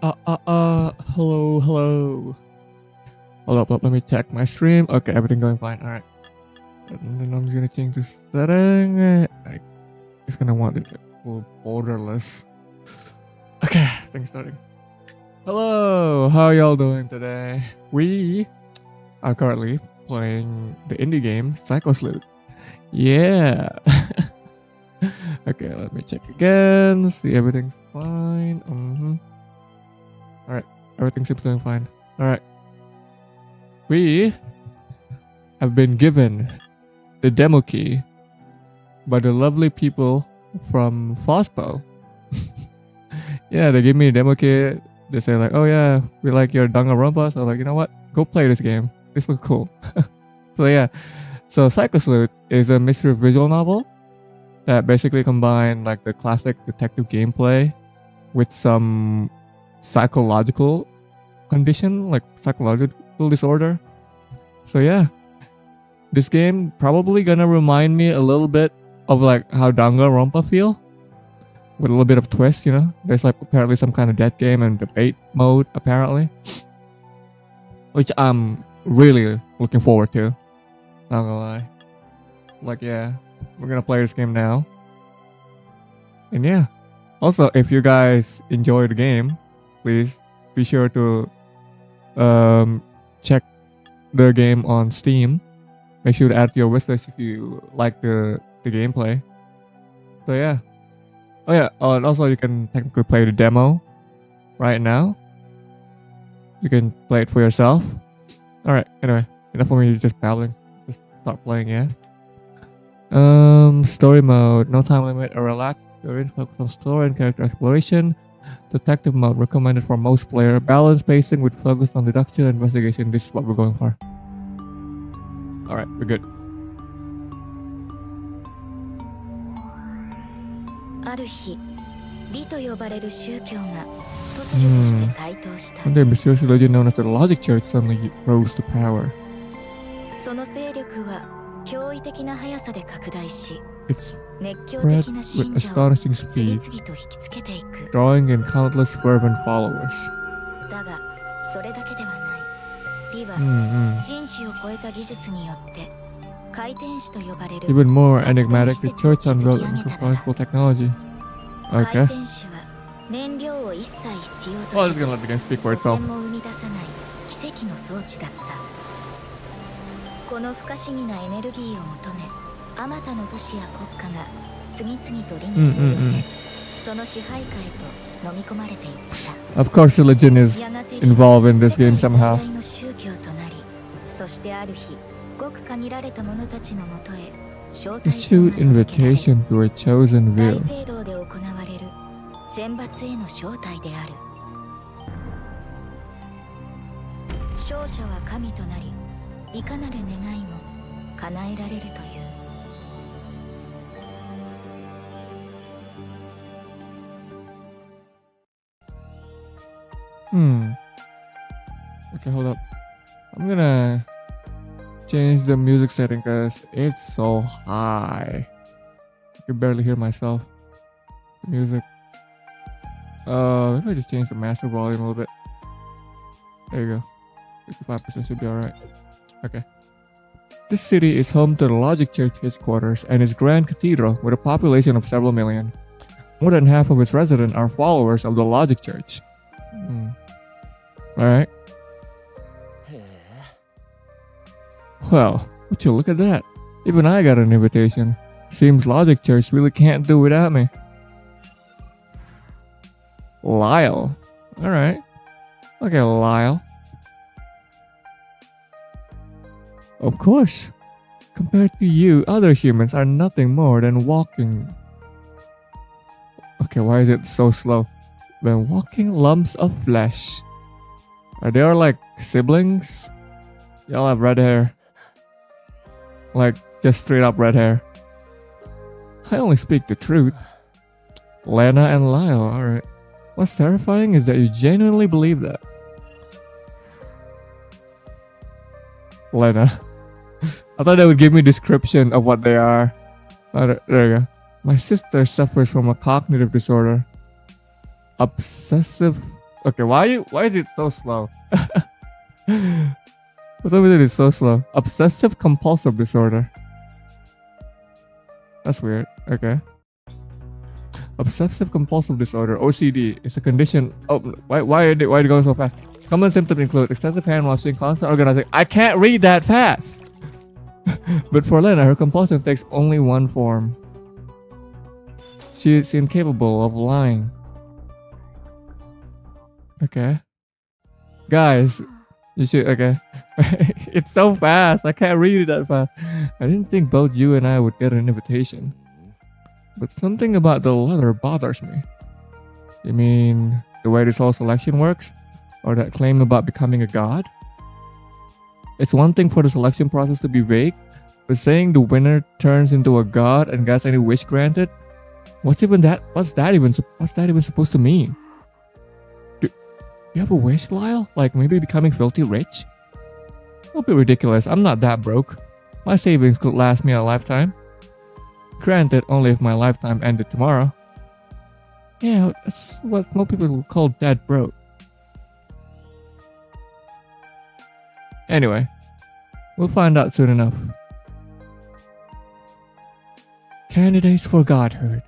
Hello, hello. Hold up, let me check my stream. Okay, everything going fine. All right. And then I'm gonna change the setting. I just gonna want it to full borderless. Okay, things starting. Hello, how y'all doing today? We are currently playing the indie game Psycho-Sleuth. Yeah. Okay, let me check again. See, everything's fine. All right, everything seems going fine. All right. We have been given the demo key by the lovely people from Fospo. Yeah, they give me a demo key. They say like, oh yeah, we like your Danganronpa. So like, you know what? Go play this game. This looks cool. So yeah. So Psycho-Sleuth is a mystery visual novel that basically combines like the classic detective gameplay with some psychological condition, like psychological disorder. So yeah, this game probably gonna remind me a little bit of like how Danganronpa feel, with a little bit of twist, you know. There's like apparently some kind of death game and debate mode apparently, which I'm really looking forward to. Not gonna lie. Like yeah, we're gonna play this game now. And yeah, also if you guys enjoy the game, please be sure to check the game on Steam. Make sure to add to your wishlist if you like the gameplay. So yeah. Oh yeah, and also you can technically play the demo right now. You can play it for yourself. Alright, anyway, enough for me just babbling. Just start playing, yeah. Story mode, no time limit or relax. Experience focus on story and character exploration. Detective mode recommended for most players. Balanced pacing with focus on deduction and investigation. This is what we're going for. Alright, we're good. ある日、理と呼ばれる宗教が突如として台頭した。One day, mysterious religion known as the Logic Church suddenly rose to power. その勢力は驚異的な速さで拡大し、 It 熱狂 spread 的な with 信者を astonishing 次 speed, 々と引きつけていく。 drawing in countless fervent followers. だが、それだけではない。理は人知を超えた技術によって回転子と呼ばれる Even more enigmatic, the church unveiled incomprehensible technology. 回 Okay. 転子は燃料を一切必要と Well, せ I'm just ず gonna let the game speak for 汚染 itself. も生み出さない奇跡の装置だった。この不可思議なエネルギーを求め、あまたの都市や国家が次々と理に手を寄せ、その支配下へと飲み込まれていった。 Of course, religion is involved in this game somehow. 世界最大の宗教となり、そしてある日、ごく限られた者たちのもとへ招待状 Issued が届けられる。 invitation to a chosen 大 view. 聖堂で行われる選抜への招待である。勝者は神となり、いかなる願いも叶えられるという。Okay, hold up. I'm gonna change the music setting because it's so high. I can barely hear myself. The music. Maybe I just change the master volume a little bit. There you go. 55% should be alright. Okay. This city is home to the Logic Church headquarters and its grand cathedral with a population of several million. More than half of its residents are followers of the Logic Church. Alright. Well, would you look at that? Even I got an invitation. Seems Logic Church really can't do without me. Lyle. Alright. Okay, Lyle. Of course. Compared to you, other humans are nothing more than walking. Okay, why is it so slow? When walking lumps of flesh. Are they all like siblings? Y'all have red hair. Like, just straight up red hair. I only speak the truth. Lena and Lyle, alright. What's terrifying is that you genuinely believe that. Lena. I thought they would give me a description of what they are. Oh, there you go. My sister suffers from a cognitive disorder. Obsessive Okay, why is it so slow? For some reason it's so slow. Obsessive compulsive disorder. That's weird. Okay. Obsessive compulsive disorder, OCD, is a condition. Oh, why did it go so fast? Common symptoms include excessive hand washing, constant organizing. I can't read that fast. But for Lena, her compulsion takes only one form. She is incapable of lying. Okay. Guys, you should. Okay. It's so fast. I can't read it that fast. I didn't think both you and I would get an invitation. But something about the letter bothers me. You mean the way this whole selection works? Or that claim about becoming a god? It's one thing for the selection process to be vague, but saying the winner turns into a god and gets any wish granted? What's that even supposed to mean? Do you have a wish, Lyle? Like maybe becoming filthy rich? Don't be ridiculous. I'm not that broke. My savings could last me a lifetime. Granted, only if my lifetime ended tomorrow. Yeah, that's what most people would call dead broke. Anyway, we'll find out soon enough. Candidates for godhood.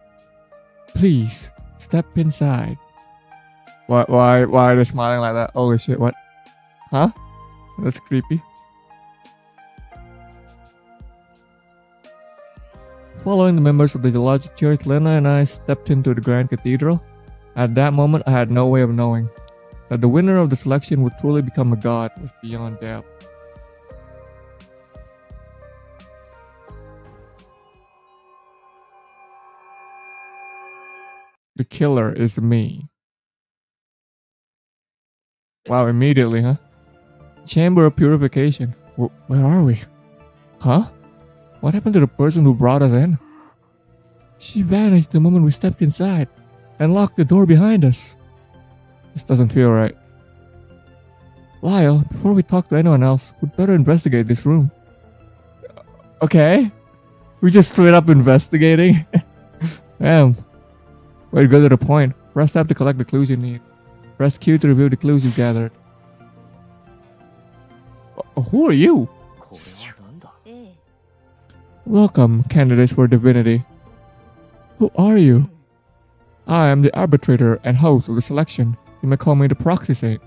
Please, step inside. Why are they smiling like that? Holy shit, what? Huh? That's creepy. Following the members of the Theologic Church, Lena and I stepped into the Grand Cathedral. At that moment, I had no way of knowing that the winner of the selection would truly become a god was beyond doubt. The killer is me. Wow, immediately, huh? Chamber of Purification. Where are we? Huh? What happened to the person who brought us in? She vanished the moment we stepped inside and locked the door behind us. This doesn't feel right. Lyle, before we talk to anyone else, we'd better investigate this room. Okay. We just straight up investigating? Damn. Way to go to the point. Press tab to collect the clues you need. Press Q to review the clues you've gathered. Who are you? Welcome, candidates for divinity. Who are you? I am the arbitrator and host of the selection. You may call me the proxy saint.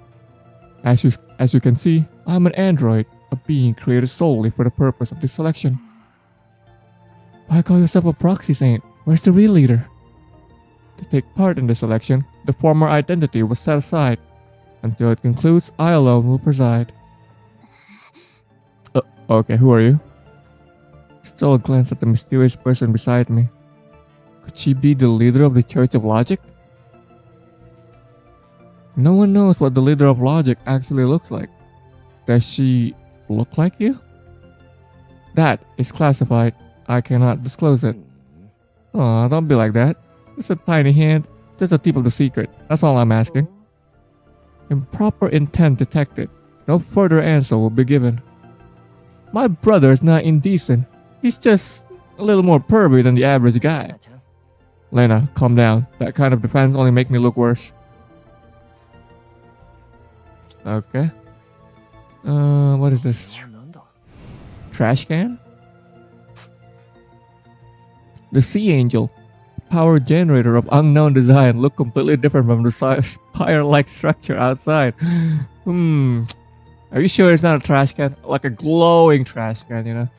As you can see, I am an android, a being created solely for the purpose of this selection. Why call yourself a proxy saint? Where's the real leader? To take part in the selection, the former identity was set aside. Until it concludes, I alone will preside. Okay, who are you? Stole a glance at the mysterious person beside me. Could she be the leader of the Church of Logic? No one knows what the leader of Logic actually looks like. Does she look like you? That is classified. I cannot disclose it. Aw, don't be like that. It's a tiny hint. Just a tip of the secret. That's all I'm asking. Improper intent detected. No further answer will be given. My brother is not indecent. He's just a little more pervy than the average guy. Lena, calm down. That kind of defense only make me look worse. Okay. What is this? Trash can? The Sea Angel. Power generator of unknown design look completely different from the spire-like structure outside. Are you sure it's not a trash can? Like a glowing trash can, you know?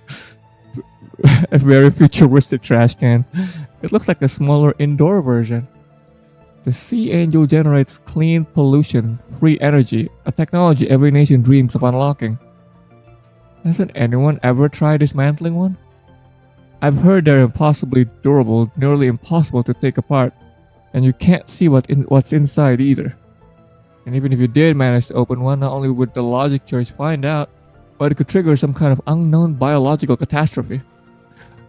A very futuristic trash can. It looks like a smaller indoor version. The Sea Angel generates clean pollution-free energy, a technology every nation dreams of unlocking. Hasn't anyone ever tried dismantling one? I've heard they're impossibly durable, nearly impossible to take apart, and you can't see what's inside either. And even if you did manage to open one, not only would the Logic Church find out, but it could trigger some kind of unknown biological catastrophe.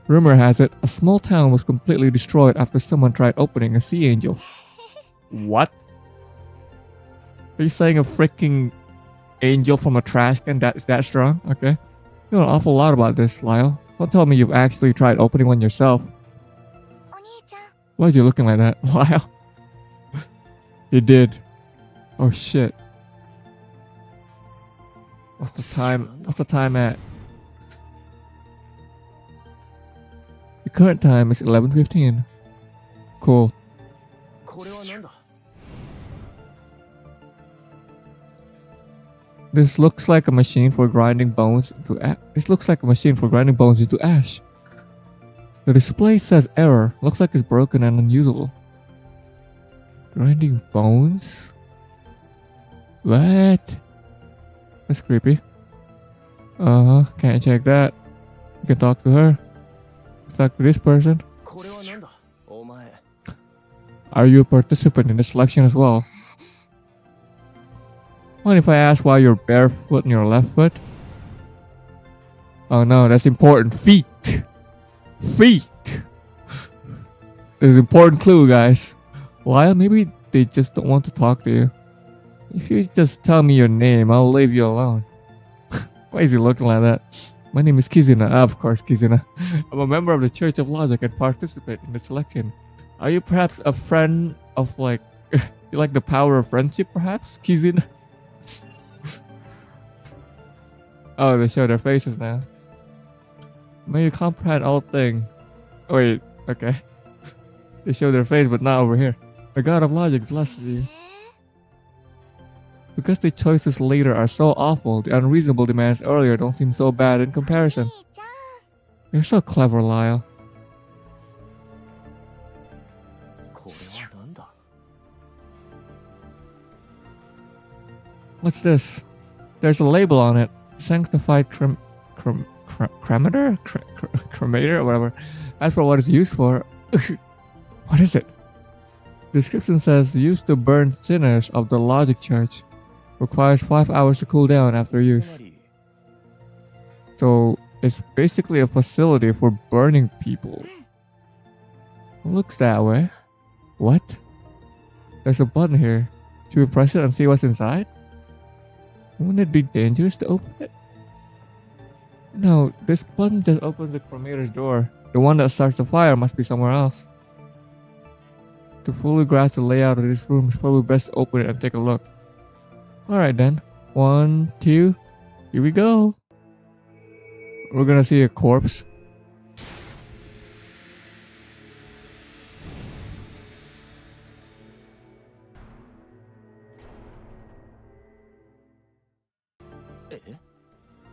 Rumor has it, a small town was completely destroyed after someone tried opening a Sea Angel. What? Are you saying a freaking angel from a trash can that is that strong? Okay. You know an awful lot about this, Lyle. Don't tell me you've actually tried opening one yourself. Why is he looking like that, Lyle? He did. Oh shit. What's the time? What's the time at? The current time is 11:15. Cool. This looks like a machine for grinding bones into ash. The display says error. Looks like it's broken and unusable. Grinding bones? What? That's creepy. Can't check that. You can talk to her. Talk to this person. Are you a participant in the selection as well? What if I ask why you're barefoot on your left foot? Oh no, that's important. Feet! Feet! There's an important clue, guys. Lyle, maybe they just don't want to talk to you. If you just tell me your name, I'll leave you alone. Why is he looking like that? My name is Kizuna. Of course, Kizuna. I'm a member of the Church of Logic and participate in the selection. Are you perhaps a friend of like... you like the power of friendship, perhaps? Kizuna? Oh, they show their faces now. May you comprehend all things. Oh, wait, okay. They show their face, but not over here. The God of Logic blesses you. Because the choices later are so awful, the unreasonable demands earlier don't seem so bad in comparison. You're so clever, Lyle. What's this? There's a label on it. Sanctified cremator? Cremator or whatever. As for what it's used for, what is it? The description says used to burn sinners of the Logic Church. Requires 5 hours to cool down after use. So it's basically a facility for burning people. Looks that way. What? There's a button here. Should we press it and see what's inside? Wouldn't it be dangerous to open it? No, this button just opens the cremator's door. The one that starts the fire must be somewhere else. To fully grasp the layout of this room, it's probably best to open it and take a look. Alright then. 1, 2, here we go. We're gonna see a corpse.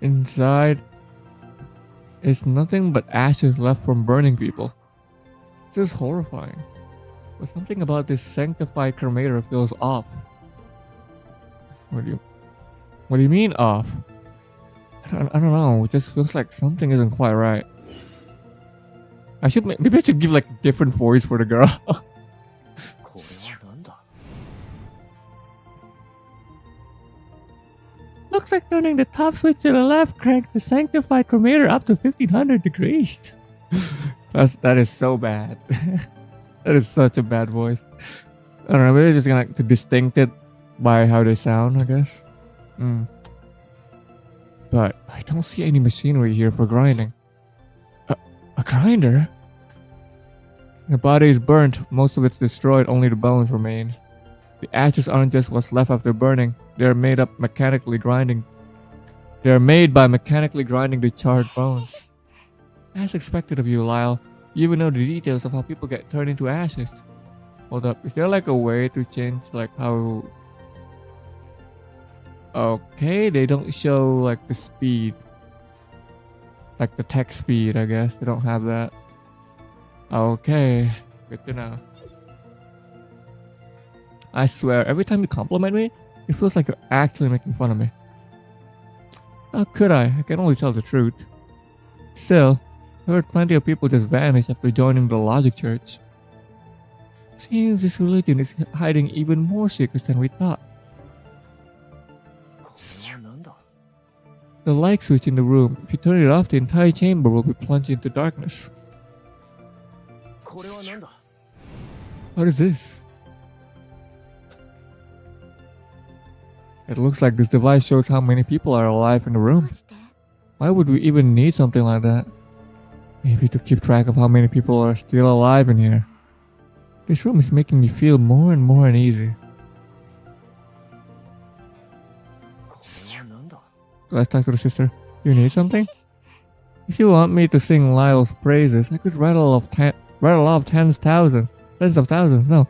Inside is nothing but ashes left from burning people. This is horrifying. But something about this sanctified cremator feels off. What do you mean off? I don't know. It just feels like something isn't quite right. Maybe I should give like a different voice for the girl. Looks like turning the top switch to the left cranked the sanctified cremator up to 1500 degrees. That is so bad. That is such a bad voice. I don't know, maybe just gonna to distinct it by how they sound, I guess. But I don't see any machinery here for grinding. A grinder? The body is burnt, most of it's destroyed, only the bones remain. The ashes aren't just what's left after burning. They're made by mechanically grinding the charred bones. As expected of you, Lyle, you even know the details of how people get turned into ashes. Hold up, is there like a way to change like how... Okay, they don't show like the speed. Like the text speed, I guess. They don't have that. Okay, good to know. I swear, every time you compliment me, it feels like you're actually making fun of me. How could I? I can only tell the truth. Still, I heard plenty of people just vanish after joining the Logic Church. Seems this religion is hiding even more secrets than we thought. The light switch in the room, if you turn it off, the entire chamber will be plunged into darkness. What is this? It looks like this device shows how many people are alive in the room. Why would we even need something like that? Maybe to keep track of how many people are still alive in here. This room is making me feel more and more uneasy. Let's talk to the sister. You need something? If you want me to sing Lyle's praises, I could rattle off tens of thousands, no,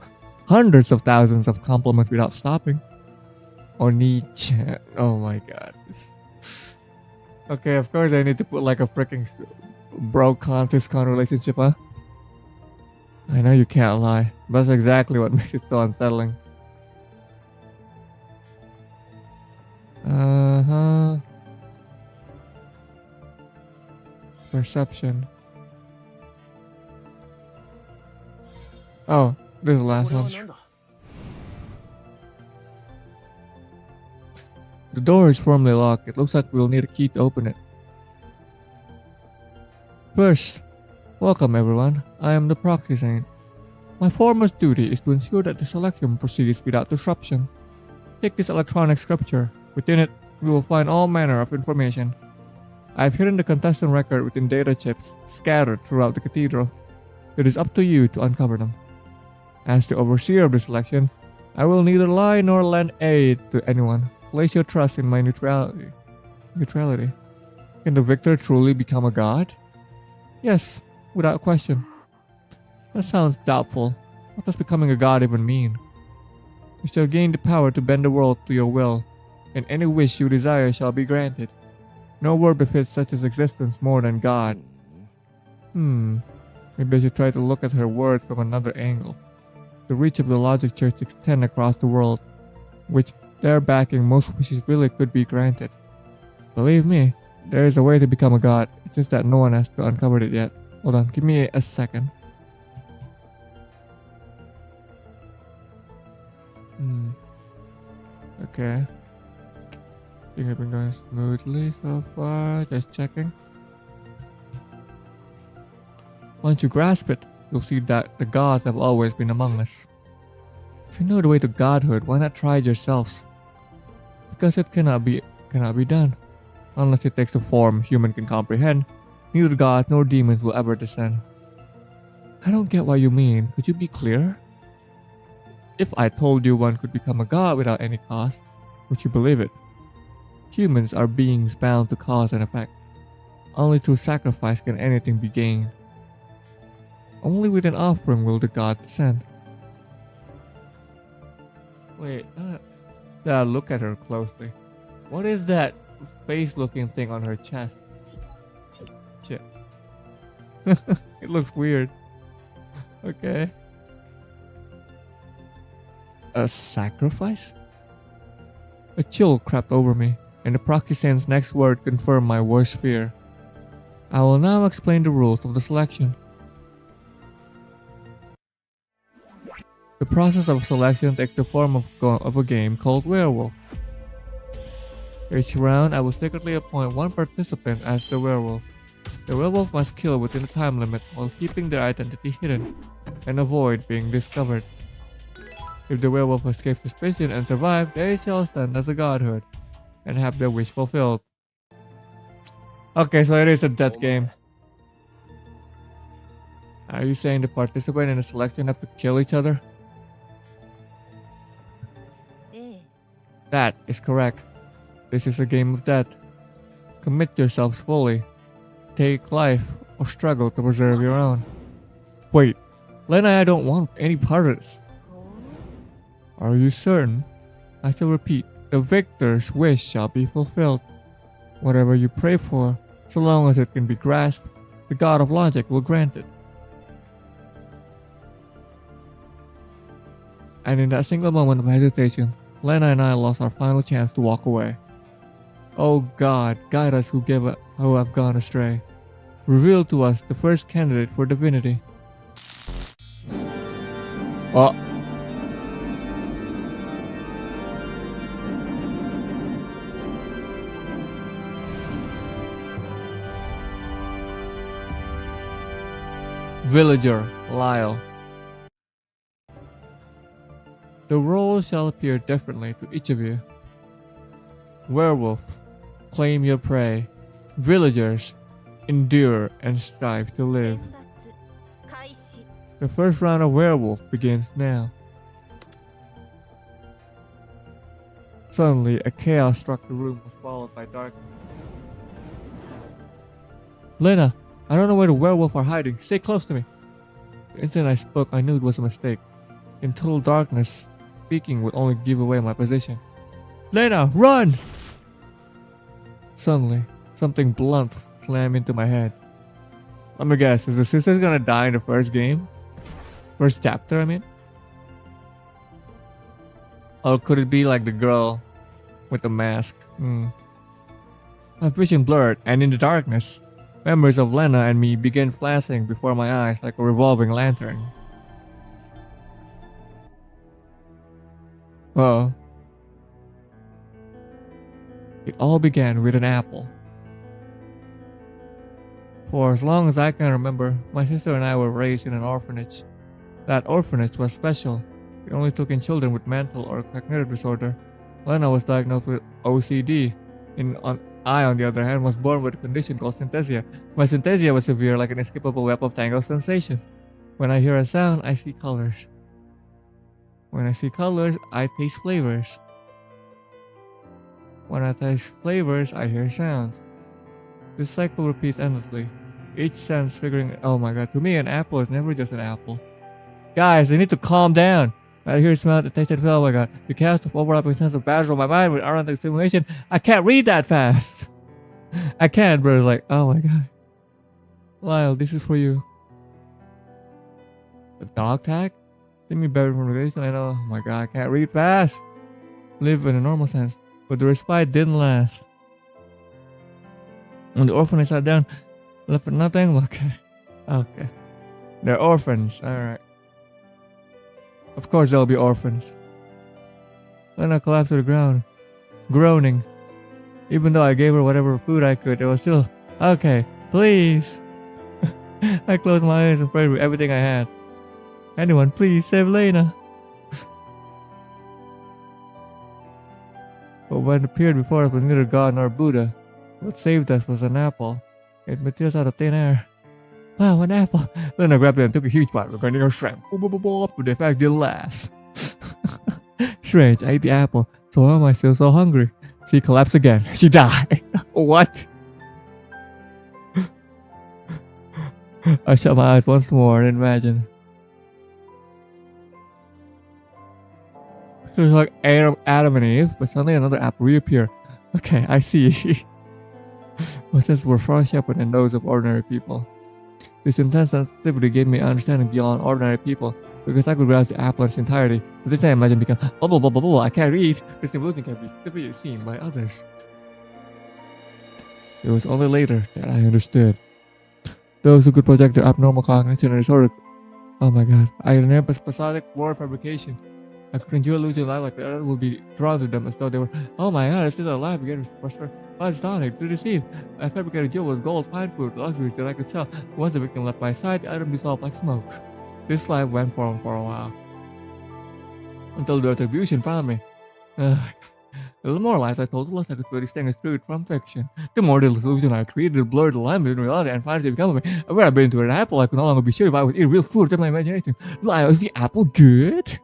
hundreds of thousands of compliments without stopping. Oni-chan. Oh my god. Okay, of course I need to put like a freaking bro-con, sis-con relationship, huh? I know you can't lie. That's exactly what makes it so unsettling. Uh-huh. Perception. Oh, this is the last one. The door is firmly locked. It looks like we'll need a key to open it. First, welcome everyone. I am the proxy saint. My foremost duty is to ensure that the selection proceeds without disruption. Take this electronic scripture. Within it, we will find all manner of information. I have hidden the contestant record within data chips scattered throughout the cathedral. It is up to you to uncover them. As the overseer of the selection, I will neither lie nor lend aid to anyone. Place your trust in my neutrality. Can the victor truly become a god? Yes, without question. That sounds doubtful. What does becoming a god even mean? You shall gain the power to bend the world to your will, and any wish you desire shall be granted. No word befits such an existence more than God. Maybe I should try to look at her words from another angle. The reach of the logic church extends across the world, which their backing most wishes really could be granted. Believe me, there is a way to become a god. It's just that no one has uncovered it yet. Hold on, give me a second. Okay. I think I've been going smoothly so far. Just checking. Once you grasp it, you'll see that the gods have always been among us. If you know the way to godhood, why not try it yourselves? Because it cannot be done. Unless it takes a form human can comprehend, neither gods nor demons will ever descend. I don't get what you mean. Could you be clearer? If I told you one could become a god without any cost, would you believe it? Humans are beings bound to cause and effect. Only through sacrifice can anything be gained. Only with an offering will the god descend. Wait, look at her closely. What is that face-looking thing on her chest? Shit. It looks weird. Okay. A sacrifice? A chill crept over me, and the proxy saint's next word confirmed my worst fear. I will now explain the rules of the selection. The process of selection takes the form of a game called Werewolf. Each round, I will secretly appoint one participant as the werewolf. The werewolf must kill within a time limit while keeping their identity hidden and avoid being discovered. If the werewolf escapes suspicion and survives, they shall stand as a godhood and have their wish fulfilled. Okay, so it is a death game. Are you saying the participant in the selection have to kill each other? That is correct. This is a game of death. Commit yourselves fully. Take life or struggle to preserve your own. Wait, Lena, I don't want any part of this. Are you certain? I shall repeat, the victor's wish shall be fulfilled. Whatever you pray for, so long as it can be grasped, the god of logic will grant it. And in that single moment of hesitation, Lena and I lost our final chance to walk away. Oh God, guide us who have gone astray. Reveal to us the first candidate for divinity. Oh. Villager, Lyle. The roles shall appear differently to each of you. Werewolf, claim your prey. Villagers, endure and strive to live. The first round of werewolf begins now. Suddenly, a chaos struck the room, was followed by darkness. Lena, I don't know where the werewolf are hiding. Stay close to me. The instant I spoke, I knew it was a mistake. In total darkness, speaking would only give away my position. Lena, run! Suddenly, something blunt slammed into my head. Let me guess, is the sister gonna die in the first game? First chapter, I mean? Or could it be like the girl with the mask? My vision blurred, and in the darkness, memories of Lena and me began flashing before my eyes like a revolving lantern. Well, it all began with an apple. For as long as I can remember, my sister and I were raised in an orphanage. That orphanage was special. It only took in children with mental or cognitive disorder. Lena was diagnosed with OCD. I, on the other hand, was born with a condition called synesthesia. My synesthesia was severe, like an inescapable web of tangled sensation. When I hear a sound, I see colors. When I see colors, I taste flavors. When I taste flavors, I hear sounds. This cycle repeats endlessly, each sense triggering. Oh my god, to me, an apple is never just an apple. Guys, I need to calm down. I hear, smell, the taste, and feel. Oh my god, the chaos of overlapping sense of battle in my mind with around stimulation. I can't read that fast. I can't, bro. It's like, oh my god. Lyle, this is for you. The dog tag? See me better from the relation. I know. Oh my god, I can't read fast. Live in a normal sense. But the respite didn't last. When the orphanage sat down, left with nothing. Okay. They're orphans. Alright. Of course they'll be orphans. Lena collapsed to the ground, groaning. Even though I gave her whatever food I could, it was still, okay, please. I closed my eyes and prayed with everything I had. Anyone, please save Lena. But what appeared before us was neither God nor Buddha. What saved us was an apple. It materialized out of thin air. Wow, an apple. Lena grabbed it and took a huge bite, regarding her shrimp. But the effect didn't last. Strange, I ate the apple. So why am I still so hungry? She collapsed again. She died. What? I shut my eyes once more and imagined. It was like Adam and Eve, but suddenly another apple reappeared. Okay, I see. My senses were far sharper than those of ordinary people. This intense sensitivity gave me understanding beyond ordinary people, because I could grasp the apple in its entirety. But this I imagined became blah, I can't read. This illusion can be severely seen by others. It was only later that I understood. Those who could project their abnormal cognition and disorder. Oh my god, I had an episodic word fabrication. I could conjure illusion of life like the other would be drawn to them as though they were, oh my god, it's still alive again. I astonished, to deceive. I fabricated jewels, gold, fine food, luxuries that I could sell. Once the victim left my side, the item dissolved like smoke. This life went for a while. Until the retribution found me. The more lies I told, the less I could really distinguish truth from fiction. The more the illusion I created, blurred the line between reality and fantasy became me. When I bit into an apple, I could no longer be sure if I was eating real food in my imagination. Lie, was the apple good?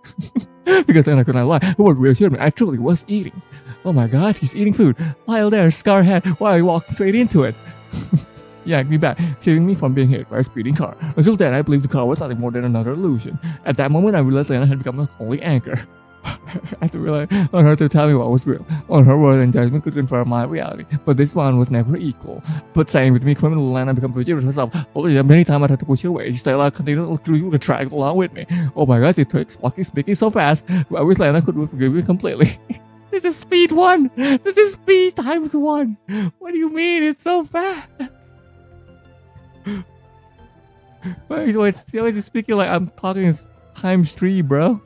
Because then I could not lie. The word reassured me. I truly was eating. Oh my god, he's eating food. Lyle there, scar head, while I walked straight into it. Yanked me back, saving me from being hit by a speeding car. Until then, I believed the car was nothing more than another illusion. At that moment, I realized Lena had become my only anchor. I had to rely on her to tell me what was real. On her word and judgment could confirm my reality, but this one was never equal. But saying with me, criminal Lena become virtuous herself. Only many times I had to push her away. She still continued to drag along with me. Oh my god, it took speaking so fast. I wish Lena could forgive me completely. This is speed 1. This is speed times 1. What do you mean? It's so fast. Wait, it's speaking like I'm talking times 3, bro.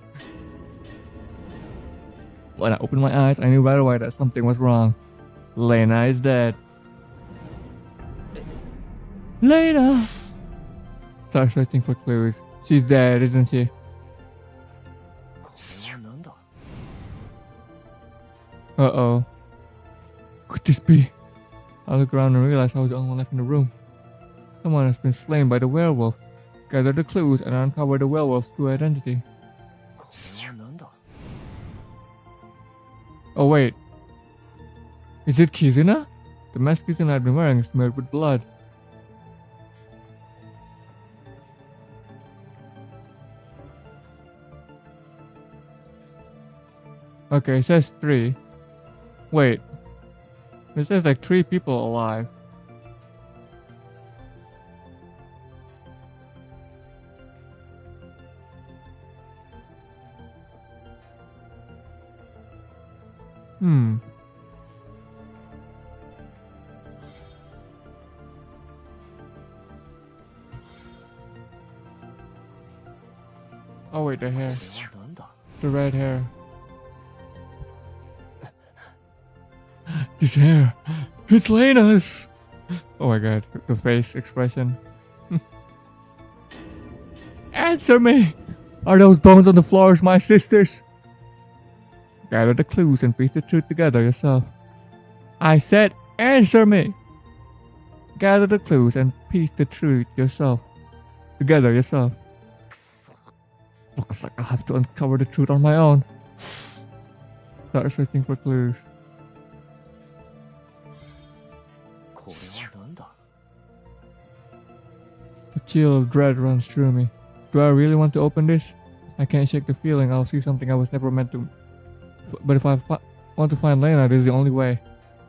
When I opened my eyes, I knew right away that something was wrong. Lena is dead. Lena! Start searching for clues. She's dead, isn't she? Uh-oh. Could this be? I looked around and realized I was the only one left in the room. Someone has been slain by the werewolf. Gather the clues and uncover the werewolf's true identity. Oh wait. Is it Kizuna? The mask Kizuna had been wearing is smeared with blood. Okay, it says 3. Wait. It says like 3 people alive. Oh wait, the hair. The red hair. His hair. It's Lena's. Oh my god, the face expression. Answer me! Are those bones on the floors my sister's? Gather the clues and piece the truth together yourself. I said, answer me! Gather the clues and piece the truth yourself. Together yourself. Looks like I have to uncover the truth on my own. Start searching for clues. A chill of dread runs through me. Do I really want to open this? I can't shake the feeling I'll see something I was never meant to. But if I want to find Lena, this is the only way.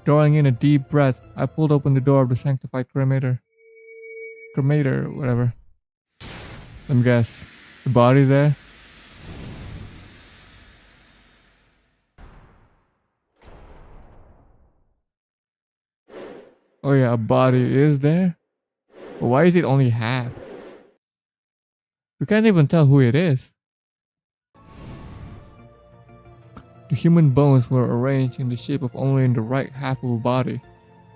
Drawing in a deep breath, I pulled open the door of the sanctified cremator. Cremator, whatever. Let me guess. The body's there? Oh yeah, a body is there? But why is it only half? You can't even tell who it is. The human bones were arranged in the shape of only in the right half of a body.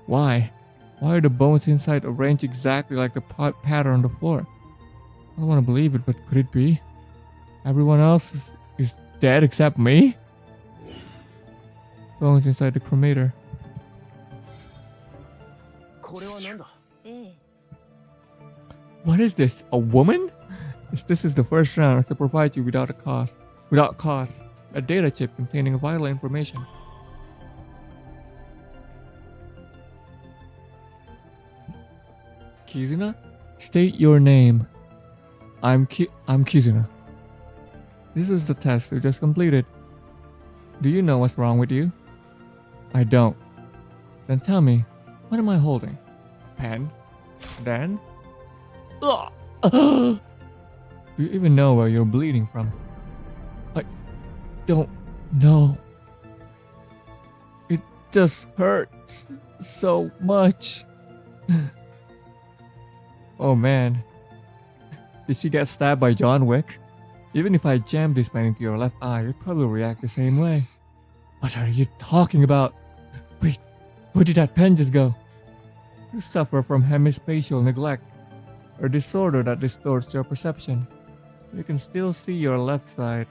Why? Why are the bones inside arranged exactly like the pattern on the floor? I don't want to believe it, but could it be? Everyone else is dead except me? Bones inside the cremator. What is this? A woman? This is the first round to provide you without cost. A data chip containing vital information. Kizuna? State your name. I'm Kizuna. This is the test you just completed. Do you know what's wrong with you? I don't. Then tell me, what am I holding? Pen? Then? Do you even know where you're bleeding from? I don't know. It just hurts so much. Oh man. Did she get stabbed by John Wick? Even if I jammed this pen into your left eye, you'd probably react the same way. What are you talking about? Wait, where did that pen just go? You suffer from hemispatial neglect, a disorder that distorts your perception. You can still see your left side,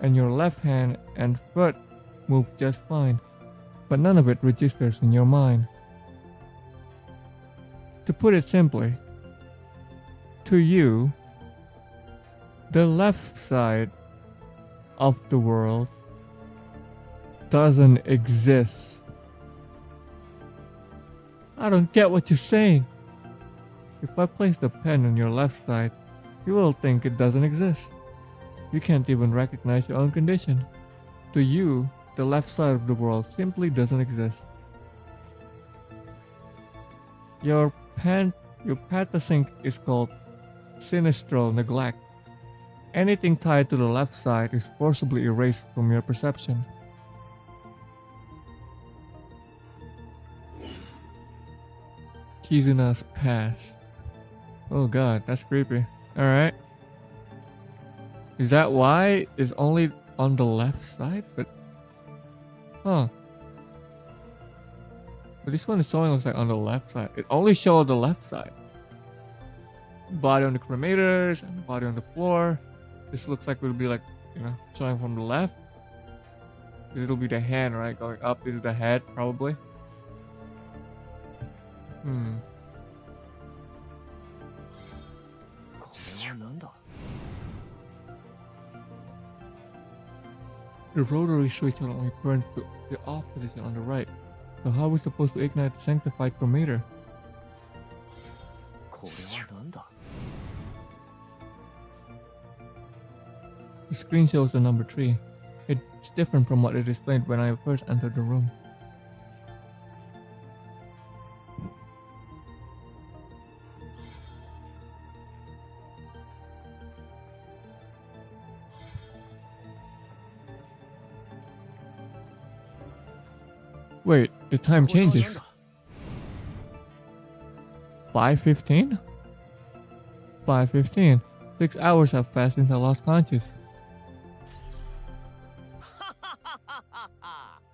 and your left hand and foot move just fine, but none of it registers in your mind. To put it simply, to you, the left side of the world doesn't exist. I don't get what you're saying. If I place the pen on your left side, you will think it doesn't exist. You can't even recognize your own condition. To you, the left side of the world simply doesn't exist. Your pathosync is called sinistral neglect. Anything tied to the left side is forcibly erased from your perception. Kizuna's past. Oh god, that's creepy. Alright. Is that why it's only on the left side? But but this one is showing us like on the left side. It only shows the left side. Body on the cremators and the body on the floor. This looks like it will be like, showing from the left. This will be the hand, right? Going up. This is the head, probably. The rotary switch only turns to the off position on the right. So how are we supposed to ignite the sanctified chromator? これはなんだ The screen shows the number 3. It's different from what it displayed when I first entered the room. Wait, the time changes. 5:15? 5:15. 6 hours have passed since I lost conscious.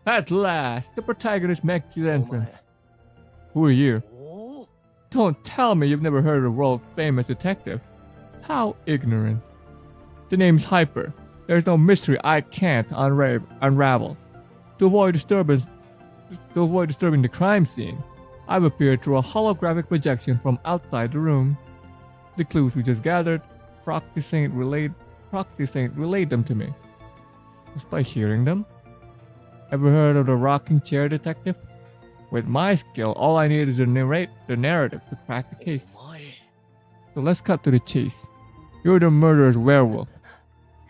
At last, the protagonist makes his entrance. Who are you? おお Don't tell me you've never heard of a world famous detective. How ignorant. The name's Hyper. There's no mystery I can't unravel. To avoid disturbing the crime scene, I've appeared through a holographic projection from outside the room. The clues we just gathered, Proxy Saint relayed them to me. Just by hearing them? Ever heard of the rocking chair detective? With my skill, all I need is to narrate the narrative to crack the case. お前 So let's cut to the chase. You're the murderer's werewolf.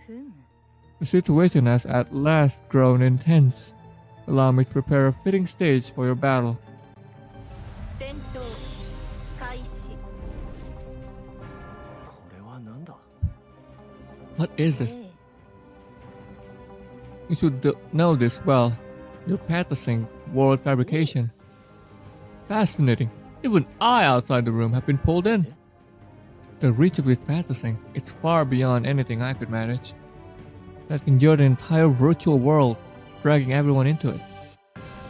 ふむ The situation has at last grown intense. Allow me to prepare a fitting stage for your battle. 戦闘開始 これはなんだ What is this? ええ You should know this well. You're practicing world fabrication. Fascinating. Even I outside the room have been pulled in. The reach of this practicing, it's far beyond anything I could manage. That can endure the entire virtual world, dragging everyone into it.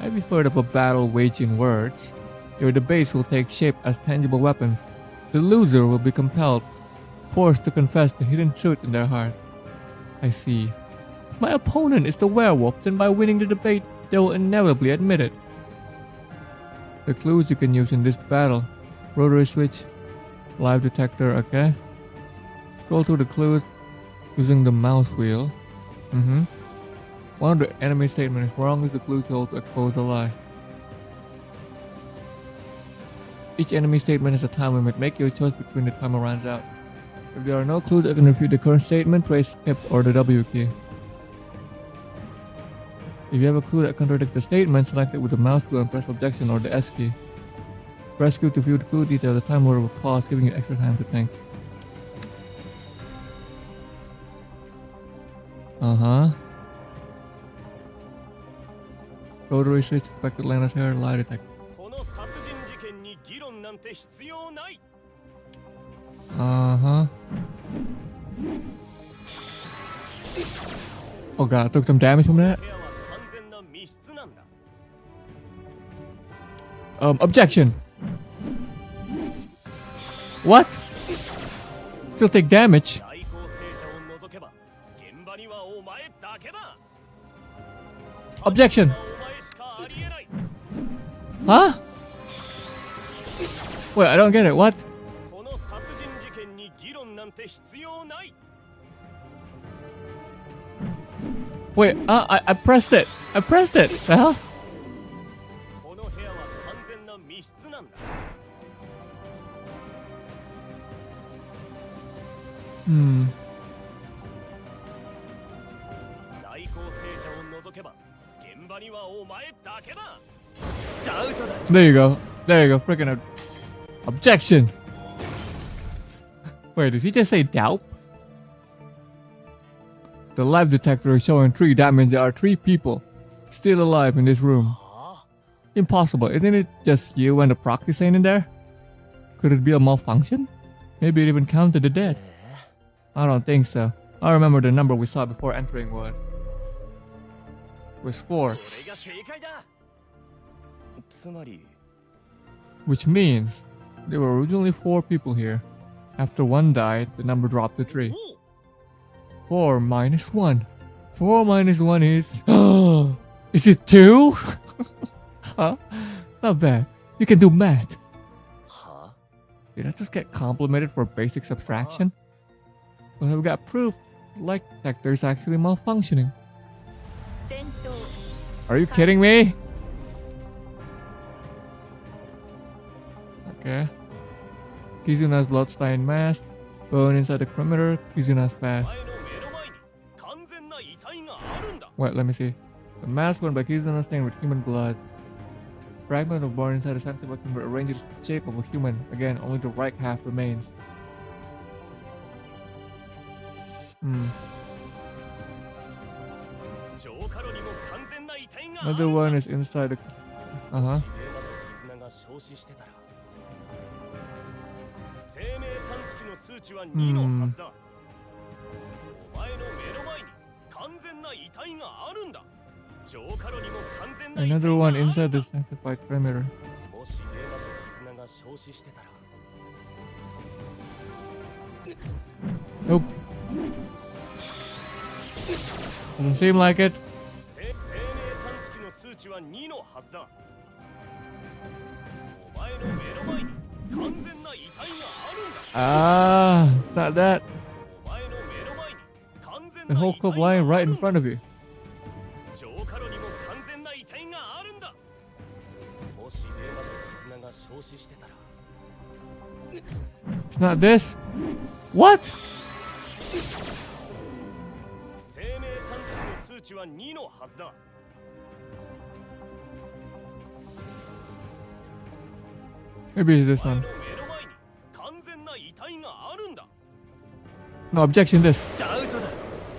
Have you heard of a battle waged in words? Your debates will take shape as tangible weapons. The loser will be compelled, forced to confess the hidden truth in their heart. I see. If my opponent is the werewolf, then by winning the debate, they will inevitably admit it. The clues you can use in this battle: rotary switch, live detector, okay? Scroll through the clues using the mouse wheel. One of the enemy statements is wrong as the clue told to expose a lie. Each enemy statement has a time limit. Make your choice between the timer runs out. If there are no clues that can refute the current statement, press skip or the W key. If you have a clue that contradicts the statement, select it with the mouse wheel and press objection or the S key. Press Q to view the clue detail. The timer will pause, giving you extra time to think. Rotary switch, expected Lana's hair, lie detector. この殺人事件に議論なんて必要ない Oh god, took some damage from that? 部屋は完全な密室なんだ Objection! What? Still take damage? 代行聖者を除けば現場にはお前だけだ Objection! お前しかありえない Huh? Wait, I don't get it. What? この殺人事件に議論なんて必要ない Wait, I pressed it. I pressed it. The hell? この部屋は完全な密室なんだ 代行聖者を除けば現場にはお前だけだダウトだ There you go. There you go. Freaking objection. Wait, did he just say doubt? The live detector is showing 3. That means there are 3 people still alive in this room. はあ Impossible. Isn't it just you and the proxy saint in there? Could it be a malfunction? Maybe it even counted the dead. I don't think so. I remember the number we saw before entering was 4. これが正解だつまり Which means there were originally 4 people here. After 1 died, the number dropped to 3. お 4 minus 1. 4 minus 1 is... Is it 2? Huh? Not bad. You can do math. は Did I just get complimented for basic subtraction? But I've got proof the light detector is actually malfunctioning. Are you kidding me? Okay. Kizuna's bloodstained mask. Bone inside the perimeter. Kizuna's pass. 前の目の前に完全な遺体があるんだ。 Wait, let me see. The mask worn by Kizuna stained with human blood. Fragment of bone inside the sanctuary can be arranged in the shape of a human. Again, only the right half remains. Another one is inside the... Uh-huh. 絆が消死してたら生命探知機の数値は2のはずだ。お前の目の前に完全な遺体があるんだ。浄化炉にも完全な遺体があるんだ。 Another one inside the sanctified perimeter. もし霊魔と絆が消死してたら Nope. Doesn't seem like it. 生命探知機の数値は2のはずだ。お前の目の前に完全な遺体があるんだ。 Ah, not that. お前の目の前に完全 The な whole 遺体 cup があ lying るんだ。 right in front of you. 浄化炉にも完全な遺体があるんだ。もし霊魔と絆が消死してたら It's not this. What? 生命探知機の数値は2のはずだ。 Maybe it's this お前 one. の目の前に完全な遺体があるんだ。 No, objection this. ダウトだ。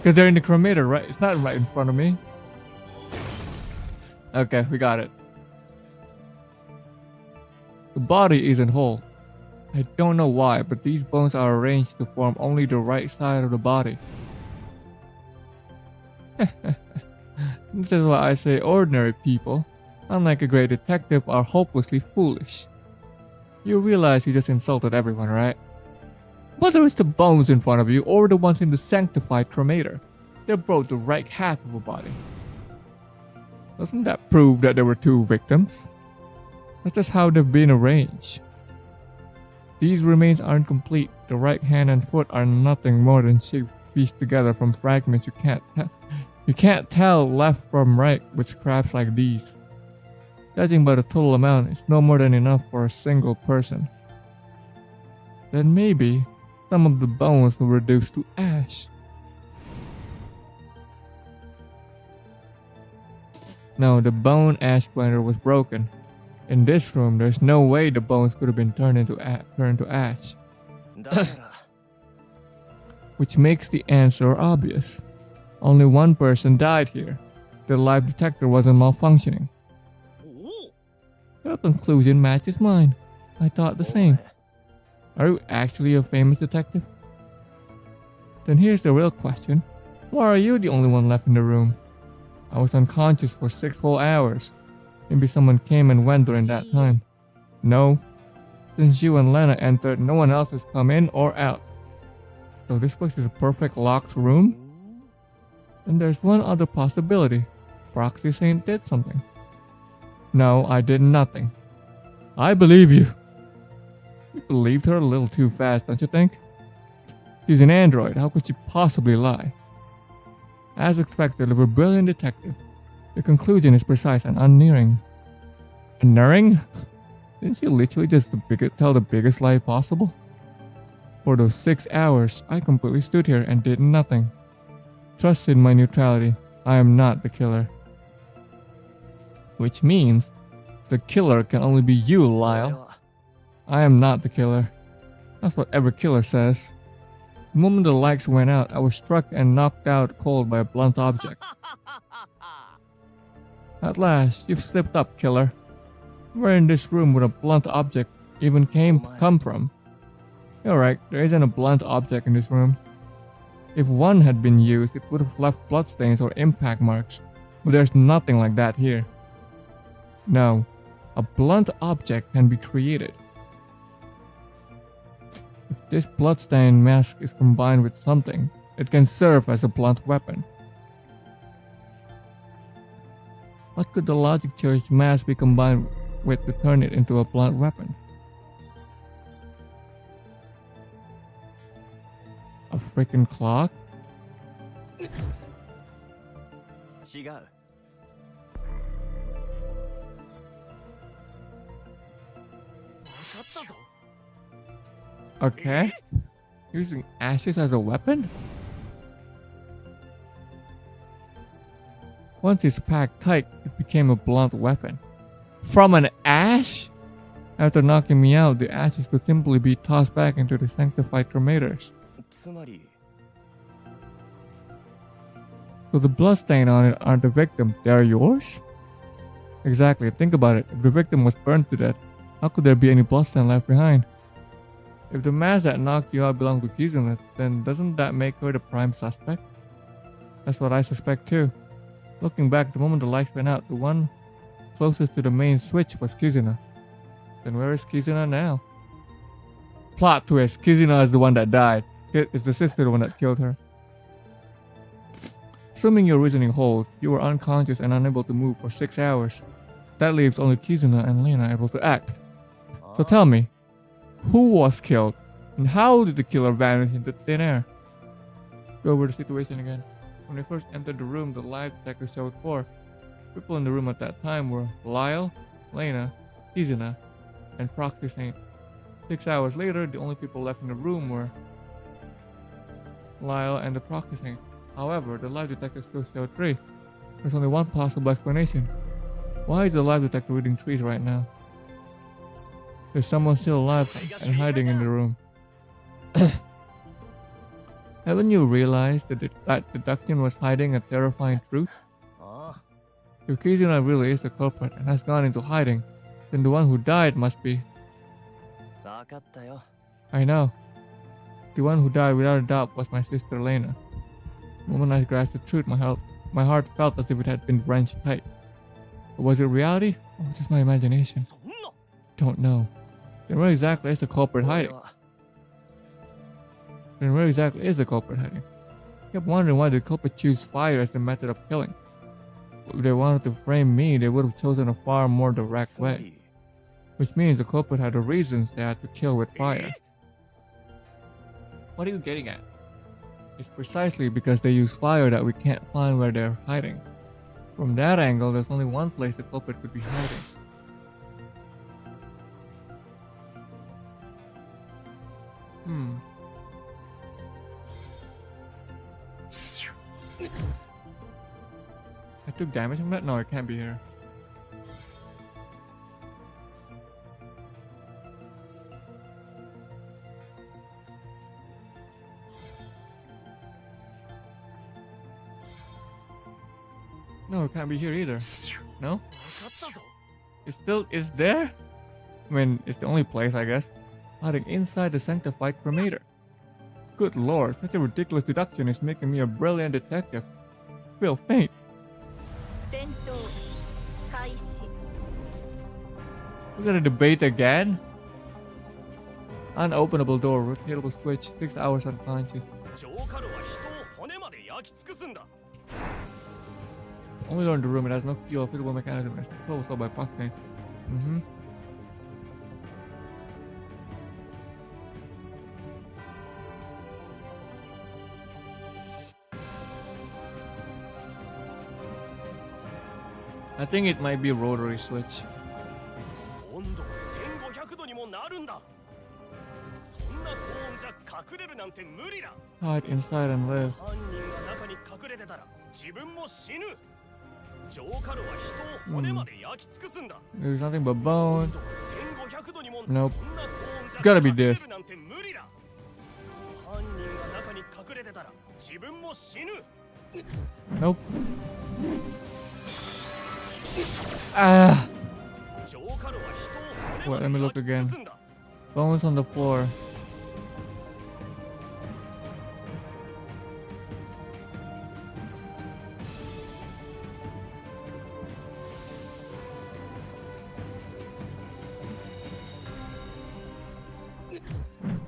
Because they're in the cremator, right? It's not right in front of me. Okay, we got it. The body isn't whole. I don't know why, but these bones are arranged to form only the right side of the body. This is why I say ordinary people, unlike a great detective, are hopelessly foolish. You realize you just insulted everyone, right? Whether it's the bones in front of you or the ones in the sanctified cremator, they're both the right half of a body. Doesn't that prove that there were two victims? That's just how they've been arranged. These remains aren't complete. The right hand and foot are nothing more than shapes pieced together from fragments you can't tell left from right with scraps like these. Judging by the total amount, it's no more than enough for a single person. Then maybe some of the bones will reduce to ash. No, the bone ash grinder was broken. In this room, there's no way the bones could have been turned to ash. だから Which makes the answer obvious. Only one person died here. The lie detector wasn't malfunctioning. お Your conclusion matches mine. I thought the お same. Are you actually a famous detective? Then here's the real question. Why are you the only one left in the room? I was unconscious for 6 whole hours. Maybe someone came and went during that time. No. Since you and Lena entered, no one else has come in or out. So this place is a perfect locked room? And there's one other possibility. Proxy Saint did something. No, I did nothing. I believe you. You believed her a little too fast, don't you think? She's an android. How could she possibly lie? As expected of a brilliant detective, the conclusion is precise and unerring. Unerring? Didn't you literally just tell the biggest lie possible? For those 6 hours, I completely stood here and did nothing. Trusted my neutrality. I am not the killer. Which means, the killer can only be you, Lyle. I am not the killer. That's what every killer says. The moment the lights went out, I was struck and knocked out cold by a blunt object. At last, you've slipped up, killer. Where in this room would a blunt object even come from? You're right, there isn't a blunt object in this room. If one had been used, it would have left bloodstains or impact marks, but there's nothing like that here. No, a blunt object can be created. If this bloodstain mask is combined with something, it can serve as a blunt weapon. What could the logic church mask be combined with to turn it into a blunt weapon? A freaking clock? 違う。Okay. Using ashes as a weapon? Once it's packed tight, it became a blunt weapon. From an ash? After knocking me out, the ashes could simply be tossed back into the sanctified cremators. つまり So the bloodstain on it aren't the victim, they're yours? Exactly, think about it. If the victim was burned to death, how could there be any bloodstain left behind? If the mask that knocked you out belonged to Kizuna, then doesn't that make her the prime suspect? That's what I suspect too. Looking back, the moment the lights went out, the one closest to the main switch was Kizuna. Then where is Kizuna now? Plot twist, Kizuna is the one that died. It's the sister the one that killed her. Assuming your reasoning holds, you were unconscious and unable to move for 6 hours. That leaves only Kizuna and Lena able to act. So tell me, who was killed? And how did the killer vanish into thin air? Go over the situation again. When I first entered the room, the lie detector showed 4. People in the room at that time were Lyle, Lena, Kizuna, and Proxy Saint. 6 hours later, the only people left in the room were Lyle and the Proxy Saint. However, the lie detector still showed 3. There's only one possible explanation. Why is the lie detector reading 3s right now? There's someone still alive and hiding in the room. Haven't you realized that that deduction was hiding a terrifying truth? If Kizuna really is the culprit and has gone into hiding, then the one who died must be... わかったよ I know. The one who died without a doubt was my sister Lena. The moment I grasped the truth, my heart felt as if it had been wrenched tight. But was it reality or just my imagination? そんな Don't know. Then where exactly is the culprit hiding? I kept wondering why the culprit chose fire as the method of killing. If they wanted to frame me, they would have chosen a far more direct つま way. り Which means the culprit had the reasons they had to kill with fire. What are you getting at? It's precisely because they use fire that we can't find where they're hiding. From that angle, there's only one place the culprit could be hiding. I took damage from that? No, it can't be here. No, it can't be here either. No? わかったぞ It still is there? I mean, it's the only place, I guess. Hiding inside the sanctified cremator. Good lord, such a ridiculous deduction is making me a brilliant detective. I feel faint. 戦闘開始 We gotta debate again? Unopenable door, rotatable switch, 6 hours unconscious. ジョーカルは人を骨まで焼き尽くすんだ Only door in the room, it has no key or physical mechanism, and it's closed by proxy. I think it might be a rotary switch. 温度は1500度にもなるんだそんな高温じゃ隠れるなんて無理だ Hide inside and live. 犯人が中に隠れてたら自分も死ぬジョーカルは人を骨まで焼き尽くすんだ There's nothing but 温 bones. 度は1500度にも Nope. そんな高温 It's じゃ gotta be 隠れ this. るなんて無理だ犯人が中に隠れてたら自分も死ぬ Nope. Ah! ジョーカルは人を Wait, 骨 let me ま look で焼き尽くすんだ Bones on the floor.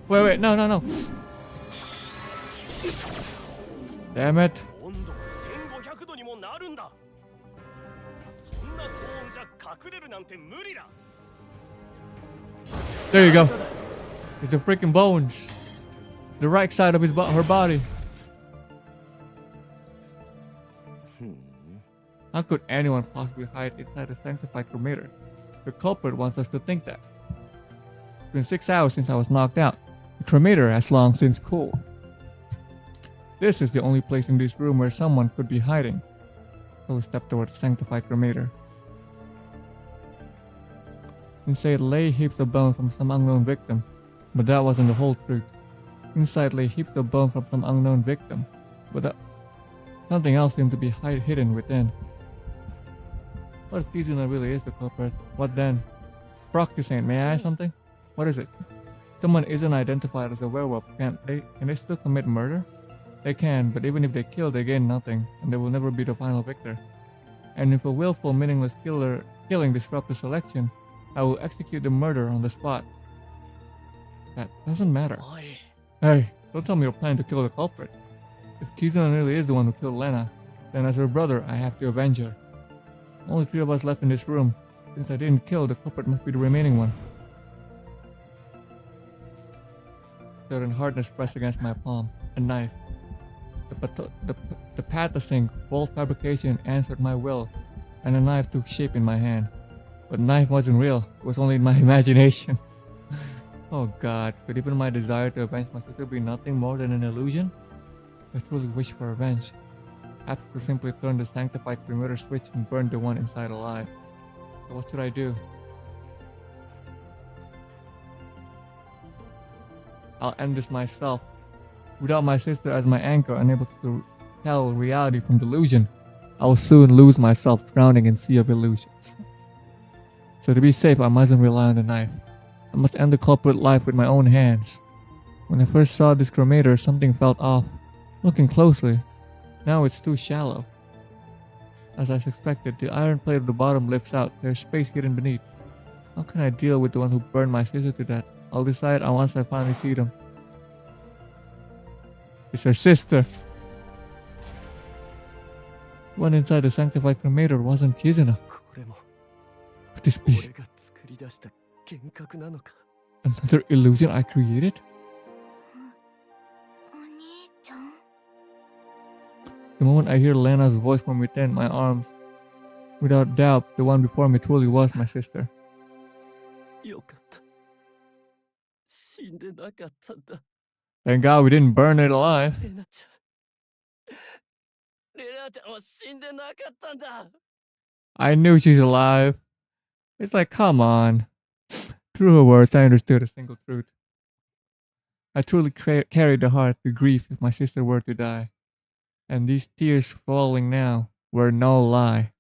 Wait, no. Damn it. 温度は1500度にもなるんだそんな高温じゃ隠れるなんて無理だ There you go. It's the freaking bones. The right side of her body. How could anyone possibly hide inside a sanctified cremator? The culprit wants us to think that. It's been 6 hours since I was knocked out. The cremator has long since cooled. This is the only place in this room where someone could be hiding. So we stepped toward the sanctified cremator. Inside lay heaps of bones from some unknown victim, but that wasn't the whole truth. Inside lay heaps of bones from some unknown victim, but something else seemed to be hidden within. What if Kizuna really is the culprit? What then? Proxy Saint, may I ask something? What is it? Someone isn't identified as a werewolf, can they still commit murder? They can, but even if they kill, they gain nothing, and they will never be the final victor. And if a willful, meaningless killing disrupts the selection, I will execute the murder on the spot. That doesn't matter. Hey, don't tell me you're planning to kill the culprit. If Kizuna really is the one who killed Lena, then as her brother, I have to avenge her. Only 3 of us left in this room. Since I didn't kill, the culprit must be the remaining one. Certain hardness pressed against my palm. A knife. The pathosync, bold fabrication answered my will, and a knife took shape in my hand. But knife wasn't real. It was only in my imagination. Oh God, could even my desire to avenge my sister be nothing more than an illusion? I truly wish for revenge. Perhaps to simply turn the sanctified cremator switch and burn the one inside alive. So what should I do? I'll end this myself. Without my sister as my anchor, unable to tell reality from delusion, I will soon lose myself drowning in sea of illusions. So to be safe, I mustn't rely on the knife. I must end the culprit life with my own hands. When I first saw this cremator, something felt off. Looking closely, now it's too shallow. As I suspected, the iron plate at the bottom lifts out. There's space hidden beneath. How can I deal with the one who burned my sister to death? I'll decide once I finally see them. It's her sister. The one inside the sanctified cremator wasn't Kizuna. Could this be another illusion I created? The moment I hear Lena's voice from within my arms, without doubt, the one before me truly was my sister. Thank God we didn't burn it alive. I knew she's alive. It's like, come on. Through her words, I understood a single truth. I truly carried the heart to grief if my sister were to die. And these tears falling now were no lie.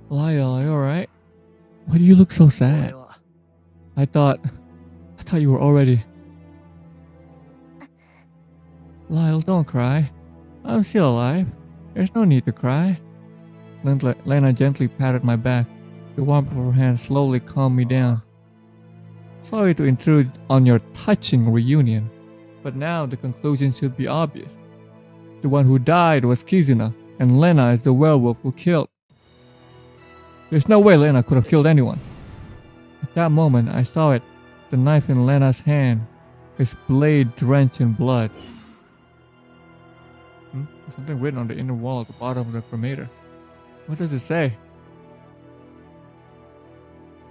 Lyle, are you alright? Why do you look so sad? I thought you were already... Lyle, don't cry. I'm still alive. There's no need to cry. Lena gently patted my back. The warmth of her hand slowly calmed me down. Sorry to intrude on your touching reunion, but now the conclusion should be obvious. The one who died was Kizuna, and Lena is the werewolf who killed. There's no way Lena could have killed anyone. At that moment, I saw it, the knife in Lena's hand, its blade drenched in blood. There's something written on the inner wall at the bottom of the cremator. What does it say?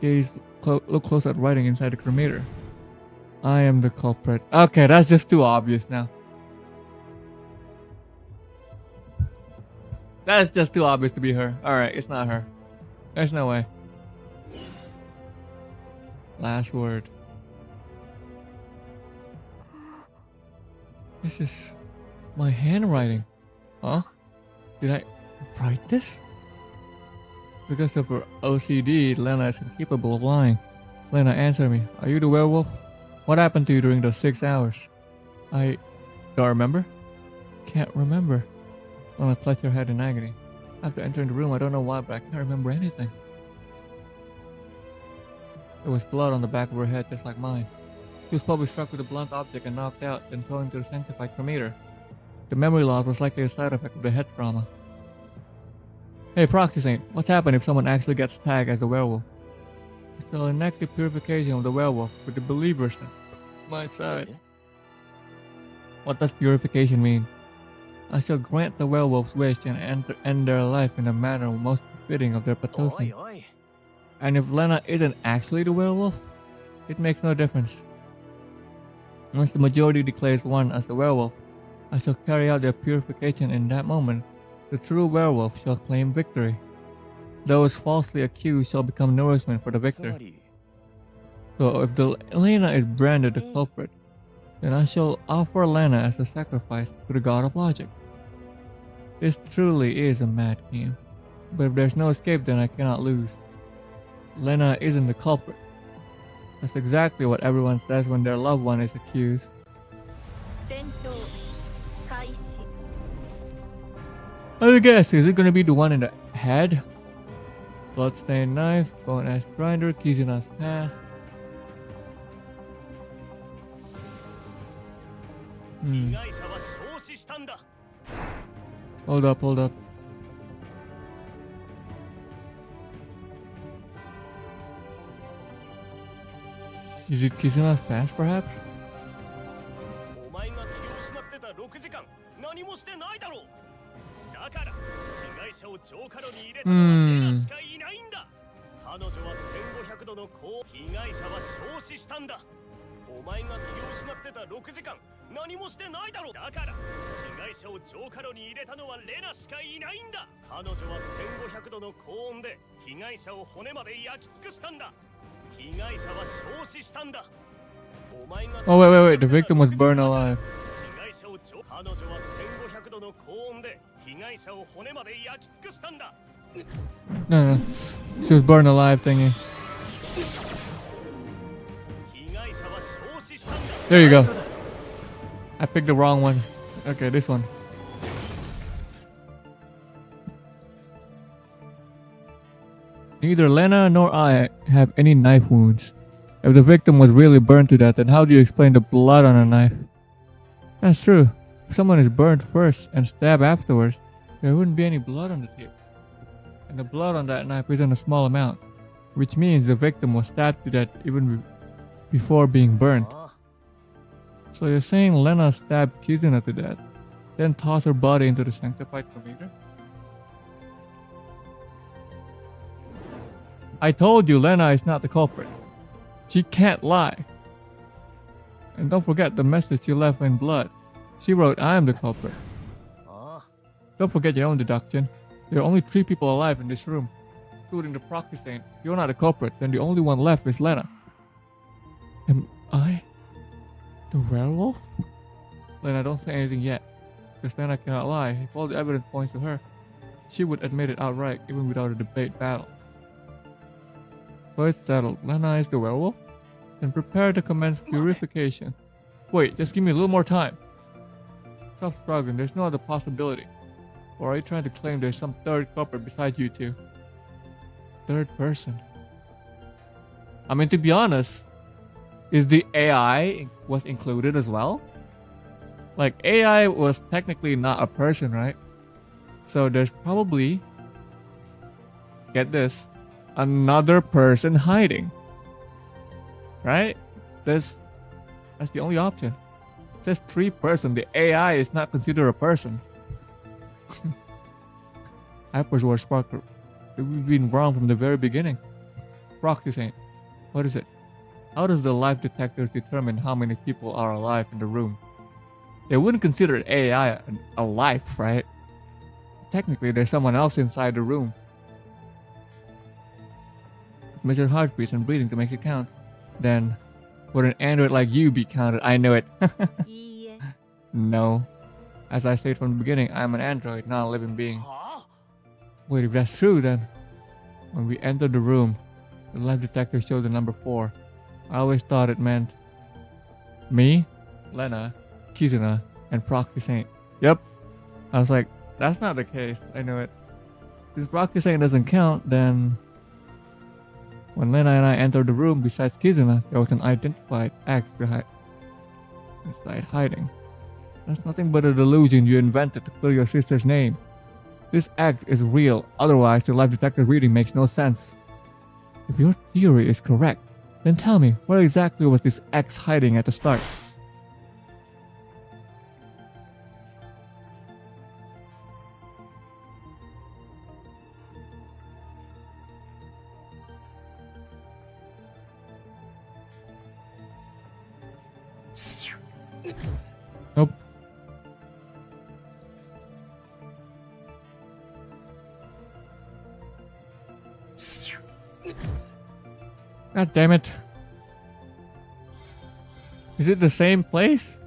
Look close at writing inside the cremator. I am the culprit. Okay, that's just too obvious now. That's just too obvious to be her. Alright, it's not her. There's no way. Last word. This is my handwriting. Huh? Did I write this? Because of her OCD, Lena is incapable of lying. Lena, answer me. Are you the werewolf? What happened to you during those 6 hours? Don't remember? Can't remember. Lena clutched her head in agony. After entering the room, I don't know why, but I can't remember anything. There was blood on the back of her head just like mine. She was probably struck with a blunt object and knocked out, then thrown into the sanctified cremator. The memory loss was likely a side effect of the head trauma. Hey, Proxy Saint, what's happened if someone actually gets tagged as a werewolf? I shall enact the purification of the werewolf with the believers on my side. What does purification mean? I shall grant the werewolf's wish and end their life in a manner most befitting of their おい pathogen. おい And if Lena isn't actually the werewolf, it makes no difference. Once the majority declares one as the werewolf, I shall carry out their purification in that moment. The true werewolf shall claim victory. Those falsely accused shall become nourishment for the つま victor. り So if the Lena is branded the culprit, then I shall offer Lena as a sacrifice to the god of logic. This truly is a mad game, but if there's no escape, then I cannot lose. Lena isn't the culprit. That's exactly what everyone says when their loved one is accused. 戦闘開始 I guess, is it gonna be the one in the head? Bloodstained knife, bone ash grinder, Kizun's pass. Hmm. 被害者は焼死したんだ Hold up, hold up. Is it Kizuna's pass, perhaps? お前が気を失ってた6時間何もしてないだろうだから被害者を浄化炉に入れたのはレナしかいないんだ彼女は1500度の高被害者は焼死したんだお前が気を失ってた6時間何もしてないだろうだから被害者を浄化炉に入れたのはレナしかいないんだ彼女は1500度の高温で被害者を骨まで焼き尽くしたんだ被害者は焼死したんだ Oh, wait, the victim was burned alive. No, she was burned alive thingy. There you go. I picked the wrong one. Okay, this one. Neither Lena nor I have any knife wounds. If the victim was really burned to death, then how do you explain the blood on a knife? That's true. If someone is burned first and stabbed afterwards, there wouldn't be any blood on the tip. And the blood on that knife isn't a small amount, which means the victim was stabbed to death even before being burned. So you're saying Lena stabbed Kizuna to death, then tossed her body into the sanctified Prometheus? I told you Lena is not the culprit. She can't lie. And don't forget the message she left in blood. She wrote, I am the culprit. Don't forget your own deduction. There are only 3 people alive in this room, including the proxy saint. If you're not the culprit, then the only one left is Lena. Am I the werewolf? Lena, don't say anything yet, because Lena cannot lie. If all the evidence points to her, she would admit it outright, even without a debate battle. So it's settled. Lena is the werewolf? Then prepare to commence purification. Wait, just give me a little more time. Stop struggling, there's no other possibility. Or are you trying to claim there's some third culprit besides you two? Third person. I mean, to be honest, is the AI was included as well? Like, AI was technically not a person, right? So there's probably, get this, another person hiding. Right? That's the only option. It says 3 person. The AI is not considered a person. Hypersword Sparker. We've been wrong from the very beginning. Proxy Saint. What is it? How does the life detectors determine how many people are alive in the room? They wouldn't consider AI a life, right? Technically, there's someone else inside the room. Measure heartbeats and breathing to make it count. Then, would an android like you be counted? I know it. No. As I stated from the beginning, I'm an android, not a living being. Wait, if that's true, then when we entered the room, the life detector showed the number 4. I always thought it meant me, Lena, Kizuna, and Proxy Saint. Yep. I was like, that's not the case. I know it. If Proxy Saint doesn't count, then when Lena and I entered the room besides Kizuna, there was an identified axe behind inside hiding. That's nothing but a delusion you invented to clear your sister's name. This X is real, otherwise the life detector reading makes no sense. If your theory is correct, then tell me, where exactly was this X hiding at the start? Nope. God damn it. Is it the same place?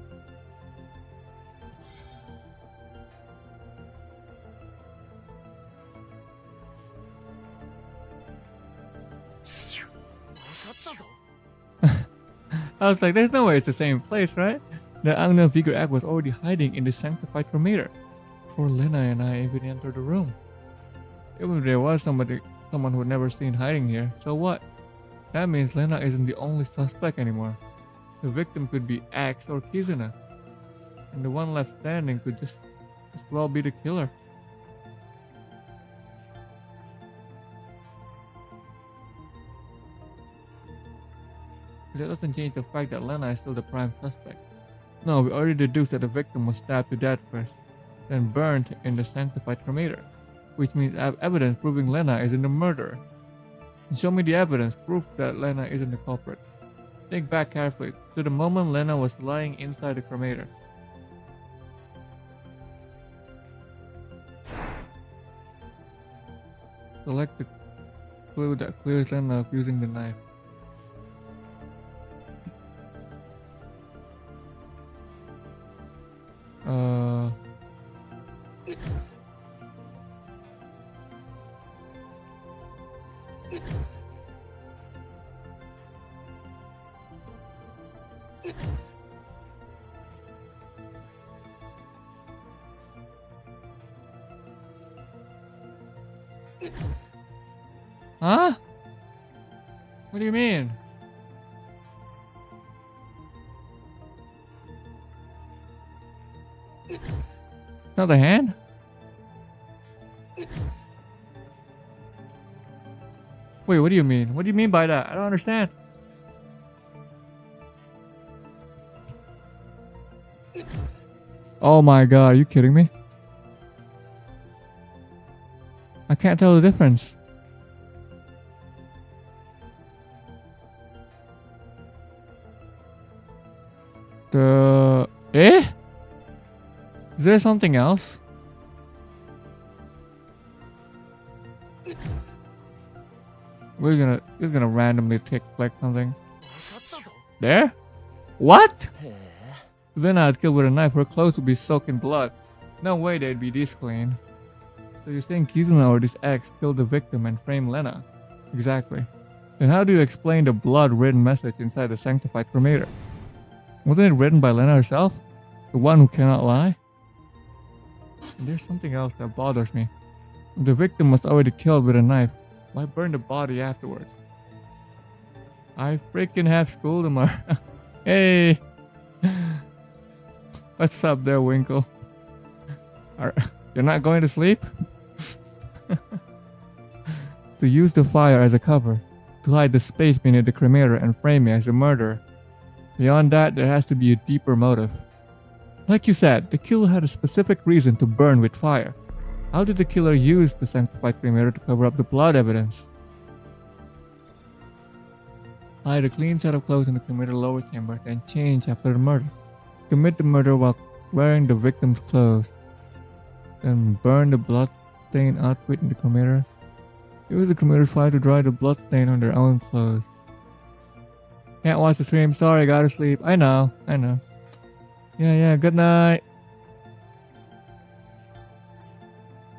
I was like, there's no way it's the same place, right? The unknown figure X was already hiding in the sanctified cremator before Lena and I even entered the room. Even if there was someone who had never seen hiding here, so what? That means Lena isn't the only suspect anymore. The victim could be X or Kizuna, and the one left standing could just as well be the killer. But that doesn't change the fact that Lena is still the prime suspect. No, we already deduced that the victim was stabbed to death first, then burned in the sanctified cremator, which means I have evidence proving Lena isn't the murderer. And show me the evidence, proof that Lena isn't the culprit. Think back carefully to the moment Lena was lying inside the cremator. Select the clue that clears Lena of using the knife. Huh? What do you mean? Not the hand? Wait, what do you mean? What do you mean by that? I don't understand. Oh my god, are you kidding me? I can't tell the difference. Eh? Is there something else? We're gonna randomly click something. There? What? Lena had killed with a knife, her clothes would be soaked in blood. No way they'd be this clean. So you're saying Kizuna or this X killed the victim and framed Lena? Exactly. Then how do you explain the blood-written message inside the sanctified cremator? Wasn't it written by Lena herself? The one who cannot lie? And there's something else that bothers me. If the victim was already killed with a knife, why burn the body afterwards? I freaking have school tomorrow. Hey! What's up there, Winkle? You're not going to sleep? To use the fire as a cover, to hide the space beneath the cremator and frame me as the murderer. Beyond that, there has to be a deeper motive. Like you said, the killer had a specific reason to burn with fire. How did the killer use the sanctified cremator to cover up the blood evidence? Hide a clean set of clothes in the cremator lower chamber, then change after the murder. Commit the murder while wearing the victim's clothes. Then burn the blood-stained outfit in the cremator. Use the cremator's fire to dry the blood stain on their own clothes. Can't watch the stream, sorry, gotta sleep. I know. Yeah, good night.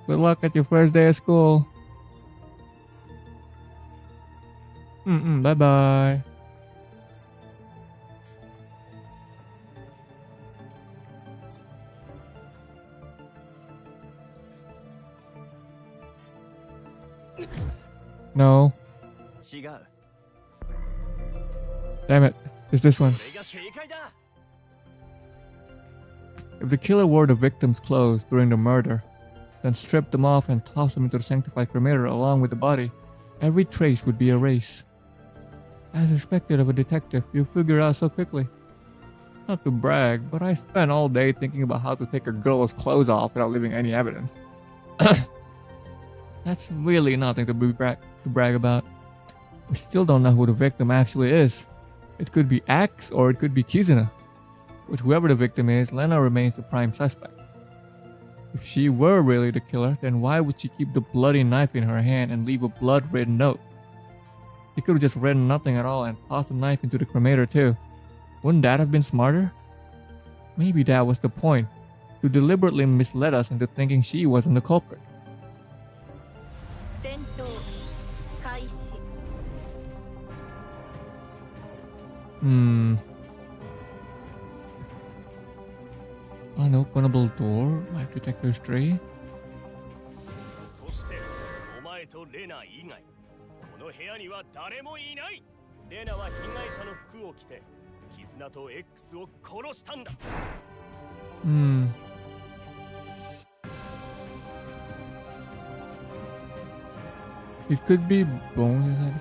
Good luck at your first day of school. Bye-bye. No. Damn it. It's this one. If the killer wore the victim's clothes during the murder, then strip them off and toss them into the sanctified cremator along with the body, every trace would be erased. As expected of a detective, you figure out so quickly. Not to brag, but I spent all day thinking about how to take a girl's clothes off without leaving any evidence. That's really nothing to brag about. We still don't know who the victim actually is. It could be Axe or it could be Kizuna. With whoever the victim is, Lena remains the prime suspect. If she were really the killer, then why would she keep the bloody knife in her hand and leave a blood-ridden note? She could have just written nothing at all and tossed the knife into the cremator too. Wouldn't that have been smarter? Maybe that was the point, to deliberately mislead us into thinking she wasn't the culprit. Unopenable door, life detector's tree. そしてお前とレナ以外この部屋には誰もいない。レナは被害者の服を着て絆と X を殺したんだ。It could be bones.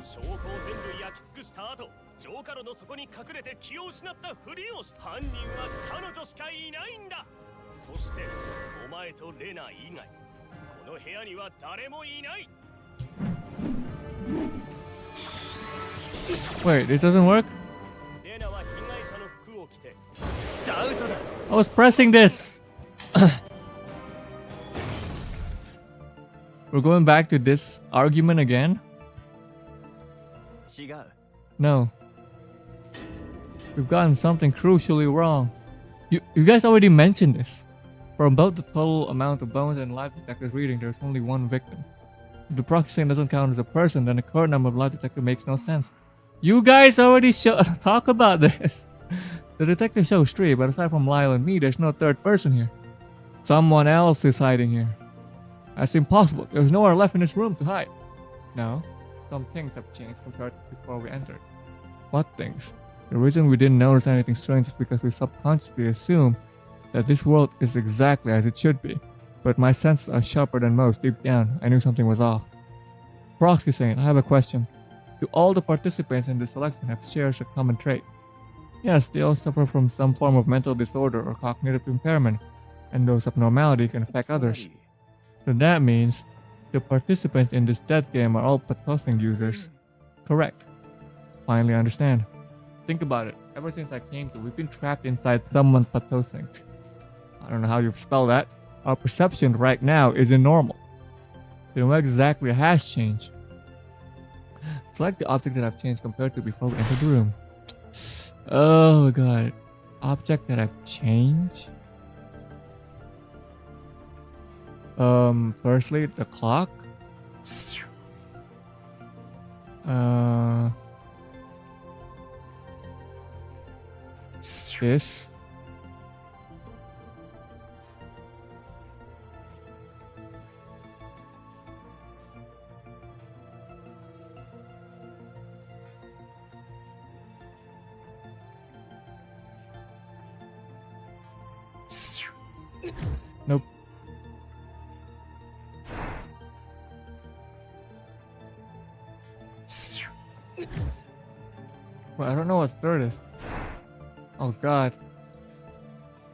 証拠を全部焼き尽くした後、浄化炉の底に隠れて気を失ったふりをした。犯人は彼女しかいないんだ。そしてお前とレナ以外この部屋には誰もいない。 Wait, it doesn't work? レナは被害者の服を着てダウトだ。 I was pressing this. We're going back to this argument again? 違う。 No. We've gotten something crucially wrong. You guys already mentioned this. For about the total amount of bones and life detectors reading, there's only one victim. If the proxy saying doesn't count as a person, then the current number of life detector makes no sense. You guys already talk about this. The detector shows 3, but aside from Lyle and me, there's no third person here. Someone else is hiding here. That's impossible. There's nowhere left in this room to hide. No. Some things have changed compared to before we entered. What things? The reason we didn't notice anything strange is because we subconsciously assume that this world is exactly as it should be. But my senses are sharper than most. Deep down, I knew something was off. Proxy saying, I have a question. Do all the participants in this selection have shares a common trait? Yes, they all suffer from some form of mental disorder or cognitive impairment, and those abnormalities can affect others. So that means the participants in this death game are all Patosing users. Correct. Finally understand. Think about it. Ever since I came to, we've been trapped inside someone Patosing. I don't know how you spell that. Our perception right now isn't normal. Then what exactly has changed? Select the object that I've changed compared to before we entered the room. Oh god. Object that I've changed? Firstly, the clock. This. Nope. Well, I don't know what third is. Oh god.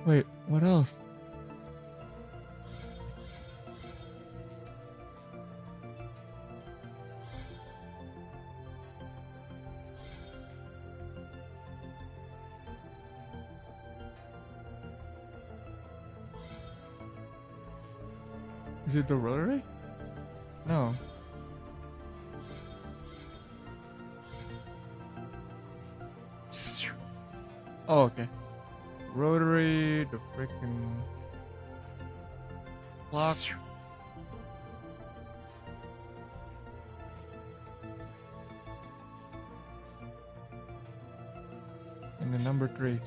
Wait, what else? Is it the rotary? No. Oh, okay. Rotary, the freaking clock. And the number 3.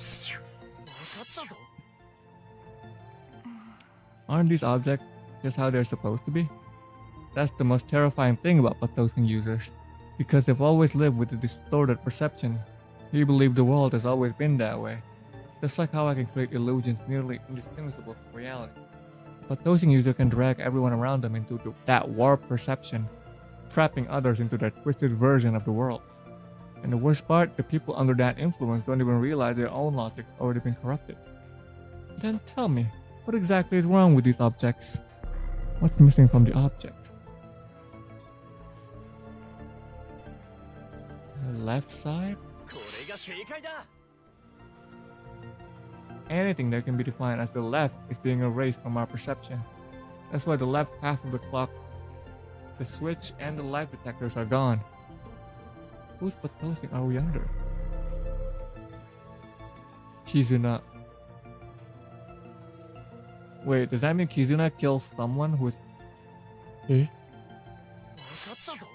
Aren't these objects just how they're supposed to be? That's the most terrifying thing about Patosing users, because they've always lived with a distorted perception. They believe the world has always been that way, just like how I can create illusions nearly indistinguishable from reality. but dosing user can drag everyone around them into that warped perception, trapping others into that twisted version of the world. And the worst part, the people under that influence don't even realize their own logic's already been corrupted. Then tell me, what exactly is wrong with these objects? What's missing from the objects? The left side? これが正解だ Anything that can be defined as the left is being erased from our perception. That's why the left half of the clock, the switch, and the light detectors are gone. Whose proposing are we under? Kizuna. Wait, does that mean Kizuna kills someone who's... Eh? 分かったぞ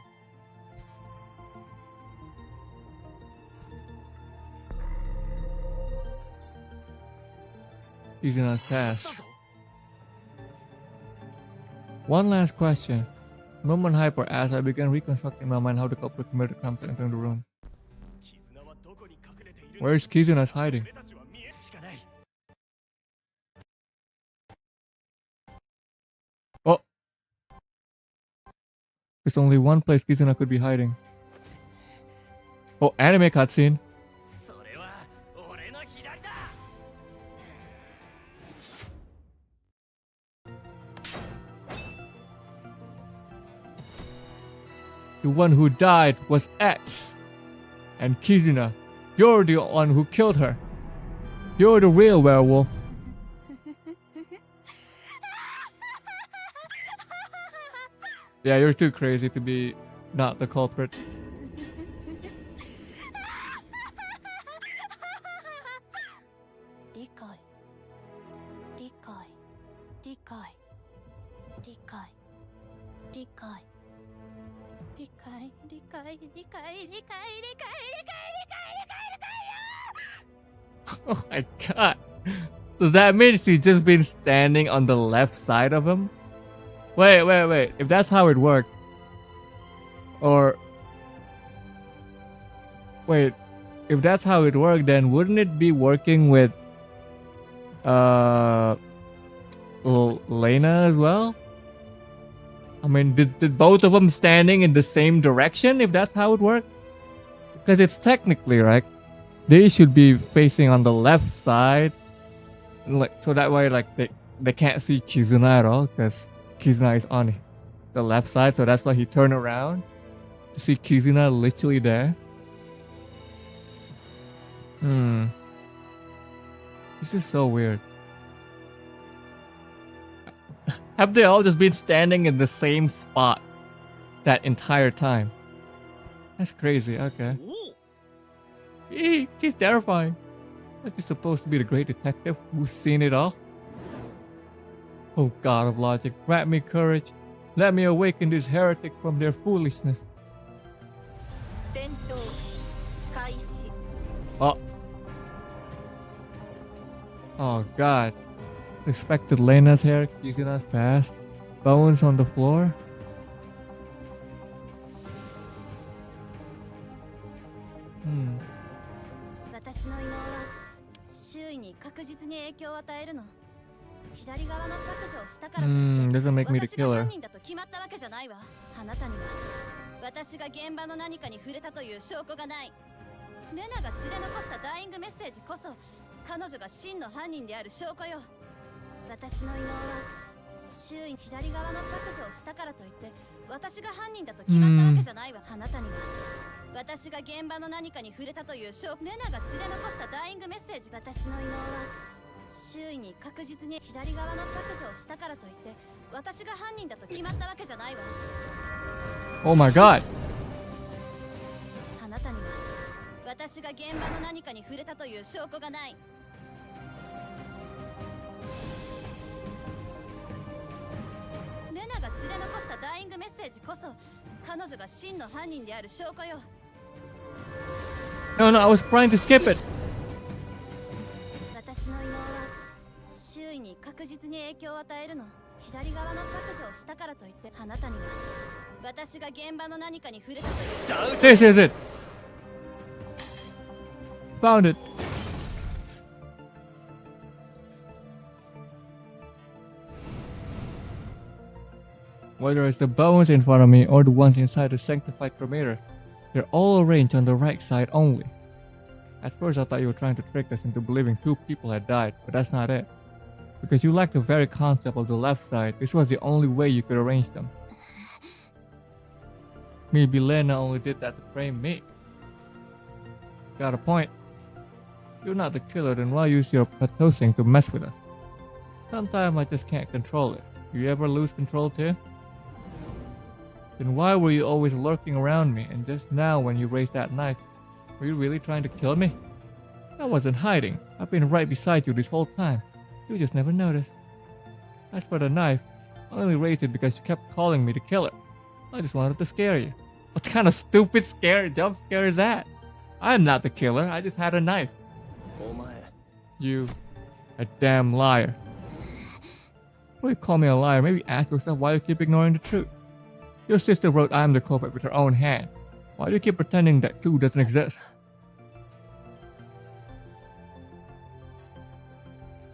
Kizuna's past. One last question. The moment Hyper asked, I began reconstructing in my mind how the culprit committed crimes entering the room. 絆はどこに隠れている Where is Kizuna's hiding? 俺たちは見えしかない Oh! There's only one place Kizuna could be hiding. Oh, anime cutscene. それは俺の左だ The one who died was X. And Kizuna, you're the one who killed her. You're the real werewolf. Yeah, you're too crazy to be not the culprit. 理解理解理解理解理解理解理解理解理解 Oh my god. Does that mean she's just been standing on the left side of him? Wait. If that's how it worked. Or... Wait. If that's how it worked, then wouldn't it be working with... Lena as well? I mean, did both of them standing in the same direction, if that's how it worked? Because it's technically, right? They should be facing on the left side. Like, so that way, like, they can't see Kizuna at all, because Kizuna is on the left side, so that's why he turned around to see Kizuna literally there. This is so weird. Have they all just been standing in the same spot that entire time? That's crazy, okay. お She's terrifying. Like you're supposed to be the great detective who's seen it all. Oh god of logic, grant me courage. Let me awaken these heretics from their foolishness. 戦闘開始 Oh. Oh god. Respected Lena's hair, Kizuna's past. Bones on the floor. 私の異能は周囲に確実に影響を与えるの。左側の削除をしたからといって doesn't make me the 私が killer. 犯人だと決まったわけじゃないわ。あなたには私が現場の何かに触れたという証拠がない。レナが血で残したダイイングメッセージこそ彼女が真の犯人である証拠よ。私の異能は周囲左側の削除をしたからといって私が犯人だと決まったわけじゃないわ。あなたには私が現場の何かに触れたという証拠。レナが血で残したダイイングメッセージ。私の異能は周囲に確実に左側の削除をしたからといって私が犯人だと決まったわけじゃないわ。 Oh my god. あなたには私が現場の何かに触れたという証拠がない。レナが血で残したダイイングメッセージこそ彼女が真の犯人である証拠よ。 No, I was trying to skip it. 私の異能は周囲に確実に影響を与えるの。左側の削除をしたからといってあなたには私が現場の何かに触れたという This is it. Found it. Whether it's the bones in front of me or the ones inside the sanctified cremator, they're all arranged on the right side only. At first I thought you were trying to trick us into believing 2 people had died, but that's not it. Because you lacked the very concept of the left side, this was the only way you could arrange them. Maybe Lena only did that to frame me. Got a point. You're not the killer, then why use your patosing to mess with us? Sometimes I just can't control it. You ever lose control too? Then why were you always lurking around me, and just now when you raised that knife, were you really trying to kill me? I wasn't hiding. I've been right beside you this whole time. You just never noticed. As for the knife, I only raised it because you kept calling me the killer. I just wanted to scare you. What kind of stupid jump scare is that? I'm not the killer, I just had a knife. You, a damn liar. Before you call me a liar, maybe ask yourself why you keep ignoring the truth. Your sister wrote I'm the culprit with her own hand. Why do you keep pretending that clue doesn't exist?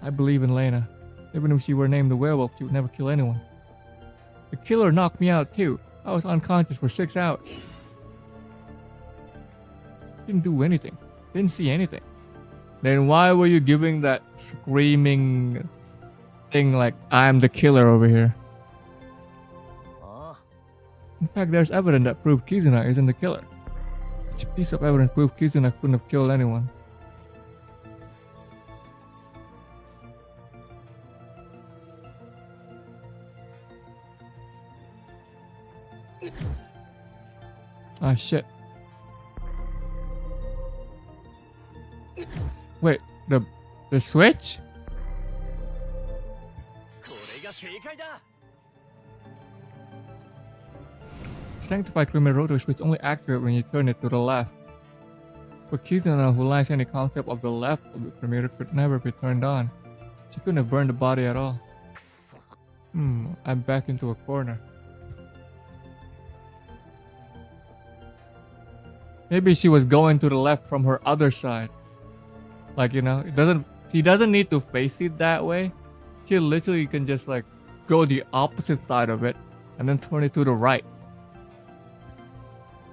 I believe in Lena. Even if she were named the werewolf, she would never kill anyone. The killer knocked me out too. I was unconscious for 6 hours. Didn't do anything. Didn't see anything. Then why were you giving that screaming thing like I'm the killer over here? In fact, there's evidence that proves Kizuna isn't the killer. Which piece of evidence proves Kizuna couldn't have killed anyone? Ah, shit. Wait, the switch? Sanctified cremator rotary switch only activate when you turn it to the left. For Kizuna, who lacks any concept of the left of the cremator, could never be turned on. She couldn't have burned the body at all. I'm back into a corner. Maybe she was going to the left from her other side. Like, you know, she doesn't need to face it that way. She literally can just like go the opposite side of it and then turn it to the right.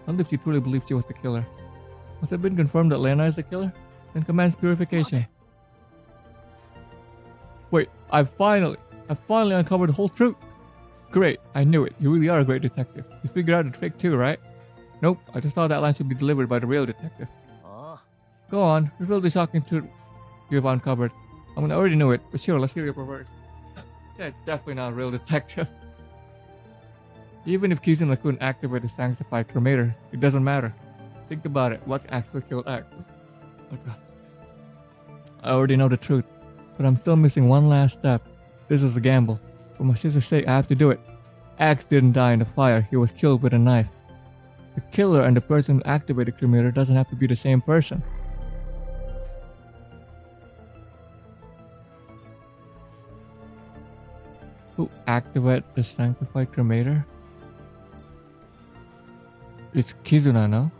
I wonder if she truly believed she was the killer. Once it been confirmed that Lena is the killer, then commands purification. Wait, I finally uncovered the whole truth. Great, I knew it. You really are a great detective. You figured out the trick too, right? Nope, I just thought that line should be delivered by the real detective. Go on, reveal the shocking truth you've uncovered. I mean, I already knew it, but sure, let's hear your perverse. Yeah, it's definitely not a real detective. Even if Kizuna couldn't activate the sanctified cremator, it doesn't matter. Think about it, what actually killed X? Oh god. I already know the truth, but I'm still missing one last step. This is a gamble. For my sister's sake, I have to do it. X didn't die in the fire, he was killed with a knife. The killer and the person who activated the cremator doesn't have to be the same person. Who activated the sanctified cremator? It's Kizuna, no?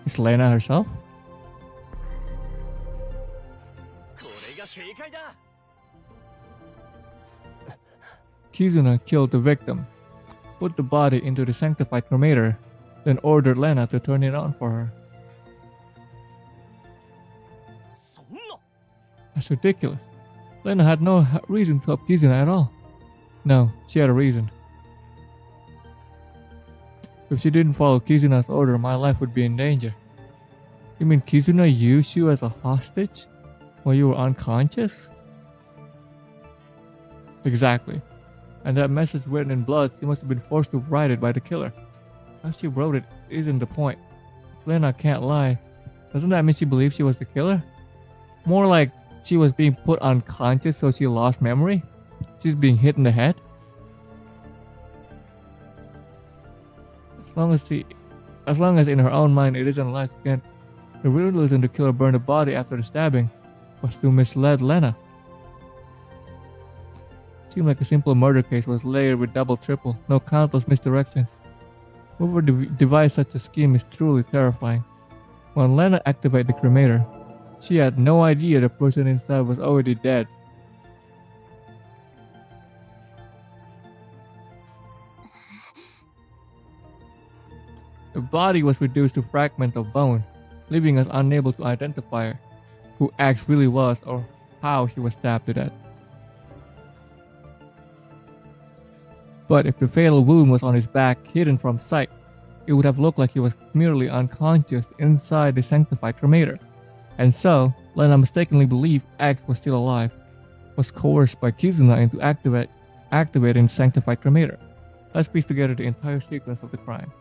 It's Lena herself? Kizuna killed the victim, put the body into the sanctified cremator, then ordered Lena to turn it on for her. That's ridiculous. Lena had no reason to help Kizuna at all. No, she had a reason. If she didn't follow Kizuna's order, my life would be in danger. You mean Kizuna used you as a hostage while you were unconscious? Exactly. And that message written in blood, she must have been forced to write it by the killer. How she wrote it isn't the point. If Lena can't lie, doesn't that mean she believed she was the killer? More like she was being put unconscious so she lost memory? She's being hit in the head? As long as in her own mind it isn't lies again, the real reason the killer burned the body after the stabbing was to mislead Lena. Seemed like a simple murder case was layered with double, triple, no countless misdirections. Whoever devised such a scheme is truly terrifying. When Lena activated the cremator, she had no idea the person inside was already dead. body was reduced to fragments of bone, leaving us unable to identify who Axe really was or how he was stabbed to death. But if the fatal wound was on his back, hidden from sight, it would have looked like he was merely unconscious inside the sanctified cremator. And so, Lena mistakenly believed Axe was still alive, was coerced by Kizuna into activating the sanctified cremator. Let's piece together the entire sequence of the crime.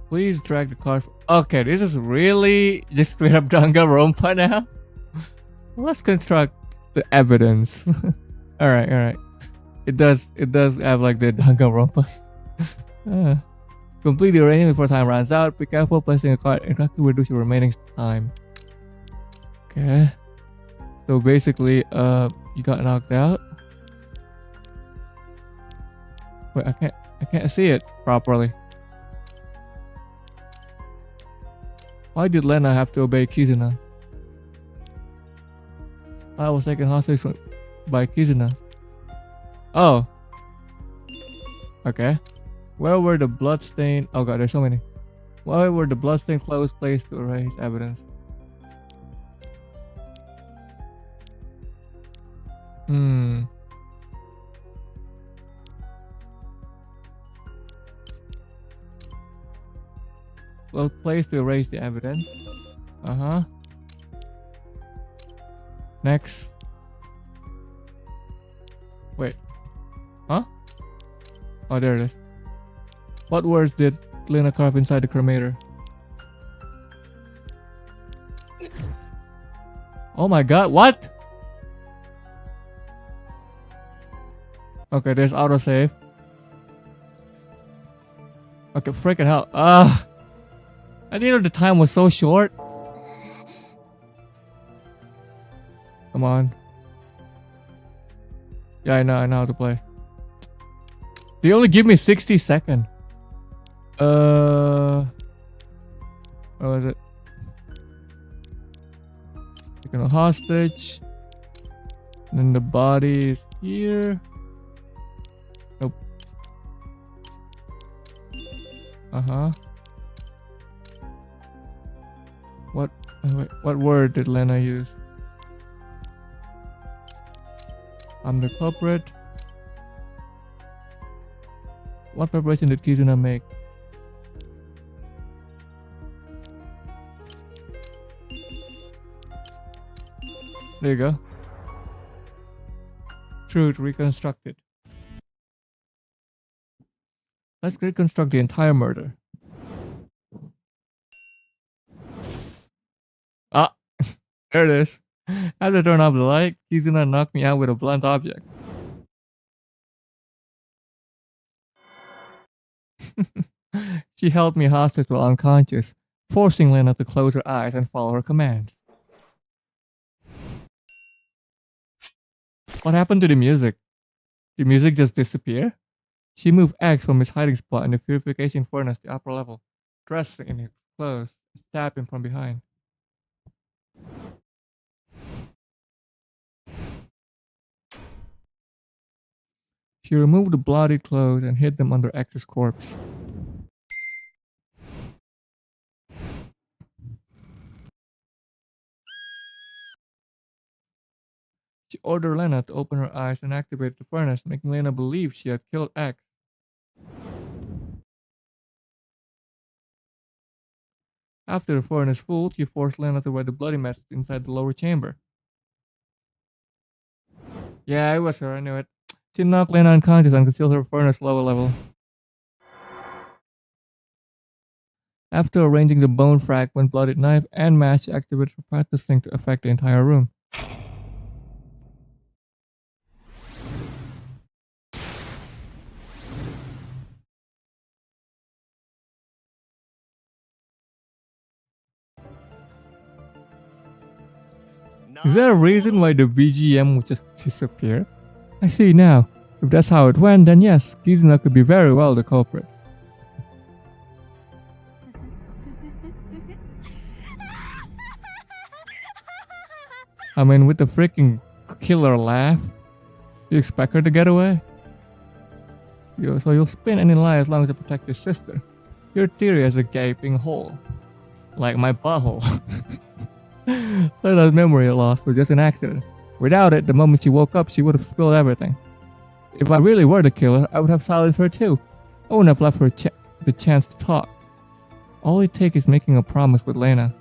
Please drag the card. Okay, this is really just straight up Danganronpa now. Let's construct the evidence. Alright. It does have like the Danganronpas. Complete the arrangement before time runs out. Be careful placing a card and correctly reduce your remaining time. Okay. So basically, you got knocked out. Wait, I can't see it properly. Why did Lena have to obey Kizuna? I was taken hostage by Kizuna. Oh. Okay. Where were the bloodstained... Oh god, there's so many. Where were the bloodstained clothes placed to erase evidence? Well, place to erase the evidence. Next. Wait. Huh? Oh, there it is. What words did Lena carve inside the cremator? Oh my god, what? Okay, there's autosave. Okay, freaking hell. I didn't know the time was so short. Come on. Yeah, I know how to play. They only give me 60 seconds. What was it? Taking a hostage. And then the body is here. Nope. What word did Lena use? I'm the culprit. What preparation did Kizuna make? There you go. Truth reconstructed. Let's reconstruct the entire murder. Ah, there it is. After turning off the light, Kizuna knocked me out with a blunt object. She held me hostage while unconscious, forcing Lena to close her eyes and follow her commands. What happened to the music? Did music just disappear? She moved X from his hiding spot in the purification furnace to the upper level, dressed in his clothes, and stabbed him from behind. She removed the bloody clothes and hid them under X's corpse. She ordered Lena to open her eyes and activate the furnace, making Lena believe she had killed X. After the furnace full, she forced Lena to write the bloody message inside the lower chamber. Yeah, it was her, I knew it. She knocked Lena unconscious and concealed her furnace lower level. After arranging the bone fragment, bloodied knife, and match, she activated her practice thing to affect the entire room. Is there a reason why the BGM would just disappear? I see now. If that's how it went, then yes, Kizuna could be very well the culprit. I mean, with the freaking killer laugh, you expect her to get away? So you'll spin any lie as long as it protects your sister. Your theory is a gaping hole. Like my butthole. Lena's memory loss was just an accident. Without it, the moment she woke up, she would have spilled everything. If I really were the killer, I would have silenced her too. I wouldn't have left her the chance to talk. All it takes is making a promise with Lena.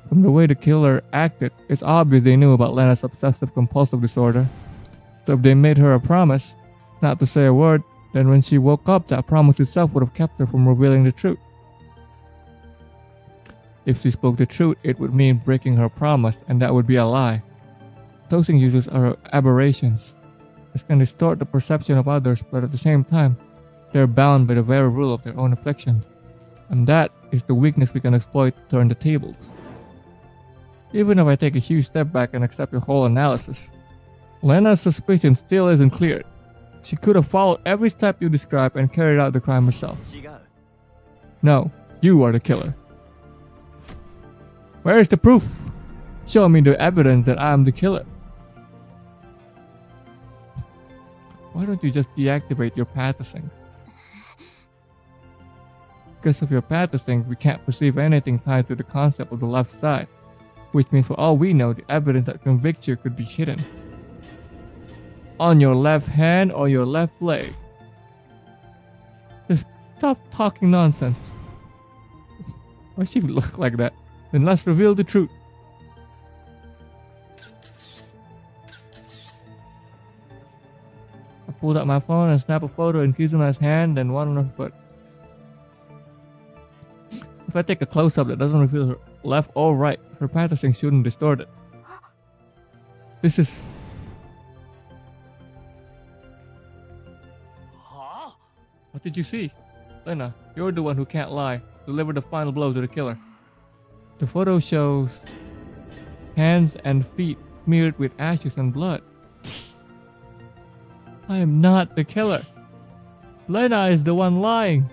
From the way the killer acted, it's obvious they knew about Lena's obsessive-compulsive disorder. So if they made her a promise, not to say a word, then when she woke up, that promise itself would have kept her from revealing the truth. If she spoke the truth, it would mean breaking her promise, and that would be a lie. Dosing uses are aberrations. It can distort the perception of others, but at the same time, they're bound by the very rule of their own affliction. And that is the weakness we can exploit to turn the tables. Even if I take a huge step back and accept your whole analysis, Lena's suspicion still isn't cleared. She could have followed every step you describe and carried out the crime herself. No, you are the killer. Where is the proof? Show me the evidence that I am the killer. Why don't you just deactivate your pathosync? Because of your pathosync, we can't perceive anything tied to the concept of the left side, which means for all we know, the evidence that convicts you could be hidden on your left hand or your left leg. Just stop talking nonsense. Why she look like that? Then let's reveal the truth. I pulled out my phone and snapped a photo in Kizuna's hand, then one on her foot. If I take a close-up that doesn't reveal her left or right, her pathosync shouldn't distort it. This is... What did you see? Lena, you're the one who can't lie. Deliver the final blow to the killer. The photo shows hands and feet smeared with ashes and blood. I am not the killer. Lena is the one lying.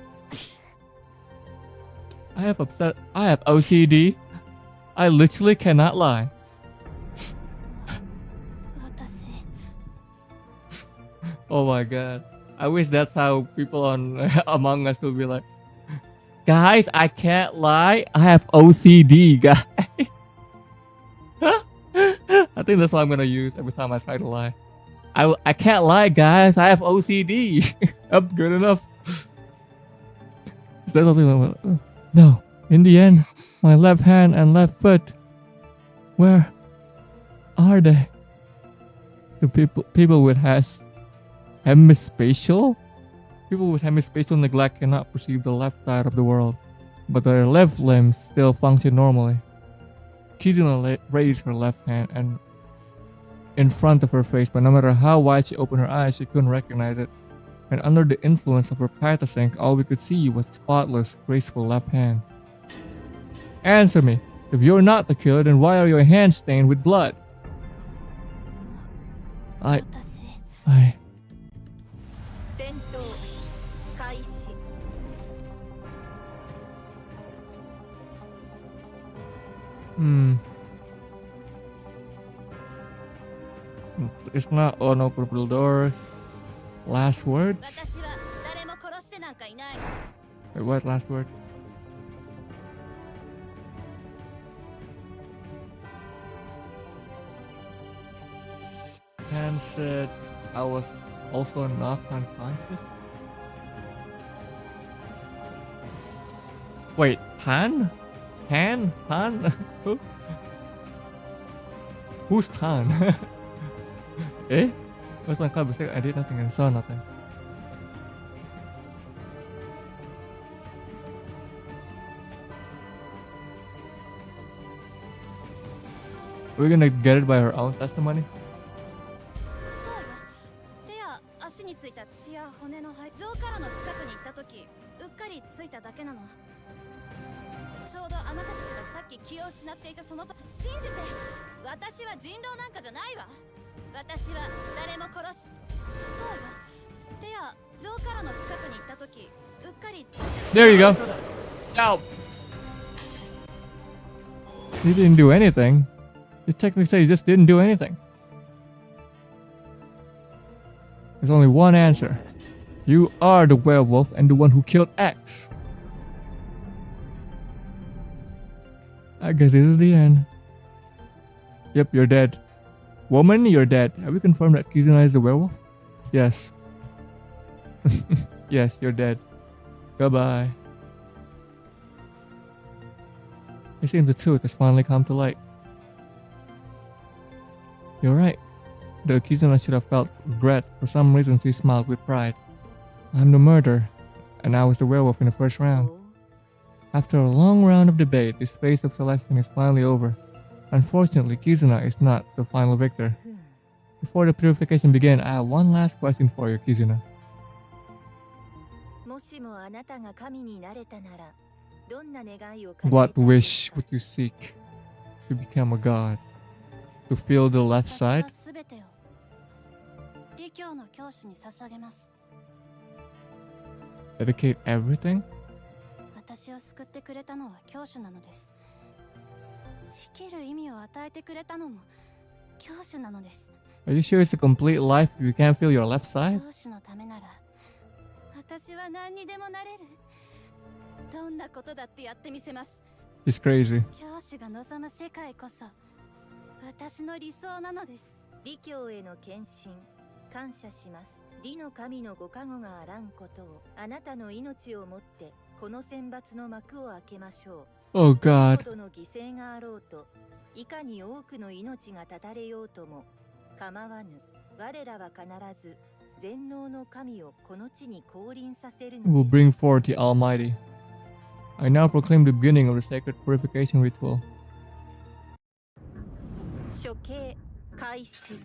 I have OCD. I literally cannot lie. Oh my god. I wish that's how people on Among Us will be like, guys, I can't lie. I have OCD, guys. I think that's what I'm gonna use every time I try to lie. I can't lie, guys. I have OCD. Up, good enough. Is that something like, no. In the end, my left hand and left foot. Where are they? The people with hemispatial? People with hemispatial neglect cannot perceive the left side of the world, but their left limbs still function normally. Kizuna raised her left hand and in front of her face, but no matter how wide she opened her eyes, she couldn't recognize it. And under the influence of her pathosync, all we could see was a spotless, graceful left hand. Answer me. If you're not the killer, then why are your hands stained with blood? I... It's not on open door. Last words? Wait, what last word? Pan said I was also not unconscious. Wait, Pan? Pan? Pan? Who? Who's Pan? Eh? What's my conversation? I did nothing and saw nothing. We're gonna get it by her own testimony? There you go. Ow. He didn't do anything. You technically say he just didn't do anything. There's only one answer. You are the werewolf and the one who killed X. I guess this is the end. Yep, you're dead. Woman, you're dead. Have we confirmed that Kizuna is the werewolf? Yes. Yes, you're dead. Goodbye. It seems the truth has finally come to light. You're right. The Kizuna should have felt regret. For some reason, she smiled with pride. I'm the murderer, and I was the werewolf in the first round. After a long round of debate, this phase of selection is finally over. Unfortunately, Kizuna is not the final victor. Before the purification begins, I have one last question for you, Kizuna. What wish would you seek to become a god? To feel the left side? Dedicate everything? Are you sure it's a complete life if you can't feel your left side? She's crazy. 李教への献身感謝します。李の神のご加護があらんことをあなたの命をもってこの選抜の幕を開けましょう。Oh God. ほどの犠牲があろうといかに多くの命が絶たれようとも構わぬ。我らは必ず全能の神をこの地に降臨させるのです。Will bring forth the Almighty. I now proclaim the beginning of the sacred purification ritual. 処刑開始。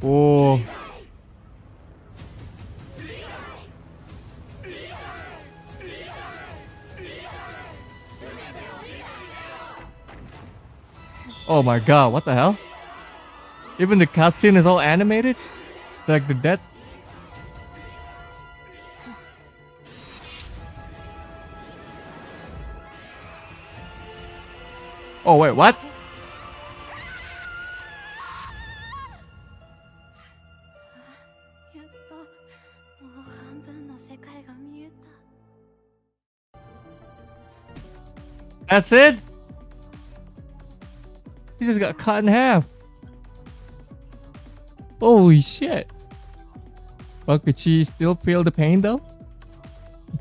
Oh. Oh my god, what the hell? Even the cutscene is all animated? Like the death. Oh wait, what? That's it? He just got cut in half. Holy shit. Well, could she still feel the pain though?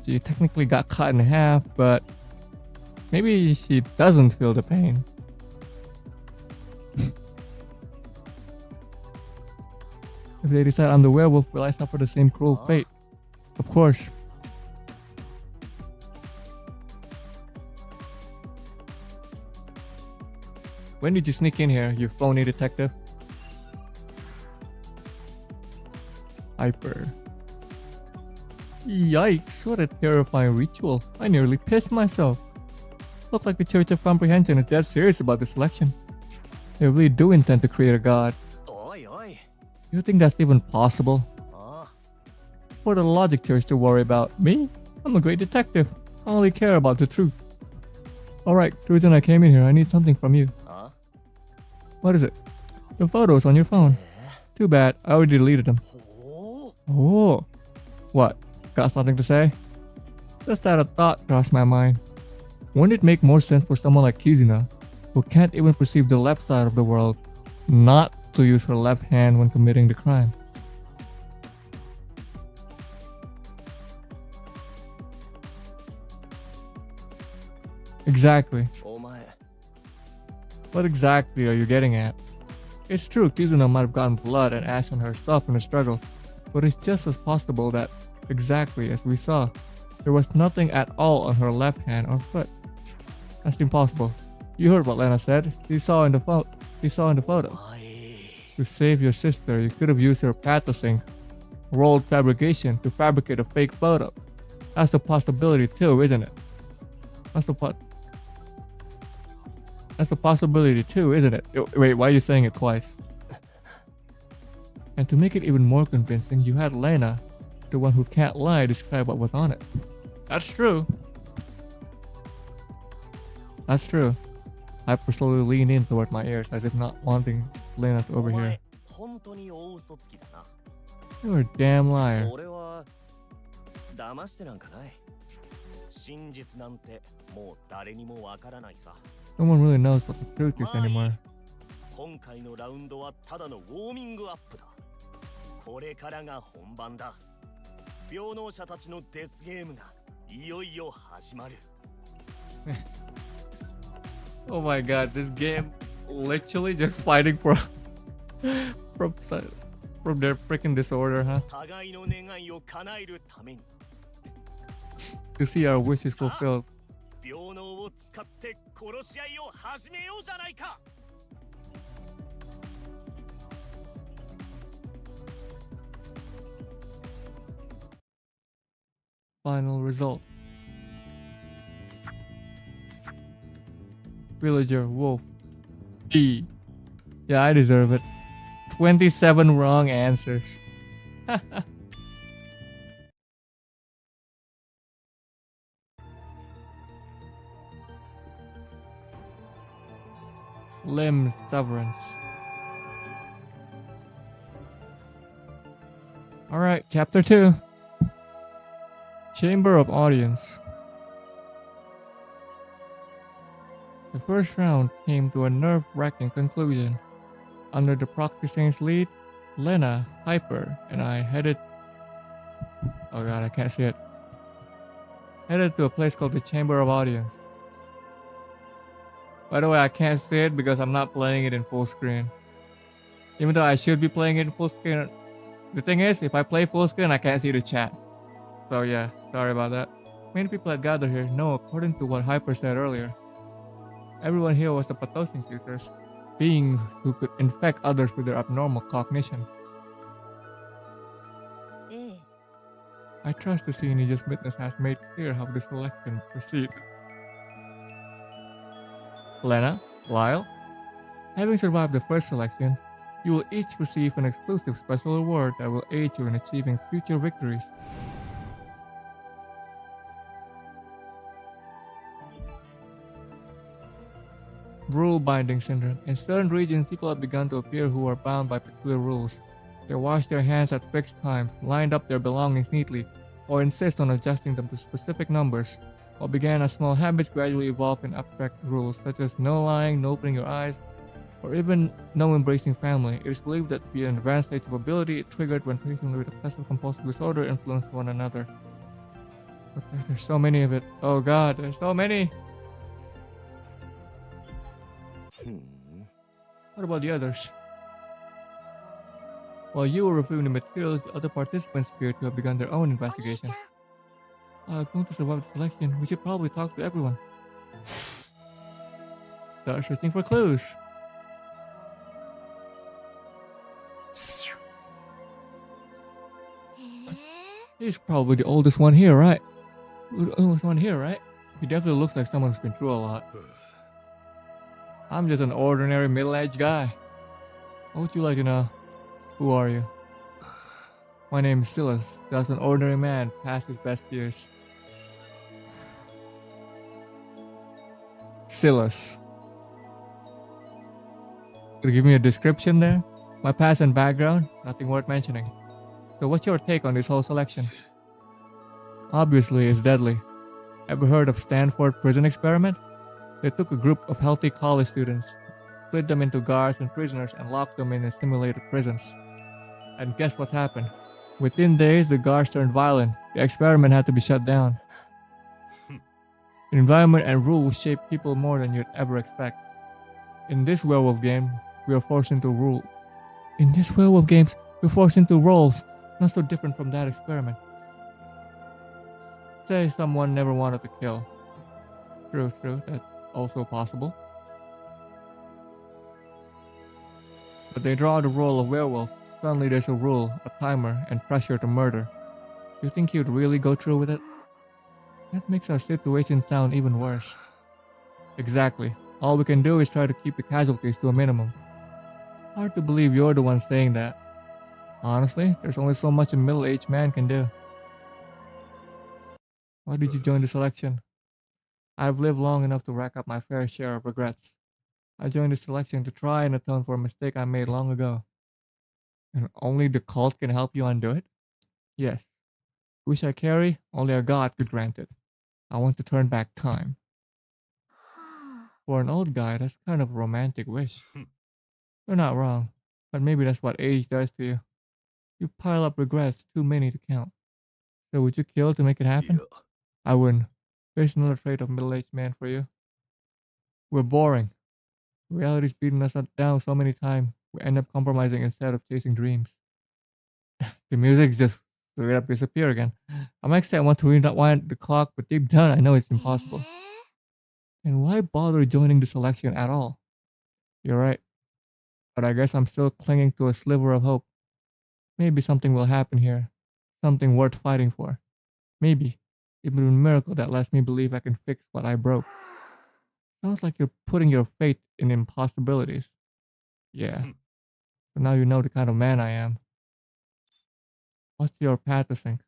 She technically got cut in half, but maybe she doesn't feel the pain. If they decide I'm the werewolf, will I suffer the same cruel fate? Of course. When did you sneak in here, you phony detective? Hyper. Yikes, what a terrifying ritual. I nearly pissed myself. Looked like the Church of Comprehension is dead serious about this election. They really do intend to create a god. You think that's even possible? What a logic church to worry about. Me? I'm a great detective. I only care about the truth. Alright, the reason I came in here, I need something from you. What is it? The photos on your phone. Too bad, I already deleted them. Oh. What? Got something to say? Just that a thought crossed my mind. Wouldn't it make more sense for someone like Kizuna, who can't even perceive the left side of the world, not to use her left hand when committing the crime? Exactly. What exactly are you getting at? It's true, Kizuna might have gotten blood and ash on herself in the struggle, but it's just as possible that, exactly as we saw, there was nothing at all on her left hand or foot. That's impossible. You heard what Lena said. She saw in the photo. To save your sister, you could have used her pathosync, rolled fabrication to fabricate a fake photo. That's a possibility too, isn't it? That's a possibility too, isn't it? Wait, why are you saying it twice? And to make it even more convincing, you had Lena, the one who can't lie, describe what was on it. That's true. That's true. I slowly leaned in toward my ears as if not wanting Lena's over お here. 前本当に大嘘つきだな。 You're a damn liar. 俺は騙してなんかない。真実なんてもう誰にもわからないさ。 No one really knows what the truth is anymore. 今回のラウンドはただのウォーミングアップだ。これからが本番だ。病能者たちのデスゲームがいよいよ始まる。Oh my god, this game literally just fighting for from their freaking disorder, huh? 互いの願いを叶えるために To see our wishes fulfilled. 病能を使って殺し合いを始めようじゃないか。 Final result. Villager, wolf. E. Yeah, I deserve it. 27 wrong answers. Limb severance. Alright, chapter 2. Chamber of Audience. The first round came to a nerve-wracking conclusion. Under the Proxy Saints' lead, Lena, Hyper, and I headed... Oh god, I can't see it. Headed to a place called the Chamber of Audience. By the way, I can't see it because I'm not playing it in full screen. Even though I should be playing it in full screen. The thing is, if I play full screen, I can't see the chat. So yeah, sorry about that. Many people had gathered here know, according to what Hyper said earlier. Everyone here was the Pathosync users, beings who could infect others with their abnormal cognition. I trust the scene you just witnessed has made clear how this selection proceeds. Lena, Lyle, having survived the first selection, you will each receive an exclusive special reward that will aid you in achieving future victories. Rule binding syndrome. In certain regions, people have begun to appear who are bound by peculiar rules. They wash their hands at fixed times, lined up their belongings neatly, or insist on adjusting them to specific numbers. What began as small habits gradually evolve in abstract rules, such as no lying, no opening your eyes, or even no embracing family. It is believed that to be an advanced stage of ability, it triggered when patients with obsessive compulsive disorder influence one another. Okay, there's so many of it. Oh god, there's so many! What about the others? While you were reviewing the materials, the other participants appear to have begun their own investigation. If we want to survive the selection, we should probably talk to everyone. Start searching for clues. He's probably the oldest one here, right? The oldest one here, right? He definitely looks like someone who's been through a lot. I'm just an ordinary middle-aged guy. What would you like to know? Who are you? My name is Silas, just an ordinary man past his best years. Silas. Could you give me a description there? My past and background? Nothing worth mentioning. So what's your take on this whole selection? Obviously, it's deadly. Ever heard of Stanford prison experiment? They took a group of healthy college students, split them into guards and prisoners, and locked them in simulated prisons. And guess what happened? Within days, the guards turned violent. The experiment had to be shut down. The environment and rules shape people more than you'd ever expect. In this werewolf game, we are forced into rule. In this werewolf games, we're forced into roles, not so different from that experiment. Say someone never wanted to kill. True, that's also possible. But they draw the role of werewolf. Suddenly there's a rule, a timer, and pressure to murder. Do you think he would really go through with it? That makes our situation sound even worse. Exactly. All we can do is try to keep the casualties to a minimum. Hard to believe you're the one saying that. Honestly, there's only so much a middle-aged man can do. Why did you join the selection? I've lived long enough to rack up my fair share of regrets. I joined the selection to try and atone for a mistake I made long ago. And only the cult can help you undo it? Yes. Wish I carry? Only a god could grant it. I want to turn back time. For an old guy, that's kind of a romantic wish. You're not wrong, but maybe that's what age does to you. You pile up regrets, too many to count. So would you kill to make it happen? I wouldn't. Here's another trait of middle-aged man for you. We're boring. Reality's beaten us down so many times, we end up compromising instead of chasing dreams. The music just straight up disappear again. I'm actually I want to rewind the clock, but deep down I know it's impossible. And why bother joining the selection at all? You're right, but I guess I'm still clinging to a sliver of hope. Maybe something will happen here. Something worth fighting for. Maybe. Even a miracle that lets me believe I can fix what I broke. Sounds like you're putting your faith in impossibilities. Yeah, but now you know the kind of man I am. What's your path to think?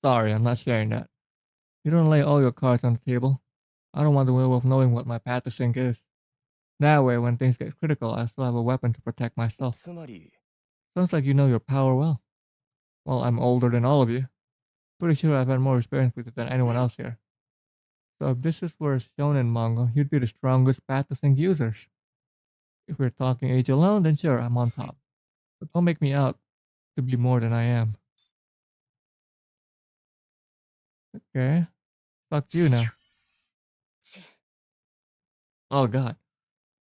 Sorry, I'm not sharing that. You don't lay all your cards on the table. I don't want the werewolf knowing what my path to sink is. That way, when things get critical, I still have a weapon to protect myself. Sounds like you know your power well. Well, I'm older than all of you. Pretty sure I've had more experience with it than anyone else here. So if this is were shown in manga, you'd be the strongest path to sink users. If we're talking age alone, then sure, I'm on top. But don't make me out to be more than I am. Okay. Fuck you now. Oh god.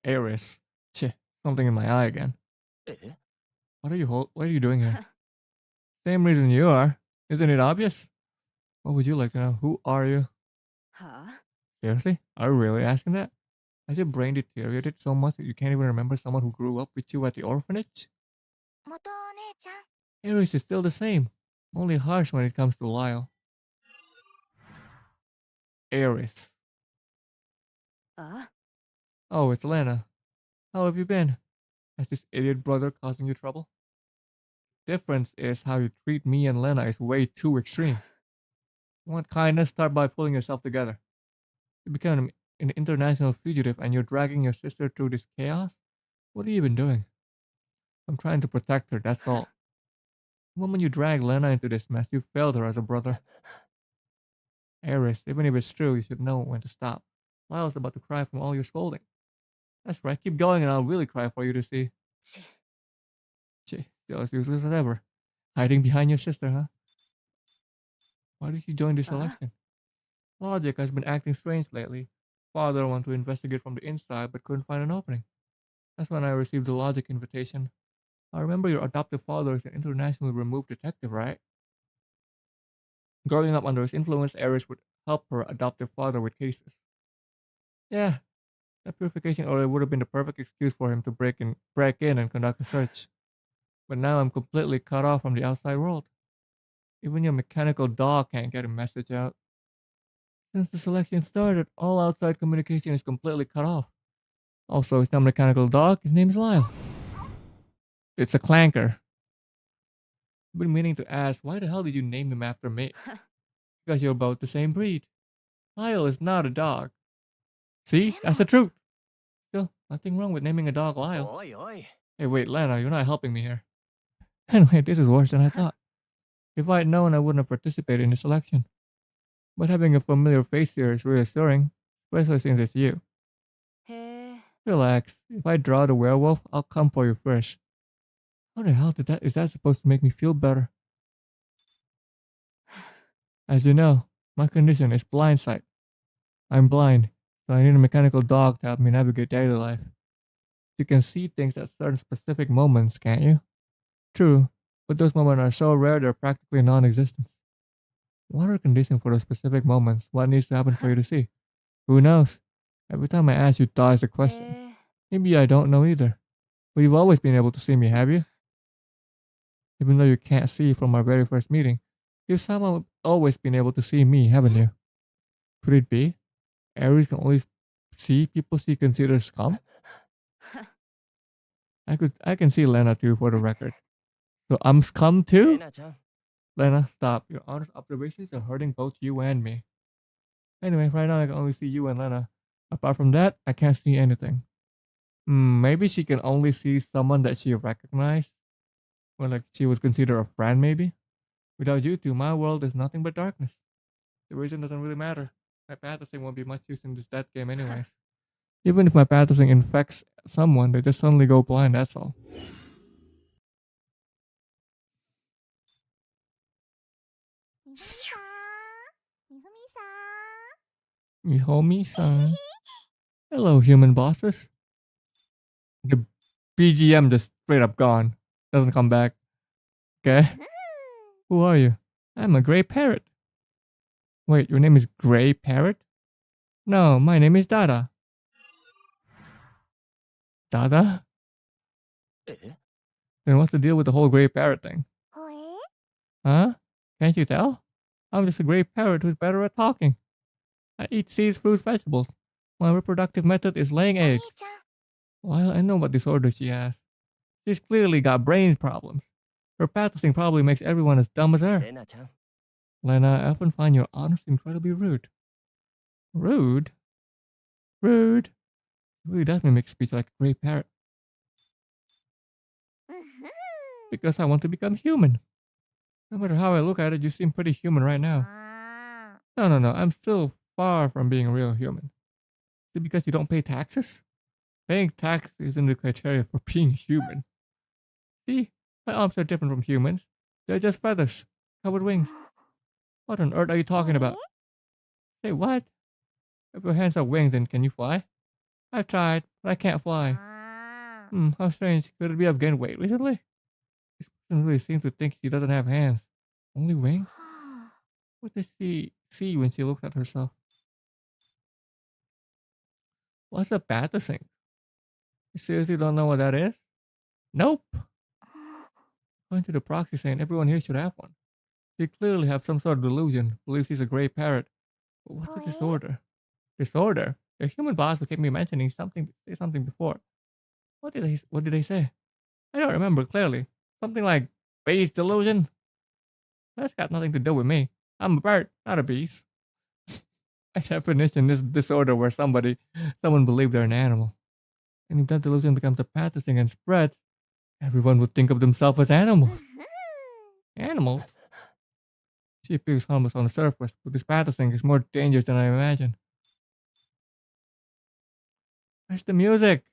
Aries. Cheh. Something in my eye again. What are you doing here? Same reason you are. Isn't it obvious? What would you like to know? Who are you? Seriously? Are you really asking that? Has your brain deteriorated so much that you can't even remember someone who grew up with you at the orphanage? Aries is still the same. Only harsh when it comes to Lyle. Aries. Oh, it's Lena. How have you been? Has this idiot brother causing you trouble? Difference is how you treat me and Lena is way too extreme. You want kindness? Start by pulling yourself together. You become an international fugitive and you're dragging your sister through this chaos? What are you even doing? I'm trying to protect her, that's all. The moment you drag Lena into this mess, you failed her as a brother. Aris, even if it's true, you should know when to stop. Lyle's about to cry from all your scolding. That's right, keep going and I'll really cry for you to see. Still as useless as ever. Hiding behind your sister, huh? Why did you join this election? Logic has been acting strange lately. Father wanted to investigate from the inside but couldn't find an opening. That's when I received the Logic invitation. I remember your adoptive father is an internationally removed detective, right? Growing up under his influence, Eris would help her adoptive father with cases. Yeah, that purification order would have been the perfect excuse for him to break in and conduct a search. But now I'm completely cut off from the outside world. Even your mechanical dog can't get a message out. Since the selection started, all outside communication is completely cut off. Also, it's not a mechanical dog, his name is Lyle. It's a clanker. I've been meaning to ask, why the hell did you name him after me? Because you're both the same breed. Lyle is not a dog. See? That's the truth. Still, nothing wrong with naming a dog Lyle. Hey, wait, Lana, you're not helping me here. Anyway, this is worse than I thought. If I'd known, I wouldn't have participated in the selection. But having a familiar face here is reassuring, especially since it's you. Relax. If I draw the werewolf, I'll come for you first. How the hell is that supposed to make me feel better? As you know, my condition is blind sight. I'm blind, so I need a mechanical dog to help me navigate daily life. You can see things at certain specific moments, can't you? True, but those moments are so rare they're practically non-existent. What are conditions for those specific moments? What needs to happen for you to see? Who knows? Every time I ask you dodge the question. Maybe I don't know either. But you've always been able to see me, have you? Even though you can't see from our very first meeting, you've somehow always been able to see me, haven't you? Could it be? Aries can only see people she considers scum? I can see Lena too for the record. So I'm scum too? Lena, stop. Your honest observations are hurting both you and me. Anyway, right now I can only see you and Lena. Apart from that, I can't see anything. Maybe she can only see someone that she recognized, or like she would consider a friend, maybe. Without you two, my world is nothing but darkness. The reason doesn't really matter. My pathosing won't be much use in this dead game anyways. Even if my pathosing infects someone, they just suddenly go blind, that's all. Mihomi-san. Hello, human bosses. The BGM just straight up gone. Doesn't come back. Okay. Who are you? I'm a gray parrot. Wait, your name is Gray Parrot? No, my name is Dada. Dada? Then what's the deal with the whole gray parrot thing? Huh? Can't you tell? I'm just a gray parrot who's better at talking. I eat seeds, fruits, vegetables. My reproductive method is laying eggs. Well, I know what disorder she has. She's clearly got brain problems. Her pathosing probably makes everyone as dumb as her. Lena, I often find your honesty incredibly rude. Rude? Rude? It really does mimic speech like a gray parrot. Because I want to become human. No matter how I look at it, you seem pretty human right now. No. I'm still far from being a real human. Is it because you don't pay taxes? Paying taxes isn't the criteria for being human. See, my arms are different from humans. They're just feathers, covered wings. What on earth are you talking about? Say what? If your hands are wings, then can you fly? I've tried, but I can't fly. How strange. Could it be I've gained weight recently? This person really seems to think she doesn't have hands. Only wings? What does she see when she looks at herself? What's a pathosing? You seriously don't know what that is? Nope. According to the proxy saying everyone here should have one. They clearly have some sort of delusion, believes he's a gray parrot. But what's the disorder? Disorder? The human boss who kept me mentioning say something before. What did they say? I don't remember clearly. Something like beast delusion? That's got nothing to do with me. I'm a bird, not a beast. By definition, this disorder where someone believes they're an animal. And if that delusion becomes a pathosing and spreads, everyone would think of themselves as animals. Animals? She appears harmless on the surface, but this pathosing is more dangerous than I imagined. Where's the music?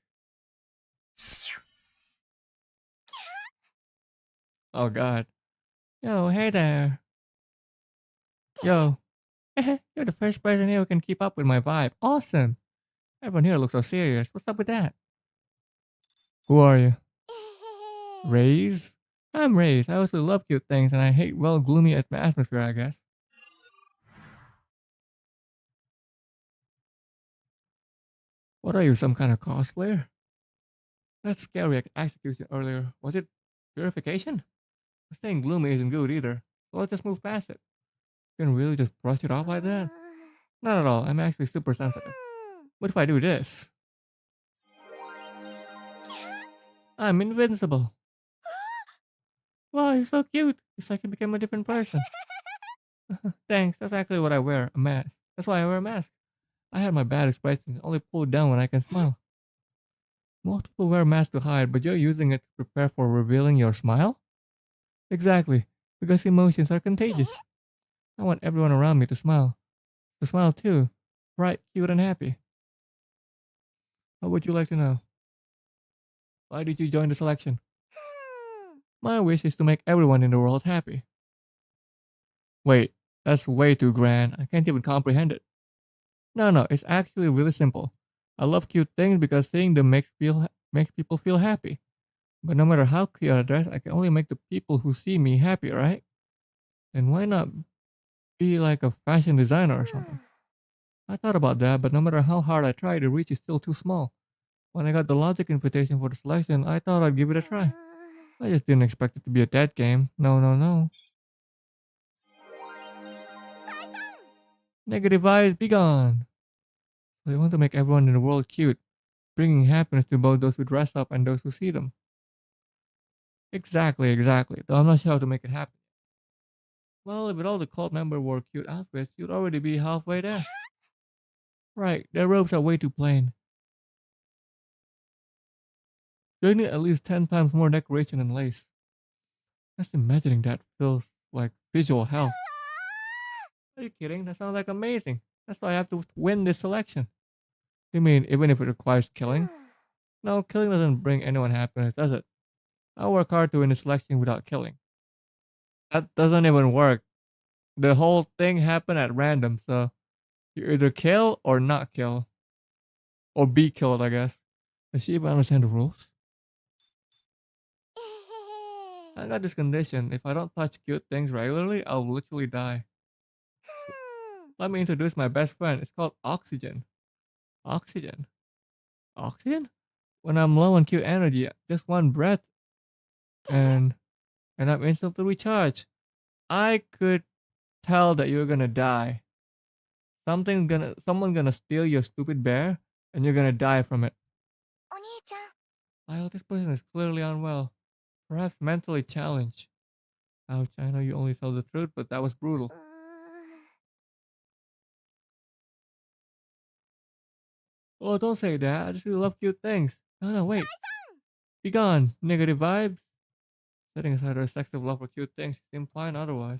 Oh god. Yo, hey there. Yo. You're the first person here who can keep up with my vibe. Awesome. Everyone here looks so serious. What's up with that? Who are you? Raze? I'm Raze. I also love cute things and I hate gloomy atmosphere, I guess. What are you, some kind of cosplayer? That scary execution earlier, was it purification? Staying gloomy isn't good either, so let's just move past it. You can really just brush it off like that? Not at all, I'm actually super sensitive. What if I do this? I'm invincible. Wow, you're so cute. It's like you became a different person. Thanks, that's actually what I wear, a mask. That's why I wear a mask. I had my bad expressions only pulled down when I can smile. Most people wear masks to hide, but you're using it to prepare for revealing your smile? Exactly, because emotions are contagious. I want everyone around me to smile. To smile too. Bright, cute, and happy. What would you like to know? Why did you join the selection? My wish is to make everyone in the world happy. Wait, that's way too grand. I can't even comprehend it. No, it's actually really simple. I love cute things because seeing them makes people feel happy. But no matter how cute I dress, I can only make the people who see me happy, right? And why not be like a fashion designer or something? I thought about that, but no matter how hard I try, the reach is still too small. When I got the logic invitation for the selection, I thought I'd give it a try. I just didn't expect it to be a dead game. No. Negative vibes, be gone. So I want to make everyone in the world cute, bringing happiness to both those who dress up and those who see them. Exactly. Though I'm not sure how to make it happen. Well, if all the cult members wore cute outfits, you'd already be halfway there. Right, their robes are way too plain. They need at least 10 times more decoration and lace. Just imagining that feels like visual hell. Are you kidding? That sounds like amazing. That's why I have to win this selection. You mean even if it requires killing? No, killing doesn't bring anyone happiness, does it? I'll work hard to win the selection without killing. That doesn't even work. The whole thing happened at random, so you either kill or not kill. Or be killed, I guess. Does she even understand the rules? I got this condition. If I don't touch cute things regularly, I'll literally die. Let me introduce my best friend. It's called Oxygen. Oxygen? Oxygen? When I'm low on cute energy, just one breath and I'm instantly recharged. I could tell that you're gonna die. Someone gonna steal your stupid bear and you're gonna die from it. お兄ちゃん Lyle, this person is clearly unwell. Perhaps mentally challenged. Ouch, I know you only tell the truth, but that was brutal. Oh, don't say that. I just really love cute things. No, no, wait. Be gone. Negative vibes. Setting aside her sex of love for cute things, she seemed fine otherwise.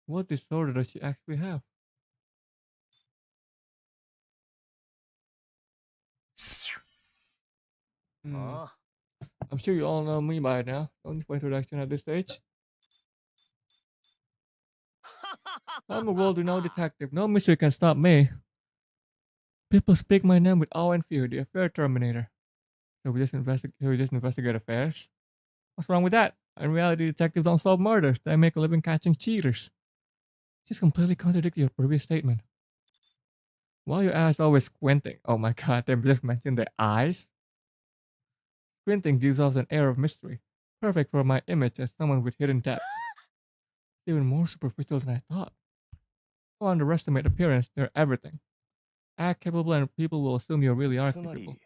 What disorder does she actually have? Hmm. あ I'm sure you all know me by now. No need for introduction at this stage. あ I'm a world-renowned detective. No mystery can stop me. People speak my name with awe and fear. The affair terminator. So we just investigate affairs? What's wrong with that? In reality, detectives don't solve murders. They make a living catching cheaters. Just completely contradict your previous statement. Why are your eyes always squinting? Oh my god, they just mentioned their eyes? Squinting gives off an air of mystery. Perfect for my image as someone with hidden depths. Even more superficial than I thought. Don't underestimate appearance, they're everything. Act capable and people will assume you really are つま capable. り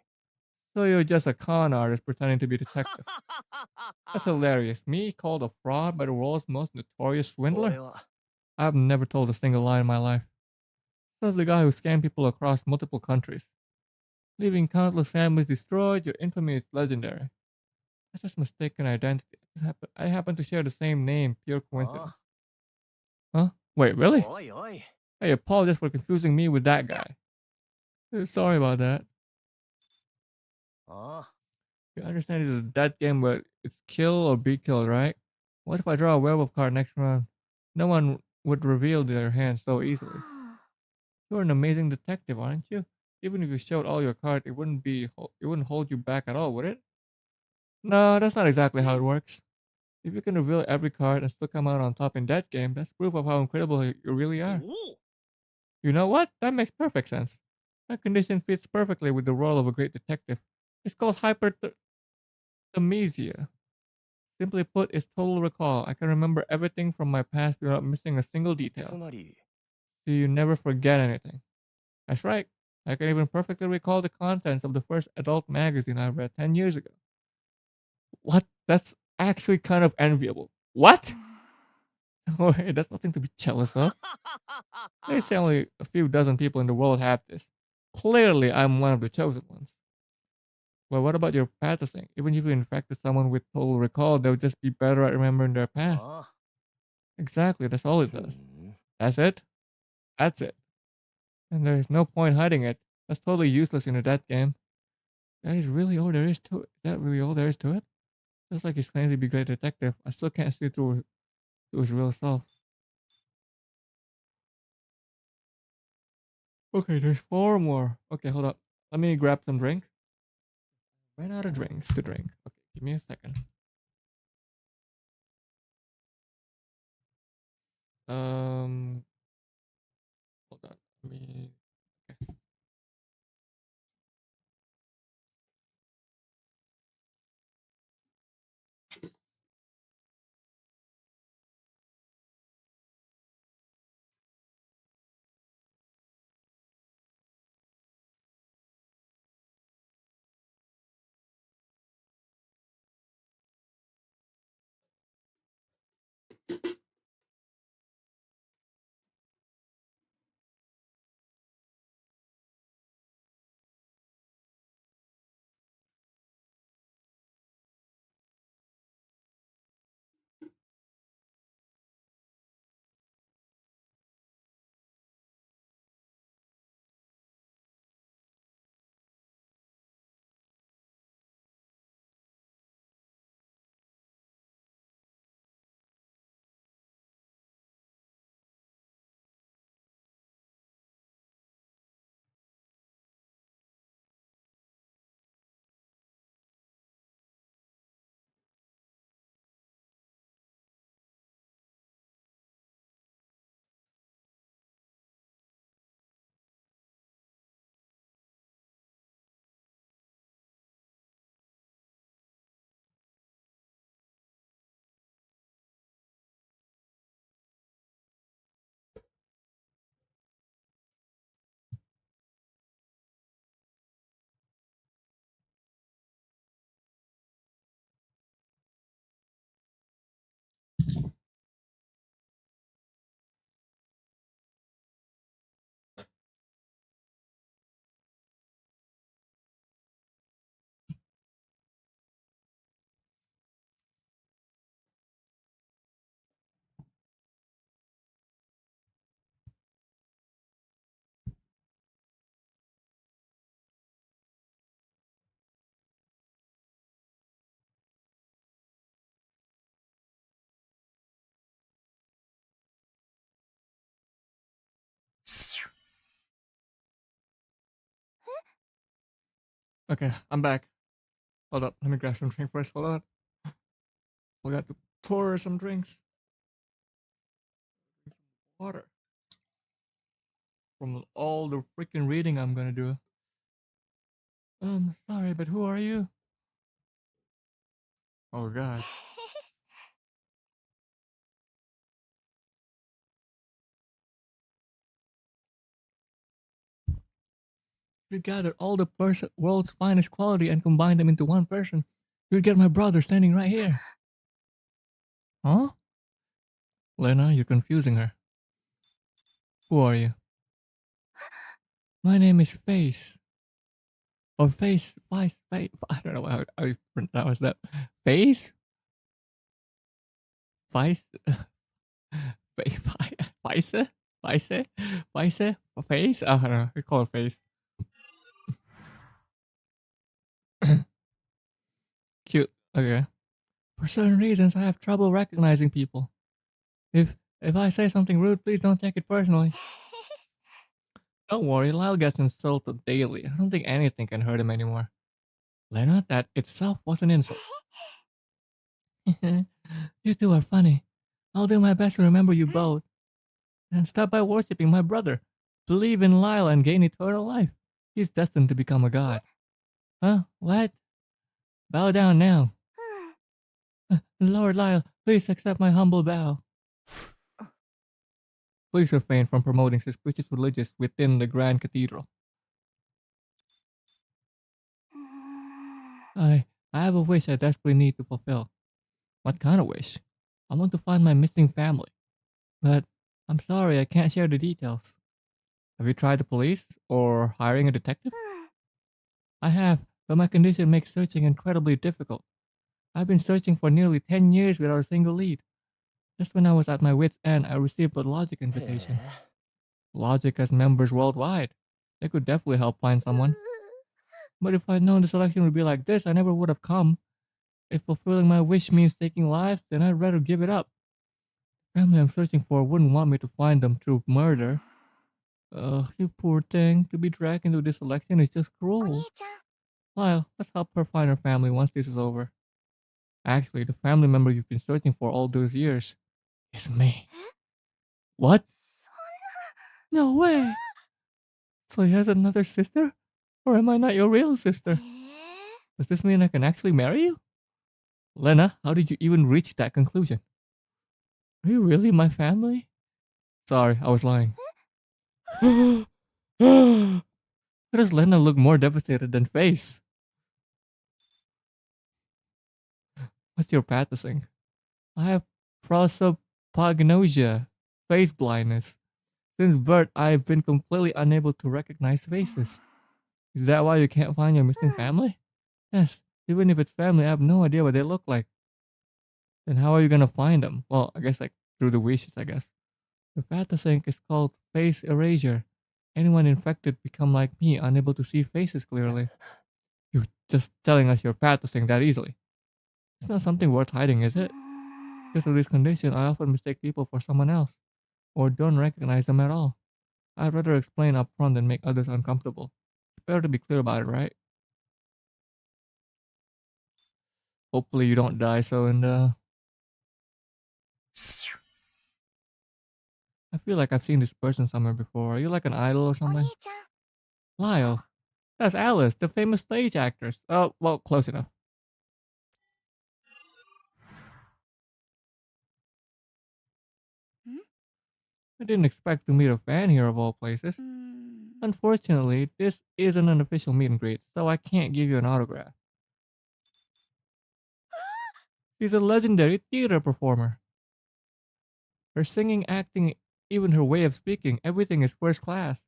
So you're just a con artist pretending to be a detective. That's hilarious. Me called a fraud by the world's most notorious 俺 swindler? は I've never told a single lie in my life. Says the guy who scammed people across multiple countries. Leaving countless families destroyed, your infamy is legendary. That's just mistaken identity. I happen to share the same name, pure あ coincidence. Huh? Wait, really? おいおい Hey, apologize for confusing me with that guy. Sorry about that. あ You understand this is a dead game, but it's kill or be killed, right? What if I draw a werewolf card next round? No one would reveal their hand so easily. You're an amazing detective, aren't you? Even if you showed all your cards, it wouldn't hold you back at all, would it? No, that's not exactly how it works. If you can reveal every card and still come out on top in that game, that's proof of how incredible you really お are. お You know what? That makes perfect sense. That condition fits perfectly with the role of a great detective. It's called hyperthermesia. Simply put, it's total recall. I can remember everything from my past without missing a single つ detail. まり So you never forget anything. That's right. I can even perfectly recall the contents of the first adult magazine I read 10 years ago. What? That's actually kind of enviable. What? Oh, hey, that's nothing to be jealous of. They say only a few dozen people in the world have this. Clearly, I'm one of the chosen ones. Well, what about your past thing? Even if you infected someone with total recall, they'll just be better at remembering their past. あ Exactly, that's all it ふ does. ん That's it? That's it. And there's no point hiding it. That's totally useless in a dead game. That is really all there is to it. Is that really all there is to it? Just like he's claiming to be a great detective, I still can't see through to his real self. Okay, there's four more. Okay, hold up. Let me grab some drink. Ran out of drinks to drink. Okay, give me a second. Um, hold on. Let me. Okay. Okay, I'm back. Hold up, let me grab some drink first. Hold on. We got to pour some drinks. Water. From all the freaking reading I'm gonna do. Sorry, but who are you? Oh god. If you gathered all the world's finest quality and combined them into one person, you'd get my brother standing right here. Huh? Lena, you're confusing her. Who are you? My name is Face. Or Face. I don't know how you pronounce that. Face? Face? Face? Face? Face? Face? I don't know. We call it Face. Cute. Okay. For certain reasons, I have trouble recognizing people. If I say something rude, please don't take it personally. Don't worry, Lyle gets insulted daily. I don't think anything can hurt him anymore. Lena, that itself was an insult. You two are funny. I'll do my best to remember you both. And start by worshipping my brother. Believe in Lyle and gain eternal life. He's destined to become a god. Huh? What? Bow down now. Lord Lyle, please accept my humble bow. Please refrain from promoting suspicious religions within the Grand Cathedral. I have a wish I desperately need to fulfill. What kind of wish? I want to find my missing family. But I'm sorry, I can't share the details. Have you tried the police or hiring a detective? I have, but my condition makes searching incredibly difficult. I've been searching for nearly 10 years without a single lead. Just when I was at my wit's end, I received a Logic invitation. Logic has members worldwide. They could definitely help find someone. But if I'd known the selection would be like this, I never would have come. If fulfilling my wish means taking lives, then I'd rather give it up. The family I'm searching for wouldn't want me to find them through murder. Ugh, you poor thing. To be dragged into this selection is just cruel. Lyle, let's help her find her family once this is over. Actually, the family member you've been searching for all those years is me. What? No way! So he has another sister? Or am I not your real sister? Does this mean I can actually marry you? Lena, how did you even reach that conclusion? Are you really my family? Sorry, I was lying. Why does Lena look more devastated than Face? What's your pathosing? I have prosopagnosia, face blindness. Since birth, I've been completely unable to recognize faces. Is that why you can't find your missing family? Yes, even if it's family, I have no idea what they look like. Then how are you gonna find them? Well, I guess like through the wishes, I guess. The pathosync is called face erasure. Anyone infected become like me, unable to see faces clearly. You're just telling us you're pathosync that easily. It's not something worth hiding, is it? Because of this condition, I often mistake people for someone else, or don't recognize them at all. I'd rather explain upfront than make others uncomfortable. It's better to be clear about it, right? Hopefully you don't die so in the... I feel like I've seen this person somewhere before. Are you like an idol or something? Lyle. That's Alice, the famous stage actress. Oh, well, close enough. I didn't expect to meet a fan here of all places. Unfortunately, this isn't an official meet and greet, so I can't give you an autograph. She's a legendary theater performer. Her singing, acting, even her way of speaking, everything is first class.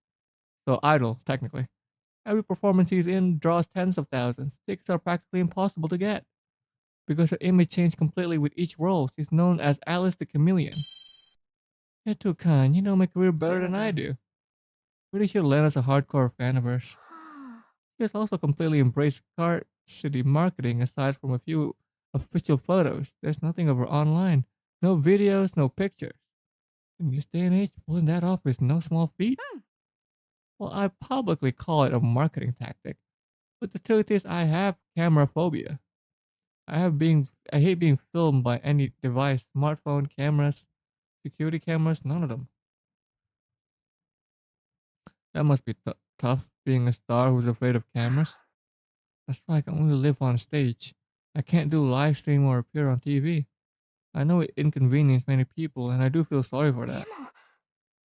So idol, technically. Every performance she's in draws tens of thousands. Tickets are practically impossible to get. Because her image changed completely with each role, she's known as Alice the Chameleon. You're too kind. You know my career better than I do. Pretty sure Lena's a hardcore fan of hers. She has also completely embraced car city marketing aside from a few official photos. There's nothing of her online. No videos, no pictures. In this day and age, pulling that off is no small feat. Well, I publicly call it a marketing tactic. But the truth is, I have camera phobia. I hate being filmed by any device, smartphone, cameras, security cameras, none of them. That must be tough being a star who's afraid of cameras. That's why I can only live on stage. I can't do live stream or appear on TV. I know it inconveniences many people, and I do feel sorry for で that. も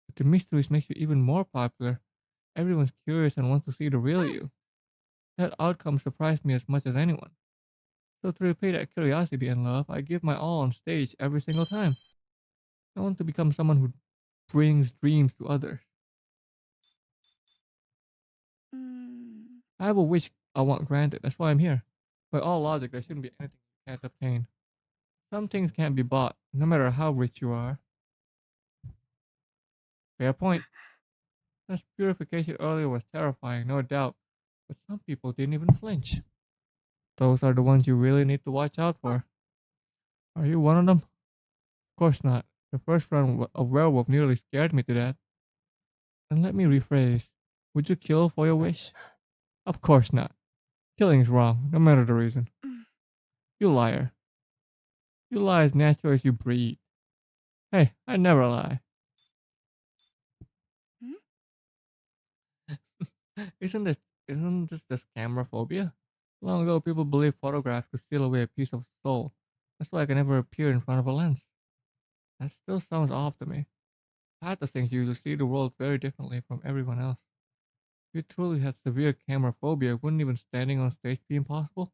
But the mysteries makes you even more popular. Everyone's curious and wants to see the real you. That outcome surprised me as much as anyone. So to repay that curiosity and love, I give my all on stage every single time. I want to become someone who brings dreams to others. うーん I have a wish I want granted. That's why I'm here. By all logic, there shouldn't be anything you can't obtain. Some things can't be bought, no matter how rich you are. Fair point. That purification earlier was terrifying, no doubt. But some people didn't even flinch. Those are the ones you really need to watch out for. Are you one of them? Of course not. The first run of werewolf nearly scared me to death. And let me rephrase. Would you kill for your wish? Of course not. Killing is wrong, no matter the reason. うん You liar. You lie as natural as you breathe. Hey, I never lie. Isn't this just camera phobia? Long ago, people believed photographs could steal away a piece of soul. That's why I can never appear in front of a lens. That still sounds off to me. I had to think you to see the world very differently from everyone else. If you truly had severe camera phobia, wouldn't even standing on stage be impossible?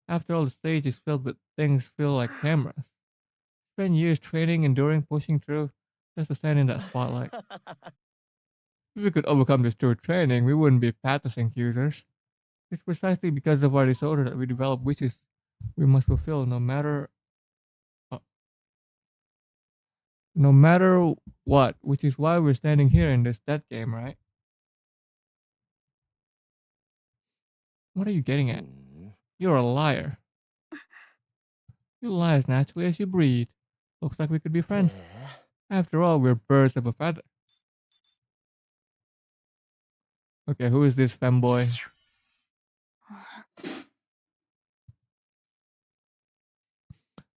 After all, the stage is filled with things feel like cameras. Spend years training, enduring, pushing through, just to stand in that spotlight. If we could overcome this through training, we wouldn't be practicing users. It's precisely because of our disorder that we develop wishes we must fulfill uh, no matter what, which is why we're standing here in this dead game, right? What are you getting at? You're a liar. You lie as naturally as you breathe. Looks like we could be friends. After all, we're birds of a feather. Okay, who is this femboy?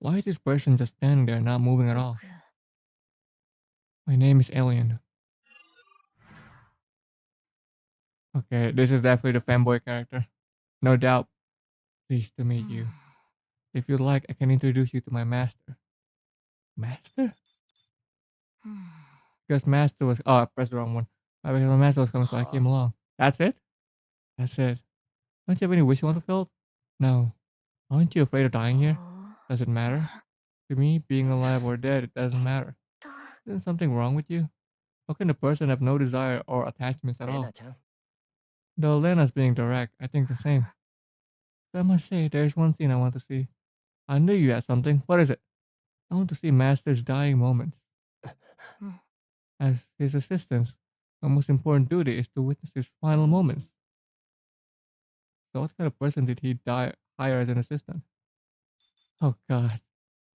Why is this person just standing there, not moving at all? 僕 My name is Alien. Okay, this is definitely the fanboy character. No doubt. Pleased to meet you. If you'd like, I can introduce you to my master. Master? うん Because master was... Oh, I pressed the wrong one. Because my master was coming, so I came along. That's it? That's it. Don't you have any wish you want fulfilled? No. Aren't you afraid of dying here? Does it matter? To me, being alive or dead, it doesn't matter. と Isn't something wrong with you? How can a person have no desire or attachments at レ all? ナちゃん Though Lena's being direct, I think the same. But I must say, there's one scene I want to see. I knew you had something. What is it? I want to see Master's dying moments. Mm. As his assistant, my most important duty is to witness his final moments. So what kind of person did he hire as an assistant? Oh God.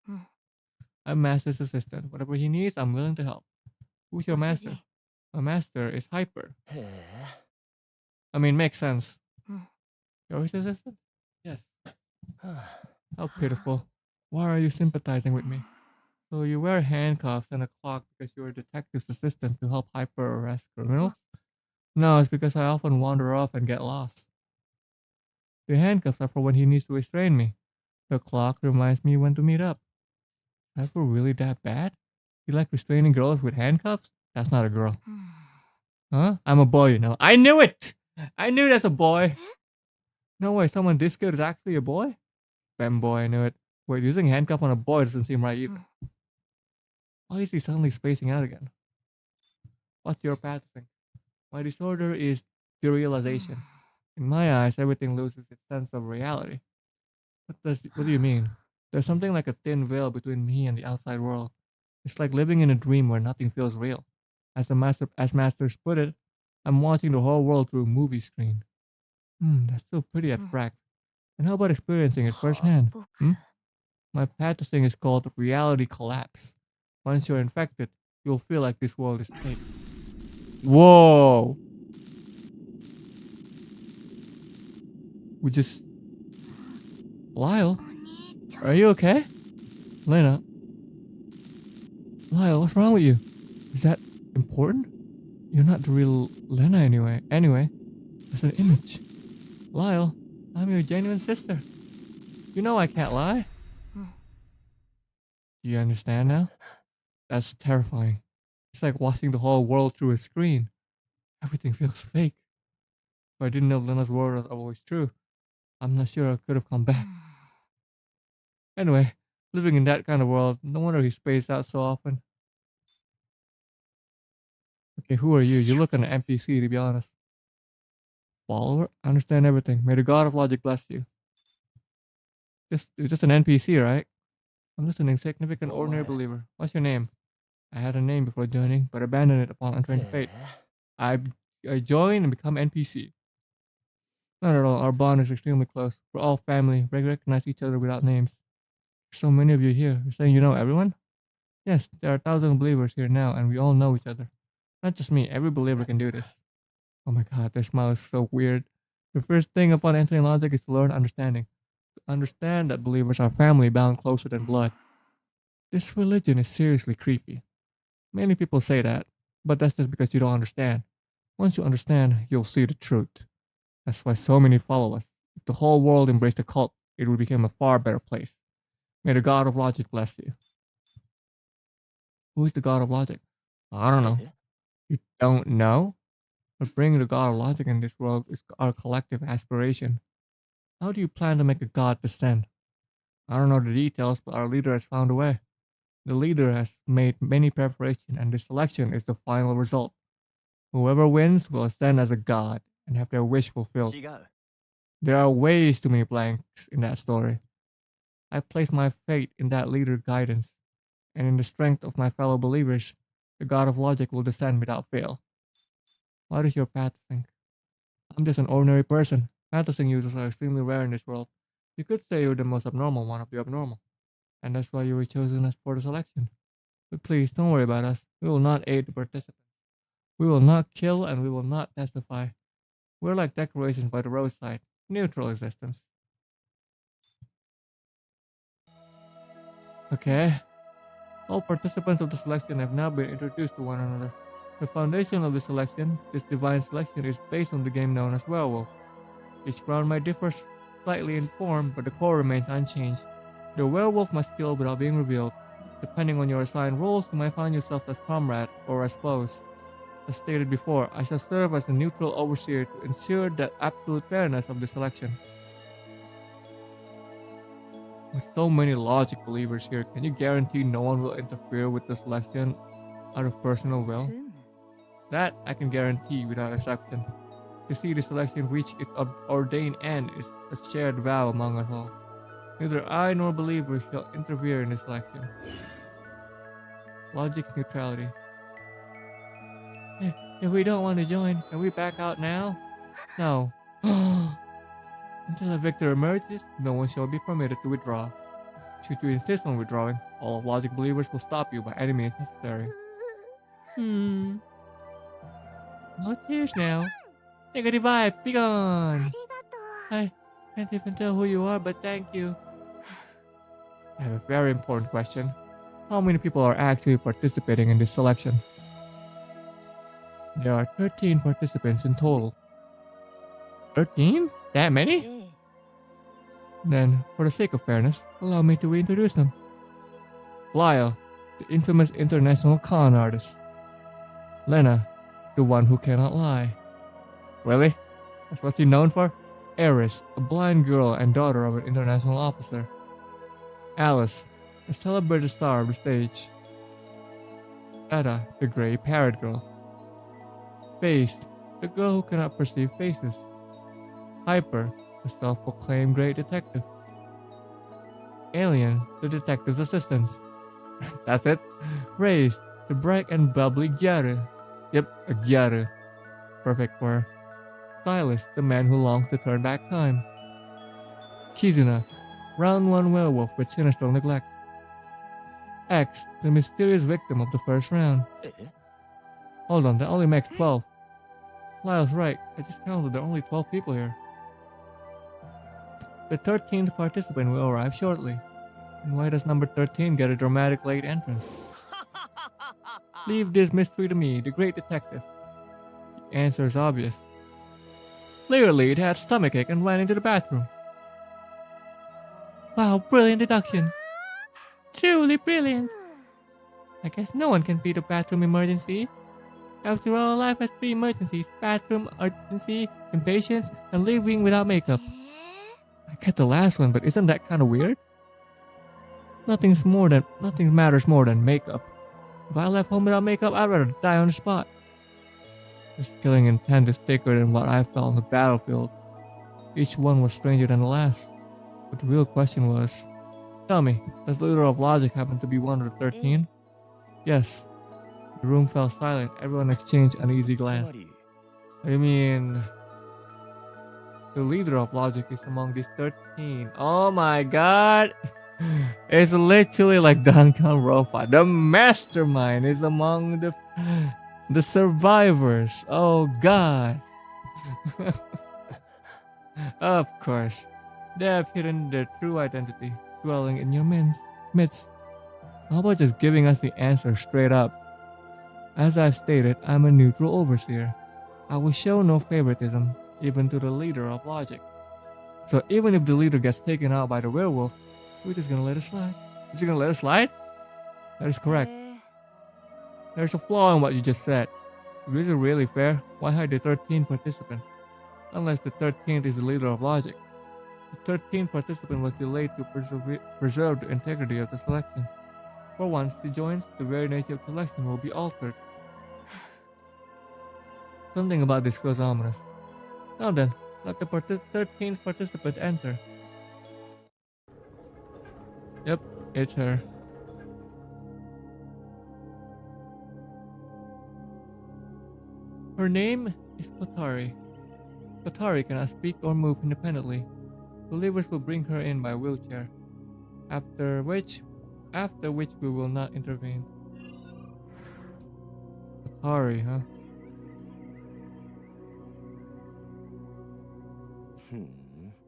Mm. I'm Master's assistant. Whatever he needs, I'm willing to help. Who's your ご主 master? 人 My master is Hyper. へえ I mean, makes sense. Mm. You're his assistant? Yes. は How pitiful. Why are you sympathizing with me? So you wear handcuffs and a clock because you're a detective's assistant to help Hyper arrest criminals? No, it's because I often wander off and get lost. The handcuffs are for when he needs to restrain me. The clock reminds me when to meet up. Hyper really that bad? You like restraining girls with handcuffs? That's not a girl. うん Huh? I'm a boy, you know. I knew it! I knew that's a boy! No way, someone this good is actually a boy? Femboy, I knew it. Wait, using handcuff on a boy doesn't seem right either. Why is he suddenly spacing out again? What's your pattern? My disorder is derealization. In my eyes, everything loses its sense of reality. What do you mean? There's something like a thin veil between me and the outside world. It's like living in a dream where nothing feels real. As masters put it, I'm watching the whole world through a movie screen. That's still pretty abstract. And how about experiencing it firsthand? 僕 My path to thing is called reality collapse. Once you're infected, you'll feel like this world is fake. Whoa! We just... Lyle? お兄ちゃん Are you okay? Lena? Lyle, what's wrong with you? Is that important? You're not the real Lena anyway. Anyway, it's an image. Lyle, I'm your genuine sister. You know I can't lie. Do you understand now? That's terrifying. It's like watching the whole world through a screen. Everything feels fake. If I didn't know Lena's word was always true, I'm not sure I could have come back. Anyway, living in that kind of world, no wonder he spaced out so often. Okay, who are you? You look like an NPC, to be honest. Follower? I understand everything. May the god of logic bless you. You're just an NPC, right? I'm just an insignificant, ordinary believer. What's your name? I had a name before joining, but abandoned it upon entering fate. I join and become NPC. Not at all. Our bond is extremely close. We're all family. We recognize each other without names. There's so many of you here. You're saying you know everyone? Yes, there are 1,000 believers here now, and we all know each other. Not just me. Every believer can do this. Oh my god, their smile is so weird. The first thing upon entering logic is to learn understanding. To understand that believers are family bound closer than blood. This religion is seriously creepy. Many people say that, but that's just because you don't understand. Once you understand, you'll see the truth. That's why so many follow us. If the whole world embraced the cult, it would become a far better place. May the god of logic bless you. Who is the god of logic? I don't know. You don't know? But bringing the god of logic in this world is our collective aspiration. How do you plan to make a god descend? I don't know the details, but our leader has found a way. The leader has made many preparations, and the selection is the final result. Whoever wins will ascend as a god and have their wish fulfilled. There are ways too many blanks in that story. I place my fate in that leader's guidance, and in the strength of my fellow believers, the god of logic will descend without fail. What is your path to think? I'm just an ordinary person. Fantasy users are extremely rare in this world. You could say you're the most abnormal one of the abnormal, and that's why you were chosen as for the selection. But please, don't worry about us. We will not aid the participants. We will not kill, and we will not testify. We're like decorations by the roadside, neutral existence. Okay. All participants of the selection have now been introduced to one another. The foundation of the selection, this divine selection, is based on the game known as Werewolf. Each round might differ slightly in form, but the core remains unchanged. The werewolf must kill without being revealed. Depending on your assigned roles, you might find yourself as comrade or as foes. As stated before, I shall serve as a neutral overseer to ensure the absolute fairness of the selection. With so many logic believers here, can you guarantee no one will interfere with the selection out of personal will? That I can guarantee without exception. To see the selection reach its ordained end is a shared vow among us all. Neither I nor believers shall interfere in the selection. Logic's neutrality. If we don't want to join, can we back out now? No. Until a victor emerges, no one shall be permitted to withdraw. Should you insist on withdrawing, all of logic believers will stop you by any means necessary. No tears now. Negative vibe, be gone. I can't even tell who you are, but thank you. I have a very important question. How many people are actually participating in this selection? There are 13 participants in total. 13? That many? Then, for the sake of fairness, allow me to reintroduce them. Lyle, the infamous international con artist. Lena, the one who cannot lie. Really? That's what she's known for? Eris, a blind girl and daughter of an international officer. Alice, a celebrated star of the stage. Ada, the gray parrot girl. Face, the girl who cannot perceive faces. Hyper, a self-proclaimed great detective. Alien, the detective's assistant. That's it. Raze, the bright and bubbly Gyaru. Yep, a Gyaru. Perfect for her. Silas, the man who longs to turn back time. Kizuna, round one werewolf with sinister neglect. X, the mysterious victim of the first round. Hold on, that only makes 12. Lyle's right, I just counted there are only 12 people here. The 13th participant will arrive shortly. And why does number 13 get a dramatic late entrance? Leave this mystery to me, the great detective. The answer is obvious. Clearly, it had stomachache and ran into the bathroom. Wow, brilliant deduction. Truly brilliant. I guess no one can beat a bathroom emergency. After all, life has 3 emergencies: bathroom, urgency, impatience, and leaving without makeup. I get the last one, but isn't that kind of weird? Nothing matters more than makeup. If I left home without makeup, I'd rather die on the spot. This killing intent is thicker than what I felt on the battlefield. Each one was stranger than the last. But the real question was, tell me, does the leader of logic happen to be one of the 13? Yes. The room fell silent. Everyone exchanged an uneasy glance. I mean, the leader of logic is among these 13. Oh my god! It's literally like Danganronpa. The mastermind is among the survivors. Oh god. Of course. They have hidden their true identity, dwelling in your midst. How about just giving us the answer straight up? As I've stated, I'm a neutral overseer. I will show no favoritism, even to the leader of logic. So even if the leader gets taken out by the werewolf, we're just gonna let it slide. Is he gonna let it slide? That is correct. There's a flaw in what you just said. If this is really fair, why hide the 13th participant? Unless the 13th is the leader of logic. The 13th participant was delayed to preserve the integrity of the selection. For once he joins, the very nature of selection will be altered. Something about this feels ominous. Now then, let the 13th participant enter. Yep, it's her. Her name is Kotari. Kotari cannot speak or move independently. Believers will bring her in by wheelchair, after which we will not intervene. Kotari, huh?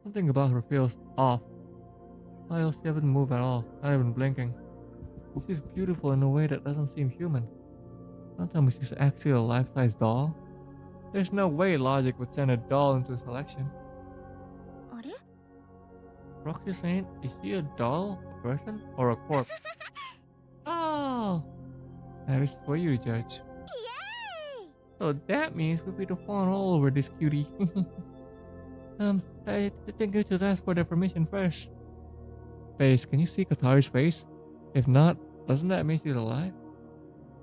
Something about her feels off. Why else she hasn't moved at all, not even blinking. She's beautiful in a way that doesn't seem human. Don't tell me she's actually a life-size doll. There's no way logic would send a doll into a selection. Roxy saying, is she a doll, a person, or a corpse? Oh! That is for you to judge. Yay! So that means we'll be the fawn all over this cutie. I think you should ask for their permission first. Face, can you see Katari's face? If not, doesn't that mean she's alive?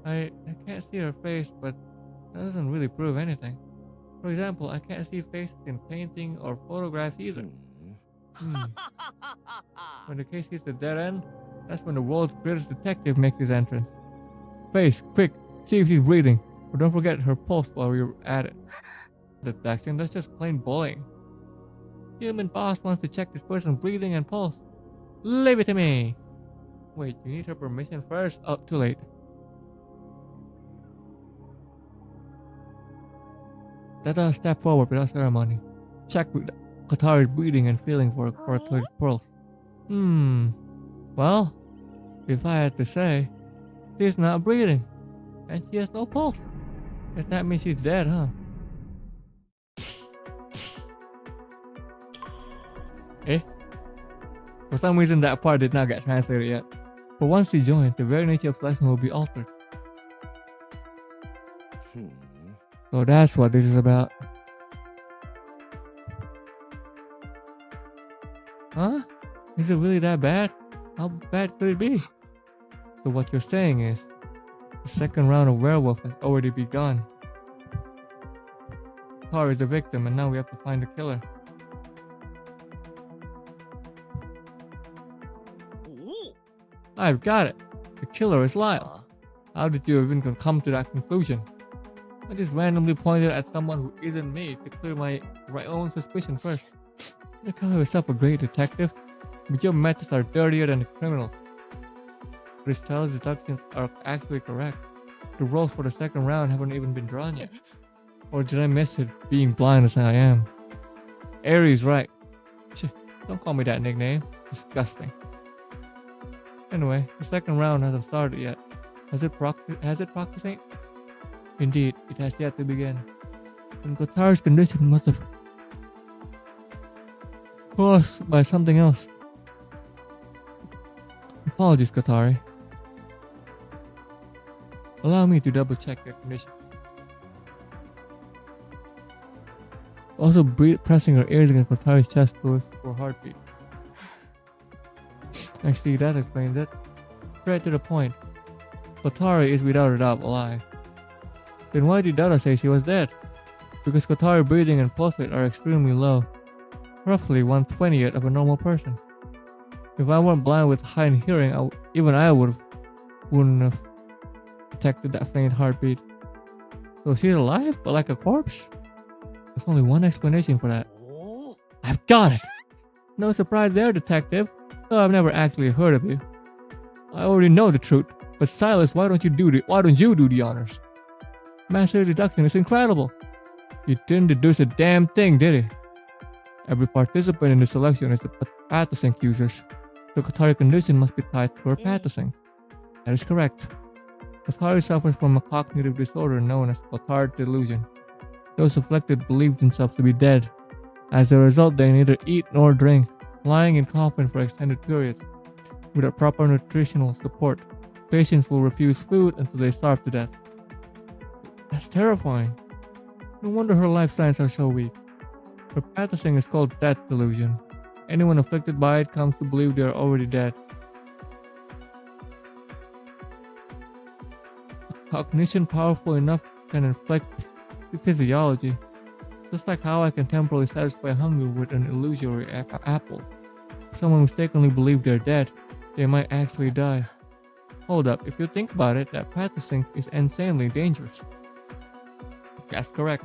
I can't see her face, but that doesn't really prove anything. For example, I can't see faces in painting or photographs either. When the case hits a dead end, that's when the world's greatest detective makes his entrance. Face, quick, see if she's breathing. But don't forget her pulse while we're at it. Detection, that's just plain bullying. Human boss wants to check this person's breathing and pulse. Leave it to me. Wait, you need her permission first? Oh, too late. Let us step forward without ceremony. Check with Katari's breathing and feeling for a pulse. Well, if I had to say, she's not breathing, and she has no pulse. Guess that means she's dead, huh? Eh? For some reason that part did not get translated yet. But once she joins, the very nature of selection will be altered. So that's what this is about. Huh? Is it really that bad? How bad could it be? So what you're saying is, the second round of werewolf has already begun. Tar is the victim and now we have to find the killer. I've got it. The killer is Lyle. How did you even come to that conclusion? I just randomly pointed at someone who isn't me to clear my own suspicion first. You call yourself a great detective, but your methods are dirtier than the criminal. Crystal's deductions are actually correct. The roles for the second round haven't even been drawn yet. Or did I miss it, being blind as I am? Aries right. Don't call me that nickname. Disgusting. Anyway, the second round hasn't started yet. Has it practicing? Indeed, it has yet to begin. And Kotari's condition must have caused by something else. Apologies, Kotari. Allow me to double check your condition. Also pressing her ears against Kotari's chest to for heartbeat. Actually, that explains it. Straight to the point. Kotari is without a doubt alive. Then why did Dada say she was dead? Because Kotari breathing and pulse rate are extremely low. Roughly 1/20th of a normal person. If I weren't blind with high hearing, even I wouldn't have detected that faint heartbeat. So she's alive, but like a corpse? There's only one explanation for that. I've got it! No surprise there, detective. Though I've never actually heard of you. I already know the truth, but Silas, why don't you do the honors? Master deduction is incredible. He didn't deduce a damn thing, did he? Every participant in the selection is a Pathosync users. The Kotari condition must be tied to her Pathosync. That is correct. Kotari suffers from a cognitive disorder known as Kotari delusion. Those afflicted believe themselves to be dead. As a result, they neither eat nor drink, lying in coffin for extended periods. Without proper nutritional support, patients will refuse food until they starve to death. That's terrifying. No wonder her life signs are so weak. Her Pathosync is called death delusion. Anyone afflicted by it comes to believe they are already dead. Cognition powerful enough can inflict physiology, just like how I can temporarily satisfy hunger with an illusory apple. If someone mistakenly believes they're dead, they might actually die. Hold up, if you think about it, that Pathosync is insanely dangerous. That's correct.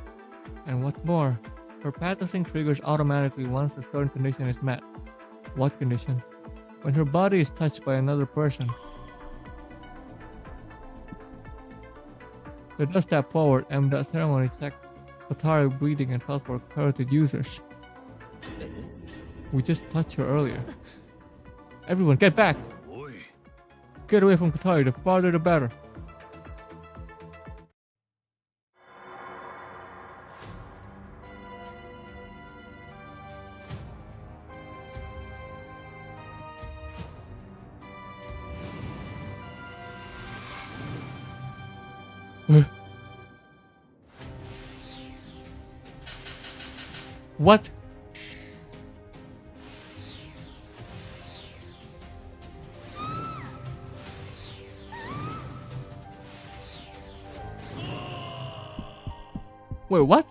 And what's more, her Pathosync triggers automatically once a certain condition is met. What condition? When her body is touched by another person. Let us step forward and without ceremony check Kotari breathing and health for carotid users. We just touched her earlier. Everyone, get back! Get away from Kotari, the farther the better. What? Wait, what?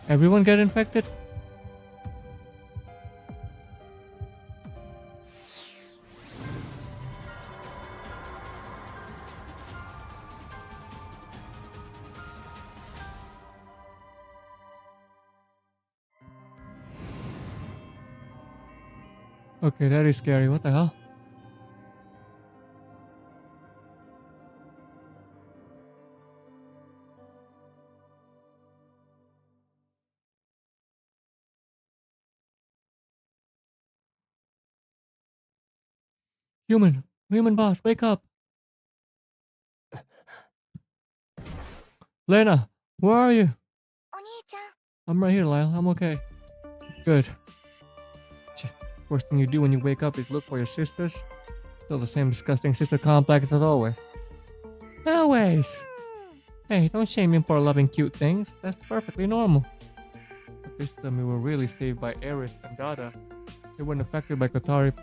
Everyone get infected? Okay, that is scary. What the hell? Human boss, wake up! Lena, where are you? I'm right here, Lyle. I'm okay. Good. First thing you do when you wake up is look for your sisters. Still the same disgusting sister complex as always. Always! Hey, don't shame me for loving cute things. That's perfectly normal. But this time we were really saved by Eris and Dada. They weren't affected by Kotari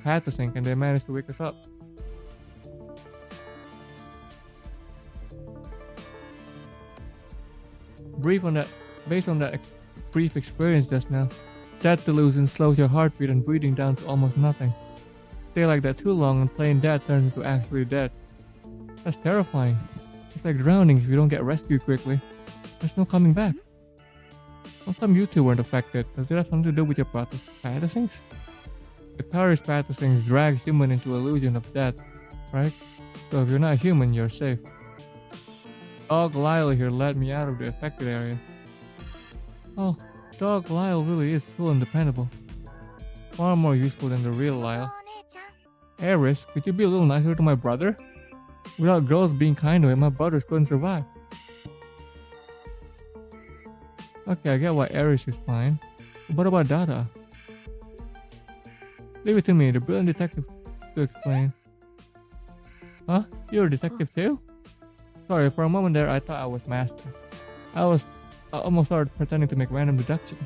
Pathosync and they managed to wake us up. Based on that brief experience just now, death delusion slows your heartbeat and breathing down to almost nothing. Stay like that too long and plain dead turns into actually dead. That's terrifying. It's like drowning if you don't get rescued quickly. There's no coming back. How come you two weren't affected? Does it have something to do with your Pathosyncs? The parish path of things drags human into illusion of death, right? So if you're not human, you're safe. Dog Lyle here led me out of the affected area. Oh, Dog Lyle really is cool and dependable. Far more useful than the real Lyle. Eris, could you be a little nicer to my brother? Without girls being kind to him, my brothers couldn't survive. Okay, I get why Eris is fine. But what about Dada? Leave it to me, the brilliant detective, to explain. Huh? You're a detective too? Sorry, for a moment there I thought I was master. I almost started pretending to make random deductions.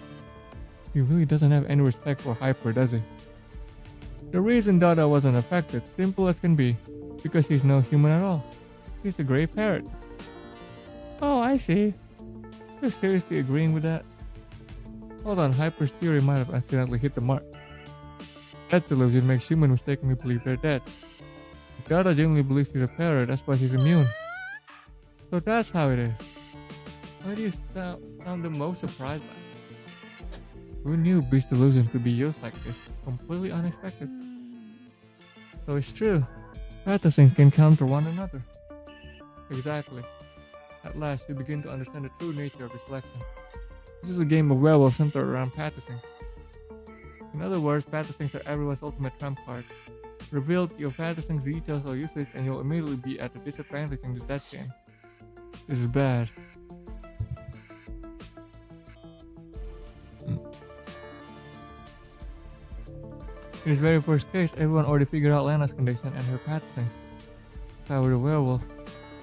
He really doesn't have any respect for Hyper, does he? The reason Dada wasn't affected, simple as can be, because he's no human at all. He's a gray parrot. Oh, I see. You're seriously agreeing with that? Hold on, Hyper's theory might have accidentally hit the mark. Death delusion makes humans mistakenly believe they're dead. If Dada genuinely believes he's a parrot, that's why he's immune. So that's how it is. Why do you sound the most surprised by it? Who knew Beast delusion could be used like this? Completely unexpected. So it's true. Fantasy can counter one another. Exactly. At last, you begin to understand the true nature of this selection. This is a game of werewolves centered around Pattissings. In other words, Pattissings are everyone's ultimate trump card. Reveal your Pattissings details or usage and you'll immediately be at a disadvantage in this death game. This is bad. In his very first case, everyone already figured out Lena's condition and her Pattissings. If I were a werewolf,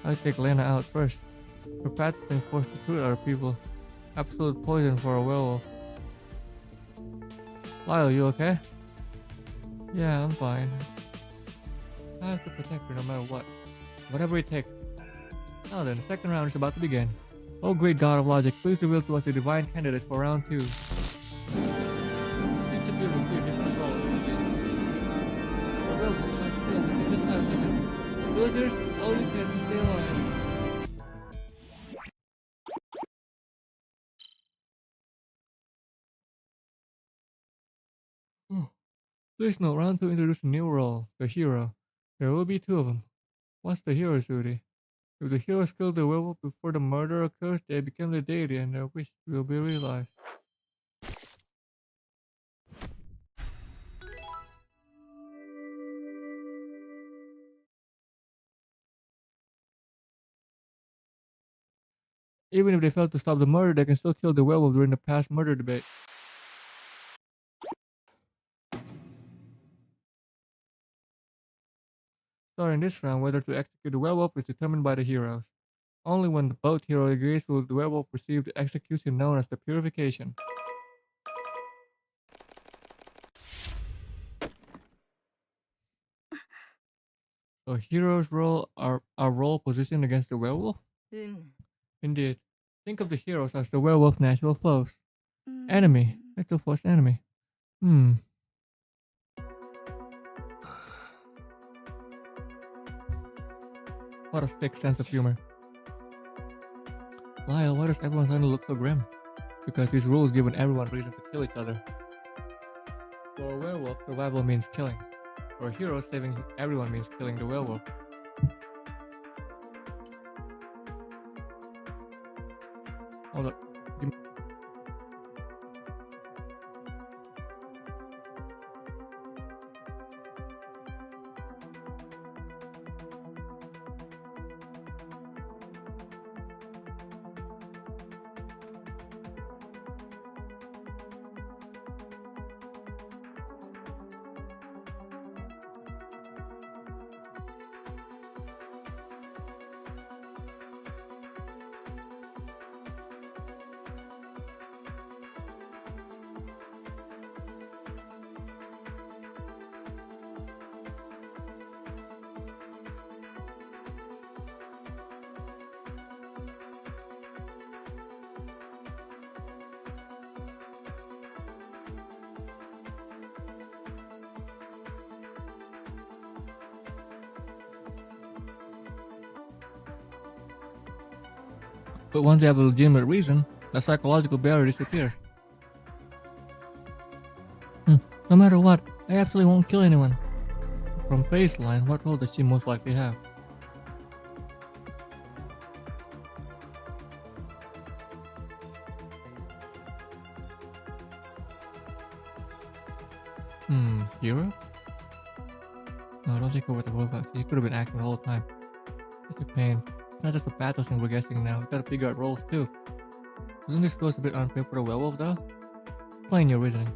I'd take Lena out first. Her Pattissings forced to shoot other people. Absolute poison for a werewolf. Lyle, you okay? Yeah, I'm fine. I have to protect her no matter what. Whatever it takes. Now then, the second round is about to begin. Oh great god of logic, please reveal to us the divine candidates for round 2. Each of you will play a different role. A werewolf must kill and doesn't have limits. Villagers only can stay alive. Please note, round 2 introduce a new role, the hero. There will be 2 of them. What's the hero's duty? If the heroes kill the werewolf before the murder occurs, they become the deity and their wish will be realized. Even if they fail to stop the murder, they can still kill the werewolf during the past murder debate. So in this round, whether to execute the werewolf is determined by the heroes. Only when both heroes agree will the werewolf receive the execution known as the purification. So heroes roll our role position against the werewolf? Indeed. Think of the heroes as the werewolf's natural foes. Enemy. Natural foes enemy. What a thick sense of humor. Lyle, why does everyone suddenly look so grim? Because these rules given everyone reason to kill each other. For a werewolf, survival means killing. For a hero, saving everyone means killing the werewolf. Hold up. But once they have a legitimate reason, the psychological barrier disappears. No matter what, I absolutely won't kill anyone. From baseline, what role does she most likely have? Hero? No, don't take over the robot. She could have been acting the whole time. Such a pain. It's not just the battle thing we're guessing now. We gotta figure out roles too. Doesn't this goes a bit unfair for the werewolf though? Explain your reasoning.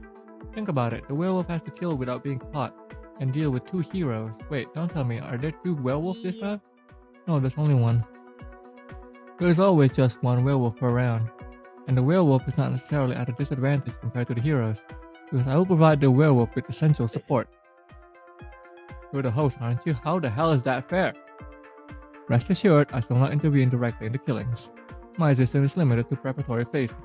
Think about it. The werewolf has to kill without being caught and deal with 2 heroes. Wait, don't tell me. Are there 2 werewolves this time? No, there's only one. There's always just one werewolf per round. And the werewolf is not necessarily at a disadvantage compared to the heroes, because I will provide the werewolf with essential support. You're the host, aren't you? How the hell is that fair? Rest assured, I shall not intervene directly in the killings. My assistance is limited to preparatory phases.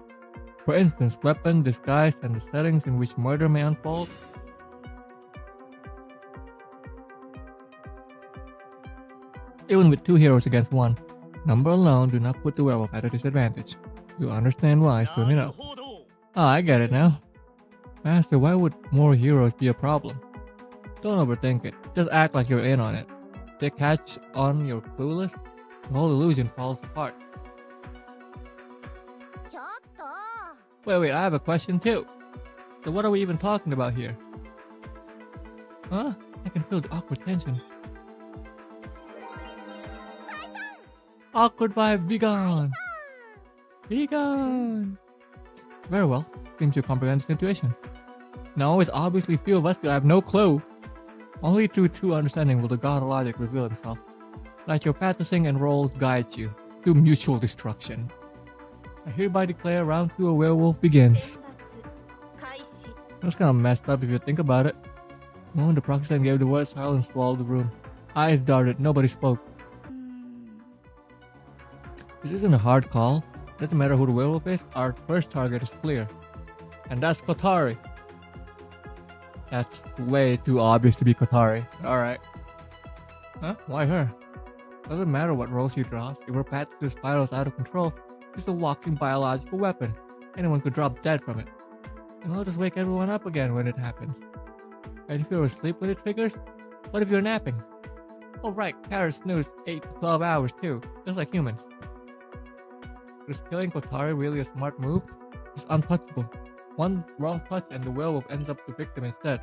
For instance, weapon, disguise, and the settings in which murder may unfold. Even with 2 heroes against 1, number alone do not put the werewolf at a disadvantage. You'll understand why soon enough. Ah, I get it now. Master, why would more heroes be a problem? Don't overthink it. Just act like you're in on it. If they catch on you're clueless, the whole illusion falls apart. Wait, I have a question too. So what are we even talking about here? Huh? I can feel the awkward tension. Awkward vibe, be gone! Be gone! Very well. Seems you comprehend the situation. Now it's obviously few of us who have no clue. Only through true understanding will the god of logic reveal himself. Let your practicing and roles guide you to mutual destruction. I hereby declare round 2 of werewolf begins. That's kinda messed up if you think about it. The moment the proxy gave the word, silence swallowed the room. Eyes darted, nobody spoke. This isn't a hard call. Doesn't matter who the werewolf is, our first target is clear. And that's Kotari. That's way too obvious to be Kotari. Alright. Huh? Why her? Doesn't matter what role she draws. If her path to spirals out of control, she's a walking biological weapon. Anyone could drop dead from it. And I'll just wake everyone up again when it happens. And if you're asleep when it triggers, what if you're napping? Oh right, parrots snooze 8 to 12 hours too, just like humans. Is killing Kotari really a smart move? It's untouchable. One wrong touch and the werewolf ends up the victim instead.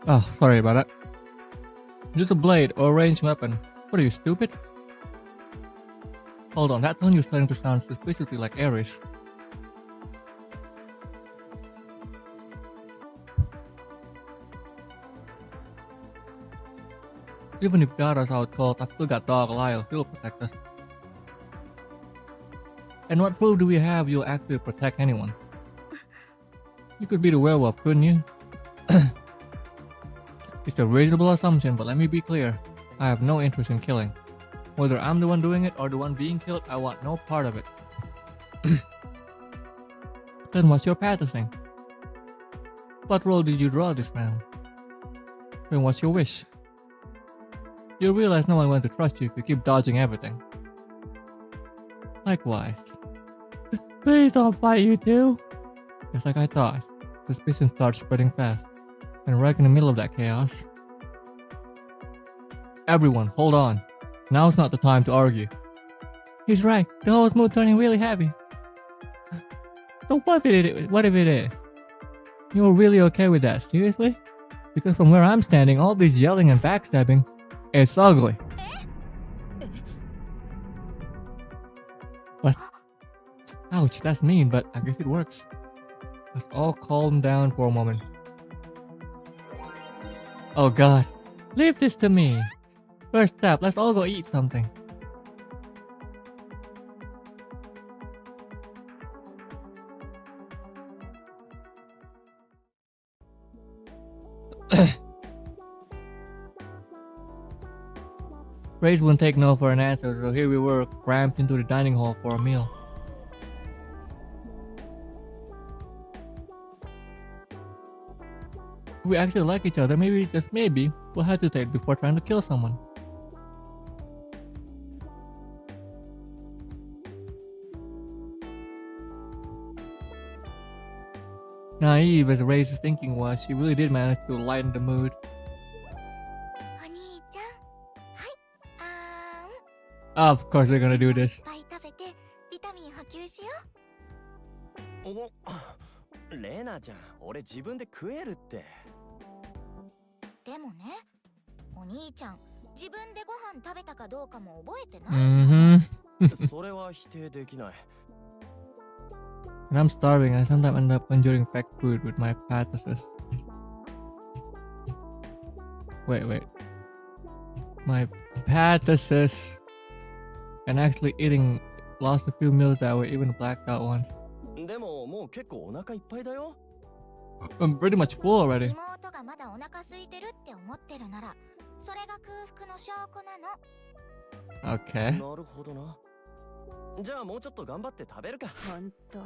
Oh, sorry about that. Use a blade or a ranged weapon. What are you, stupid? Hold on, that tone you're starting to sound suspiciously like Ares. Even if God is out cold, I've still got Dog Lyle. He'll protect us. And what proof do we have you'll actually protect anyone? You could be the werewolf, couldn't you? It's a reasonable assumption, but let me be clear. I have no interest in killing. Whether I'm the one doing it or the one being killed, I want no part of it. Then what's your practicing? What role did you draw this round? Then what's your wish? You'll realize no one wants to trust you if you keep dodging everything. Likewise. Please don't fight, you two! Just like I thought, suspicion starts spreading fast. And right in the middle of that chaos. Everyone, hold on. Now's not the time to argue. He's right. The whole mood turning really heavy. So what if it is? You're really okay with that, seriously? Because from where I'm standing, all this yelling and backstabbing, it's ugly. What? Ouch, that's mean, but I guess it works. Let's all calm down for a moment. Oh god. Leave this to me. First step, let's all go eat something. Grace wouldn't take no for an answer, so here we were, cramped into the dining hall for a meal. If we actually like each other, maybe, just maybe, we'll hesitate before trying to kill someone. Naive as Ray's thinking was, she really did manage to lighten the mood. お兄ちゃん、はい、Of course they're gonna do this. いっぱい食べてビタミン補給しよお、レナちゃん、俺自分で食えるって。でもね、お兄ちゃん、自分でご飯食べたかどうかも覚えてない。それは否定できない。 When I'm starving, I sometimes end up conjuring fake food with my patasis. Wait. My patasis. And actually eating lost a few meals that were even blacked out once. でももう結構お腹いっぱいだよ。I'm pretty much full already. 妹がまだお腹空いてるって思ってるなら、それが空腹の証拠なの。Okay. なるほどな。じゃあもうちょっと頑張って食べるか。ほんと、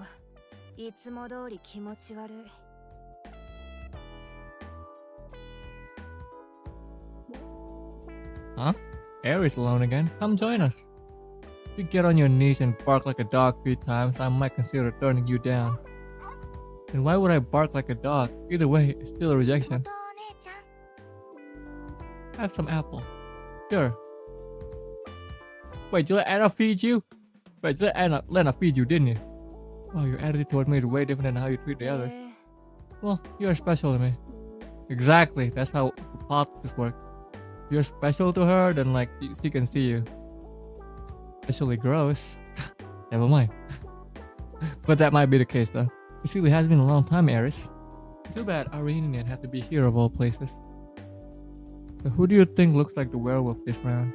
いつも通り気持ち悪い。Huh? Aries alone again? Come join us. If you get on your knees and bark like a dog 3 times, I might consider turning you down. And why would I bark like a dog? Either way, it's still a rejection. 妹お姉ちゃん。 Have some apple. Sure. Wait, you let Anna feed you? Wait, you let Lena feed you, didn't you? Wow, your attitude toward me is way different than how you treat the others. Well, you're special to me. Exactly, that's how hypothesis works. If you're special to her, then like, she can see you. Especially gross. Never mind. But that might be the case though. It really has been a long time, Aris. Too bad our reunion had to be here of all places. So who do you think looks like the werewolf this round?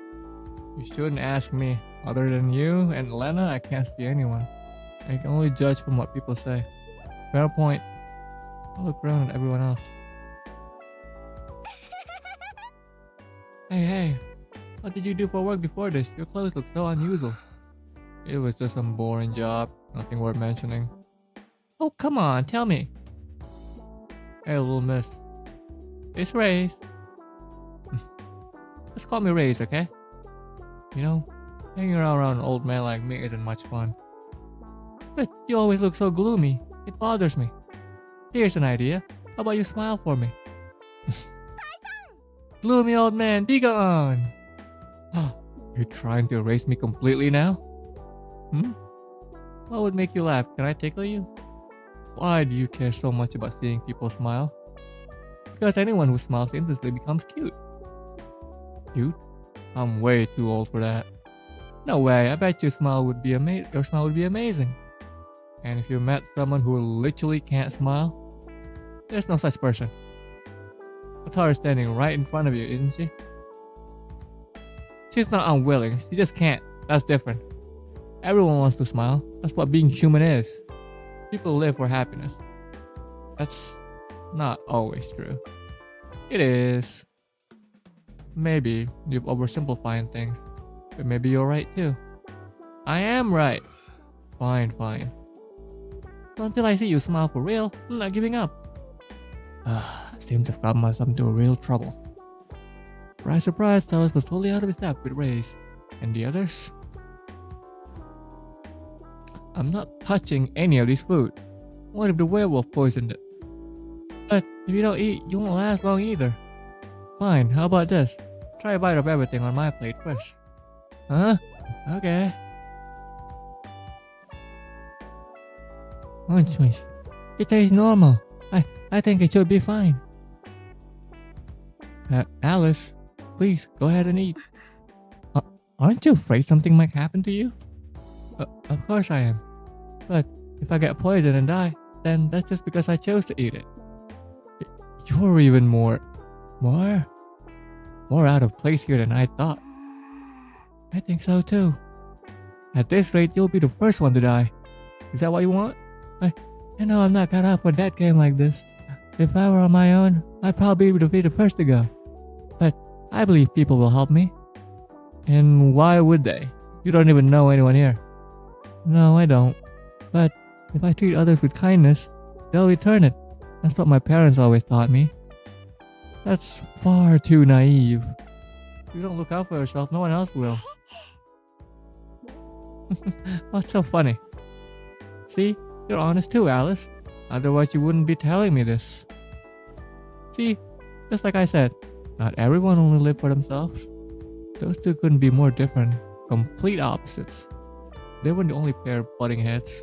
You shouldn't ask me. Other than you and Lena, I can't see anyone. I can only judge from what people say. Fair point. I'll look around at everyone else. Hey, what did you do for work before this? Your clothes look so unusual. It was just some boring job, nothing worth mentioning. Oh, come on, tell me. Hey, little miss. It's Raze. Just call me Raze, okay? You know, hanging around an old man like me isn't much fun. But you always look so gloomy. It bothers me. Here's an idea. How about you smile for me? Gloomy old man, be gone! You're trying to erase me completely now? What would make you laugh? Can I tickle you? Why do you care so much about seeing people smile? Because anyone who smiles instantly becomes cute. Cute? I'm way too old for that. No way, I bet your smile would be amazing. And if you met someone who literally can't smile, there's no such person. Atara's standing right in front of you, isn't she? She's not unwilling, she just can't. That's different. Everyone wants to smile. That's what being human is. People live for happiness. That's not always true. It is. Maybe you've oversimplified things, but maybe you're right too. I am right. Fine. So until I see you smile for real, I'm not giving up. Seems to have gotten myself into real trouble. Surprise, Talos was totally out of his depth with Raze. And the others? I'm not touching any of this food. What if the werewolf poisoned it? But if you don't eat, you won't last long either. Fine, how about this? Try a bite of everything on my plate first. Huh? Okay. Munch. It tastes normal. I think it should be fine. Alice, please go ahead and eat. Aren't you afraid something might happen to you? Of course I am. But if I get poisoned and die, then that's just because I chose to eat it. You're even more out of place here than I thought. I think so too. At this rate, you'll be the first one to die. Is that what you want? You know I'm not cut out for that game like this. If I were on my own, I'd probably be the first to go. But I believe people will help me. And why would they? You don't even know anyone here. No, I don't. But if I treat others with kindness, they'll return it. That's what my parents always taught me. That's far too naive. If you don't look out for yourself, no one else will. What's so funny? See, you're honest too, Alice. Otherwise you wouldn't be telling me this. See, just like I said, not everyone only live for themselves. Those two couldn't be more different. Complete opposites. They weren't the only pair butting heads.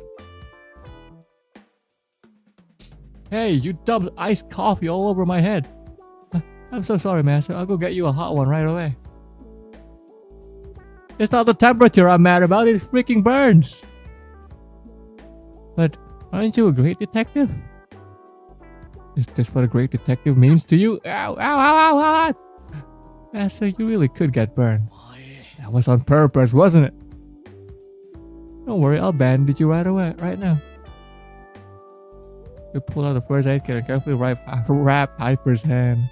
Hey, you dumped iced coffee all over my head. I'm so sorry, Master. I'll go get you a hot one right away. It's not the temperature I'm mad about, it's freaking burns. But aren't you a great detective? Is this what a great detective means to you? Ow, ow, ow, ow, ow. Master, you really could get burned. That was on purpose, wasn't it? Don't worry, I'll bandage you right away, right now. We pull out the first aid kit and carefully wrap Piper's hand.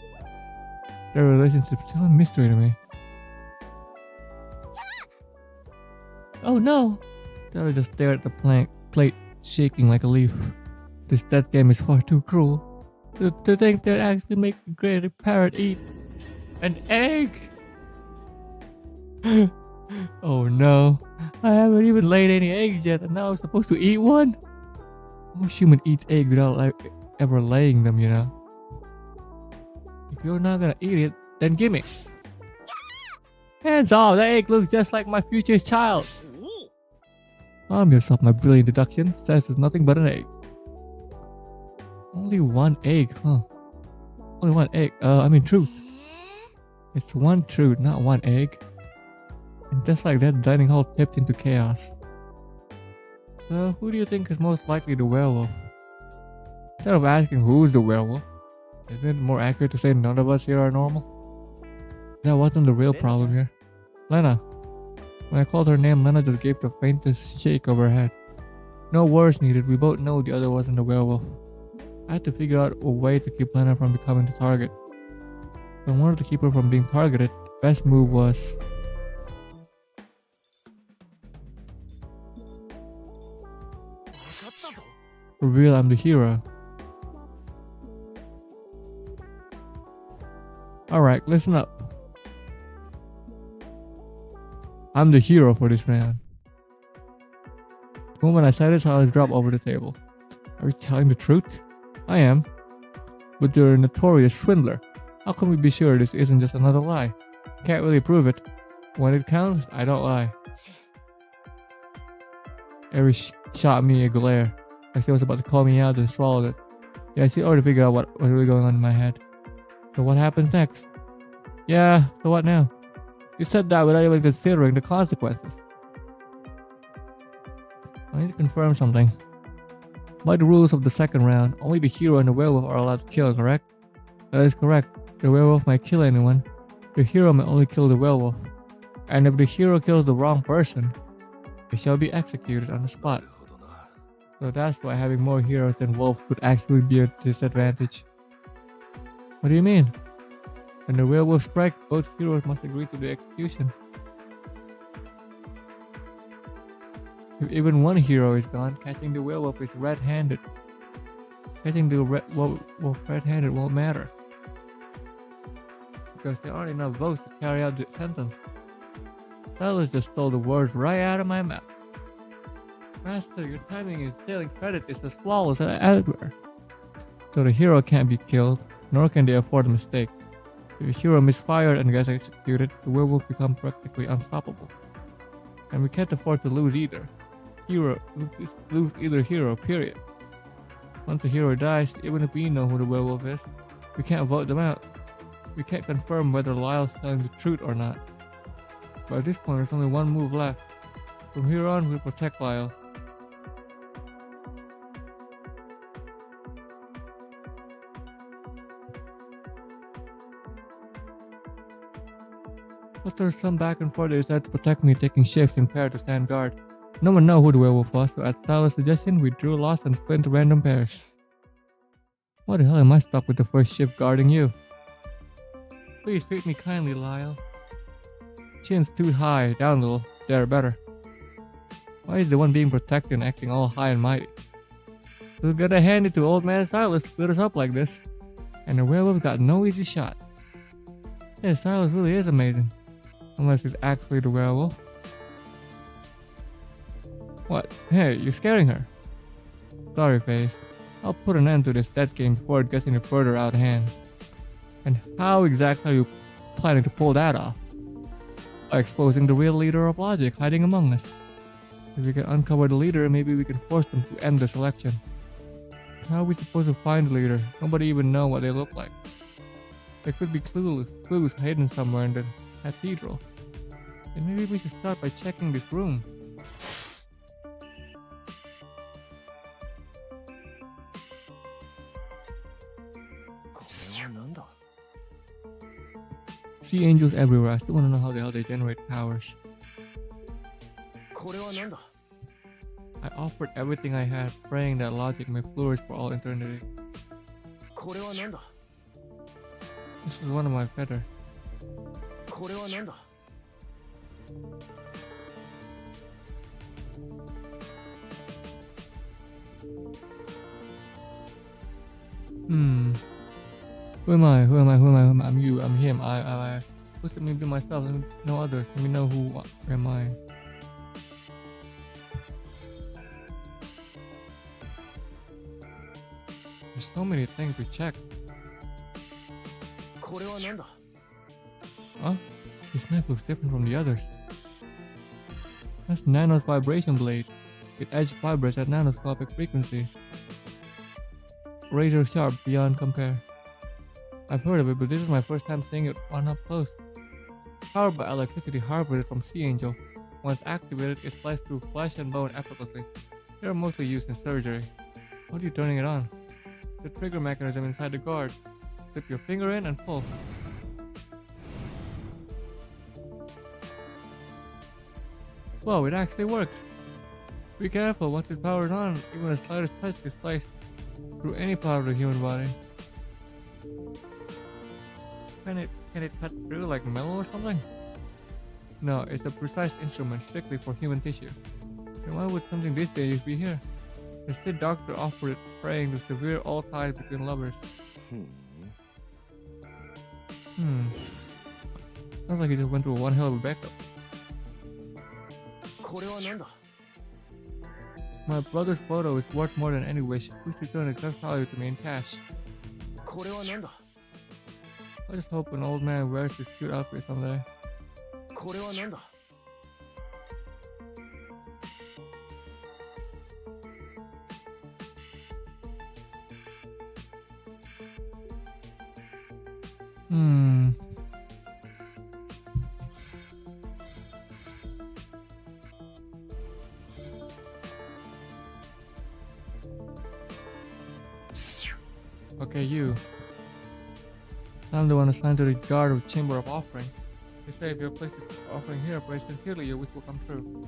Their relationship's still a mystery to me. Oh no! Stella just stared at the plate, shaking like a leaf. This death game is far too cruel. To think they'd actually make a great parrot eat an egg! Oh no, I haven't even laid any eggs yet and now I'm supposed to eat one? Most humans eat eggs without ever laying them, you know. If you're not gonna eat it, then gimme. Hands off, that egg looks just like my future child. Calm yourself, my brilliant deduction says it's nothing but an egg. Only one egg, huh? Only one egg, truth. It's one truth, not one egg. And just like that, the dining hall tipped into chaos. So, who do you think is most likely the werewolf? Instead of asking who's the werewolf, isn't it more accurate to say none of us here are normal? That wasn't the real problem here. Lena. When I called her name, Lena just gave the faintest shake of her head. No words needed, we both know the other wasn't a werewolf. I had to figure out a way to keep Lena from becoming the target. If I wanted to keep her from being targeted, the best move was... reveal I'm the hero. Alright, listen up. I'm the hero for this round. The moment I said this, I was dropped over the table. Are you telling the truth? I am. But you're a notorious swindler. How can we be sure this isn't just another lie? Can't really prove it. When it counts, I don't lie. Eri shot me a glare, like she was about to call me out and swallowed it. Yeah, she already figured out what was really going on in my head. So what happens next? Yeah, so what now? You said that without even considering the consequences. I need to confirm something. By the rules of the second round, only the hero and the werewolf are allowed to kill, correct? That is correct. The werewolf might kill anyone. The hero may only kill the werewolf. And if the hero kills the wrong person, they shall be executed on the spot. So that's why having more heroes than wolves could actually be a disadvantage. What do you mean? When the werewolf strikes, both heroes must agree to the execution. If even one hero is gone, catching the werewolf is red-handed. Catching the wolf red-handed won't matter, because there aren't enough votes to carry out the sentence. Silas just stole the words right out of my mouth. Master, your timing in stealing credit is as flawless as ever. So the hero can't be killed, nor can they afford a mistake. If the hero misfired and gets executed, the werewolf becomes practically unstoppable. And we can't afford to lose either. Lose either hero, period. Once the hero dies, even if we know who the werewolf is, we can't vote them out. We can't confirm whether Lyle's telling the truth or not. But at this point, there's only one move left. From here on, we'll protect Lyle. But there's some back and forth. They decided to protect me, taking shifts in pair to stand guard. No one knew who the werewolf was, so at Silas' suggestion, we drew lots and split into random pairs. Why the hell am I stuck with the first shift guarding you? Please treat me kindly, Lyle. Chin's too high, down a little. There, better. Why is the one being protected and acting all high and mighty? So gotta hand it to old man Silas to split us up like this. And the werewolf got no easy shot. Yeah, Silas really is amazing. Unless he's actually the werewolf. What? Hey, you're scaring her. Sorry, Face. I'll put an end to this dead game before it gets any further out of hand. And how exactly are you planning to pull that off? By exposing the real leader of logic hiding among us. If we can uncover the leader, maybe we can force them to end the selection. How are we supposed to find the leader? Nobody even knows what they look like. There could be clues hidden somewhere in the cathedral. And maybe we should start by checking this room. See angels everywhere. I still want to know how the hell they generate powers. I offered everything I had, praying that logic may flourish for all eternity. This is one of my feathers. Who am I? I'm you. I'm him. I. Who's let me be myself? Let me know others. Let me know who am I. There's so many things to check. Huh? This knife looks different from the others. That's Nano's vibration blade. It edge fibers at nanoscopic frequency. Razor sharp beyond compare. I've heard of it, but this is my first time seeing it on up close. Powered by electricity harvested from Sea Angel. Once activated, it slices through flesh and bone effortlessly. They are mostly used in surgery. How are you turning it on? The trigger mechanism inside the guard. Slip your finger in and pull. Whoa, it actually works. Be careful, once its power is on, even the slightest touch can slice through any part of the human body. Can it cut through like metal or something? No, it's a precise instrument strictly for human tissue. Then why would something this dangerous be here? The Sid doctor offered it, praying to sever all ties between lovers. Sounds like he just went through one hell of a backup. My brother's photo is worth more than any wish. Please return its best value to me in cash. I just hope an old man wears this cute outfit someday. Okay, you. I'm the one assigned to the guard of Chamber of Offering. They say if you're placed offering here, pray sincerely, your wish will come true.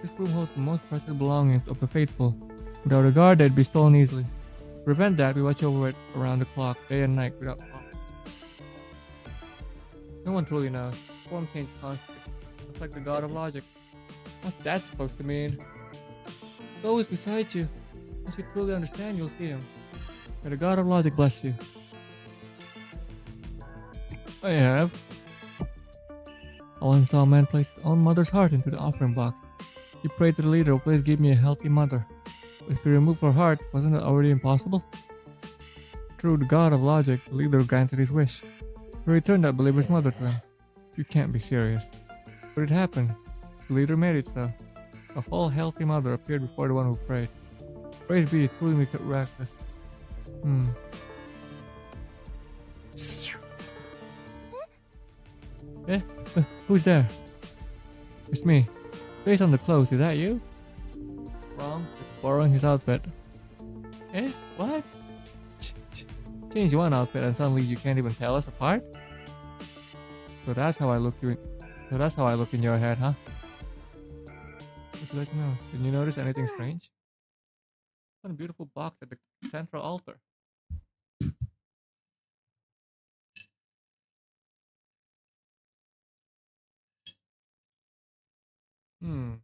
This room holds the most precious belongings of the faithful. Without a guard, they'd be stolen easily. To prevent that, we watch over it around the clock, day and night, without pause. No one truly knows. Form change constantly. It's like the god of logic. What's that supposed to mean? He's always beside you. Once you truly understand, you'll see him. May the god of logic bless you. I have. I once saw a man place his own mother's heart into the offering box. He prayed to the leader, please give me a healthy mother. But if he removed her heart, wasn't that already impossible? Through the god of logic, the leader granted his wish. He returned that believer's mother to him. You can't be serious. But it happened. The leader made it so. A whole healthy mother appeared before the one who prayed. Praise be, truly miraculous. Eh? Who's there? It's me. Based on the clothes, is that you? Wrong. Just borrowing his outfit. Eh? What? Change one outfit and suddenly you can't even tell us apart? So that's how I look you. So that's how I look in your head, huh? Would you like to know? Did you notice anything strange? What a beautiful box at the central altar. Hmm.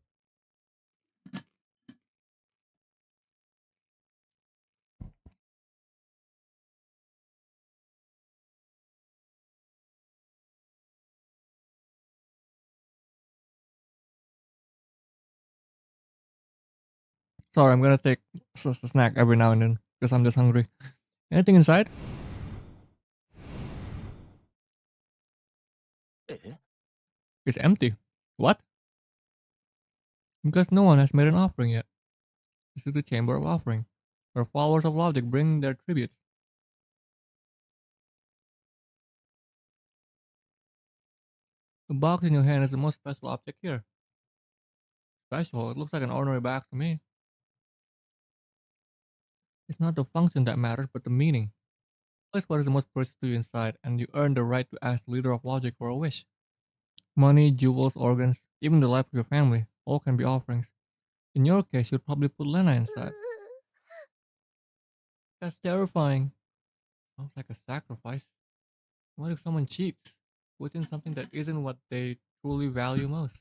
Sorry, I'm gonna take a snack every now and then because I'm just hungry. Anything inside? え It's empty. What? Because no one has made an offering yet. This is the chamber of offering, where followers of logic bring their tributes. The box in your hand is the most special object here. Special? It looks like an ordinary box to me. It's not the function that matters, but the meaning. Place what is the most precious to you inside, and you earn the right to ask the leader of logic for a wish. Money, jewels, organs, even the life of your family, all can be offerings. In your case, you'd probably put Lena inside. That's terrifying. Sounds like a sacrifice. What if someone cheats? Puts in something that isn't what they truly value most?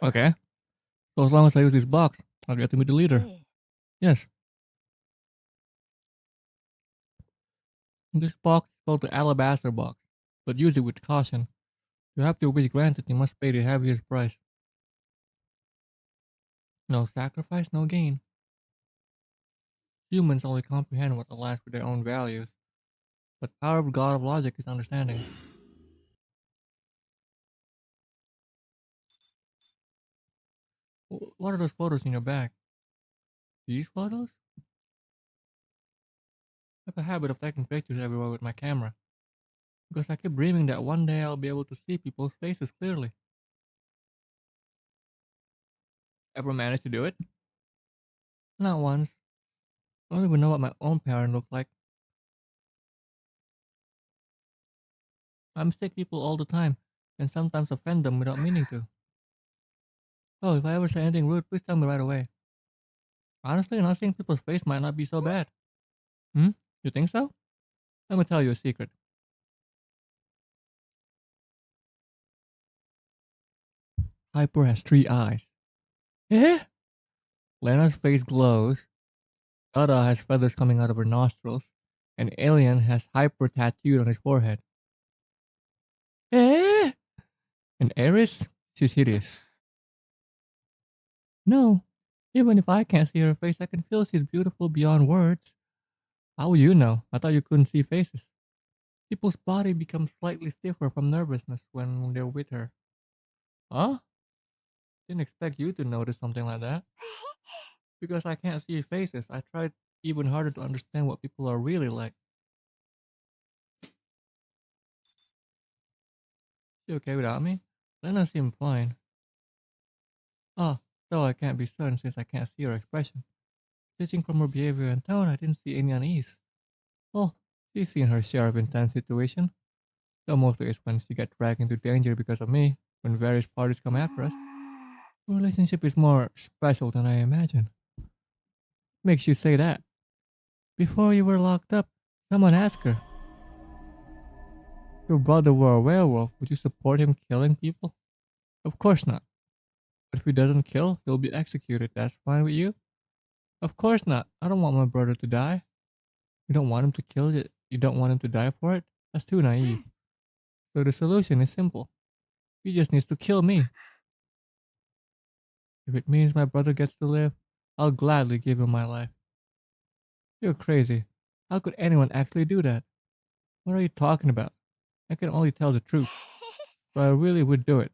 Okay, so as long as I use this box, I'll get to meet the leader. ええ Yes, this box is called the alabaster box, but use it with caution. You have your wish granted, you must pay the heaviest price. No sacrifice, no gain. Humans only comprehend what aligns with their own values, but power of God of logic is understanding. What are those photos in your bag? These photos? I have a habit of taking pictures everywhere with my camera, because I keep dreaming that one day I'll be able to see people's faces clearly. Ever managed to do it? Not once. I don't even know what my own parent looked like. I mistake people all the time, and sometimes offend them without meaning to. Oh, if I ever say anything rude, please tell me right away. Honestly, not seeing people's face might not be so bad. Hmm? You think so? Let me tell you a secret. Hyper has three eyes. Eh? Lena's face glows. Ada has feathers coming out of her nostrils. And Alien has Hyper tattooed on his forehead. Eh? And Eris? She's hideous. No. Even if I can't see her face, I can feel she's beautiful beyond words. How would you know? I thought you couldn't see faces. People's body becomes slightly stiffer from nervousness when they're with her. Huh? Didn't expect you to notice something like that. Because I can't see faces, I tried even harder to understand what people are really like. She okay without me? Lena seemed fine. Ah, though I can't be certain since I can't see her expression. Judging from her behavior and tone, I didn't see any unease. Oh, She's seen her share of intense situations, though mostly it's when she gets dragged into danger because of me, when various parties come after us. Our relationship is more special than I imagined. Makes you say that. Before you were locked up, someone asked her, if your brother were a werewolf, would you support him killing people? Of course not. But if he doesn't kill, he'll be executed. That's fine with you? Of course not. I don't want my brother to die. You don't want him to kill it. You don't want him to die for it? That's too naive. So the solution is simple. He just needs to kill me. If it means my brother gets to live, I'll gladly give him my life. You're crazy. How could anyone actually do that? What are you talking about? I can only tell the truth. So I really would do it.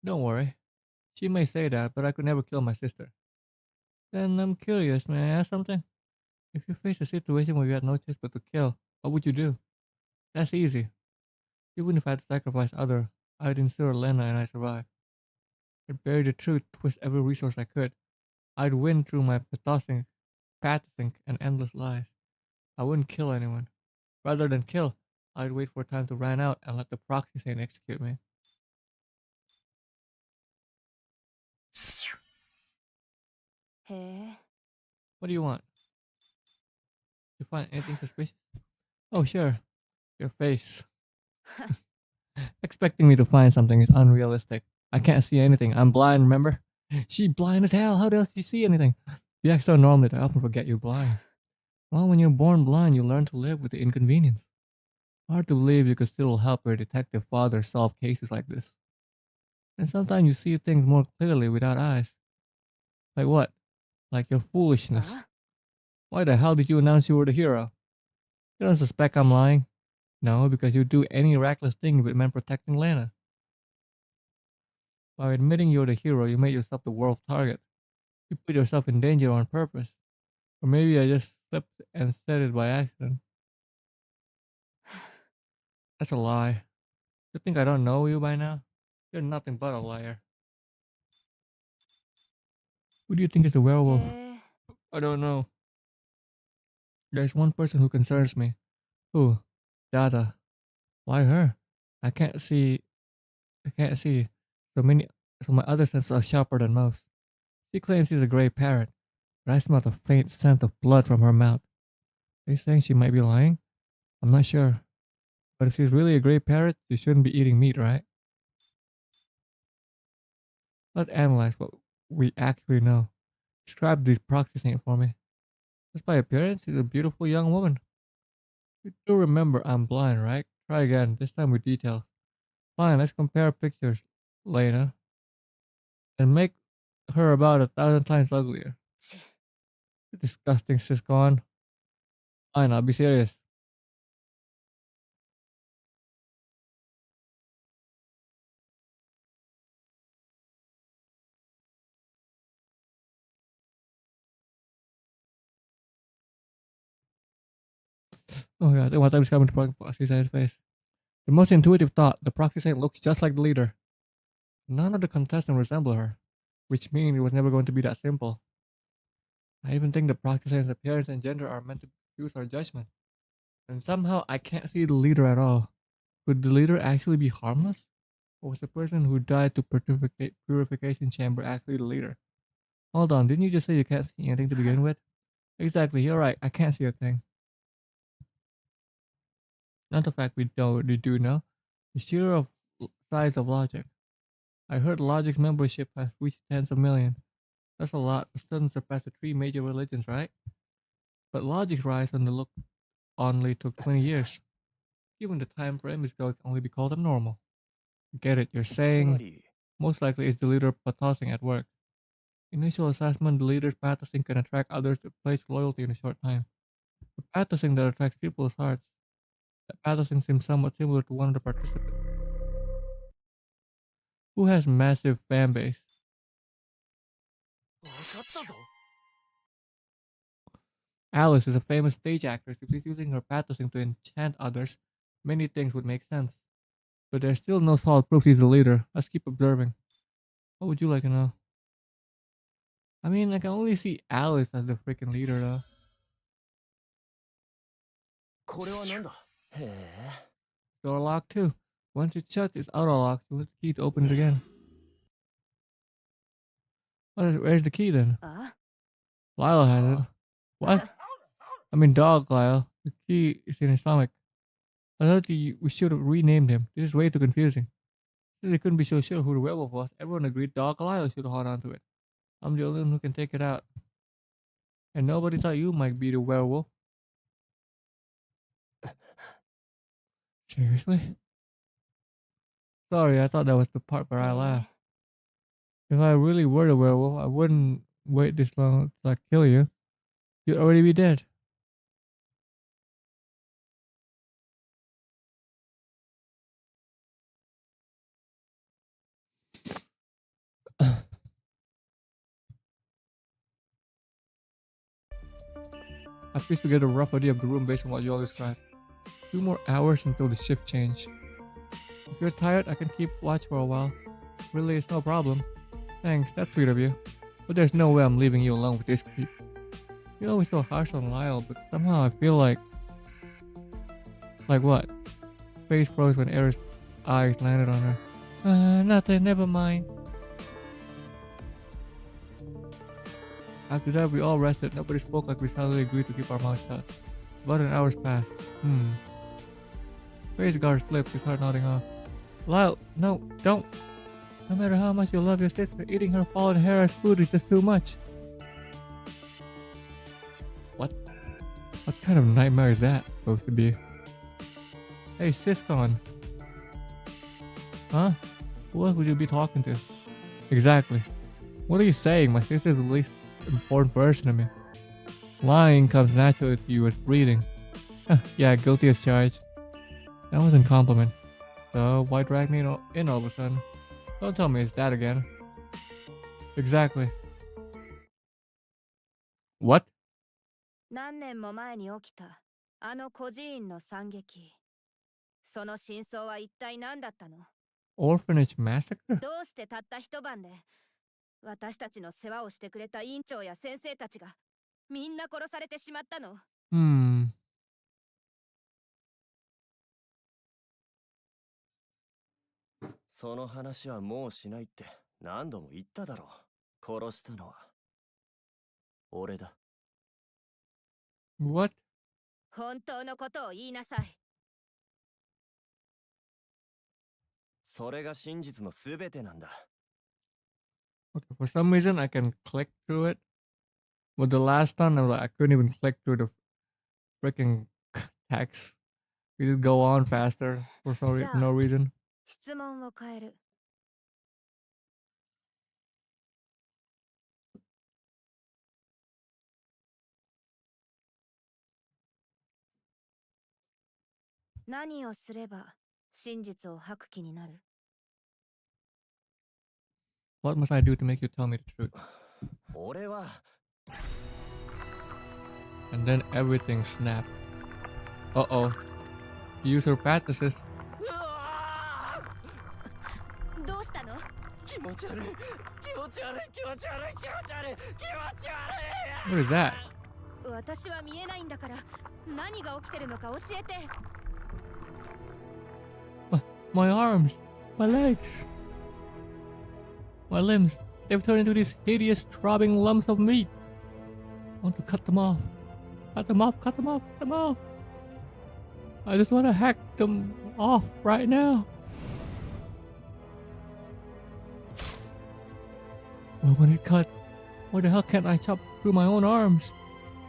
Don't worry. She may say that, but I could never kill my sister. Then I'm curious, may I ask something? If you face a situation where you had no choice but to kill, what would you do? That's easy. Even if I had to sacrifice other, I'd ensure Lena and I survive. I'd bury the truth, twist every resource I could. I'd win through my pathosing, and endless lies. I wouldn't kill anyone. Rather than kill, I'd wait for time to run out and let the proxy saint execute me. What do you want? You find anything suspicious? Oh, sure. Your face. Expecting me to find something is unrealistic. I can't see anything. I'm blind, remember? She blind as hell. How does she see anything? You act so normal that I often forget you're blind. Well, when you're born blind, you learn to live with the inconvenience. Hard to believe you could still help your detective father solve cases like this. And sometimes you see things more clearly without eyes. Like what? Like your foolishness. Why the hell did you announce you were the hero? You don't suspect I'm lying? No, because you do any reckless thing with men protecting Lana. By admitting you're the hero, you make yourself the world's target. You put yourself in danger on purpose. Or maybe I just slipped and said it by accident. That's a lie. You think I don't know you by now? You're nothing but a liar. Who do you think is the werewolf? I don't know. There's one person who concerns me. Who? Dada. Why her? I can't see. I can't see. So many. So my other senses are sharper than most. She claims she's a gray parrot, but I smell the faint scent of blood from her mouth. Are you saying she might be lying? I'm not sure. But if she's really a gray parrot, she shouldn't be eating meat, right? Let's analyze what we actually know. Describe this proxy saint for me. Just by appearance, she's a beautiful young woman. You do remember I'm blind, right? Try again, this time with details. Fine, let's compare pictures, Lena, and make her about 1,000 times uglier. You disgusting siscon. Fine, I'll be serious. Oh yeah, one time coming to proxy saint's face. The most intuitive thought, the proxy saint looks just like the leader. None of the contestants resemble her, which means it was never going to be that simple. I even think the proxy saint's appearance and gender are meant to use our judgment. And somehow I can't see the leader at all. Could the leader actually be harmless? Or was the person who died to purification chamber actually the leader? Hold on, didn't you just say you can't see anything to begin with? Exactly, you're right, I can't see a thing. Not the fact we do know. The sheer of size of logic. I heard Logic's membership has reached tens of millions. That's a lot, but doesn't surpass the three major religions, right? But Logic's rise on the look only took 20 years. Given the time frame, it's going to only be called abnormal. Get it, you're saying most likely it's the leader pathosing at work. Initial assessment, the leader's pathosing can attract others to place loyalty in a short time. The pathosing that attracts people's hearts. The pathosing seems somewhat similar to one of the participants, who has massive fan base. Alice is a famous stage actress. If she's using her pathosing to enchant others, many things would make sense. But there's still no solid proof she's the leader. Let's keep observing. What would you like to know? I mean, I can only see Alice as the freaking leader, though. これはなんだ。へえ。 Door locked too. Once it's shut, it's auto locked. You need the key to open it again. Where's the key then? あ Lyle has it. What? I mean, dog Lyle. The key is in his stomach. I thought we should have renamed him. This is way too confusing. Since they couldn't be so sure who the werewolf was, everyone agreed dog Lyle should hold on to it. I'm the only one who can take it out. And nobody thought you might be the werewolf. Seriously? Sorry, I thought that was the part where I laughed. If I really were the werewolf, I wouldn't wait this long to kill you. You'd already be dead. I pieced together a rough idea of the room based on what you all described. 2 more hours until the shift change. If you're tired, I can keep watch for a while. Really, it's no problem. Thanks, that's sweet of you. But there's no way I'm leaving you alone with this creep. You're always so harsh on Lyle, but somehow I feel like... Like what? Face froze when Aerith's eyes landed on her. Nothing, never mind. After that, we all rested. Nobody spoke like we solidly agreed to keep our mouths shut. About an hour's passed. Face guard slipped, his heart nodding off. Lyle, no, don't. No matter how much you love your sister, eating her fallen hair as food is just too much. What? What kind of nightmare is that supposed to be? Hey, Siscon. Huh? Who else would you be talking to? Exactly. What are you saying? My sister's the least important person to me. Lying comes naturally to you as breathing. Yeah, guilty as charged. That wasn't a compliment. So, why drag me in all of a sudden? Don't tell me it's that again. Exactly. What? 何年も前に起きたあの孤児院の惨劇。その真相は一体何だったの？ Orphanage massacre? どうしてたった一晩で私たちの世話をしてくれた院長や先生たちがみんな殺されてしまったの？その話はもうしないって何度も言っただろう。殺したのは俺だ。What? 本当のことを言いなさい。それが真実のすべてなんだ。Okay, for some reason I can click through it. But the last time I couldn't even click through the freaking text. We just go on faster for no reason. 質問を変える。何をすれば真実を吐く気になる？ What must I do to make you tell me the truth? 俺は And then everything snapped. Uh-oh. Use her pathesis. どうしたの？気持ち悪い気持ち悪い気持ち悪い気持ち悪い気持ち悪い気持ち悪い。 What is that? 私は見えないんだから何が起きてるのか教えて。My arms. My legs. My limbs. They've turned into these hideous throbbing lumps of meat. I want to cut them off. Cut them off, cut them off, cut them off. I just want to hack them off right now. Well, when it cut, why the hell can't I chop through my own arms?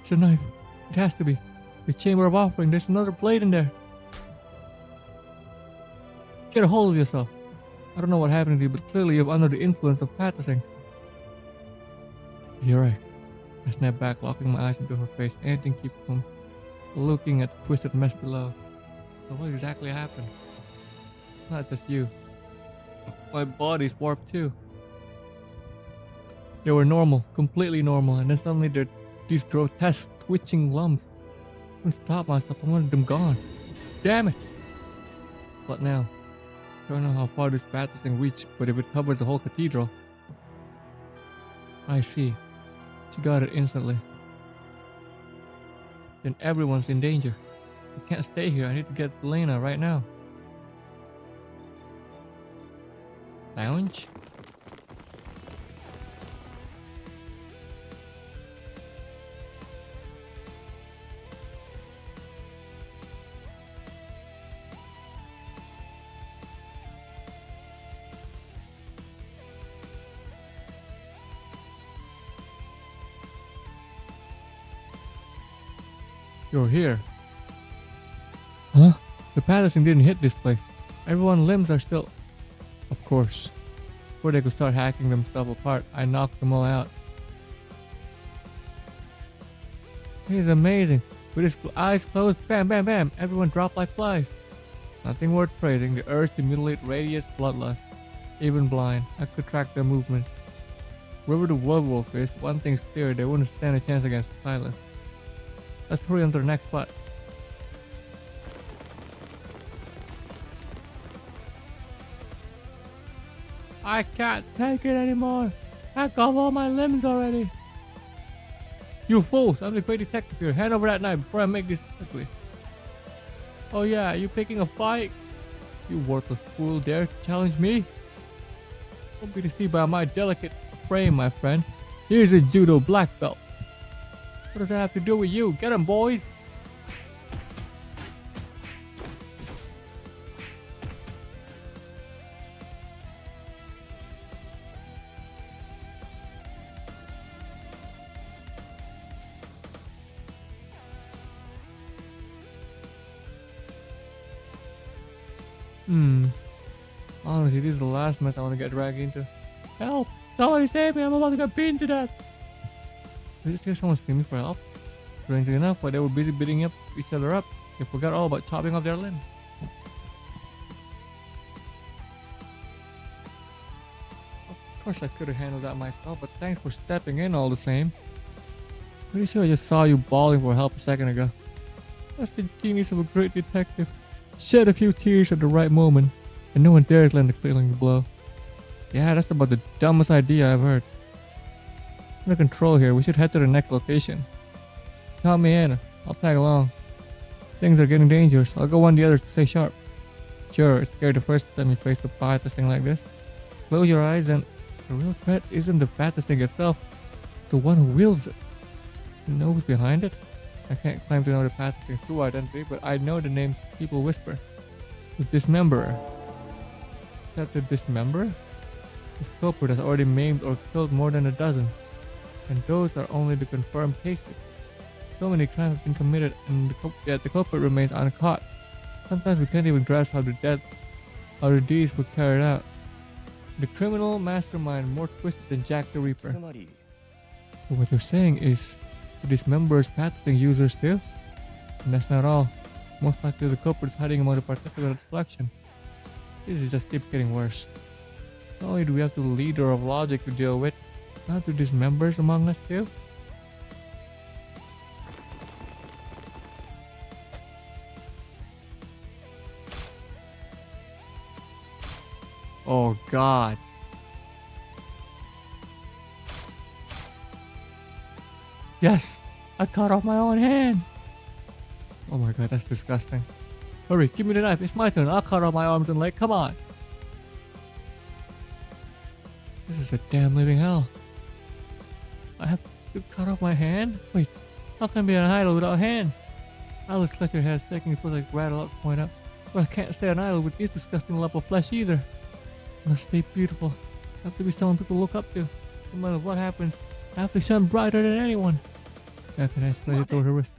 It's a knife. It has to be. The Chamber of Offering. There's another blade in there. Get a hold of yourself. I don't know what happened to you, but clearly you're under the influence of practicing. You're right. I snapped back, locking my eyes into her face. Anything keeps from looking at the twisted mess below. So what exactly happened? It's not just you. My body's warped too. They were normal, completely normal, and then suddenly they're these grotesque twitching lumps. I couldn't stop myself. I wanted them gone. Damn it! What now? I don't know how far this practicing reached, but if it covers the whole cathedral... I see. She got it instantly. Then everyone's in danger. I can't stay here. I need to get Lena right now. Lounge? You're here. Huh? The Patterson didn't hit this place. Everyone's limbs are still... Of course. Before they could start hacking themselves apart, I knocked them all out. He's amazing. With his eyes closed, bam, bam, bam, everyone dropped like flies. Nothing worth praising. The urge to mutilate radiates bloodlust. Even blind, I could track their movements. Whoever the werewolf is, one thing's clear, they wouldn't stand a chance against Silas. Let's hurry on to the next spot. I can't take it anymore. Hack off all my limbs already. You fools, I'm the great detective here. Hand over that knife before I make this quickly. Oh yeah, you picking a fight? You worthless fool, dare to challenge me? Don't be deceived by my delicate frame, my friend. Here's a judo black belt. What does that have to do with you? Get him, boys! Honestly, this is the last mess I want to get dragged into. Help! Somebody save me! I'm about to get beaten to death! Did you just hear someone screaming for help? Strangely enough, while they were busy beating each other up, they forgot all about chopping off their limbs. Of course I could have handled that myself, but thanks for stepping in all the same. Pretty sure I just saw you bawling for help a second ago. That's the genius of a great detective. Shed a few tears at the right moment, and no one dares lend a killing blow. Yeah, that's about the dumbest idea I've heard. Under control here, we should head to the next location. Count me in, I'll tag along. Things are getting dangerous, I'll go warn the others to stay sharp. Sure, it's scary the first time you face the bad thing like this. Close your eyes and the real threat isn't the bad thing itself, the one who wields it. You know who's behind it? I can't claim to know the path thing's true identity, but I know the names people whisper. The Dismemberer. Is that the Dismemberer? This culprit has already maimed or killed more than a dozen. And those are only the confirmed cases. So many crimes have been committed and yet the culprit remains uncaught. Sometimes we can't even grasp how the deeds were carried out. The criminal mastermind more twisted than Jack the Reaper. So what you're saying is the Dismemberer's pathing users too? And that's not all. Most likely the culprit is hiding among the participants of the selection. This is just keeps getting worse. Not only do we have the leader of logic to deal with, not the Dismembers among us too? Oh god. Yes! I cut off my own hand! Oh my god, that's disgusting. Hurry, give me the knife, it's my turn, I'll cut off my arms and leg, come on! This is a damn living hell. I have to cut off my hand? Wait, how can I be an idol without hands? Alice clutched her head, shaking her foot like rattle up to point up. But I can't stay an idol with this disgusting lump of flesh either. I must stay beautiful. I have to be someone people look up to. No matter what happens, I have to shine brighter than anyone. After that, I toward her wrist.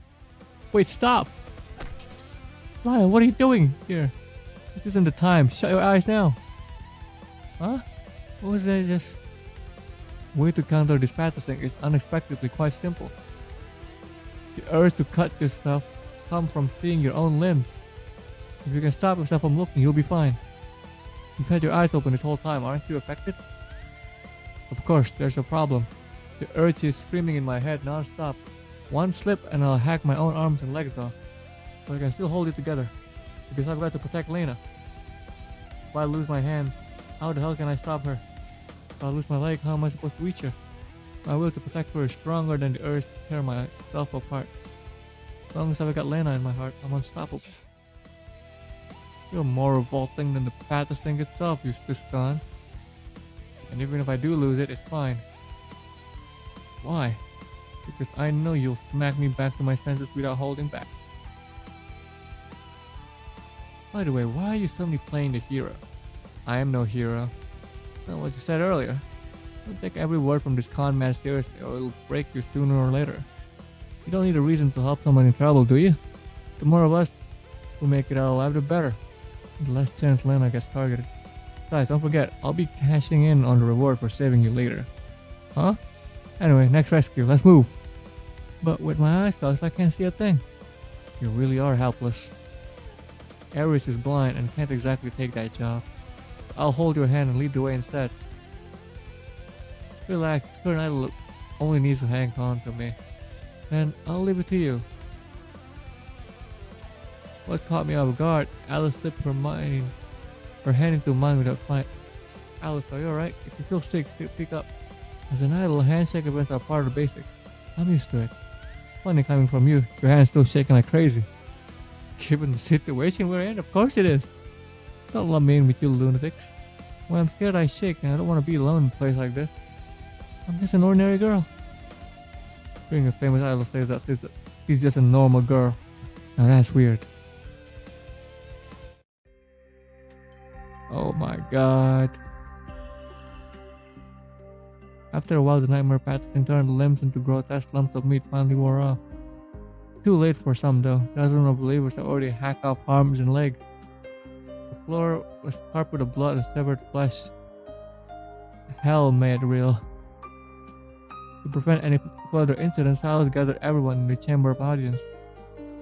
Wait, stop! Lyle, what are you doing here? This isn't the time. Shut your eyes now. Huh? What was that just? Way to counter this thing is unexpectedly quite simple. The urge to cut yourself comes from seeing your own limbs. If you can stop yourself from looking, you'll be fine. You've had your eyes open this whole time, aren't you affected? Of course, there's a problem. The urge is screaming in my head non-stop. One slip and I'll hack my own arms and legs off. But I can still hold it together. Because I've got to protect Lena. If I lose my hand, how the hell can I stop her? If I lose my leg, how am I supposed to reach her? My will to protect her is stronger than the urge to tear myself apart. As long as I've got Lena in my heart, I'm unstoppable. You're more revolting than the pathos thing itself, useless gun. And even if I do lose it, it's fine. Why? Because I know you'll smack me back to my senses without holding back. By the way, why are you suddenly playing the hero? I am no hero. That's what you said earlier. Don't take every word from this con man seriously or it'll break you sooner or later. You don't need a reason to help someone in trouble, do you? The more of us who make it out alive, the better. The less chance Lena gets targeted. Guys, don't forget, I'll be cashing in on the reward for saving you later. Huh? Anyway, next rescue, let's move. But with my eyes closed, I can't see a thing. You really are helpless. Ares is blind and can't exactly take that job. I'll hold your hand and lead the way instead. Relax, current idol only needs to hang on to me. Then I'll leave it to you. What caught me off guard, Alice slipped her hand into mine without fight. Alice, are you alright? If you feel sick, pick up. As an idol, handshake events are part of the basics. I'm used to it. Funny coming from you, your hand's still shaking like crazy. Given the situation we're in, of course it is. Don't lump me in with you lunatics. When I'm scared I shake and I don't want to be alone in a place like this. I'm just an ordinary girl. Being a famous idol says that she's just a normal girl. Now that's weird. Oh my god. After a while, the nightmare pattern turned limbs into grotesque lumps of meat finally wore off. Too late for some though. Dozens of believers had already hacked off arms and legs. The floor was carpeted with blood and severed flesh. Hell made real. To prevent any further incidents, Silas gathered everyone in the chamber of audience.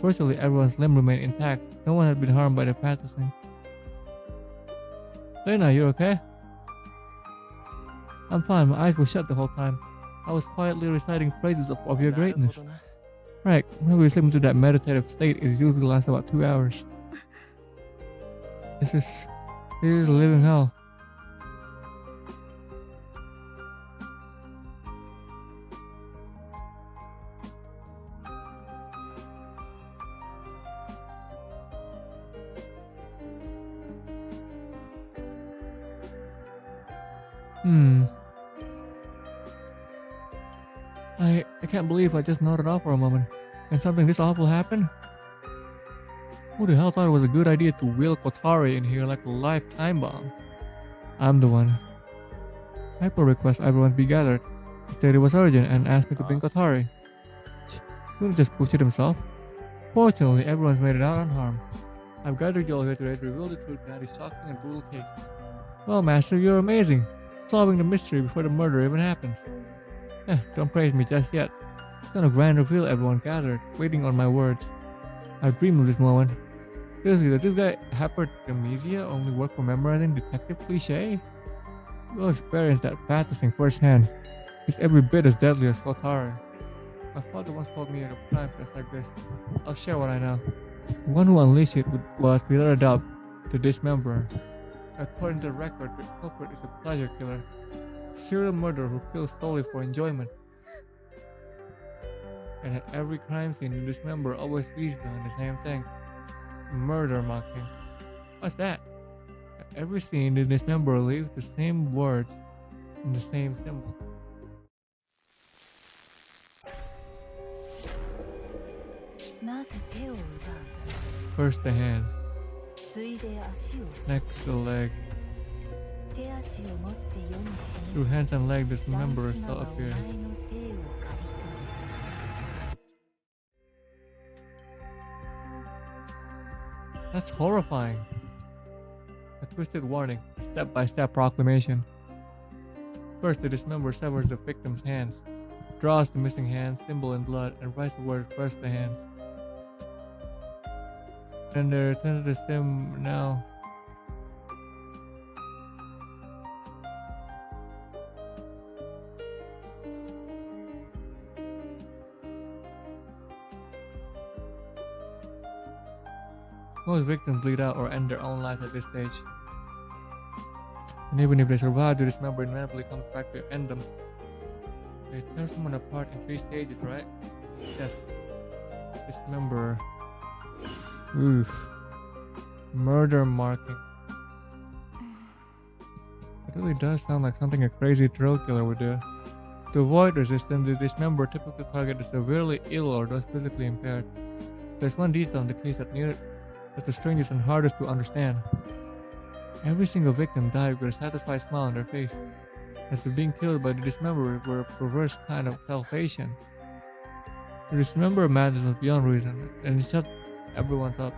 Virtually everyone's limb remained intact. No one had been harmed by the practicing. Lena, you okay? I'm fine. My eyes were shut the whole time. I was quietly reciting praises of your greatness. Right, when we slip into that meditative state, it usually lasts about 2 hours. This is living hell. I can't believe I just nodded off for a moment. And something this awful happened? Who the hell thought it was a good idea to wheel Kotari in here like a live time bomb? I'm the one. Hyper requests everyone be gathered. He said it was urgent and asked me to bring Kotari. He couldn't just push it himself. Fortunately, everyone's made it out unharmed. I've gathered you all here today to reveal the truth behind this shocking and brutal case. Well, Master, you're amazing. Solving the mystery before the murder even happens. Don't praise me just yet. It's not a grand reveal, everyone gathered, waiting on my words. I dream of this moment. Seriously, does this guy hyperthermesia only work for memorizing detective cliché? You'll experience that practicing firsthand. It's every bit as deadly as Kotari. My father once told me at a time just like this. I'll share what I know. The one who unleashed it was, without a doubt, the dismemberer. According to the record, the culprit is a pleasure killer. A serial murderer who kills solely for enjoyment. And at every crime scene, the dismemberer always leaves behind the same thing. Murder mocking. What's that? At every scene, the dismemberer leaves the same words and the same symbol. First the hands, next the leg. Through hands and leg, this dismemberer shall appear. That's horrifying. A twisted warning, a step-by-step proclamation. First, the dismemberer severs the victim's hands, draws the missing hand symbol in blood, and writes the word first the hands. And they return to the sim now. Most victims bleed out or end their own lives at this stage. And even if they survive, the dismember inevitably comes back to end them. They tear someone apart in 3 stages, right? Yes. Dismember. Oof. Murder marking. It really does sound like something a crazy thrill killer would do. To avoid resistance, the dismember typically target the severely ill or those physically impaired. There's one detail in the case that's the strangest and hardest to understand. Every single victim died with a satisfied smile on their face, as if being killed by the dismemberer were a perverse kind of salvation. The dismemberer madness was beyond reason, and it shut everyone's up.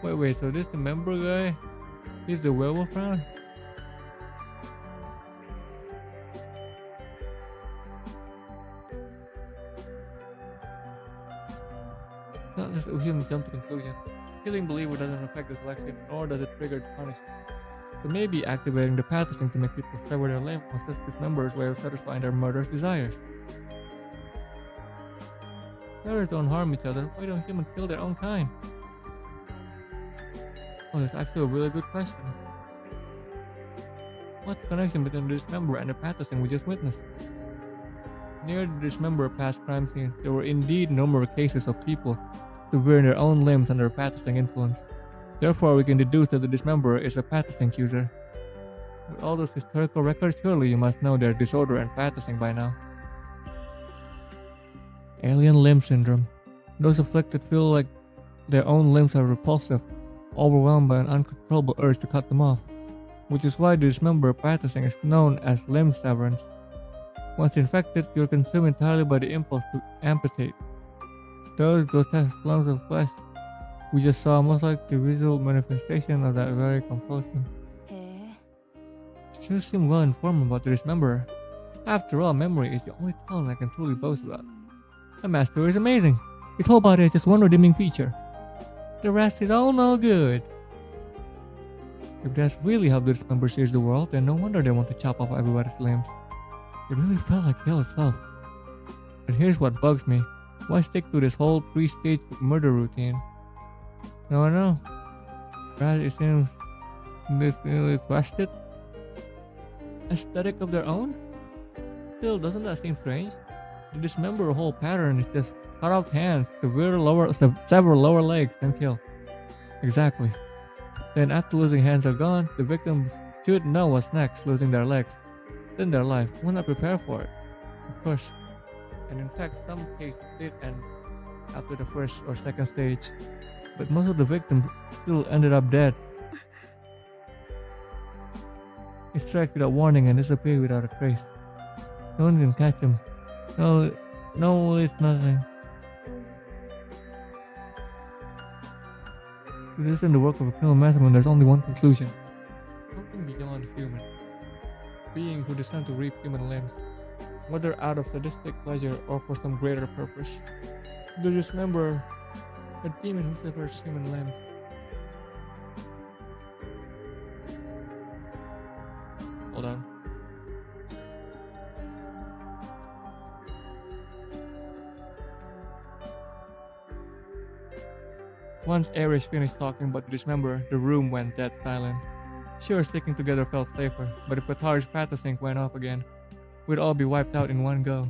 Wait, so this dismember guy? He's the werewolf round? Not just we shouldn't jump to conclusion. Killing believer doesn't affect the selection, nor does it trigger punishment. So maybe activating the pathosync to make people sever their limb was just dismember's way of satisfying their murderous desires. Murderers don't harm each other, why don't humans kill their own kind? Oh, that's actually a really good question. What's the connection between the dismember and the pathosync we just witnessed? Near the dismember past crime scenes, there were indeed numerous cases of people severing their own limbs under pathosync influence. Therefore, we can deduce that the dismemberer is a pathosync user. With all those historical records, surely you must know their disorder and pathosync by now. Alien limb syndrome. Those afflicted feel like their own limbs are repulsive, overwhelmed by an uncontrollable urge to cut them off, which is why the dismember pathosync is known as limb severance. Once infected, you're consumed entirely by the impulse to amputate. Those grotesque lumps of flesh we just saw most like the visual manifestation of that very compulsion. You seem well informed about the dismemberer. After all, memory is the only talent I can truly boast about. The master is amazing. His whole body is just one redeeming feature. The rest is all no good. If that's really how the dismember sees the world, then no wonder they want to chop off everybody's limbs. It really felt like hell itself. But here's what bugs me. Why stick to this whole 3-stage murder routine? No. Rather, it seems requested. Aesthetic of their own? Still, doesn't that seem strange? The dismember whole pattern is just cut off hands, several lower legs, and kill. Exactly. Then after losing hands are gone, the victims should know what's next, losing their legs. Then their life. Why not prepare for it? Of course. And in fact, some cases did end after the first or second stage. But most of the victims still ended up dead. He strikes without warning and disappears without a trace. No one can catch him. No, it's nothing. If this isn't the work of a criminal mastermind, there's only one conclusion. Something beyond human. Being who descend to reap human limbs, whether out of sadistic pleasure or for some greater purpose. The dismemberer, a demon who severs human limbs. Hold on. Once Ares finished talking about the dismemberer, the room went dead silent. Sure, sticking together felt safer, but if Qatar's pathosync went off again, we'd all be wiped out in one go.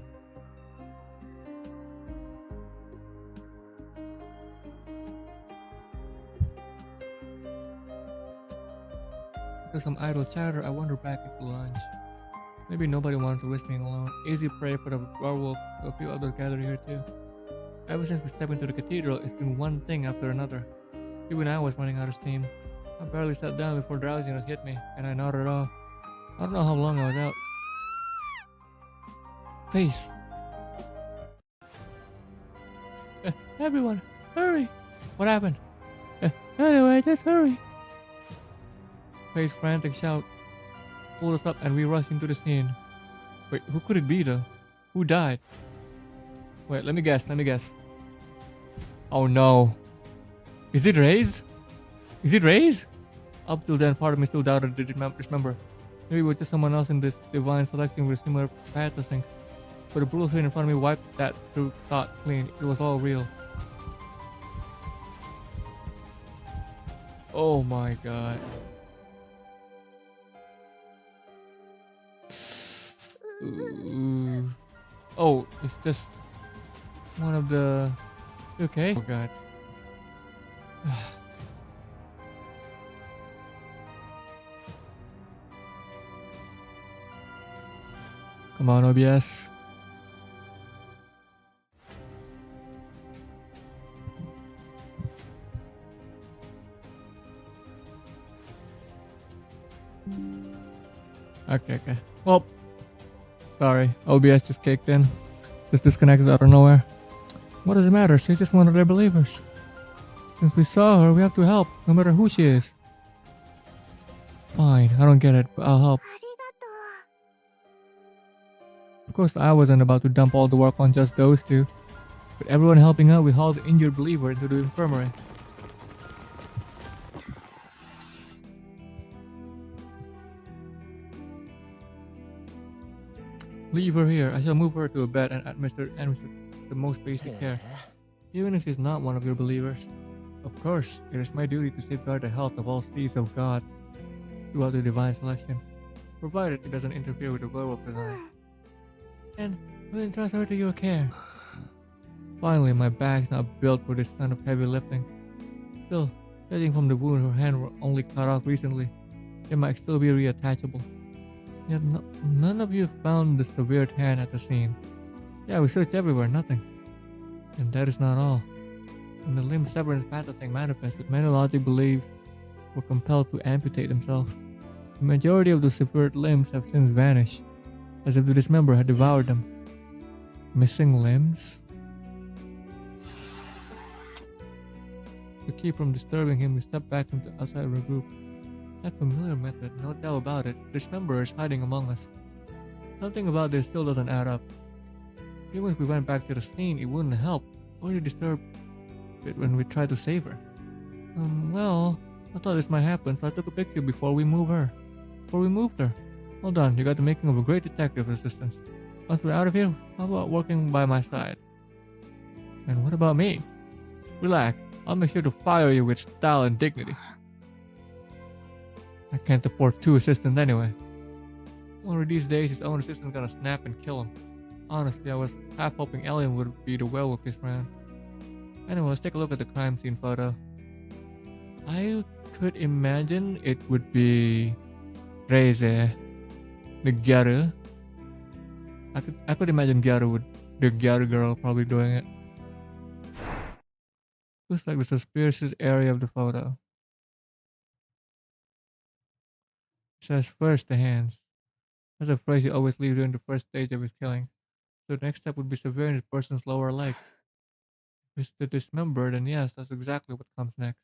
After some idle chatter, I wandered back into lunch. Maybe nobody wanted to risk being alone. Easy prey for the werewolf, so a few others gathered here too. Ever since we stepped into the cathedral, it's been one thing after another. Even I was running out of steam. I barely sat down before drowsiness hit me, and I nodded off. I don't know how long I was out. Face! Everyone, hurry! What happened? Anyway, just hurry! Faye's frantic shout pulled us up and we rushed into the scene. Wait, who could it be though? Who died? Wait, let me guess. Oh no. Is it Reyes? Up till then, part of me still doubted the dismember. Maybe it was just someone else in this divine selection with similar pathosync. But the brutal scene in front of me wiped that through thought clean. It was all real. Oh my god. Ooh. Oh, it's just one of the... Okay. Oh god. Come on, OBS. Okay, okay. Well, sorry. OBS just kicked in. Just disconnected out of nowhere. What does it matter? She's just one of their believers. Since we saw her, we have to help, no matter who she is. Fine, I don't get it, but I'll help. Of course, I wasn't about to dump all the work on just those two. With everyone helping out, we hauled the injured believer into the infirmary. Leave her here. I shall move her to a bed and administer the most basic care. Even if she's not one of your believers. Of course, it is my duty to safeguard the health of all seeds of God throughout the divine selection, provided it doesn't interfere with the werewolf design. And we'll entrust her to your care. Finally, my bag's not built for this kind of heavy lifting. Still, judging from the wound her hand were only cut off recently, it might still be reattachable. Yet none of you found the severed hand at the scene. Yeah, we searched everywhere, nothing. And that is not all. When the limb severance pathology manifested, many logic beliefs were compelled to amputate themselves. The majority of the severed limbs have since vanished, as if the dismember had devoured them. Missing limbs? To keep from disturbing him, we stepped back into the outside of the group. That familiar method, no doubt about it. The dismember is hiding among us. Something about this still doesn't add up. Even if we went back to the scene, it wouldn't help. Or you disturb it when we tried to save her. Well, I thought this might happen, so I took a picture before we moved her. Hold on, you got the making of a great detective assistant. Once we're out of here, how about working by my side? And what about me? Relax, I'll make sure to fire you with style and dignity. I can't afford 2 assistants anyway. One of these days, his own assistant's gonna snap and kill him. Honestly, I was half hoping Ellen would be the werewolf this round. Anyway, let's take a look at the crime scene photo. I could imagine it would be Reze, the Gyaru. I could imagine the Gyaru girl probably doing it. Looks like the suspicious area of the photo. It says first the hands. That's a phrase he always leaves during the first stage of his killing. So the next step would be severing the person's lower leg. If it's the dismember, then yes, that's exactly what comes next.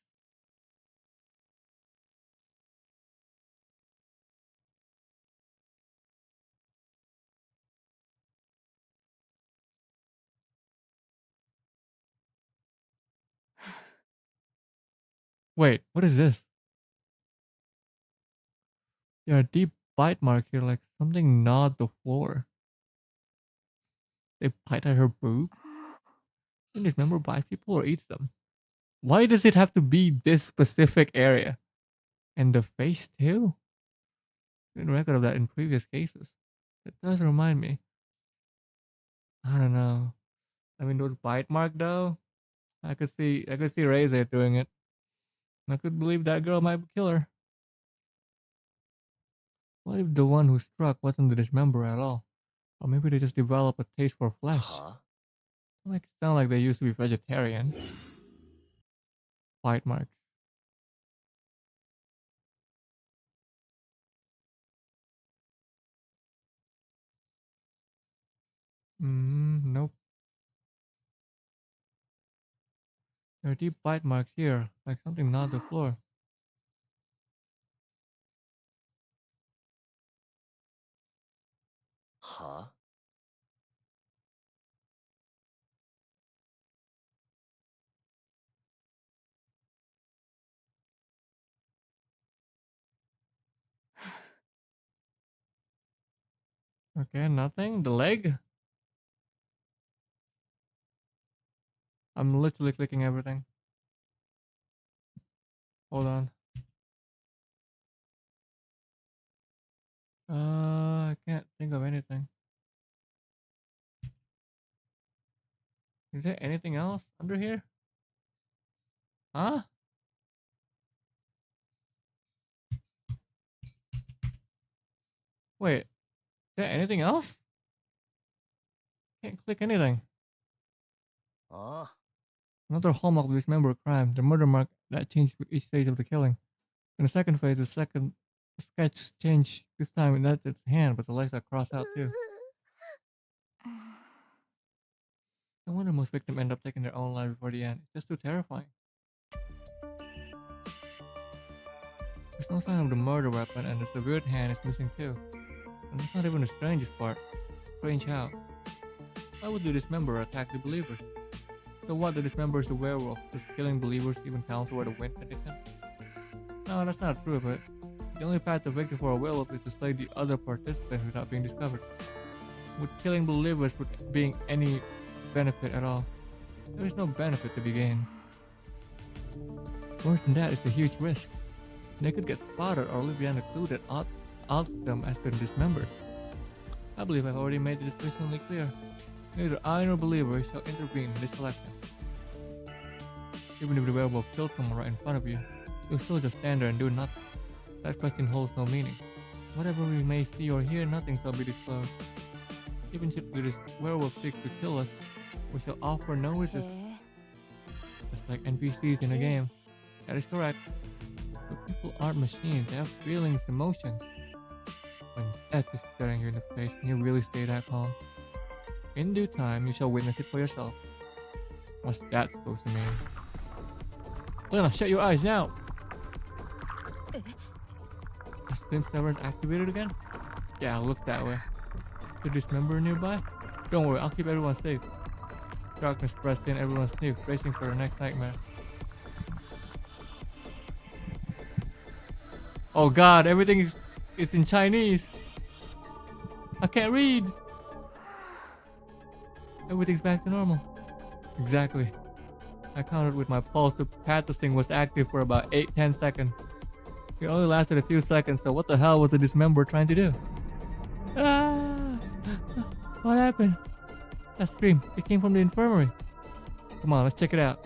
Wait, what is this? There are deep bite mark here, like something gnawed the floor. They bite at her boob? Didn't dismember bites people or eats them? Why does it have to be this specific area? And the face too? Been record of that in previous cases. It does remind me. I don't know. I mean, those bite mark though. I could see Razor doing it. I could believe that girl might kill her. What if the one who struck wasn't the dismember at all? Or maybe they just developed a taste for flesh. Like sound like they used to be vegetarian. Bite marks. Nope. There are deep bite marks here, like something gnawed the floor. Okay, nothing. The leg? I'm literally clicking everything. Hold on. I can't think of anything. Is there anything else under here? Huh? Wait, is there anything else? Can't click anything. Ah, Another hallmark of dismember crime, the murder mark that changed with each stage of the killing. In the second phase, the second sketch changed. This time that's its hand, but the legs are crossed out too. No wonder most victims end up taking their own life before the end. It's just too terrifying. There's no sign of the murder weapon, and the severed hand is missing too. And that's not even the strangest part. Strange how. Why would the dismember attack the believers? So what, the dismember is the werewolf? Does killing believers even count toward a win condition? No, that's not true, but the only path to victory for a werewolf is to slay the other participants without being discovered. With killing believers with being any benefit at all, there is no benefit to be gained. Worse than that, it's a huge risk. They could get spotted or leave behind a clue that outs them as been dismembered. I believe I've already made this sufficiently clear. Neither I nor believers shall intervene in this selection. Even if the werewolf killed someone right in front of you, you'll still just stand there and do nothing. That question holds no meaning. Whatever we may see or hear, nothing shall be disclosed. Even should the werewolf seek to kill us, we shall offer no resistance. Just like NPCs in a game. That is correct. But people aren't machines, they have feelings, emotions. When death is staring you in the face, can you really stay that calm? In due time, you shall witness it for yourself. What's that supposed to mean? Lena, shut your eyes now! Is Slim Severance activated again? Yeah, look that way. Is the dismember nearby? Don't worry, I'll keep everyone safe. Darkness pressed in, everyone sniffed, bracing for the next nightmare. Oh god, everything is it's in Chinese. I can't read. Everything's back to normal. Exactly. I counted with my pulse. The pathos thing was active for about 8-10 seconds. It only lasted a few seconds, so what the hell was the dismember trying to do? Ah! What happened? That scream, it came from the infirmary. Come on, let's check it out.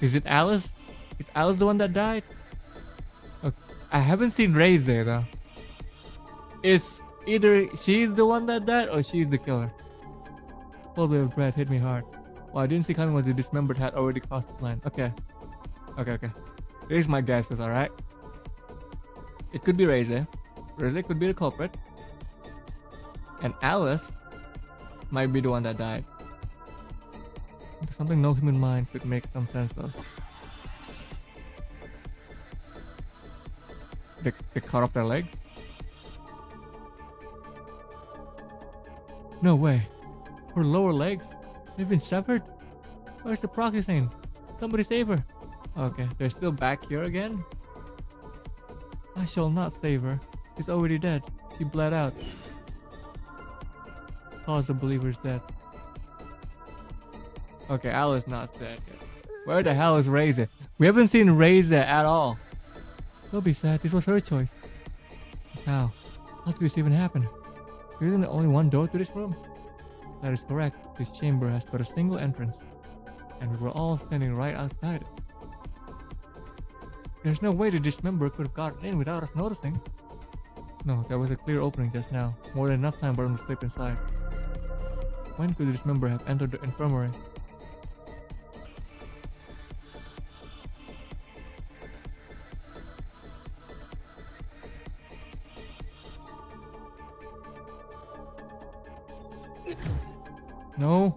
Is it Alice? Is Alice the one that died? Okay. I haven't seen Ray's there though. It's either she's the one that died or she's the killer. Cold wave of dread hit me hard. Well, I didn't see coming was the dismembered had already crossed the line. Okay. Here's my guesses, alright? It could be Ray's. Ray's could be the culprit. And Alice might be the one that died. Something no human mind could make some sense of. They cut off their leg? No way. Her lower legs? They've been severed? Where's the proxy saying? Somebody save her. Okay, they're still back here again? I shall not save her. She's already dead. She bled out. Cause the believer's death. Okay, Alice not dead yet. Where the hell is Reza? We haven't seen Reza at all. Don't be sad, this was her choice. How did this even happen? There isn't only one door to this room? That is correct. This chamber has but a single entrance. And we were all standing right outside it. There's no way the dismember could have gotten in without us noticing. No, there was a clear opening just now. More than enough time for them to slip inside. When could the dismember have entered the infirmary? No.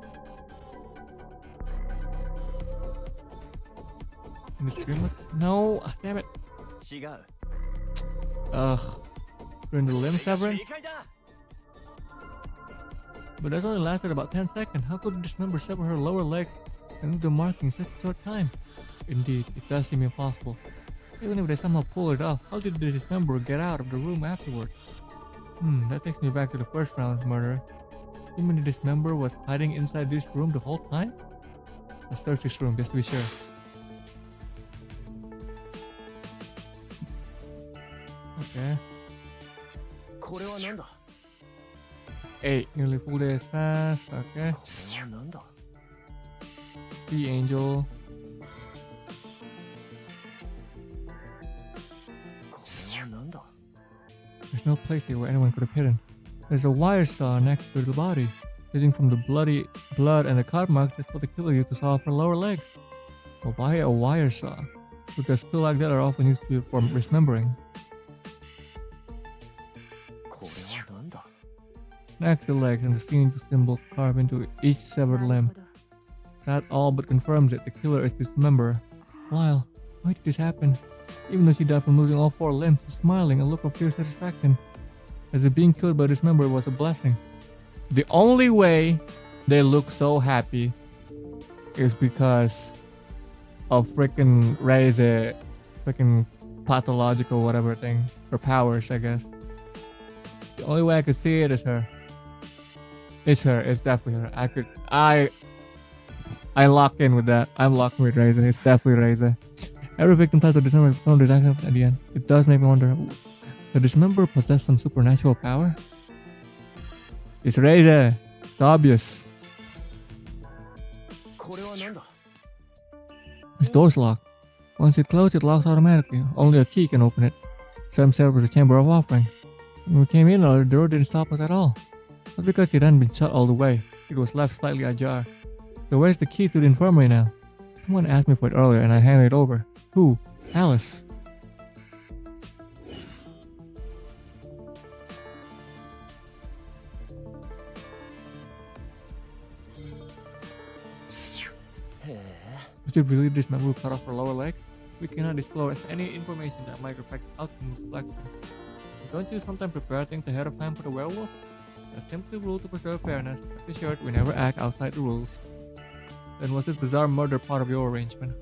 In the scream? No. Damn it. Ugh. During the limb severance? But that's only lasted about 10 seconds. How could the dismember sever her lower leg and leave the mark in such a short time? Indeed, it does seem impossible. Even if they somehow pull it off, how did the dismember get out of the room afterward? That takes me back to the first round's murder. You mean the dismember was hiding inside this room the whole time? Let's search this room just to be sure. Okay. 8. Nearly full day has passed. Okay. これはなんだ The angel. これはなんだ There's no place here where anyone could have hidden. There's a wire saw next to the body. Judging from the bloody blood and the cut marks, that's what the killer used to saw off her lower leg. But why a wire saw? Because tools like that are often used for dismembering. これはなんだ Next, the legs and the scenes symbol carved into each severed なる limb. ほど That all but confirms it. The killer is dismember. Lyle, why did this happen? Even though she died from losing all 4 limbs, she's smiling, a look of pure satisfaction. As if being killed by dismember was a blessing. The only way they look so happy is because of freaking Ray's freaking pathological whatever thing. Her powers, I guess. The only way I could see it is her. It's her. It's definitely her. I lock in with that. I'm locking with Reza. It's definitely Reza. Every victim tried to dismember his own actions at the end. It does make me wonder. The dismember possess some supernatural power? It's Reza. It's obvious. これはなんだ This door's locked. Once it closes, it locks automatically. Only a key can open it. Some said it was a chamber of offering. When we came in, the door didn't stop us at all. Not because it hadn't been shut all the way. It was left slightly ajar. So where's the key to the infirmary now? Someone asked me for it earlier and I handed it over. Who? Alice. Was it really this member who cut off her lower leg? We cannot disclose any information that might affect outcome of selection. Don't you sometimes prepare things ahead of time for the werewolf? That's simply rule to preserve fairness. Be sure we never act outside the rules. Then was this bizarre murder part of your arrangement?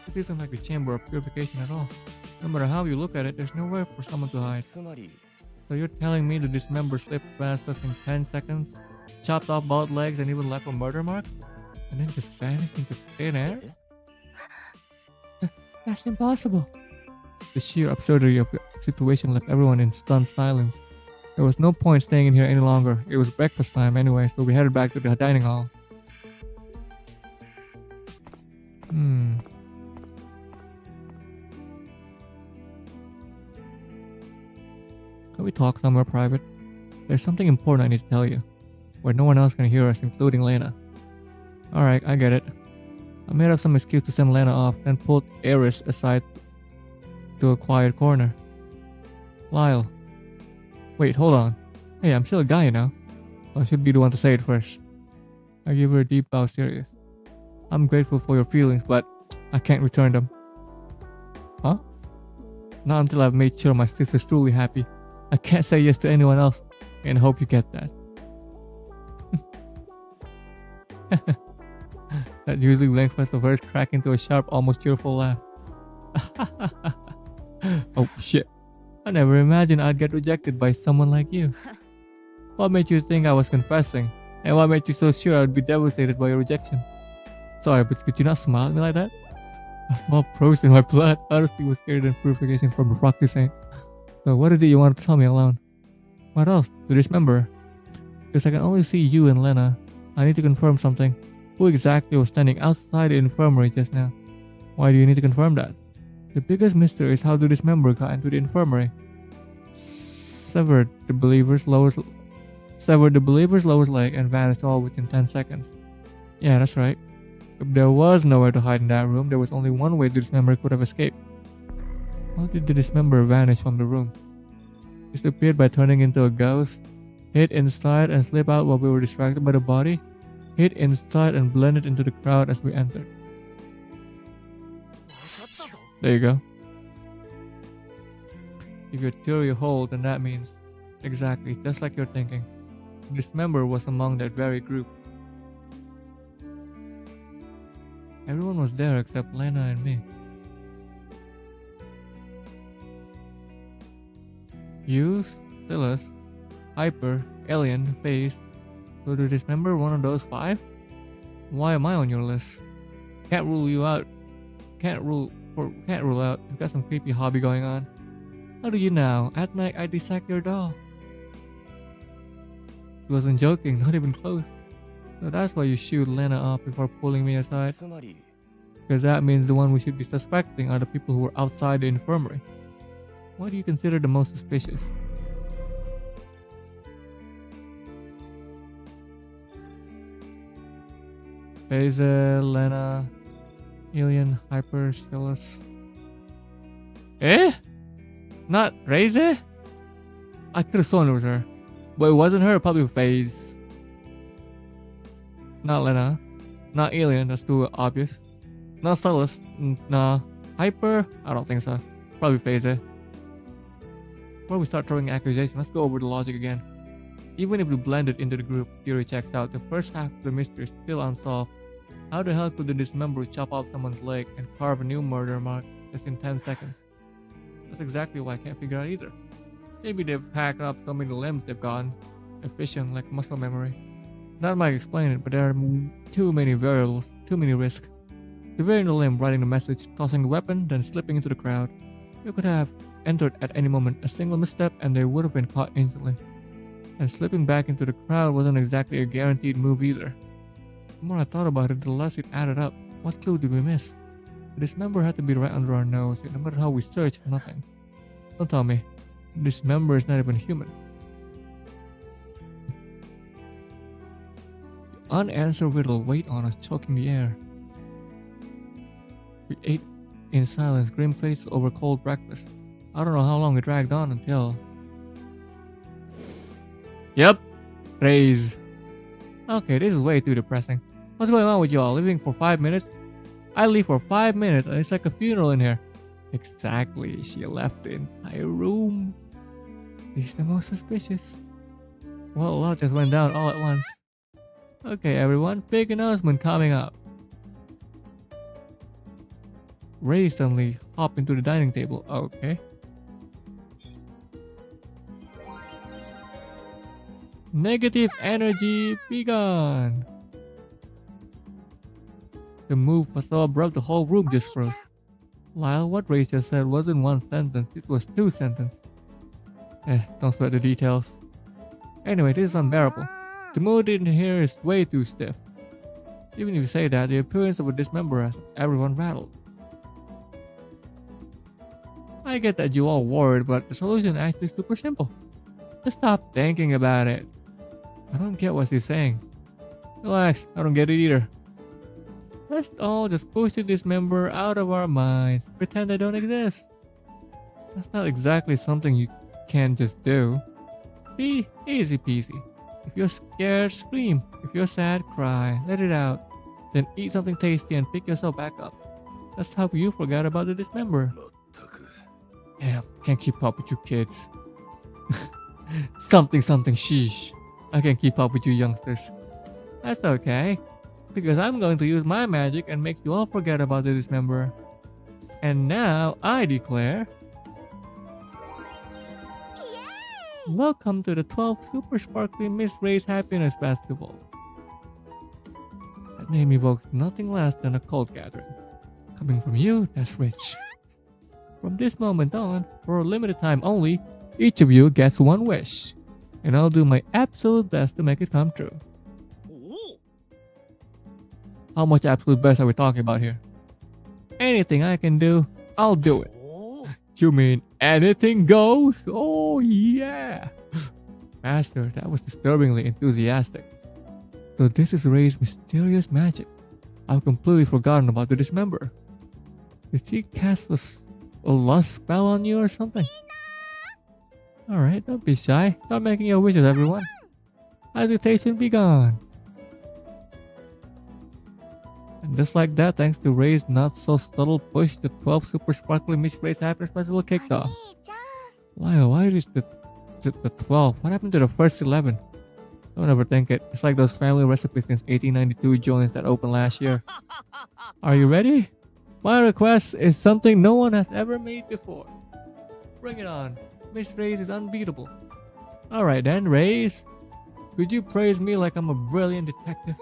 This isn't like the chamber of purification at all. No matter how you look at it, there's nowhere for someone to hide. つまり So you're telling me that this member slipped past us in 10 seconds, chopped off both legs and even left a murder mark? And then just vanished into thin air? え That's impossible. The sheer absurdity of the situation left everyone in stunned silence. There was no point staying in here any longer. It was breakfast time anyway, so we headed back to the dining hall. Can we talk somewhere private? There's something important I need to tell you, where no one else can hear us, including Lena. Alright, I get it. I made up some excuse to send Lena off, then pulled Eris aside to a quiet corner. Lyle. Wait, hold on. Hey, I'm still a guy, you know. I should be the one to say it first. I give her a deep bow, serious. I'm grateful for your feelings, but I can't return them. Huh? Not until I've made sure my sister's truly happy. I can't say yes to anyone else, and I hope you get that. That usually blank face of hers cracked into a sharp, almost cheerful laugh. Oh shit. I never imagined I'd get rejected by someone like you. What made you think I was confessing? And what made you so sure I'd be devastated by your rejection? Sorry, but could you not smile at me like that? A small froze in my blood. Honesty was scarier than purification from a rocky saint. So what is it you wanted to tell me alone? What else? To dismember? Because I can only see you and Lena. I need to confirm something. Who exactly was standing outside the infirmary just now? Why do you need to confirm that? The biggest mystery is how the dismember got into the infirmary. Severed the believer's lowest leg and vanished all within 10 seconds. Yeah, that's right. If there was nowhere to hide in that room, there was only one way the dismember could have escaped. How did the dismember vanish from the room? Disappeared by turning into a ghost, hid inside and slip out while we were distracted by the body, hid inside and blended into the crowd as we entered. There you go. If your theory holds, then that means exactly just like you're thinking. The dismember was among that very group. Everyone was there except Lena and me. You, Silas, Hyper, Alien, Phase. So to dismember one of those 5? Why am I on your list? Can't rule out. You've got some creepy hobby going on. How do you know? At night I dissect your doll. He wasn't joking, not even close. So that's why you shoot Lena up before pulling me aside. つまり Because that means the one we should be suspecting are the people who were outside the infirmary. What do you consider the most suspicious? Basil, Lena, Alien, Hyper, Stylus. Eh? Not Raze? I could have sworn it was her. But it wasn't her, probably Phase. Not Lena. Not Alien, that's too obvious. Not Stylus. Nah. Hyper? I don't think so. Probably Phase. Before we start throwing accusations, let's go over the logic again. Even if we blend it into the group, theory checks out. The first half of the mystery is still unsolved. How the hell could the dismember chop off someone's leg and carve a new murder mark just in 10 seconds? That's exactly why I can't figure out either. Maybe they've packed up so many limbs they've gotten efficient like muscle memory. That might explain it, but there are too many variables, too many risks. Severing the limb, writing the message, tossing the weapon, then slipping into the crowd. You could have entered at any moment, a single misstep, and they would have been caught instantly. And slipping back into the crowd wasn't exactly a guaranteed move either. The more I thought about it, the less it added up. What clue did we miss? The dismember had to be right under our nose, and no matter how we searched, nothing. Don't tell me. The dismember is not even human. The unanswered riddle weighed on us, choking the air. We ate in silence, grim faces over cold breakfast. I don't know how long it dragged on until... Yep, Raze. Okay, this is way too depressing. What's going on with y'all? Leaving for 5 minutes? I leave for 5 minutes and it's like a funeral in here. Exactly, she left the entire room. He's the most suspicious. Well, a lot just went down all at once. Okay, everyone, big announcement coming up. Ray suddenly hopped into the dining table. Okay. Negative energy, be gone. The move was so abrupt the whole room just froze. Lyle, what Ray just said wasn't one sentence, it was 2 sentences. Don't sweat the details. Anyway, this is unbearable. The mood in here is way too stiff. Even if you say that, the appearance of a dismember has everyone rattled. I get that you all worried, but the solution is actually super simple. Just stop thinking about it. I don't get what he's saying. Relax, I don't get it either. Let's all just push the dismember out of our minds. Pretend they don't exist. That's not exactly something you can just do. See? Easy peasy. If you're scared, scream. If you're sad, cry. Let it out. Then eat something tasty and pick yourself back up. That's how you forget about the dismember. Damn, can't keep up with you kids. something sheesh. I can't keep up with you youngsters. That's okay. Because I'm going to use my magic and make you all forget about the dismember. And now I declare... Welcome to the 12th Super Sparkly Miss Ray's Happiness Festival. That name evokes nothing less than a cult gathering. Coming from you, that's rich. From this moment on, for a limited time only, each of you gets one wish. And I'll do my absolute best to make it come true. How much absolute best are we talking about here? Anything I can do, I'll do it. You mean anything goes? Oh yeah! Master, that was disturbingly enthusiastic. So this is Ray's mysterious magic. I've completely forgotten about the dismember. Did she cast a lust spell on you or something? Alright, don't be shy. Start making your wishes, everyone. Hesitation be gone. And just like that, thanks to Ray's not so subtle push, the 12 Super Sparkly Miss Ray's Happiness Festival kicked off. Lyle, why is the 12? What happened to the first 11? Don't ever think it. It's like those family recipes since 1892 joints that opened last year. Are you ready? My request is something no one has ever made before. Bring it on. Miss Ray's is unbeatable. Alright then, Ray's. Could you praise me like I'm a brilliant detective?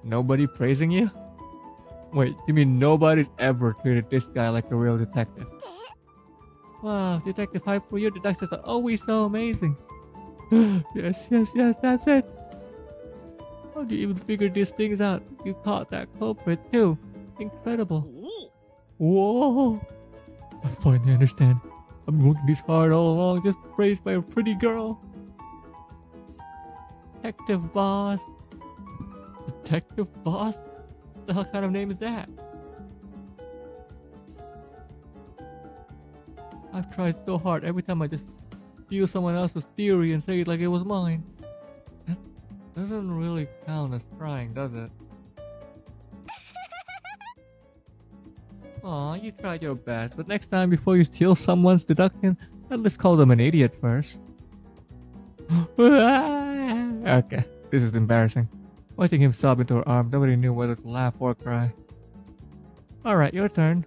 Nobody praising you? Wait, you mean nobody's ever treated this guy like a real detective? Wow, Detective Hyper, your deductions are always so amazing. Yes, that's it. How do you even figure these things out? You caught that culprit too. Incredible. おお Whoa. I finally understand. I've been working this hard all along just to praise by a pretty girl. Detective Boss. Detective Boss? What the hell kind of name is that? I've tried so hard every time I just steal someone else's theory and say it like it was mine. That doesn't really count as trying, does it? Aw, you tried your best, but next time before you steal someone's deduction, at least call them an idiot first. Okay, this is embarrassing. Watching him sob into her arms, nobody knew whether to laugh or cry. Alright, your turn.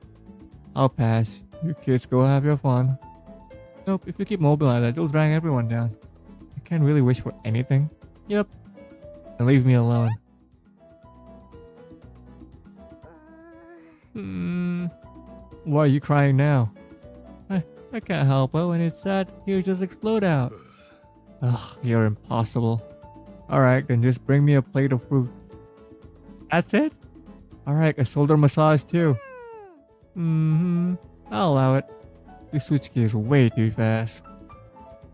I'll pass. You kids go have your fun. Nope, if you keep mobile like that, you'll drag everyone down. I can't really wish for anything. Yep. And leave me alone. Why are you crying now? I can't help it. When it's sad, tears just explode out. Ugh, you're impossible. Alright, then just bring me a plate of fruit. That's it? Alright, a shoulder massage too. I'll allow it. You switch gears way too fast.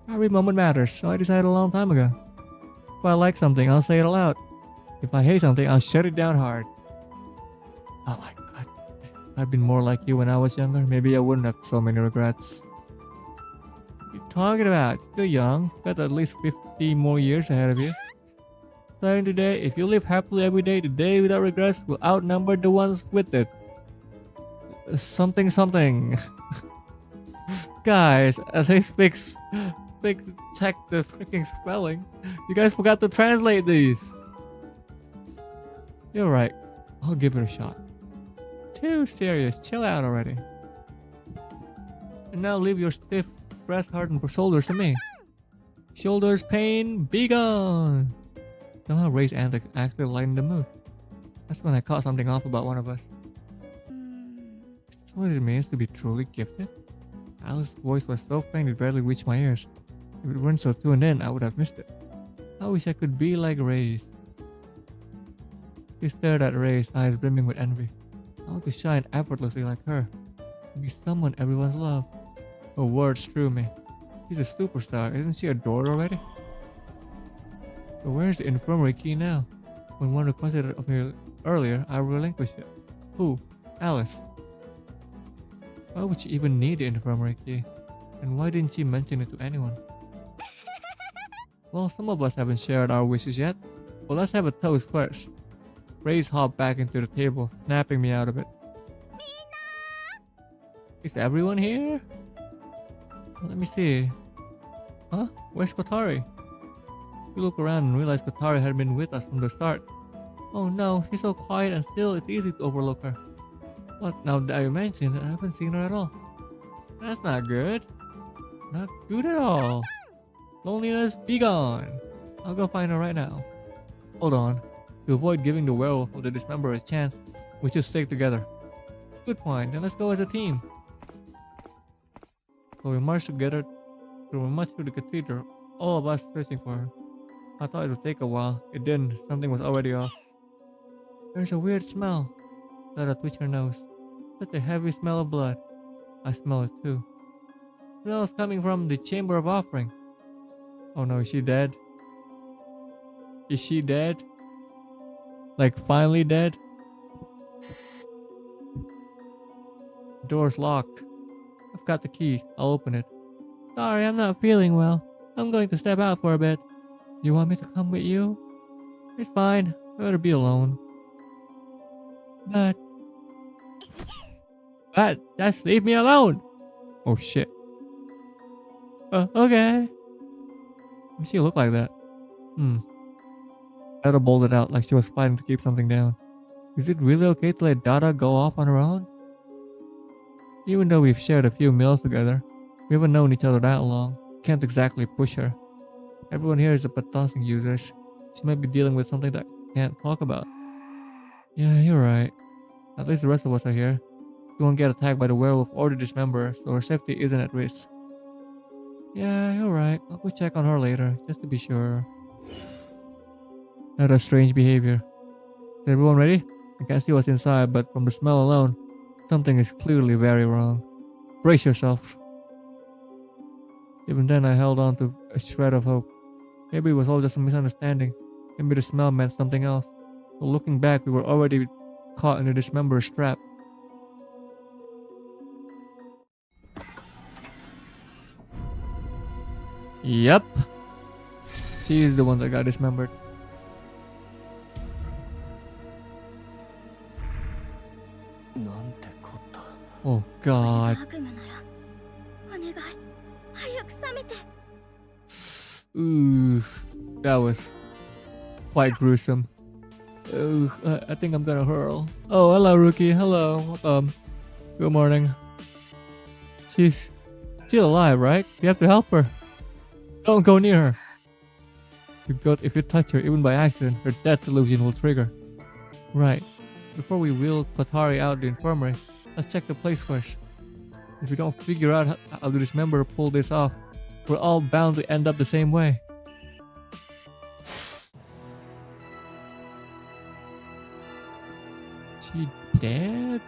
Every moment matters, so I decided a long time ago. If I like something, I'll say it aloud. If I hate something, I'll shut it down hard. Oh my god. If I'd been more like you when I was younger, maybe I wouldn't have so many regrets. What are you talking about? Still young. Got at least 50 more years ahead of you. Starting today, if you live happily every day, the day without regrets will outnumber the ones with it. Something. Guys, at least check the freaking spelling. You guys forgot to translate these. You're right. I'll give it a shot. Too serious. Chill out already. And now leave your stiff, breast-hardened shoulders to me. Shoulders pain, be gone. Somehow Ray's antics actually lightened the mood. That's when I caught something off about one of us. Is this what it means to be truly gifted? Alice's voice was so faint it barely reached my ears. If it weren't so tuned in, I would have missed it. I wish I could be like Ray's. She stared at Ray's, eyes brimming with envy. I want to shine effortlessly like her. To be someone everyone's loved. Her words drew me. She's a superstar, isn't she adored already? So where's the infirmary key now? When one requested it of me earlier, I relinquished it. Who? Alice. Why would she even need the infirmary key? And why didn't she mention it to anyone? Well, some of us haven't shared our wishes yet. Well, let's have a toast first. Ray's hopped back into the table, snapping me out of it. Is everyone here? Let me see. Huh? Where's Kotari? We look around and realize Kotari had been with us from the start. Oh no, she's so quiet and still, it's easy to overlook her. But now that you mention it, I haven't seen her at all. That's not good. Not good at all. Loneliness, be gone. I'll go find her right now. Hold on. To avoid giving the werewolf or the dismemberer a chance, we should stick together. Good point, then let's go as a team. So we marched together through much to the cathedral, all of us searching for her. I thought it would take a while. It didn't. Something was already off. There's a weird smell. Clara twitched her nose. Such a heavy smell of blood. I smell it too. The smell is coming from the chamber of offering. Oh no, is she dead? Is she dead? Like finally dead? The door's locked. I've got the key. I'll open it. Sorry, I'm not feeling well. I'm going to step out for a bit. You want me to come with you? It's fine. I'd rather be alone. But just leave me alone. Oh shit. Okay. Why she look like that? Dada bolted out like she was fighting to keep something down. Is it really okay to let Dada go off on her own? Even though we've shared a few meals together, we haven't known each other that long. Can't exactly push her. Everyone here is a Patonsing users. She might be dealing with something that I can't talk about. Yeah, you're right. At least the rest of us are here. we won't get attacked by the werewolf or the dismember, so her safety isn't at risk. Yeah, you're right. I'll go check on her later, just to be sure. Not a strange behavior. Is everyone ready? I can't see what's inside, but from the smell alone, something is clearly very wrong. Brace yourselves. Even then, I held on to a shred of hope. Maybe it was all just a misunderstanding. Maybe the smell meant something else. But looking back, we were already caught in the dismember's trap. Yep. She's the one that got dismembered. Oh god. Ooh, that was quite gruesome. Ooh, I think I'm gonna hurl. Oh, hello, Rookie. Hello. Welcome. Good morning. She's alive, right? You have to help her. Don't go near her. If you touch her, even by accident, her death delusion will trigger. Right. Before we wheel Kotari out the infirmary, let's check the place first. If we don't figure out how to dismember or pull this off, we're all bound to end up the same way. She dead?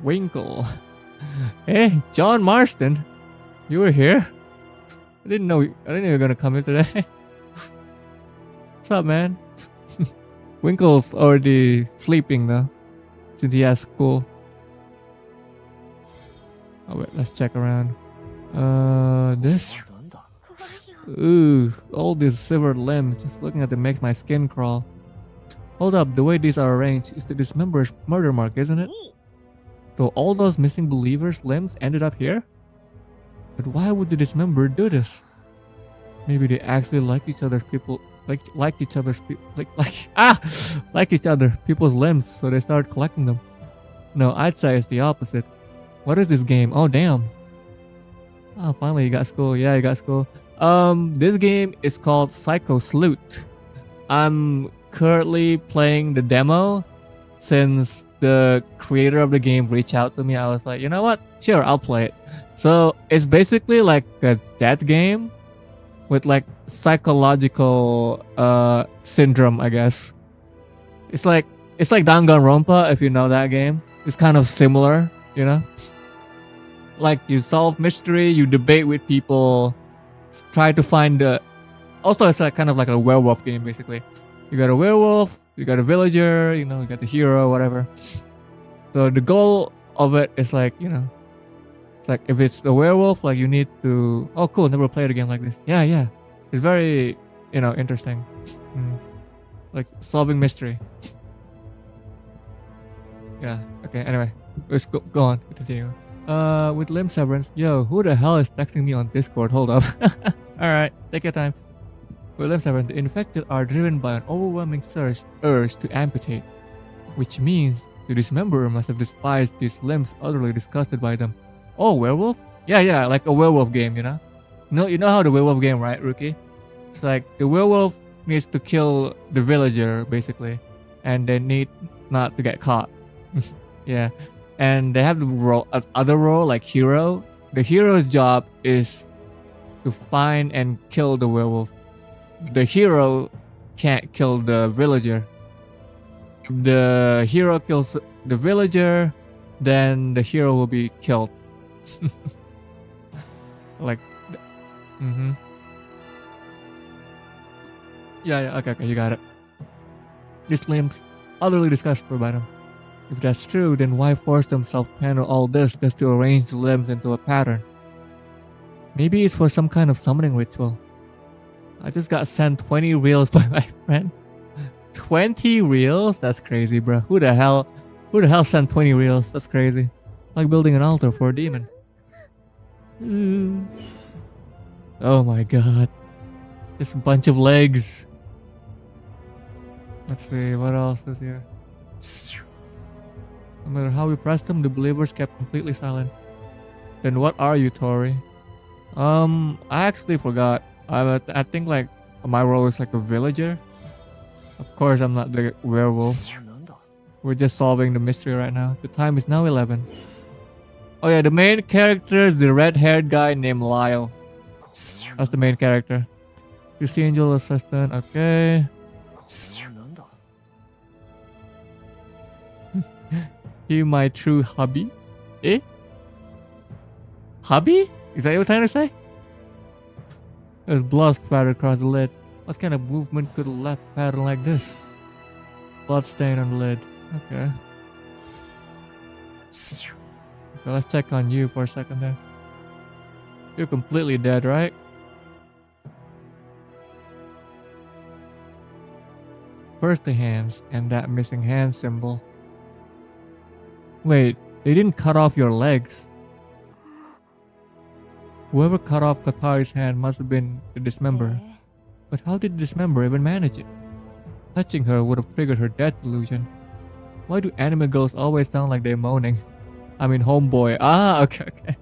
Winkle. Hey, John Marston. You were here? I didn't know you were gonna come here today. What's up, man? Winkle's already sleeping though, since he has school. Oh wait, let's check around. This. Ooh, all these severed limbs. Just looking at it makes my skin crawl. Hold up, the way these are arranged is the dismember's murder mark, isn't it? So all those missing believers' limbs ended up here? But why would the dismember do this? Maybe they actually like each other's people, like each other's people's limbs, so they started collecting them. No, I'd say it's the opposite. What is this game? Oh damn! Oh, finally you got school. Yeah, you got school. This game is called Psycho-Sleuth. I'm currently playing the demo since the creator of the game reached out to me. I was like, you know what? Sure, I'll play it. So it's basically like a death game with like psychological syndrome, I guess. It's like Danganronpa, if you know that game. It's kind of similar, you know? Like you solve mystery, you debate with people, try to find the... Also, it's like kind of like a werewolf game, basically. You got a werewolf, you got a villager, you know, you got the hero, whatever. So the goal of it is like, you know, it's like if it's the werewolf, like you need to... Oh, cool, never played a game like this. Yeah. It's very, you know, interesting. Like solving mystery. Yeah, okay, anyway. Let's go on, continue. With limb severance. Yo, who the hell is texting me on Discord? Hold up. Alright, take your time. With limb severance, the infected are driven by an overwhelming urge to amputate. Which means the dismemberer must have despised these limbs, utterly disgusted by them. Oh, werewolf? Yeah, like a werewolf game, you know? You know how the werewolf game, right, Rookie? It's like the werewolf needs to kill the villager, basically. And they need not to get caught. Yeah. And they have the other role, like hero. The hero's job is to find and kill the werewolf. The hero can't kill the villager. If the hero kills the villager, then the hero will be killed. Like, Yeah, okay, you got it. These limbs utterly disgusted by them. If that's true, then why force themselves to handle all this just to arrange the limbs into a pattern? Maybe it's for some kind of summoning ritual. I just got sent 20 reels by my friend. 20 reels? That's crazy, bro. Who the hell sent 20 reels? That's crazy. Like building an altar for a demon. Ooh. Oh my god. Just a bunch of legs. Let's see, what else is here? No matter how we pressed them, the believers kept completely silent. Then what are you, Tori? I actually forgot. I think like my role is like a villager. Of course, I'm not the werewolf. We're just solving the mystery right now. The time is now 11. Oh yeah, the main character is the red-haired guy named Lyle. That's the main character. You see Angel Assistant, okay. He my true hubby? Eh? Hubby? Is that what you're trying to say? There's blood splattered across the lid. What kind of movement could have left a pattern like this? Blood stain on the lid. Okay. So let's check on you for a second there. You're completely dead, right? First the hands and that missing hand symbol. Wait, they didn't cut off your legs. Whoever cut off Katari's hand must have been the dismember. But how did the dismember even manage it? Touching her would have triggered her death delusion. Why do anime girls always sound like they're moaning? I mean, homeboy. Ah, okay, okay.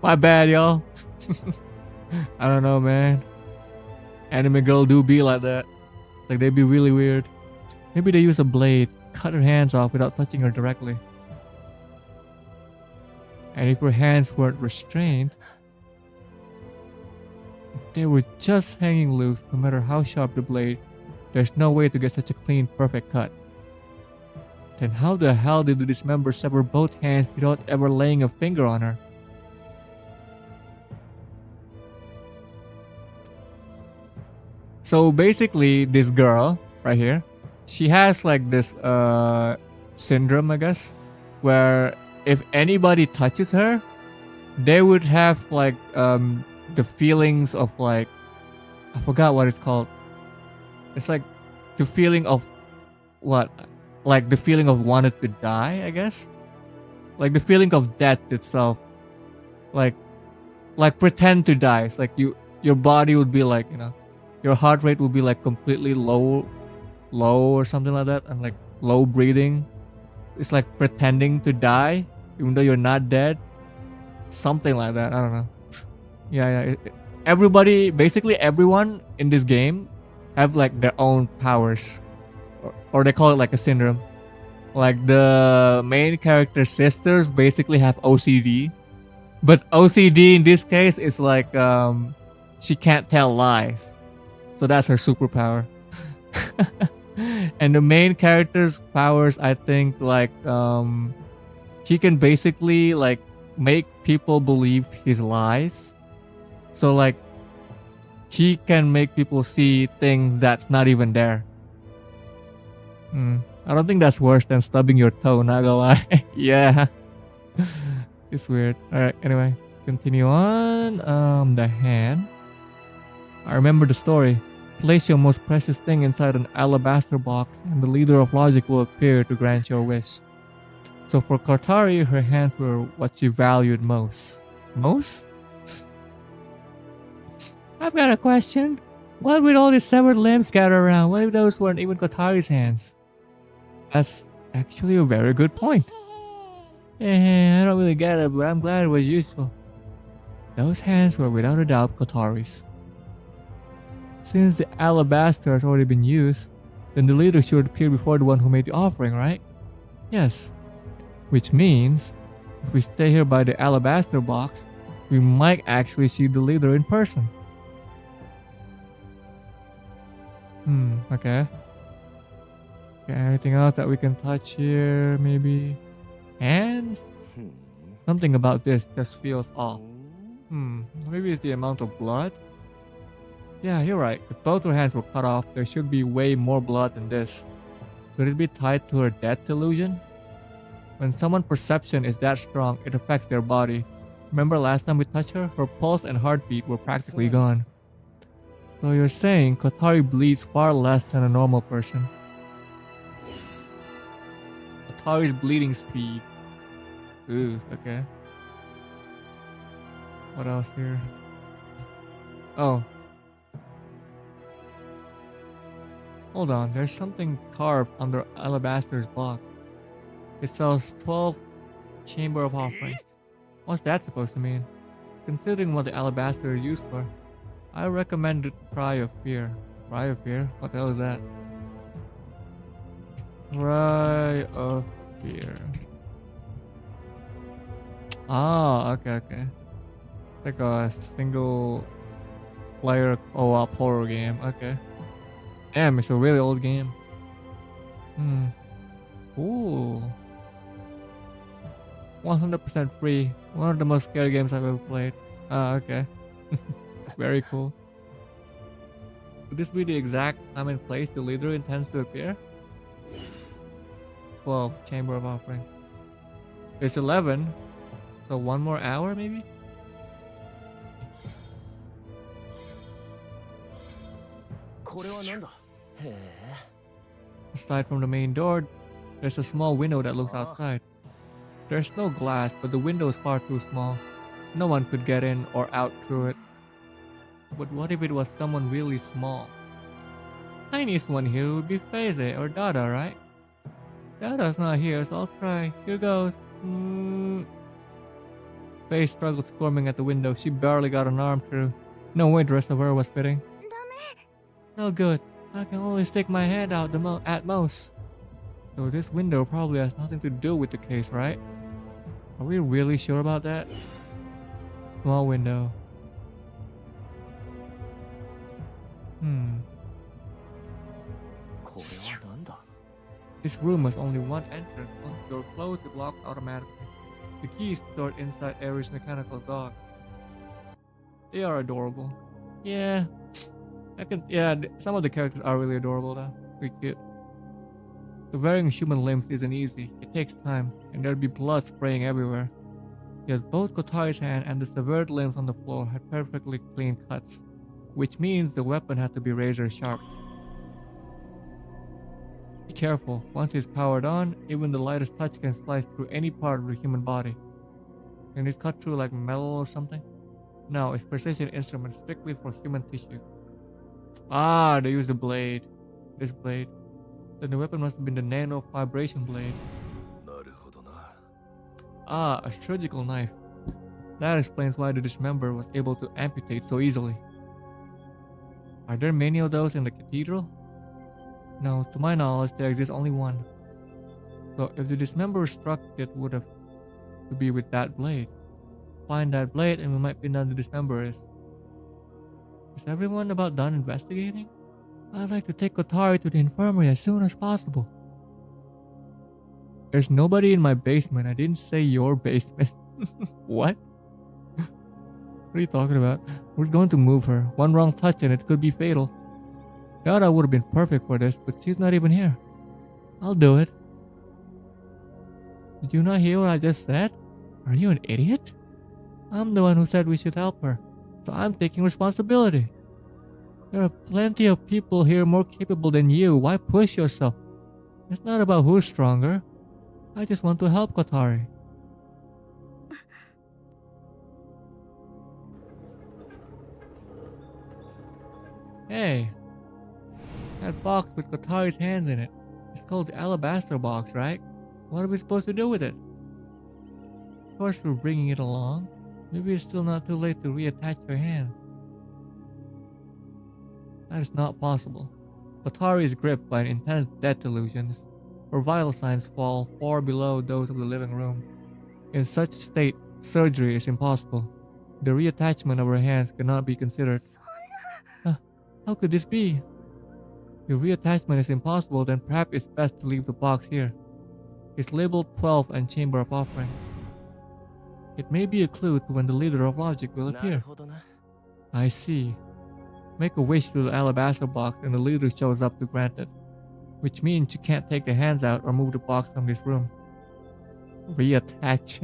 My bad, y'all. I don't know, man. Anime girl do be like that. Like, they be really weird. Maybe they use a blade, cut her hands off without touching her directly. And if her hands weren't restrained, if they were just hanging loose, no matter how sharp the blade, there's no way to get such a clean, perfect cut. Then how the hell did the dismember sever both hands without ever laying a finger on her? So basically, this girl right here, she has like this syndrome, I guess, where if anybody touches her, they would have like the feelings of like, I forgot what it's called. It's like the feeling of what? Like the feeling of wanted to die, I guess. Like the feeling of death itself. Like pretend to die. It's like your body would be like, you know, your heart rate would be like completely low or something like that, and like low breathing. It's like pretending to die even though you're not dead. Something like that. I don't know. Yeah. Everybody, basically everyone in this game have like their own powers. Or they call it like a syndrome. Like the main character's sisters basically have OCD. But OCD in this case is like she can't tell lies. So that's her superpower. And the main character's powers, I think, like he can basically like make people believe his lies. So like he can make people see things that's not even there. I don't think that's worse than stubbing your toe, not gonna lie. Yeah. It's weird. Alright, anyway. Continue on. The hand. I remember the story. Place your most precious thing inside an alabaster box and the leader of logic will appear to grant your wish. So for Kartari, her hands were what she valued most. Most? I've got a question. What with all these severed limbs scattered around? What if those weren't even Kotari's hands? That's actually a very good point. I don't really get it, but I'm glad it was useful. Those hands were without a doubt Kotari's. Since the alabaster has already been used, then the leader should appear before the one who made the offering, right? Yes. Which means, if we stay here by the alabaster box, we might actually see the leader in person. Okay. Anything else that we can touch here? Maybe hands? Something about this just feels off. Maybe it's the amount of blood? Yeah, you're right. If both her hands were cut off, there should be way more blood than this. Could it be tied to her death delusion? When someone's perception is that strong, it affects their body. Remember last time we touched her? Her pulse and heartbeat were practically gone. So you're saying Kotari bleeds far less than a normal person. Kotari's bleeding speed. Ooh, okay. What else here? Oh. Hold on, there's something carved under Alabaster's box. It says 12 Chamber of Offering. What's that supposed to mean? Considering what the Alabaster is used for, I recommend the Cry of Fear. Cry of Fear? What the hell is that? Cry of fear. Ah, okay. Like a single player co-op horror game. Okay. Damn, it's a really old game. Ooh. 100% free. One of the most scary games I've ever played. Ah, okay. Very cool. Could this be the exact time and place the leader intends to appear? 12, Chamber of Offering. It's 11. So one more hour maybe? Aside from the main door, there's a small window that looks outside. There's no glass, but the window is far too small. No one could get in or out through it. But what if it was someone really small? Tiniest one here would be Phase or Dada, right? Dada's not here, so I'll try. Here goes. Faye struggled squirming at the window. She barely got an arm through. No way the rest of her was fitting. No good. I can only stick my head out at most. So this window probably has nothing to do with the case, right? Are we really sure about that? Small window. This room has only one entrance. Once the door closed, it locks automatically. The key is stored inside Aries' mechanical dog. They are adorable. Yeah. Some of the characters are really adorable though. Pretty cute. Severing human limbs isn't easy. It takes time, and there'd be blood spraying everywhere. Yet both Kotari's hand and the severed limbs on the floor had perfectly clean cuts, which means the weapon had to be razor sharp. Be careful. Once it's powered on, even the lightest touch can slice through any part of the human body. Can it cut through like metal or something? No, it's precision instrument strictly for human tissue. Ah, they used the blade. This blade. Then the weapon must have been the nano vibration blade. Ah, a surgical knife. That explains why the dismember was able to amputate so easily. Are there many of those in the cathedral? No, to my knowledge, there exists only one. So if the dismember struck, it would have to be with that blade. Find that blade and we might pin down the dismember is. Is everyone about done investigating? I'd like to take Kotari to the infirmary as soon as possible. There's nobody in my basement. I didn't say your basement. What? What are you talking about? We're going to move her. One wrong touch and it could be fatal. Yara would have been perfect for this, but she's not even here. I'll do it. Did you not hear what I just said? Are you an idiot? I'm the one who said we should help her, so I'm taking responsibility. There are plenty of people here more capable than you. Why push yourself? It's not about who's stronger. I just want to help Kotari. Hey, that box with Kotari's hands in it. It's called the alabaster box, right? What are we supposed to do with it? Of course we're bringing it along. Maybe it's still not too late to reattach your hand. That is not possible. Kotari is gripped by an intense death illusions. Her vital signs fall far below those of the living room. In such state, surgery is impossible. The reattachment of her hands cannot be considered. How could this be? If reattachment is impossible, then perhaps it's best to leave the box here. It's labeled 12 and Chamber of Offering. It may be a clue to when the leader of logic will appear. I see. Make a wish to the alabaster box and the leader shows up to grant it. Which means you can't take the hands out or move the box from this room. Reattach.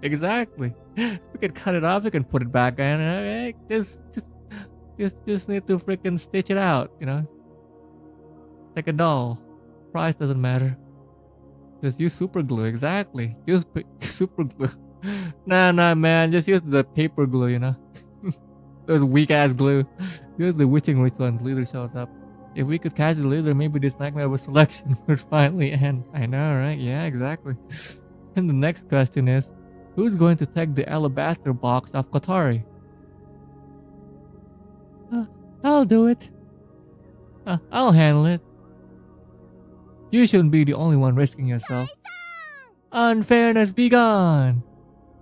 Exactly. We can cut it off, we can put it back in. Okay? Just need to freaking stitch it out, you know? Like a doll. Price doesn't matter. Just use super glue, exactly. Use super glue. Nah, man. Just use the paper glue, you know? Those weak ass glue. Use the witching rich one. The leader shows up. If we could catch the leader, maybe this nightmare of a selection would finally end. I know, right? Yeah, exactly. And the next question is, who's going to take the alabaster box of Kotari? I'll do it. I'll handle it. You shouldn't be the only one risking yourself. Unfairness, be gone!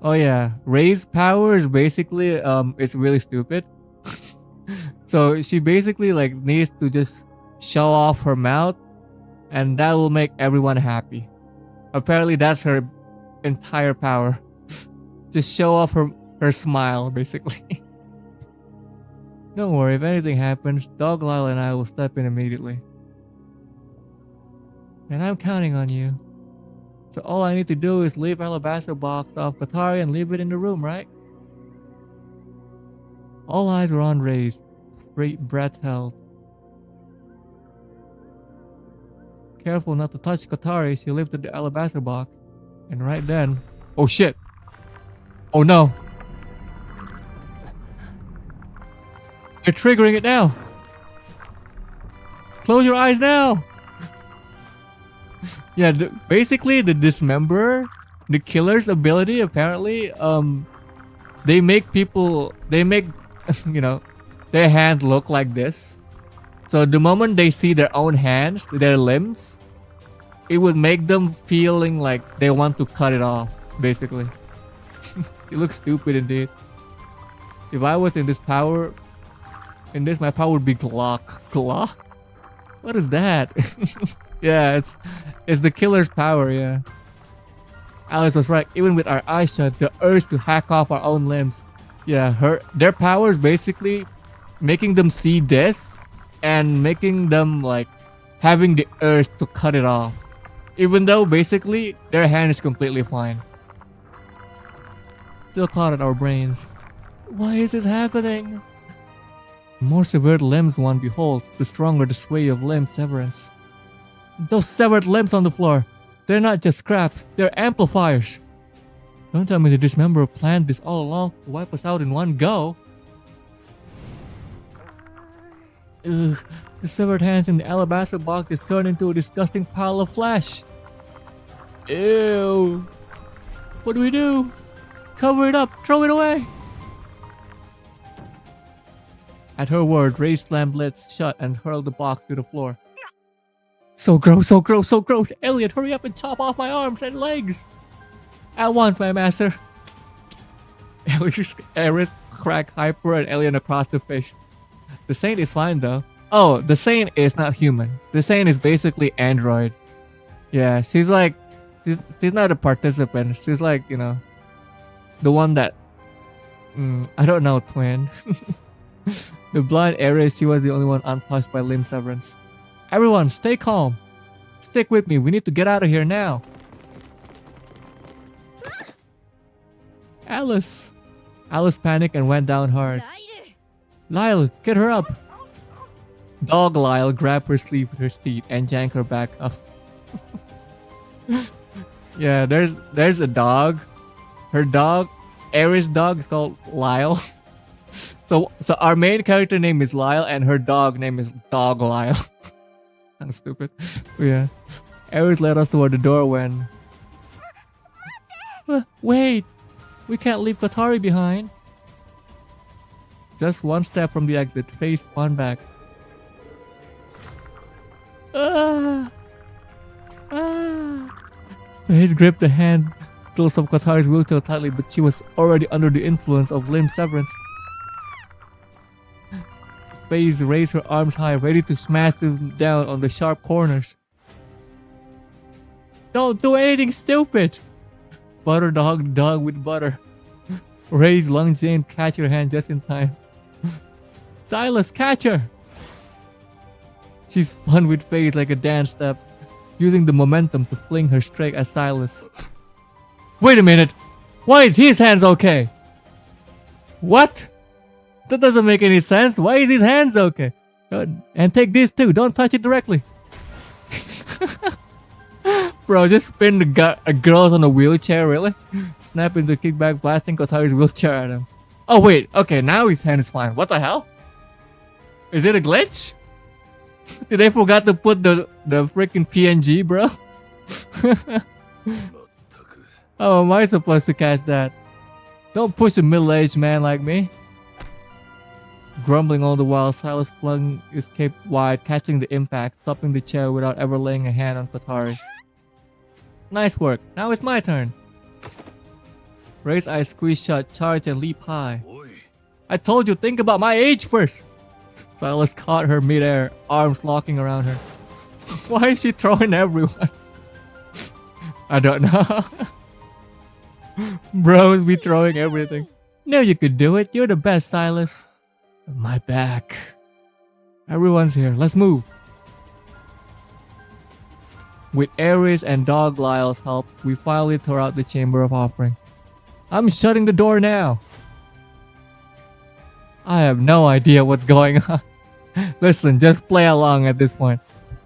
Oh yeah, Ray's power is basically, it's really stupid. So she basically like needs to just show off her mouth and that will make everyone happy. Apparently that's her entire power. Just show off her smile, basically. Don't worry, if anything happens, Dog Lyle and I will step in immediately. And I'm counting on you. So all I need to do is leave Alabaster box off Qatari and leave it in the room, right? All eyes were on Ray's. Great breath held. Careful not to touch Qatari, she lifted the Alabaster box. And right then... Oh shit! Oh no! They're triggering it now! Close your eyes now! Yeah, basically the dismember, the killer's ability apparently, they make people, you know, their hand look like this. So the moment they see their own hands, their limbs, it would make them feeling like they want to cut it off, basically. It looks stupid indeed. If I was in this power, my power would be Glock. Glock? What is that? Yeah, it's the killer's power, yeah. Alice was right. Even with our eyes shut, the urge to hack off our own limbs. Yeah, their power is basically making them see this and making them like having the urge to cut it off. Even though basically their hand is completely fine. Still caught at our brains. Why is this happening? The more severed limbs one beholds, the stronger the sway of limb severance. Those severed limbs on the floor, they're not just scraps, they're amplifiers. Don't tell me the dismemberer planned this all along to wipe us out in one go. Ugh, the severed hands in the alabaster box is turned into a disgusting pile of flesh. Ew. What do we do? Cover it up, throw it away. At her word, Ray slammed lids shut and hurled the box to the floor. So gross, so gross, so gross. Elliot, hurry up and chop off my arms and legs. At once, my master. Eris cracked Hyper and Alien across the face. The Saint is fine though. Oh, the Saint is not human. The Saint is basically android. Yeah, she's like, she's not a participant. She's like, you know, the one that, I don't know, twin. The blind Eris, she was the only one untouched by limb severance. Everyone, stay calm. Stick with me. We need to get out of here now. Alice. Alice panicked and went down hard. Lyle, get her up. Dog Lyle grabbed her sleeve with her teeth and yanked her back up. Yeah, there's a dog. Her dog, Eris' dog, is called Lyle. So our main character name is Lyle and her dog name is Dog Lyle. Kind of stupid. Yeah. Eris led us toward the door when... Wait! We can't leave Qatari behind. Just one step from the exit, face one back. Face gripped the handles of Qatari's wheelchair tightly, but she was already under the influence of limb severance. Face raised her arms high, ready to smash them down on the sharp corners. Don't do anything stupid! Butter dog with butter. Ray's lunged in, catch her hand just in time. Silas, catch her! She spun with Faith like a dance step, using the momentum to fling her straight at Silas. Wait a minute! Why is his hands okay? What? That doesn't make any sense. Why is his hands okay? And take this too. Don't touch it directly. Bro, just spin the girls on a wheelchair, really? Snap into kickback, blasting Qatari's wheelchair at him. Oh wait, okay, now his hand is fine. What the hell? Is it a glitch? Did they forgot to put the freaking PNG, bro? How am I supposed to catch that? Don't push a middle-aged man like me. Grumbling all the while, Silas flung his cape wide, catching the impact, stopping the chair without ever laying a hand on Katari. Nice work. Now it's my turn. Ray's eyes squeeze shut, charge and leap high. I told you, think about my age first. Silas caught her midair, arms locking around her. Why is she throwing everyone? I don't know. Bros be throwing everything. Knew you could do it. You're the best, Silas. My back. Everyone's here. Let's move. With Ares and Dog Lyle's help, we finally tore out the Chamber of Offering. I'm shutting the door now. I have no idea what's going on. Listen, just play along at this point.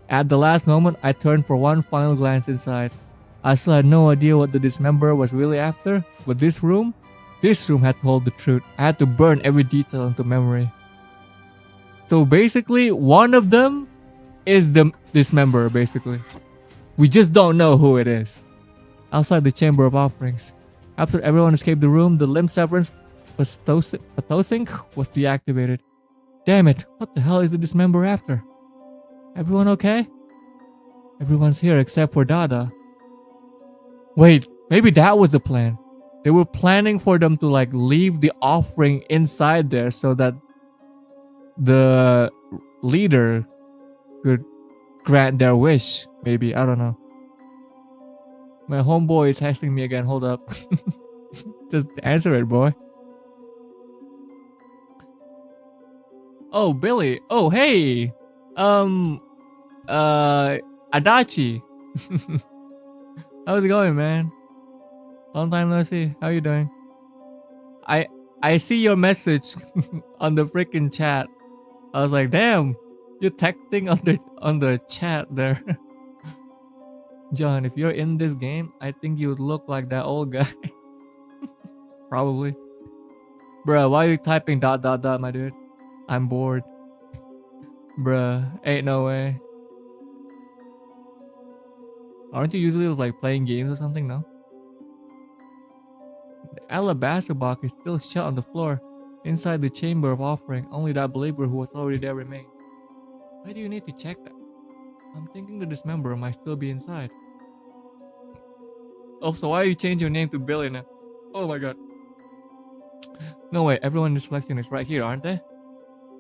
At the last moment, I turned for one final glance inside. I still had no idea what the dismemberer was really after, but this room had to hold the truth. I had to burn every detail into memory. So basically, one of them is the dismemberer, basically. We just don't know who it is. Outside the Chamber of Offerings. After everyone escaped the room, the limb severance patosync was deactivated. Damn it, what the hell is the dismemberer after? Everyone okay? Everyone's here except for Dada. Wait, maybe that was the plan. They were planning for them to like leave the offering inside there so that the leader could grant their wish. Maybe, I don't know. My homeboy is texting me again. Hold up. Just answer it, boy. Oh, Billy. Oh, hey. Adachi. How's it going, man? Long time no see. How you doing? I see your message on the freaking chat. I was like, damn, you're texting on the chat there. John, if you're in this game, I think you would look like that old guy. Probably. Bruh, why are you typing ... my dude? I'm bored. Bruh, ain't no way. Aren't you usually like playing games or something, no? The alabaster box is still shut on the floor. Inside the Chamber of Offering, only that believer who was already there remains. Why do you need to check that? I'm thinking the dismemberer might still be inside. Oh, so why you change your name to Billy now? Oh my god. No way, everyone in the selection is right here, aren't they?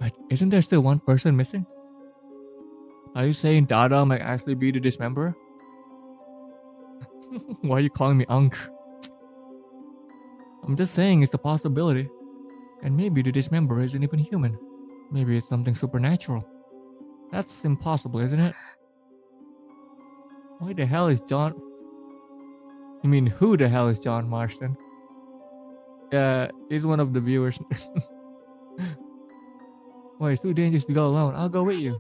But isn't there still one person missing? Are you saying Dada might actually be the dismemberer? Why are you calling me Unk? I'm just saying it's a possibility. And maybe the dismemberer isn't even human. Maybe it's something supernatural. That's impossible, isn't it? Why the hell is John... You mean, who the hell is John Marston? He's one of the viewers. Wait, it's too dangerous to go alone. I'll go with you.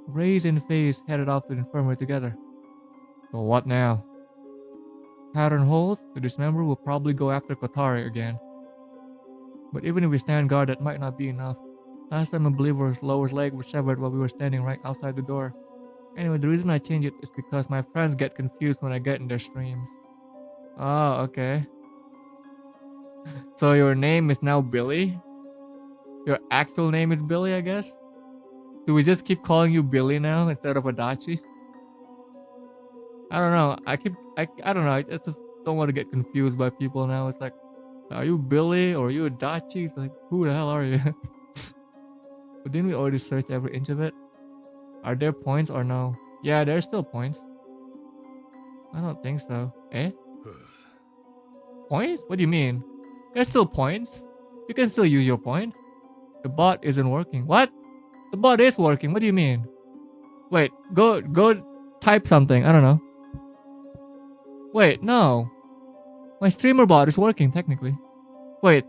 Ray's and Faye's headed off to the infirmary together. So what now? Pattern holds, the dismemberer will probably go after Kotari again. But even if we stand guard, that might not be enough. Last time a believer's lower leg was severed while we were standing right outside the door. Anyway, the reason I change it is because my friends get confused when I get in their streams. Oh, okay. So your name is now Billy? Your actual name is Billy, I guess? Do we just keep calling you Billy now instead of Adachi? I don't know. I don't know. I just don't want to get confused by people now. It's like, are you Billy or are you Adachi? It's like, who the hell are you? But didn't we already search every inch of it? Are there points or no? Yeah, there's still points. I don't think so. Eh? Points? What do you mean? There's still points. You can still use your point. The bot isn't working. What? The bot is working. What do you mean? Wait, go type something. I don't know. Wait, no. My streamer bot is working technically. Wait.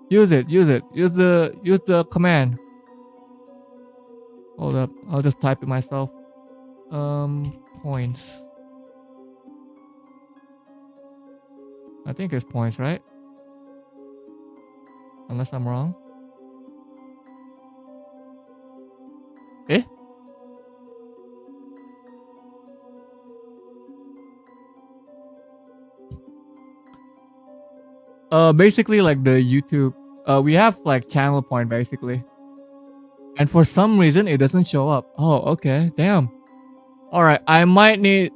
Use it. Use the command. Hold up. I'll just type it myself. Points. I think it's points, right? Unless I'm wrong. Eh? Basically like the YouTube. We have like channel point basically. And for some reason it doesn't show up. Oh, okay. Damn. Alright, I might need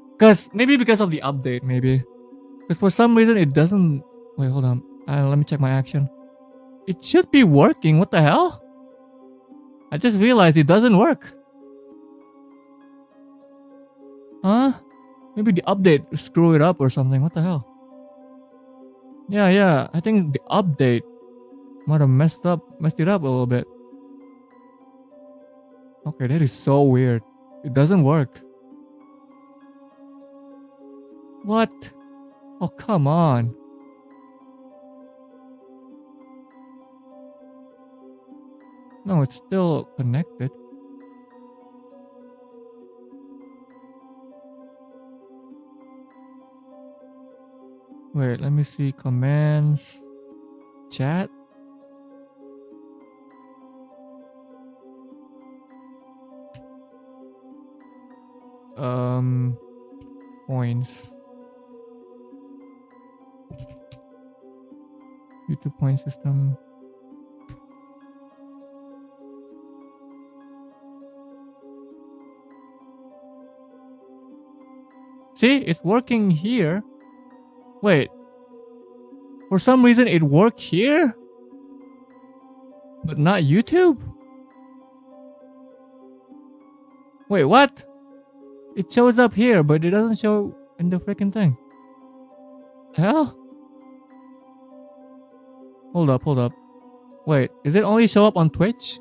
maybe because of the update, maybe. Because for some reason it doesn't. Wait, hold on. Let me check my action. It should be working. What the hell? I just realized it doesn't work. Huh? Maybe the update screw it up or something. What the hell? Yeah. I think the update might have messed it up a little bit. Okay, that is so weird. It doesn't work. What? Oh, come on. No, it's still connected. Wait, let me see. Commands. Chat. Points. YouTube point system. See, it's working here. Wait. For some reason it worked here? But not YouTube? Wait, what? It shows up here, but it doesn't show in the freaking thing. Hell? Hold up. Wait, is it only show up on Twitch?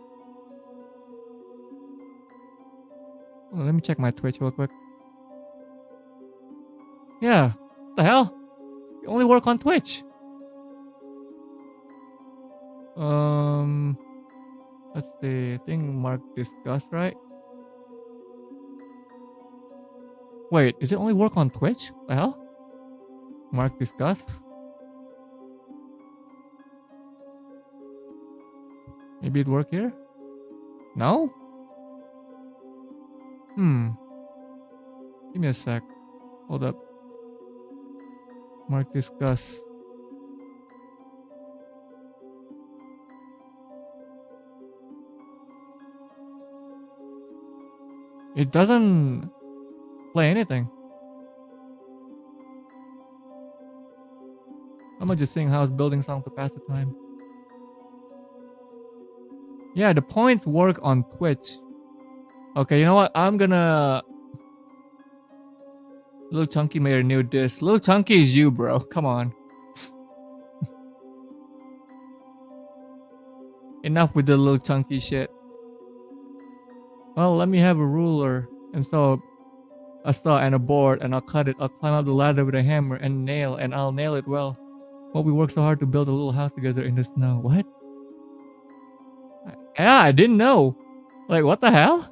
Oh, let me check my Twitch real quick. Yeah. What the hell? It only work on Twitch. Let's see. I think mark discuss, right? Wait, is it only work on Twitch? What the hell? Mark discuss. Maybe it work here? No? Give me a sec. Hold up. Mark discuss. It doesn't play anything. I'm just sing house building song to pass the time. Yeah, the points work on Twitch. Okay, you know what? I'm gonna... Lil Chunky made a new diss. Lil Chunky is you, bro. Come on. Enough with the Lil Chunky shit. Well, let me have a ruler and so a saw and a board, and I'll cut it. I'll climb up the ladder with a hammer and nail, and I'll nail it well. Well, we worked so hard to build a little house together in the snow. What? Yeah, I didn't know. Like, what the hell?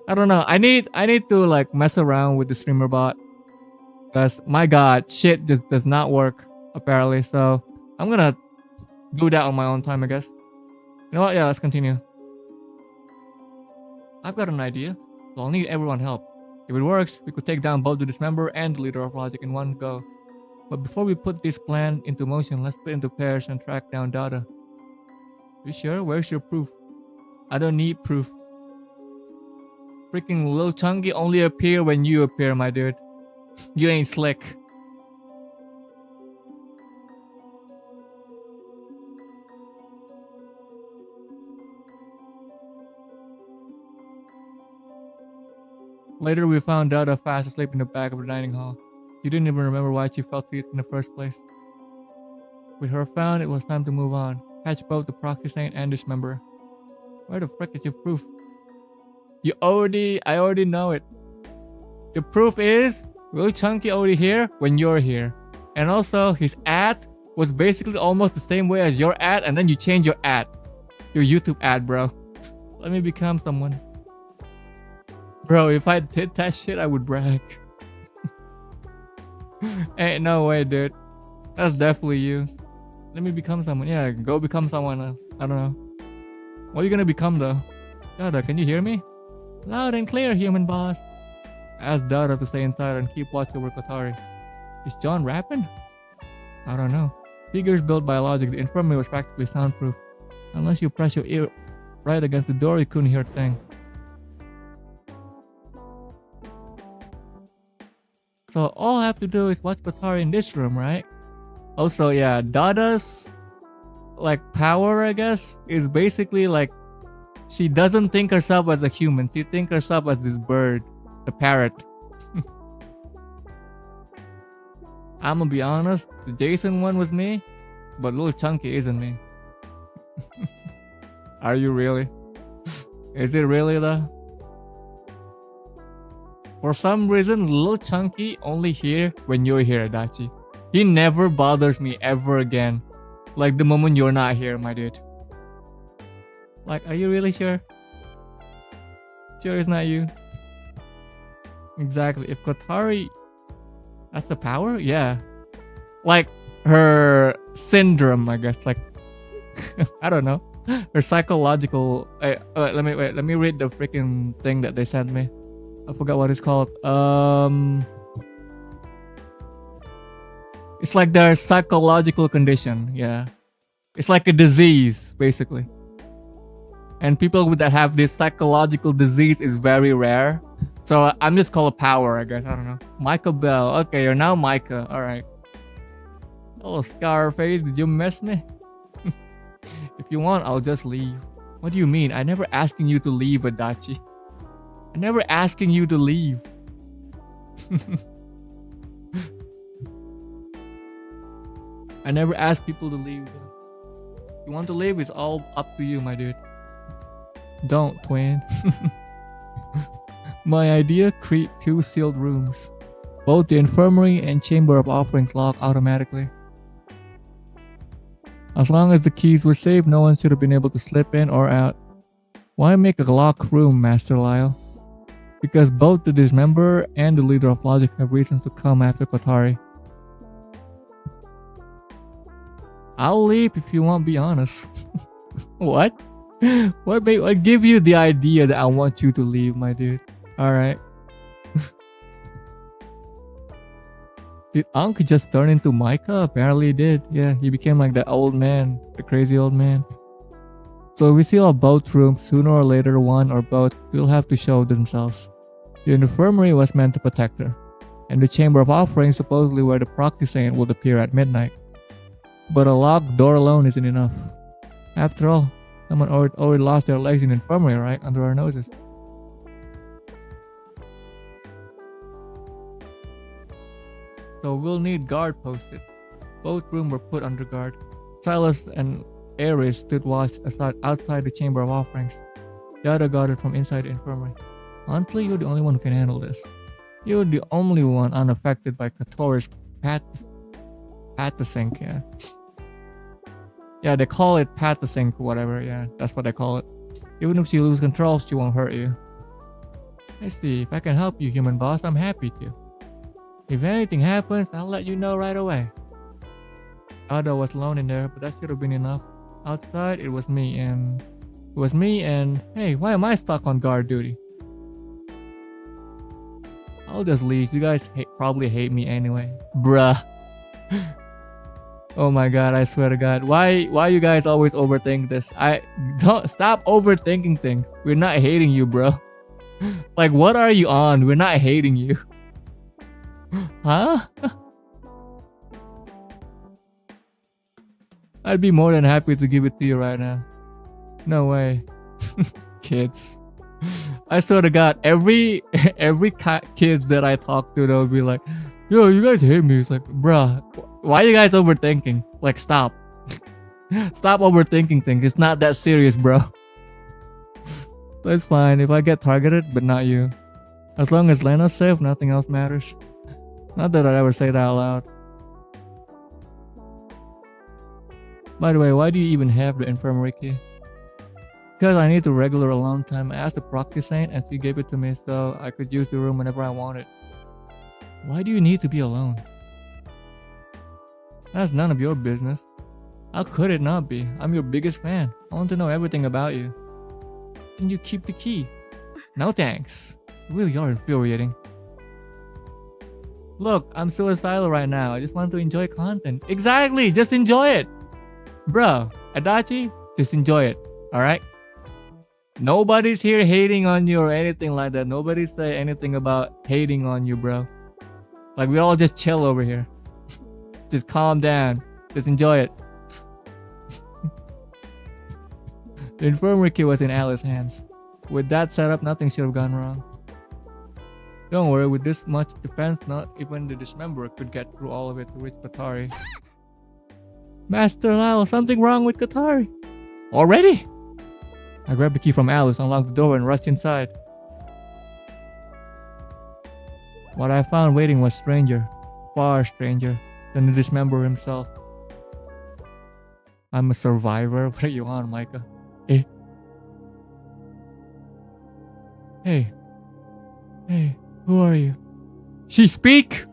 I don't know. I need to like mess around with the streamer bot, because my god, shit just does not work apparently. So I'm gonna do that on my own time, I guess. You know what? Yeah, let's continue. I've got an idea, so I'll need everyone's help. If it works, we could take down both the dismember and the leader of logic in one go. But before we put this plan into motion, let's split into pairs and track down data. You sure? Where's your proof? I don't need proof. Freaking Lil Chunky only appear when you appear, my dude. You ain't slick. Later, we found Dada fast asleep in the back of the dining hall. She didn't even remember why she fell asleep in the first place. With her found, it was time to move on. Catch both the proxy saint and dismember. Where the frick is your proof? I already know it. The proof is Lil Chunky already here when you're here. And also, his ad was basically almost the same way as your ad, and then you change your ad. Your YouTube ad, bro. Let me become someone. Bro, if I did that shit, I would brag. Ain't no way, dude. That's definitely you. Let me become someone. Yeah, go become someone else. I don't know. What are you gonna become, though? Dada, can you hear me? Loud and clear, human boss. Ask Dada to stay inside and keep watch over Katari. Is John rapping? I don't know. Figures built by logic, the infirmary was practically soundproof. Unless you press your ear right against the door, you couldn't hear a thing. So all I have to do is watch Kotari in this room, right? Also, yeah, Dada's like power, I guess, is basically like she doesn't think herself as a human. She thinks herself as this bird, the parrot. I'm gonna be honest, the Jason one was me, but Little Chunky isn't me. Are you really? Is it really though? For some reason, Little Chunky only here when you're here, Adachi. He never bothers me ever again. Like the moment you're not here, my dude. Like, are you really sure? Sure it's not you? Exactly. If Kotari... That's the power? Yeah. Like, her syndrome, I guess. Like, I don't know. Her psychological... let me read the freaking thing that they sent me. I forgot what it's called. It's like their psychological condition. Yeah. It's like a disease, basically. And people that have this psychological disease is very rare. So I'm just called a power, I guess. I don't know. Micah Bell. Okay, you're now Micah. Alright. Hello, Scarface. Did you miss me? If you want, I'll just leave. What do you mean? I never asking you to leave, Adachi. I never asking you to leave. I never ask people to leave. If you want to leave, it's all up to you, my dude. Don't, twin. My idea, create 2 sealed rooms. Both the infirmary and chamber of offerings lock automatically. As long as the keys were saved, no one should have been able to slip in or out. Why make a locked room, Master Lyle? Because both the dismemberer and the leader of logic have reasons to come after Kotari. I'll leave if you won't be honest. What? What give you the idea that I want you to leave, my dude? Alright. Did Ankh just turn into Micah? Apparently he did. Yeah, he became like the old man. The crazy old man. So if we seal both rooms, sooner or later one or both will have to show themselves. The infirmary was meant to protect her, and the chamber of offerings supposedly where the proxy saint would appear at midnight. But a locked door alone isn't enough. After all, someone already lost their legs in the infirmary, right? Under our noses. So we'll need guard posted. Both rooms were put under guard. Silas and Ares stood watch outside the chamber of offerings. The other guarded from inside the infirmary. Honestly, you're the only one who can handle this. You're the only one unaffected by Katori's Patasync, yeah. Yeah, they call it Patasync or whatever, yeah, that's what they call it. Even if she loses control, she won't hurt you. I see, if I can help you, human boss, I'm happy to. If anything happens, I'll let you know right away. Ada was alone in there, but that should have been enough. Outside, it was me and... Hey, why am I stuck on guard duty? I'll just leave. You guys probably hate me anyway. Bruh. Oh my god, I swear to god. Why you guys always overthink this? Don't stop overthinking things. We're not hating you, bro. Like, what are you on? We're not hating you. Huh? I'd be more than happy to give it to you right now. No way. Kids. I swear to god, every kids that I talk to, they'll be like, yo, you guys hate me. It's like, bruh, why are you guys overthinking? Like, stop. Stop overthinking things. It's not that serious, bro. That's fine if I get targeted, but not you. As long as Lena's safe, nothing else matters. Not that I'd ever say that out loud. By the way, why do you even have the infirmary key? Because I need the regular alone time. I asked the proxy saint and she gave it to me so I could use the room whenever I wanted. Why do you need to be alone? That's none of your business. How could it not be? I'm your biggest fan. I want to know everything about you. And you keep the key. No thanks. You really are infuriating. Look, I'm suicidal right now. I just want to enjoy content. Exactly, just enjoy it. Bro, Adachi, just enjoy it. Alright? Nobody's here hating on you or anything like that. Nobody say anything about hating on you, bro. Like, we all just chill over here. Just calm down. Just enjoy it. The infirmary key was in Alice's hands. With that setup, nothing should have gone wrong. Don't worry, with this much defense, not even the dismemberer could get through all of it to reach Katari. Master Lyle, something wrong with Katari. Already? I grabbed the key from Alice, unlocked the door, and rushed inside. What I found waiting was stranger, far stranger, than the dismemberer himself. I'm a survivor. What are you on, Micah? Eh? Hey. Hey, who are you? She speak?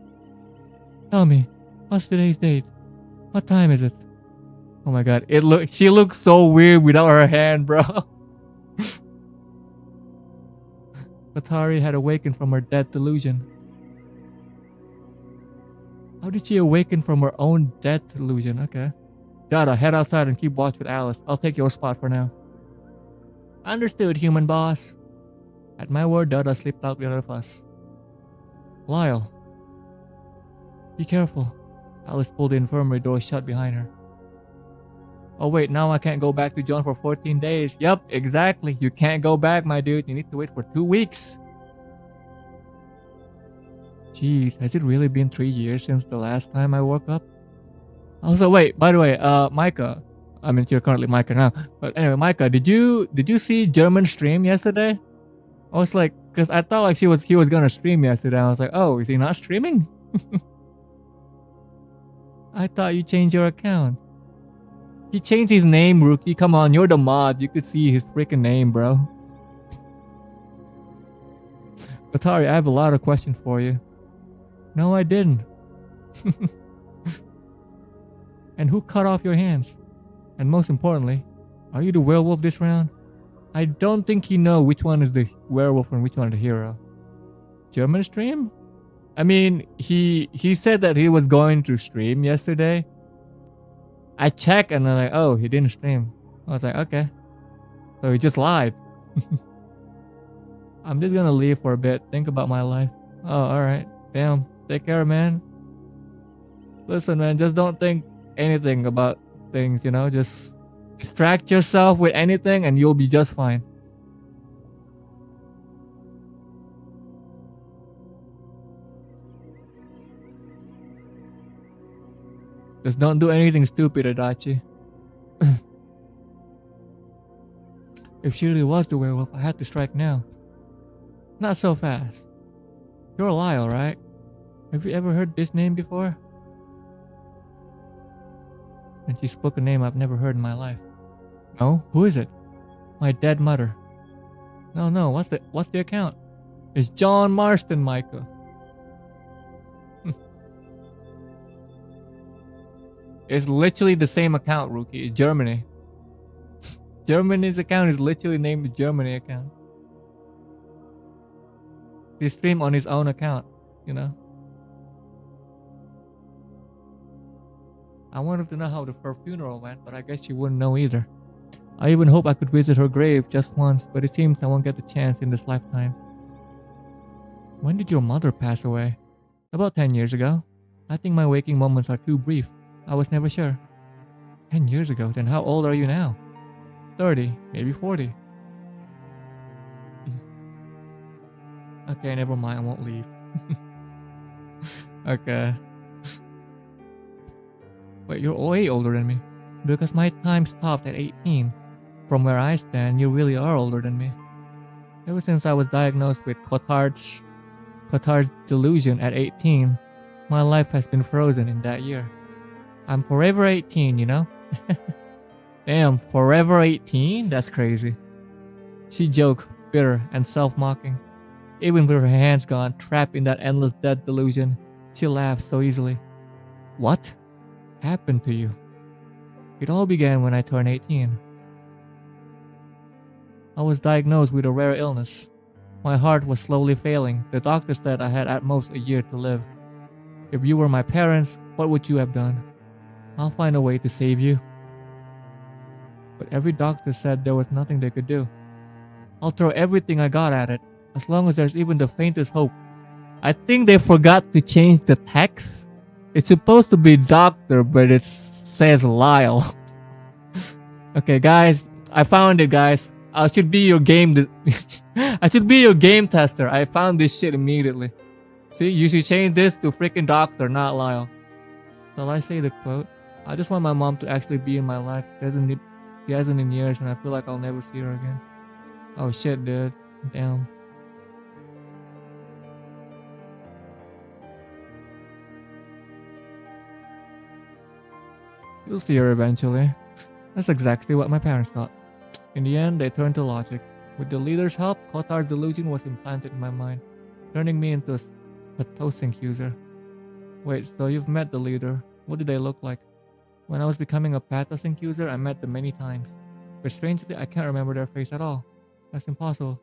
Tell me, what's today's date? What time is it? Oh my god, she looks so weird without her hand, bro. Katari had awakened from her death delusion. How did she awaken from her own death delusion? Okay. Dada, head outside and keep watch with Alice. I'll take your spot for now. Understood, human boss. At my word, Dada slipped out with us. Lyle. Be careful. Alice pulled the infirmary door shut behind her. Oh wait, now I can't go back to John for 14 days. Yup, exactly. You can't go back, my dude. You need to wait for 2 weeks. Jeez, has it really been 3 years since the last time I woke up? Also, wait, by the way, Micah. I mean, you're currently Micah now. But anyway, Micah, did you see German stream yesterday? I was like, because I thought like he was gonna stream yesterday. I was like, oh, is he not streaming? I thought you changed your account. He changed his name, Rookie. Come on, you're the mod. You could see his freaking name, bro. Atari, I have a lot of questions for you. No, I didn't. And who cut off your hands? And most importantly, are you the werewolf this round? I don't think he knows which one is the werewolf and which one is the hero. German stream? I mean, he said that he was going to stream yesterday. I checked and I'm like, oh, he didn't stream. I was like, okay. So he just lied. I'm just gonna leave for a bit, think about my life. Oh, alright. Damn. Take care, man. Listen, man, just don't think anything about things, you know? Just distract yourself with anything and you'll be just fine. Just don't do anything stupid, Adachi. If she really was the werewolf, I had to strike now. Not so fast. You're Lyle, right? Have you ever heard this name before? And she spoke a name I've never heard in my life. No? Who is it? My dead mother. No, what's the account? It's John Marston, Micah. It's literally the same account, Rookie. It's Germany. Germany's account is literally named the Germany account. He streamed on his own account, you know. I wanted to know how her funeral went, but I guess she wouldn't know either. I even hope I could visit her grave just once, but it seems I won't get the chance in this lifetime. When did your mother pass away? About 10 years ago. I think my waking moments are too brief. I was never sure. 10 years ago? Then how old are you now? 30, maybe 40. Okay, never mind, I won't leave. Okay. Wait, you're way older than me. Because my time stopped at 18. From where I stand, you really are older than me. Ever since I was diagnosed with Cotard's delusion at 18, my life has been frozen in that year. I'm forever 18, you know? Damn, forever 18? That's crazy. She joked, bitter and self-mocking. Even with her hands gone, trapped in that endless death delusion, she laughed so easily. What happened to you? It all began when I turned 18. I was diagnosed with a rare illness. My heart was slowly failing. The doctor said I had at most a year to live. If you were my parents, what would you have done? I'll find a way to save you. But every doctor said there was nothing they could do. I'll throw everything I got at it, as long as there's even the faintest hope. I think they forgot to change the text. It's supposed to be doctor, but it says Lyle. Okay, guys, I found it, guys. I should be your game. I should be your game tester. I found this shit immediately. See, you should change this to freaking doctor, not Lyle. Shall I say the quote? I just want my mom to actually be in my life. She hasn't in years, and I feel like I'll never see her again. Oh shit, dude. Damn. You'll see her eventually. That's exactly what my parents thought. In the end, they turned to logic. With the leader's help, Kotar's delusion was implanted in my mind, turning me into a toasting user. Wait, so you've met the leader. What did they look like? When I was becoming a pathosync user, I met them many times. But strangely, I can't remember their face at all. That's impossible.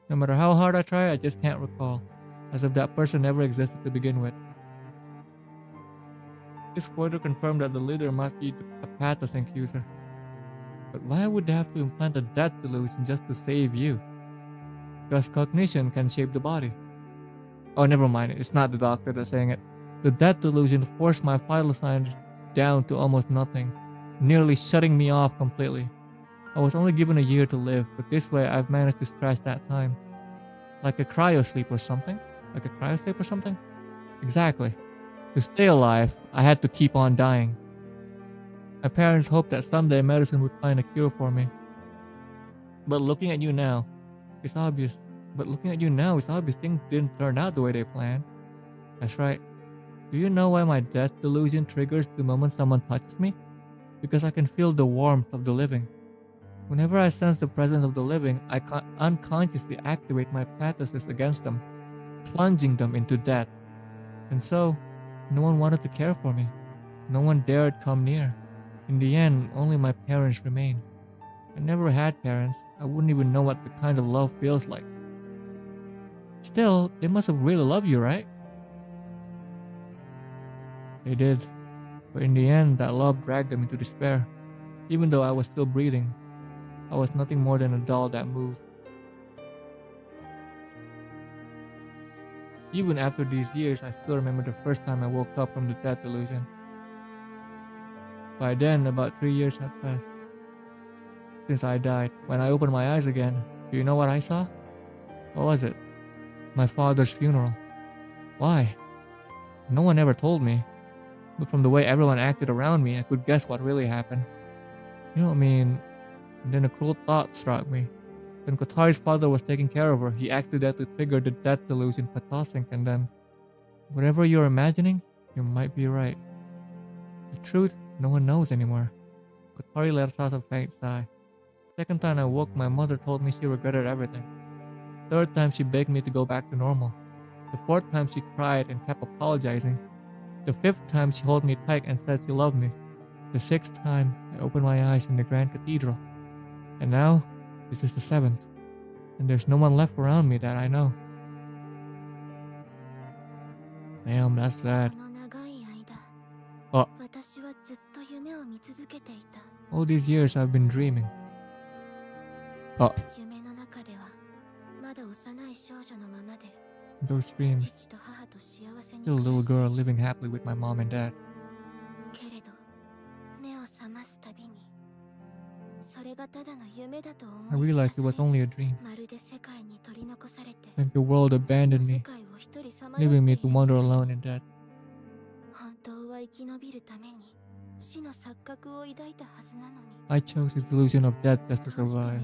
No matter how hard I try, I just can't recall. As if that person never existed to begin with. This further confirmed that the leader must be a pathosync user. But why would they have to implant a death delusion just to save you? Because cognition can shape the body. Oh, never mind. It's not the doctor that's saying it. The death delusion forced my vital signs down to almost nothing, nearly shutting me off completely. I was only given a year to live, but this way I've managed to stretch that time. Like a cryosleep or something? Like a cryosleep or something? Exactly. To stay alive, I had to keep on dying. My parents hoped that someday medicine would find a cure for me. But looking at you now, it's obvious. Things didn't turn out the way they planned. That's right. Do you know why my death delusion triggers the moment someone touches me? Because I can feel the warmth of the living. Whenever I sense the presence of the living, I unconsciously activate my pathosis against them, plunging them into death. And so, no one wanted to care for me. No one dared come near. In the end, only my parents remained. I never had parents. I wouldn't even know what the kind of love feels like. Still, they must have really loved you, right? They did. But in the end, that love dragged them into despair. Even though I was still breathing, I was nothing more than a doll that moved. Even after these years, I still remember the first time I woke up from the death delusion. By then, about 3 years had passed since I died. When I opened my eyes again, do you know what I saw? What was it? My father's funeral. Why? No one ever told me. But from the way everyone acted around me, I could guess what really happened. You know what I mean? And then a cruel thought struck me. When Kotari's father was taking care of her, he accidentally triggered the death delusion pathosync, and then whatever you're imagining, you might be right. The truth, no one knows anymore. Kotari let out a faint sigh. Second time I woke, my mother told me she regretted everything. Third time she begged me to go back to normal. The fourth time she cried and kept apologizing. The fifth time she held me tight and said she loved me. The sixth time I opened my eyes in the Grand Cathedral. And now, this is the seventh. And there's no one left around me that I know. Damn, that's sad. Oh. All these years I've been dreaming. Oh. Those dreams. Still a little girl living happily with my mom and dad. I realized it was only a dream. Like the world abandoned me, leaving me to wander alone in death. I chose the delusion of death just to survive.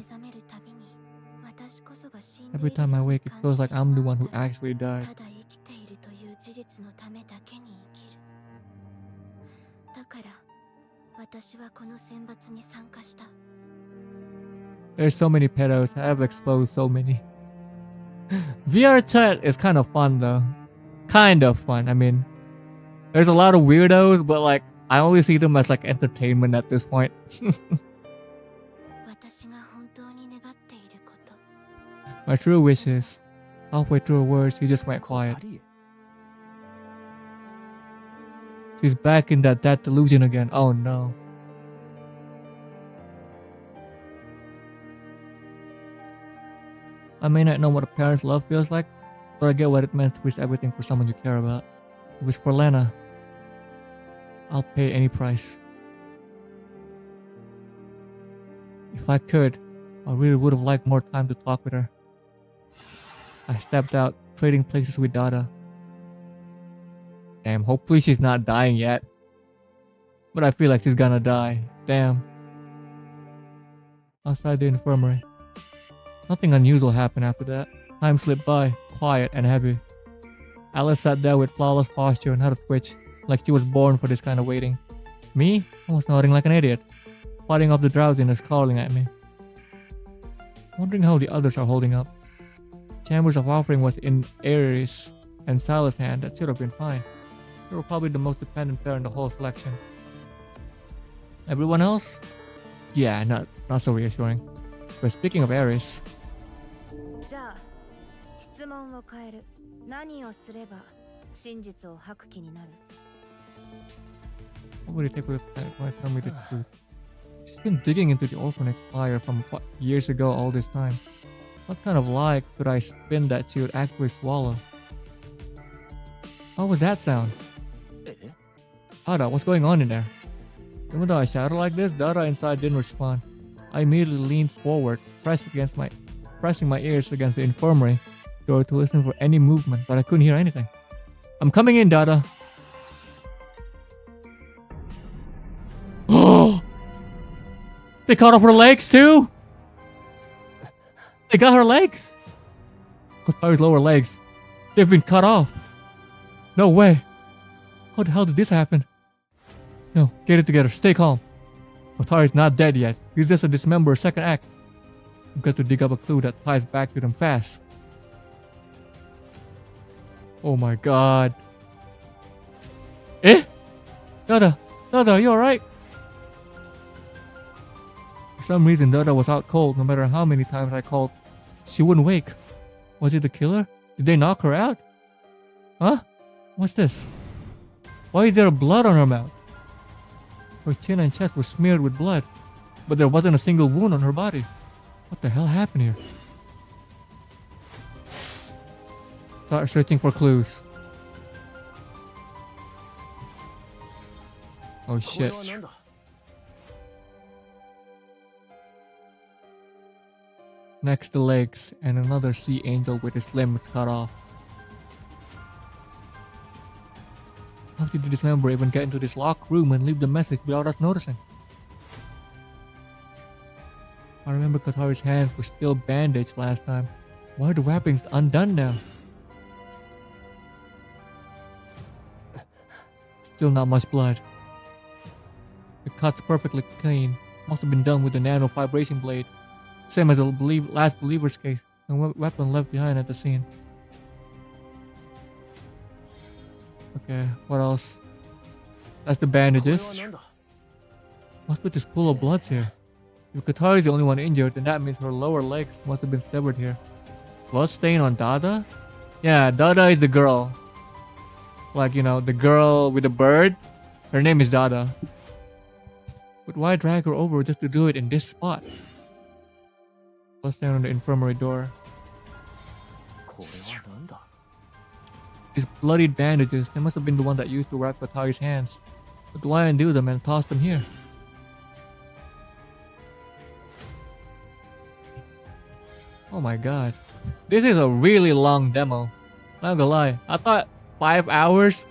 Every time I wake, it feels like I'm the one who actually died. There's so many pedos. I have exposed so many. VR chat is kind of fun though. Kind of fun. I mean, there's a lot of weirdos, but like, I only see them as like entertainment at this point. My true wish is, halfway through her words, she just went quiet. She's back in that delusion again. Oh no. I may not know what a parent's love feels like, but I get what it meant to risk everything for someone you care about. It was for Lena. I'll pay any price. If I could, I really would have liked more time to talk with her. I stepped out, trading places with Dada. Damn, hopefully she's not dying yet. But I feel like she's gonna die. Damn. Outside the infirmary. Nothing unusual happened after that. Time slipped by, quiet and heavy. Alice sat there with flawless posture and not a twitch, like she was born for this kind of waiting. Me? I was nodding like an idiot, fighting off the drowsiness crawling at me. Wondering how the others are holding up. Chambers of Offering was in Aries and Silas' hand. That should have been fine. They were probably the most dependent pair in the whole selection. Everyone else? Yeah, not so reassuring. But speaking of Aries... じゃあ質問を変える。何をすれば真実を吐く気になる？ What would it take with that when I tell me the truth? She's been digging into the orphanage fire from years ago all this time. What kind of lie could I spin that she would actually swallow? What was that sound? Dada, what's going on in there? Even though I shouted like this, Dada inside didn't respond. I immediately leaned forward, pressing my ears against the infirmary door to listen for any movement, but I couldn't hear anything. I'm coming in, Dada. Oh! They cut off her legs too? They got her legs? Kotari's lower legs. They've been cut off. No way. How the hell did this happen? No, get it together. Stay calm. Kotari's not dead yet. He's just a dismembered second act. We've got to dig up a clue that ties back to them fast. Oh my god. Eh? Dada, are you alright? For some reason, Dada was out cold no matter how many times I called. She wouldn't wake. Was it the killer? Did they knock her out? Huh? What's this? Why is there blood on her mouth? Her chin and chest were smeared with blood, but there wasn't a single wound on her body. What the hell happened here? Start searching for clues. Oh shit. Next the legs, and another sea angel with his limbs cut off. How did the dismember even get into this locked room and leave the message without us noticing? I remember Kotari's hands were still bandaged last time. Why are the wrappings undone now? Still not much blood. The cut's perfectly clean. Must have been done with a nano vibration blade. Same as the last believer's case and weapon left behind at the scene. Okay, what else? That's the bandages. What's with this pool of blood here? If Katari is the only one injured, then that means her lower legs must have been severed here. Blood stain on Dada? Yeah, Dada is the girl. Like, you know, the girl with the bird. Her name is Dada. But why drag her over just to do it in this spot? Blood stain on the infirmary door. These bloodied bandages, they must have been the one that used to wrap Katari's hands. But why undo them and toss them here? Oh my god. This is a really long demo. Not gonna lie. I thought 5 hours.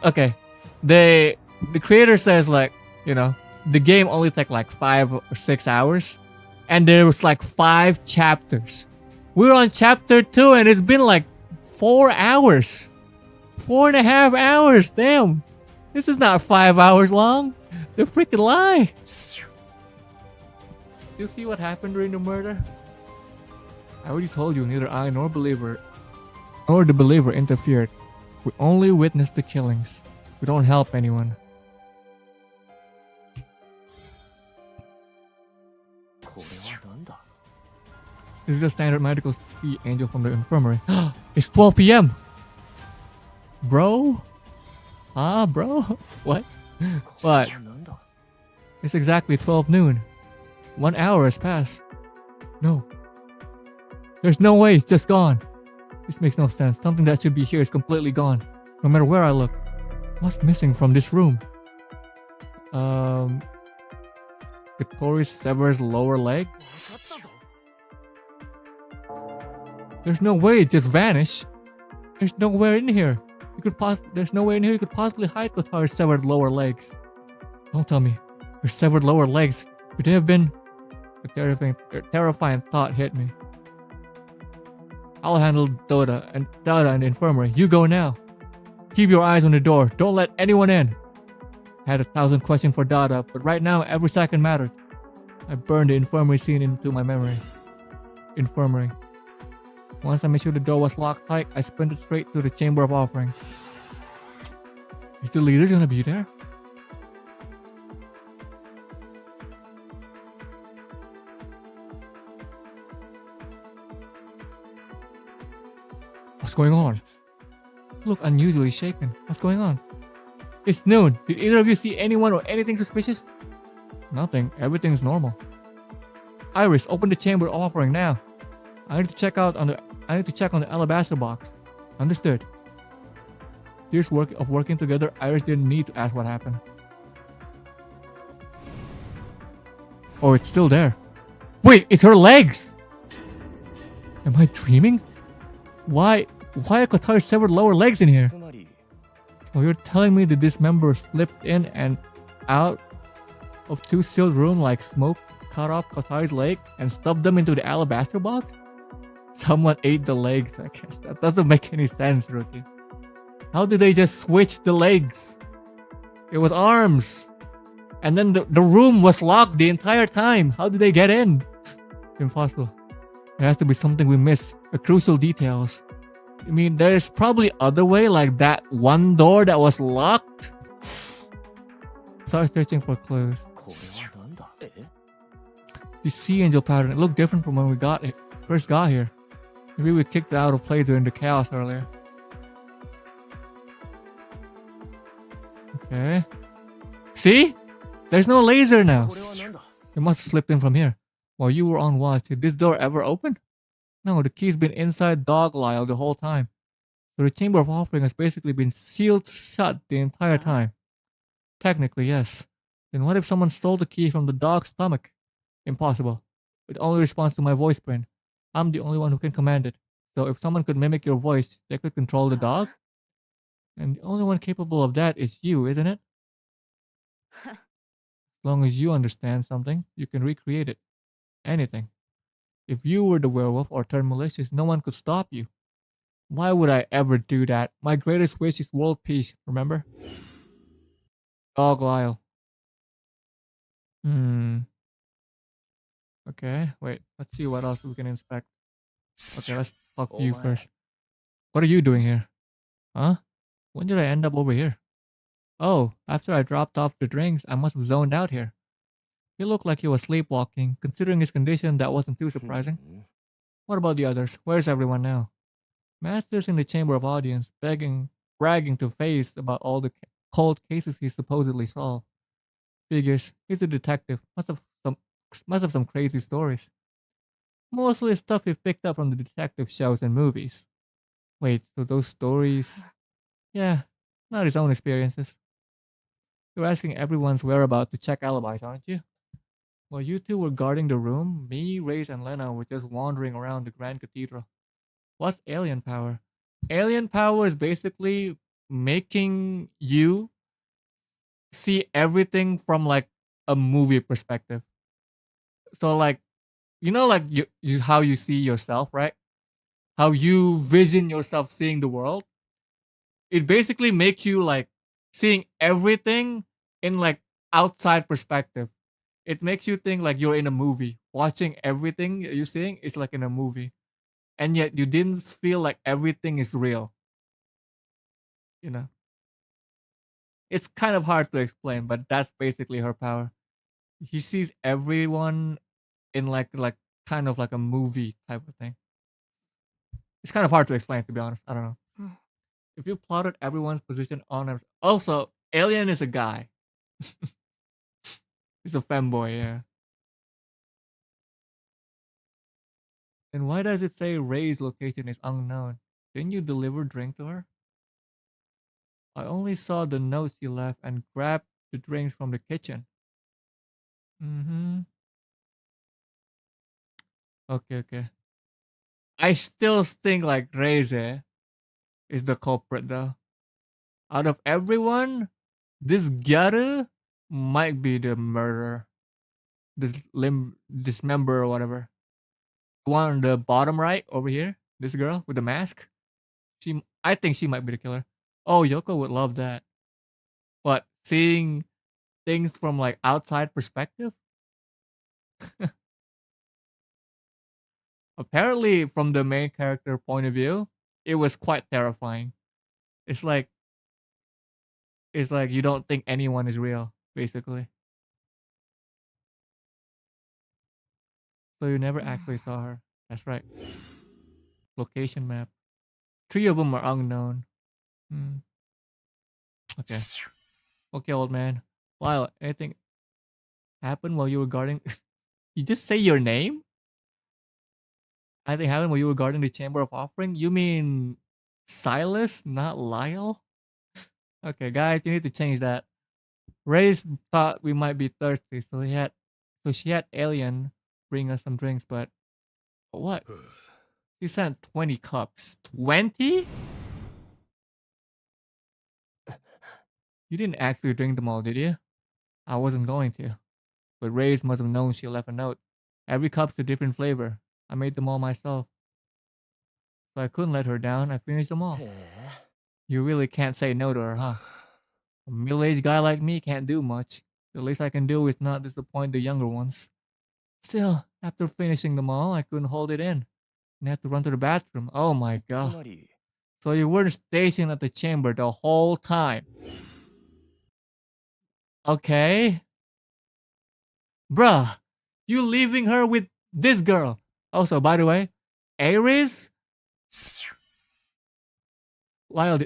Okay. The creator says, like, you know, the game only took like 5 or 6 hours. And there was like 5 chapters. We're on chapter 2 and it's been like 4 hours. 4.5 hours. Damn. This is not 5 hours long. They freaking lie. You see what happened during the murder? I already told you, neither I nor the believer interfered. We only witnessed the killings. We don't help anyone. This is a standard medical sea angel from the infirmary. It's 12 p.m. Bro, Huh, bro? What? What? It's exactly 12 noon. 1 hour has passed. No. There's no way it's just gone. This makes no sense. Something that should be here is completely gone. No matter where I look. What's missing from this room? Victoria severs lower leg? There's no way it just vanished. There's nowhere in here. There's nowhere in here you could possibly hide Kotaro's severed lower legs. Don't tell me. Her severed lower legs could have been... A terrifying thought hit me. I'll handle Dada and the infirmary. You go now. Keep your eyes on the door. Don't let anyone in. I had 1,000 questions for Dada, but right now every second mattered. I burned the infirmary scene into my memory. Infirmary. Once I made sure the door was locked tight, I sprinted straight to the Chamber of Offering. Is the leader gonna be there? What's going on? You look unusually shaken. What's going on? It's noon. Did either of you see anyone or anything suspicious? Nothing. Everything's normal. Iris, open the Chamber of Offering now. I need to check on the alabaster box. Understood. Years of working together, Iris didn't need to ask what happened. Oh, it's still there. Wait, it's her legs! Am I dreaming? Why are Kotaro's severed lower legs in here? So you're telling me that this member slipped in and out of 2 sealed rooms like smoke, cut off Kotaro's leg, and stuffed them into the alabaster box? Someone ate the legs, I guess. That doesn't make any sense, Rookie. How did they just switch the legs? It was arms. And then the room was locked the entire time. How did they get in? Impossible. There has to be something we missed. The crucial details. I mean, there's probably other way, like that one door that was locked. Start searching for clues. The sea angel pattern, it looked different from when we first got here. Maybe we kicked it out of play during the chaos earlier. Okay. See? There's no laser now. It must have slipped in from here. While you were on watch, did this door ever open? No, the key's been inside Dog Lyle the whole time. So the Chamber of Offering has basically been sealed shut the entire time. Technically, yes. Then what if someone stole the key from the dog's stomach? Impossible. It only responds to my voice print. I'm the only one who can command it. So if someone could mimic your voice, they could control the dog? And the only one capable of that is you, isn't it? As long as you understand something, you can recreate it. Anything. If you were the werewolf or turned malicious, no one could stop you. Why would I ever do that? My greatest wish is world peace, remember? Dog Lyle. Okay, wait. Let's see what else we can inspect. Okay, let's talk to you first. What are you doing here? Huh? When did I end up over here? Oh, after I dropped off the drinks, I must have zoned out here. He looked like he was sleepwalking. Considering his condition, that wasn't too surprising. What about the others? Where's everyone now? Master's in the Chamber of Audience, bragging to Face about all the cold cases he supposedly solved. Figures, he's a detective. Must have some crazy stories. Mostly stuff he picked up from the detective shows and movies. Wait, so those stories... Yeah, not his own experiences. You're asking everyone's whereabouts to check alibis, aren't you? While you two were guarding the room, me, Reyes, and Lena were just wandering around the Grand Cathedral. What's alien power? Alien power is basically making you see everything from like a movie perspective. So like, you know, like you how you see yourself, right? How you vision yourself seeing the world. It basically makes you like seeing everything in like outside perspective. It makes you think like you're in a movie. Watching everything you're seeing is like in a movie. And yet you didn't feel like everything is real. You know? It's kind of hard to explain, but that's basically her power. He sees everyone in like kind of like a movie type of thing. It's kind of hard to explain, to be honest. I don't know. If you plotted everyone's position on him. Also, Alien is a guy. He's a femboy, yeah. And why does it say Ray's location is unknown? Didn't you deliver drink to her? I only saw the notes you left and grabbed the drinks from the kitchen. Mm-hmm. Okay, okay. I still think like Ray's is the culprit though. Out of everyone, this Gyaru might be the murderer. This member or whatever. The one on the bottom right over here. This girl with the mask. I think she might be the killer. Oh, Yoko would love that. What? Seeing things from like outside perspective? Apparently, from the main character point of view, it was quite terrifying. It's like you don't think anyone is real, basically. So you never actually saw her. That's right. Location map. 3 of them are unknown. Hmm. Okay. Okay, old man. Lyle, anything happened while you were guarding? You just say your name? Anything happened while you were guarding the Chamber of Offering? You mean Silas, not Lyle? Okay, guys, you need to change that. Ray's thought we might be thirsty, so she had Alien bring us some drinks, but what? She sent 20 cups. 20? You didn't actually drink them all, did you? I wasn't going to. But Ray's must have known she left a note. Every cup's a different flavor. I made them all myself. So I couldn't let her down. I finished them all. You really can't say no to her, huh? A middle-aged guy like me can't do much. The least I can do is not disappoint the younger ones. Still, after finishing them all, I couldn't hold it in. And had to run to the bathroom. Oh my god. So you weren't stationed at the chamber the whole time. Okay. Bruh, you leaving her with this girl. Also, by the way, Aries? Lyle,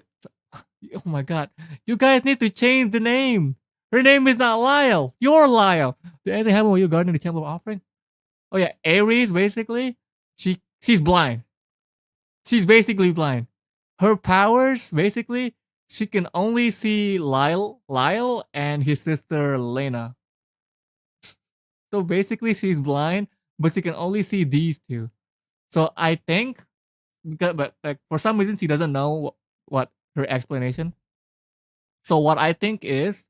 oh my god. You guys need to change the name. Her name is not Lyle. You're Lyle. Did anything happen while you're guarding the temple of offering? Oh yeah, Aries, basically, she's blind. She's basically blind. Her powers, basically, she can only see Lyle and his sister Lena. So basically, she's blind, but she can only see these two. So I think, but like for some reason, she doesn't know what her explanation. So what I think is,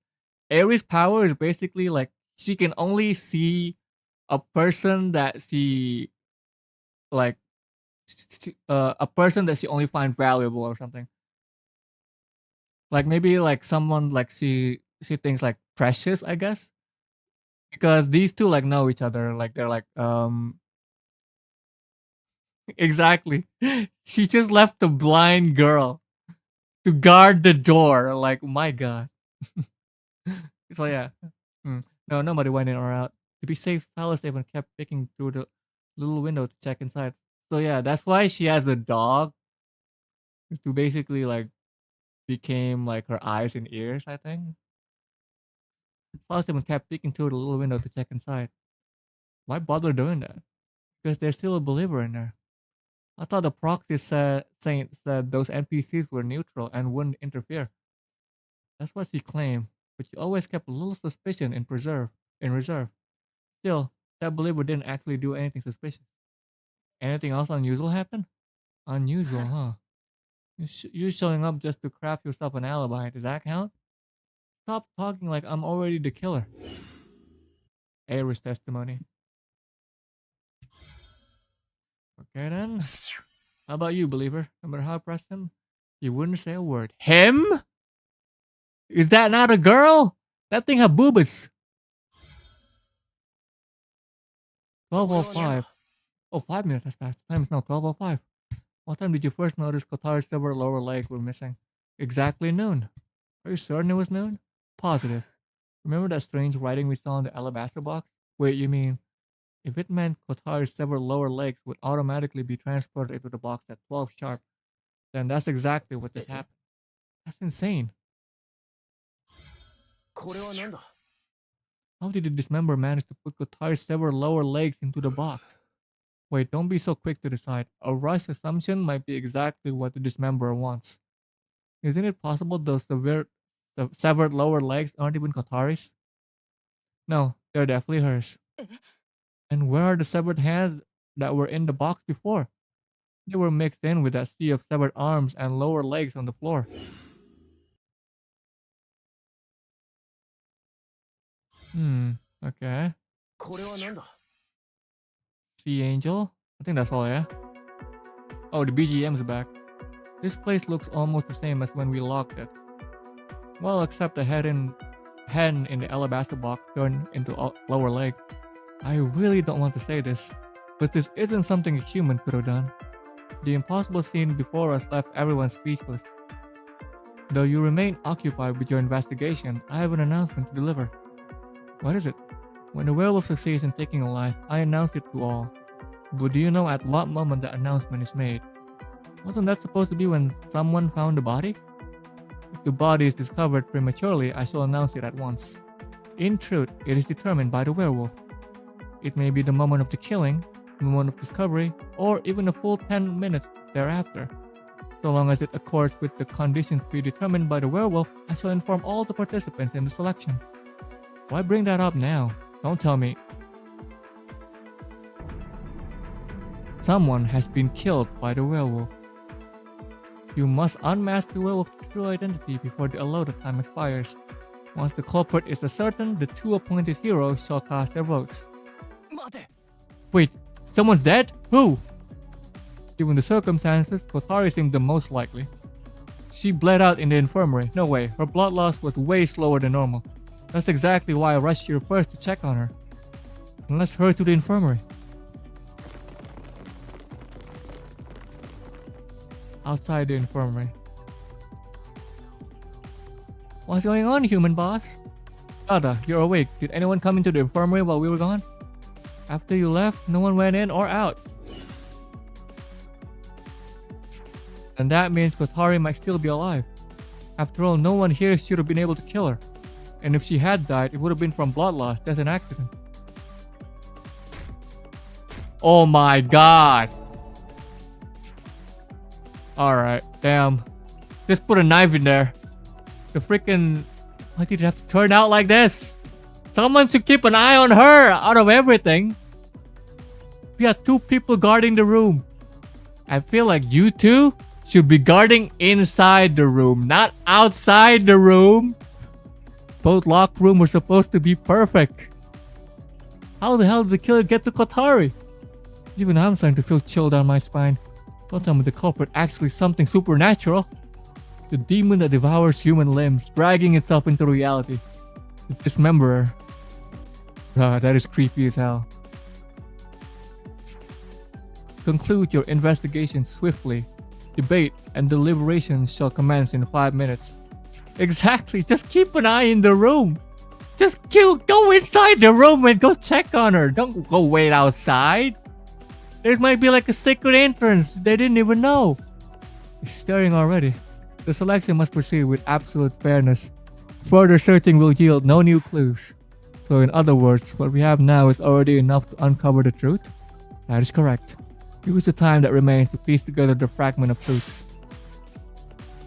Aries' power is basically like she can only see a person that she like, a person that she only finds valuable or something. Like maybe like someone like she thinks like precious, I guess. Because these two like know each other, like they're like exactly. She just left the blind girl to guard the door. Like my god. So yeah. No, nobody went in or out. To be safe, Silas even kept peeking through the little window to check inside. So yeah, that's why she has a dog to basically like became like her eyes and ears, I think. Silas even kept peeking through the little window to check inside. Why bother doing that? Because there's still a believer in there. I thought the proxy saint said those NPCs were neutral and wouldn't interfere. That's what she claimed, but she always kept a little suspicion in reserve. Still, that believer didn't actually do anything suspicious. Anything else unusual happen? Unusual, huh? You showing up just to craft yourself an alibi, does that count? Stop talking like I'm already the killer. Aries testimony. Okay then. How about you, believer? No matter how I pressed him, he wouldn't say a word. Him? Is that not a girl? That thing have boobas. 12:05. Oh, 5 minutes has passed. Time is now 12:05. What time did you first notice Kotaro's several lower legs were missing? Exactly noon. Are you certain it was noon? Positive. Remember that strange writing we saw in the alabaster box? Wait, you mean, if it meant Kotaro's several lower legs would automatically be transported into the box at 12 sharp, then that's exactly what just happened. That's insane. これはなんだ How did the dismember manage to put Kotari's severed lower legs into the box? Wait, don't be so quick to decide. A rush assumption might be exactly what the dismemberer wants. Isn't it possible those the severed lower legs aren't even Kotari's? No, they're definitely hers. And where are the severed hands that were in the box before? They were mixed in with that sea of severed arms and lower legs on the floor. Okay. これはなんだ Sea Angel? I think that's all, yeah? Oh, the BGM's back. This place looks almost the same as when we locked it. Well, except the hen in the alabaster box turned into a lower leg. I really don't want to say this, but this isn't something a human could have done. The impossible scene before us left everyone speechless. Though you remain occupied with your investigation, I have an announcement to deliver. What is it? When the werewolf succeeds in taking a life, I announce it to all. But do you know at what moment the announcement is made? Wasn't that supposed to be when someone found the body? If the body is discovered prematurely, I shall announce it at once. In truth, it is determined by the werewolf. It may be the moment of the killing, the moment of discovery, or even a full 10 minutes thereafter. So long as it accords with the conditions predetermined by the werewolf, I shall inform all the participants in the selection. Why bring that up now? Don't tell me. Someone has been killed by the werewolf. You must unmask the werewolf's true identity before the allotted time expires. Once the culprit is certain, the two appointed heroes shall cast their votes. 待て Wait, someone's dead? Who? Given the circumstances, Kotari seemed the most likely. She bled out in the infirmary. No way, her blood loss was way slower than normal. That's exactly why I rushed here first to check on her. And let's hurry to the infirmary. Outside the infirmary. What's going on, human boss? Ada, you're awake. Did anyone come into the infirmary while we were gone? After you left, no one went in or out. And that means Kotari might still be alive. After all, no one here should have been able to kill her. And if she had died, it would have been from blood loss, just an accident. Oh my god! Alright, damn. Just put a knife in there. The freaking... Why did it have to turn out like this? Someone should keep an eye on her out of everything. We had two people guarding the room. I feel like you two should be guarding inside the room, not outside the room. Both locked rooms were supposed to be perfect. How the hell did the killer get to Kotari? Even I'm starting to feel chill down my spine. Don't tell me the culprit actually something supernatural. The demon that devours human limbs, dragging itself into reality. The dismemberer. God, that is creepy as hell. Conclude your investigation swiftly. Debate and deliberations shall commence in 5 minutes. Exactly, just keep an eye in the room. Just go inside the room and go check on her. Don't go wait outside. There might be like a secret entrance they didn't even know. He's staring already. The selection must proceed with absolute fairness. Further searching will yield no new clues. So in other words, what we have now is already enough to uncover the truth? That is correct. Use the time that remains to piece together the fragment of truths.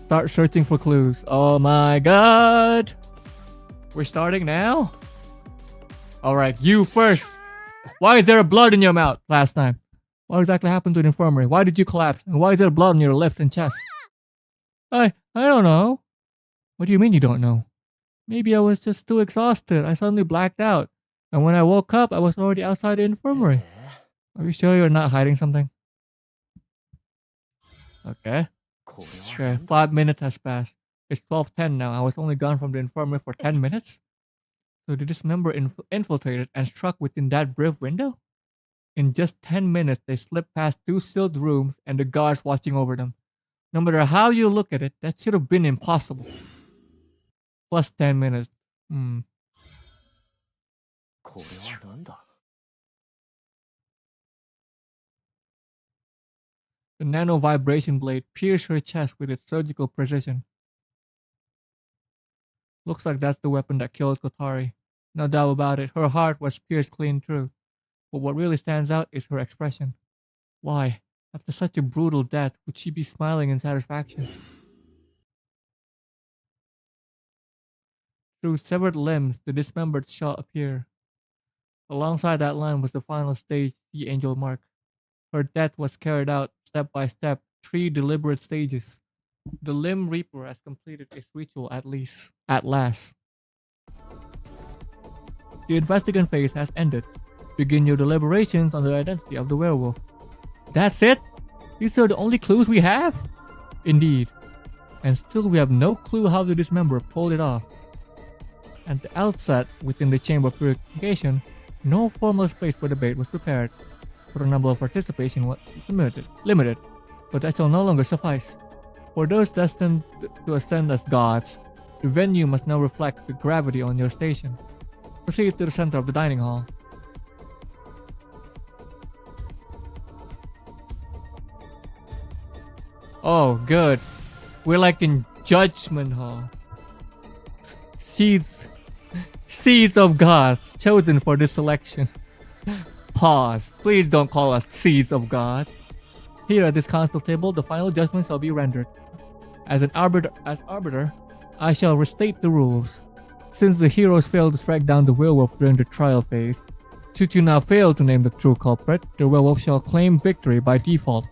Start searching for clues. Oh my god! We're starting now? Alright, you first! Why is there blood in your mouth last time? What exactly happened to the infirmary? Why did you collapse? And why is there blood on your lips and chest? I don't know. What do you mean you don't know? Maybe I was just too exhausted. I suddenly blacked out. And when I woke up, I was already outside the infirmary. Are you sure you're not hiding something? Okay. Okay, 5 minutes has passed. It's 12:10 now. I was only gone from the infirmary for 10 minutes? So did this member infiltrated and struck within that brief window? In just 10 minutes, they slipped past 2 sealed rooms and the guards watching over them. No matter how you look at it, that should have been impossible. Plus 10 minutes. The nano vibration blade pierced her chest with its surgical precision. Looks like that's the weapon that killed Kotari. No doubt about it, her heart was pierced clean through. But what really stands out is her expression. Why, after such a brutal death, would she be smiling in satisfaction? Through severed limbs, the dismembered shall appear. Alongside that line was the final stage, the angel mark. Her death was carried out step by step, 3 deliberate stages. The limb reaper has completed its ritual at last. The investigation phase has ended. Begin your deliberations on the identity of the werewolf. That's it? These are the only clues we have? Indeed. And still we have no clue how the dismember pulled it off. At the outset, within the chamber of purification, no formal space for debate was prepared, for the number of participation was limited, but that shall no longer suffice. For those destined to ascend as gods, the venue must now reflect the gravity on your station. Proceed to the center of the dining hall. Oh, good. We're like in Judgment Hall. Seeds of gods chosen for this selection. Pause. Please don't call us seeds of God. Here at this council table, the final judgment shall be rendered. As arbiter, I shall restate the rules. Since the heroes failed to strike down the werewolf during the trial phase, should you now fail to name the true culprit, the werewolf shall claim victory by default.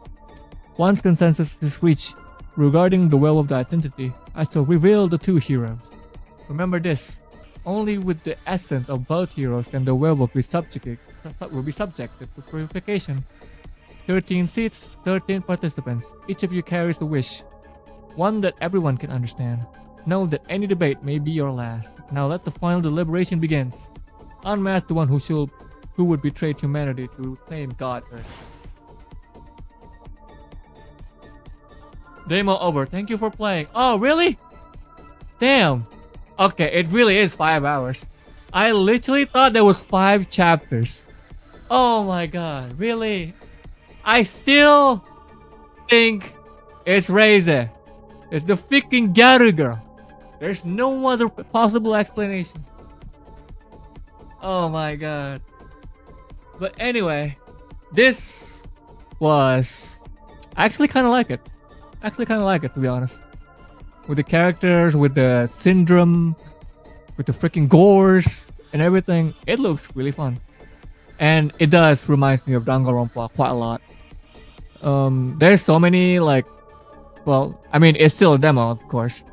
Once consensus is reached regarding the werewolf's identity, I shall reveal the 2 heroes. Remember this, only with the essence of both heroes can the werewolf be subjected to purification. 13 seats, 13 participants. Each of you carries a wish, one that everyone can understand. Know that any debate may be your last. Now let the final deliberation begins. Unmask the one who would betray humanity to claim godhood. Demo over. Thank you for playing. Oh, really? Damn. Okay, it really is 5 hours. I literally thought there was 5 chapters. Oh my god, really? I still think it's Reze. It's the freaking Gyaru girl. There's no other possible explanation. Oh my god. But anyway, this was... I actually kind of like it. To be honest. With the characters, with the syndrome, with the freaking gores and everything, it looks really fun. And it does remind me of Danganronpa quite a lot. There's so many like, well, I mean, it's still a demo, of course.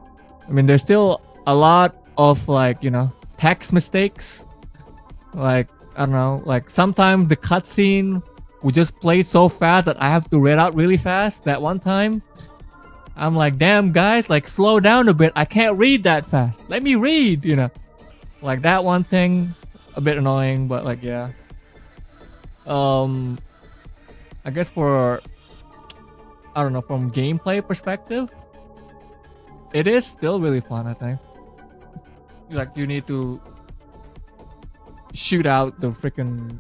I mean, there's still a lot of like, you know, text mistakes. Like, I don't know, like sometimes the cutscene would just play so fast that I have to read out really fast. That one time, I'm like, damn guys, like slow down a bit. I can't read that fast. Let me read, you know. Like that one thing, a bit annoying, but like, yeah. I guess for, I don't know, from gameplay perspective, it is still really fun, I think. Like you need to shoot out the freaking,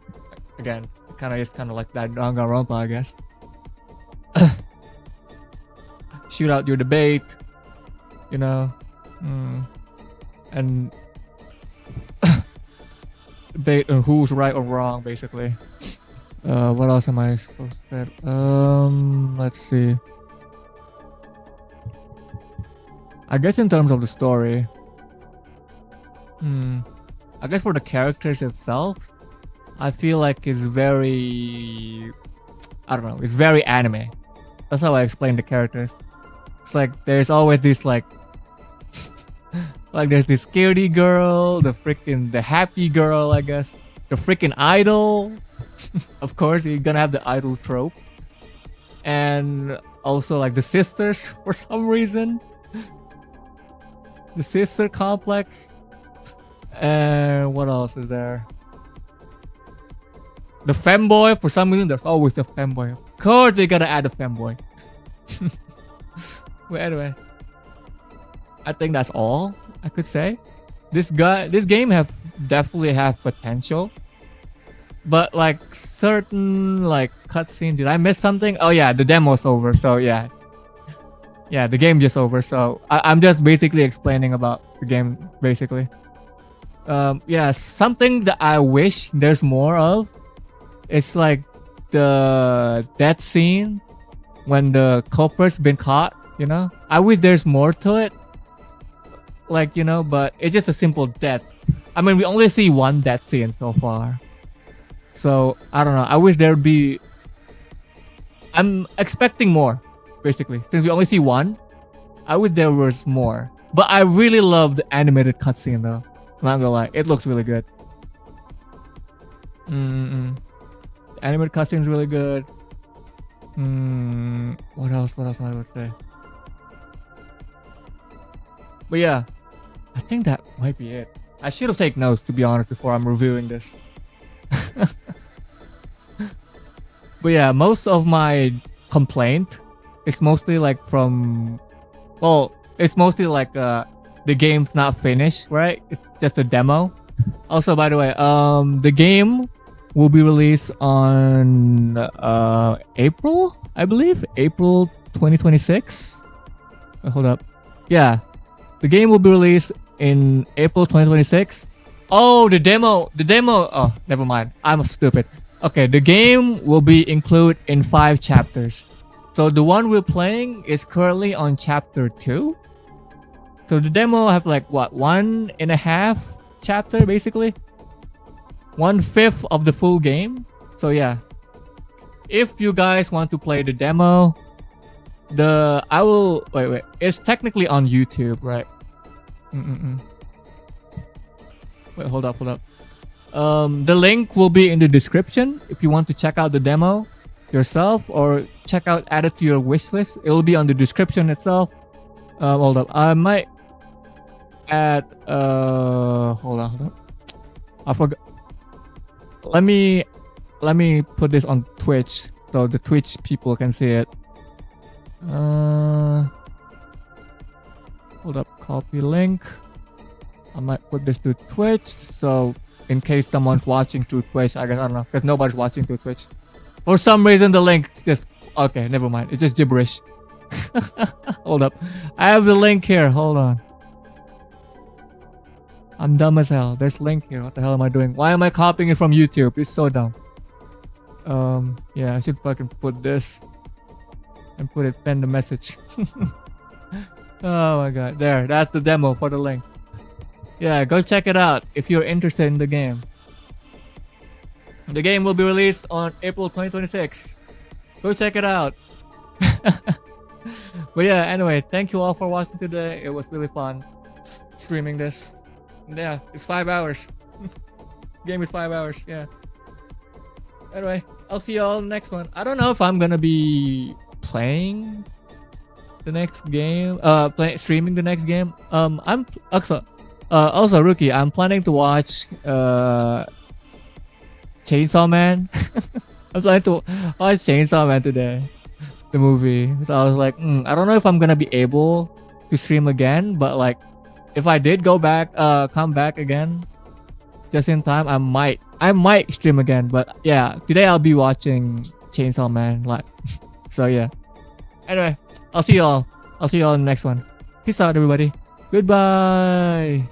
again, it's kind of like that Danganronpa, I guess. Shoot out your debate, you know, and debate on who's right or wrong, basically. What else am I supposed to say? Let's see. I guess in terms of the story, I guess for the characters itself, I feel like it's very, I don't know, it's very anime. That's how I explain the characters. It's like there's always this like there's this scaredy girl, the happy girl, I guess, the freaking idol. Of course, you're gonna have the idol trope, and also like the sisters for some reason, the sister complex, and what else is there? The femboy, for some reason, there's always a femboy. Of course, they gotta add a femboy. Well, anyway, I think that's all I could say. This game definitely have potential, but like certain like cutscenes. Did I miss something? Oh yeah, the demo's over. So yeah, yeah, the game just over. So I'm just basically explaining about the game, basically. Yeah, something that I wish there's more of. It's like the death scene when the culprit's been caught. You know, I wish there's more to it. Like, you know, but it's just a simple death. I mean, we only see one death scene so far. So I don't know. I wish there'd be. I'm expecting more, basically, since we only see one. I wish there was more. But I really love the animated cutscene though. I'm not gonna lie, it looks really good. The animated cutscene is really good. What else? What else I would say? But yeah, I think that might be it. I should have taken notes, to be honest, before I'm reviewing this. But yeah, most of my complaint is mostly like from, well, it's mostly like the game's not finished, right? It's just a demo. Also, by the way, the game will be released on April, I believe, April 2026. Hold up, yeah, the game will be released in April 2026. Oh, the demo. Oh, never mind. I'm stupid. Okay, the game will be included in 5 chapters. So the one we're playing is currently on chapter 2. So the demo have like what, 1.5 chapter basically, 1/5 of the full game. So yeah, if you guys want to play the demo, I will wait. It's technically on YouTube, right? Wait, hold up. The link will be in the description if you want to check out the demo yourself or add it to your wish list. It will be on the description itself. Hold up, I might add hold on. I forgot. Let me put this on Twitch so the Twitch people can see it. Hold up, copy link. I might put this to Twitch, so in case someone's watching through Twitch, I don't know, because nobody's watching through Twitch. For some reason, the link just, okay, never mind. It's just gibberish. Hold up. I have the link here. Hold on. I'm dumb as hell. There's link here. What the hell am I doing? Why am I copying it from YouTube? It's so dumb. Yeah, I should fucking put this and pen the message. Oh my god. There, that's the demo for the link. Yeah, go check it out if you're interested in the game. The game will be released on April 2026. Go check it out. But yeah, anyway, thank you all for watching today. It was really fun streaming this. Yeah, it's 5 hours. Game is 5 hours, yeah. Anyway, I'll see y'all next one. I don't know if I'm gonna be playing the next game, streaming the next game. I'm also Rookie, I'm planning to watch Chainsaw Man. I'm planning to watch Chainsaw Man today, the movie. So I was like, I don't know if I'm gonna be able to stream again, but like, if I did come back again, just in time, I might stream again. But yeah, today I'll be watching Chainsaw Man live. So yeah. Anyway, I'll see y'all in the next one. Peace out, everybody. Goodbye.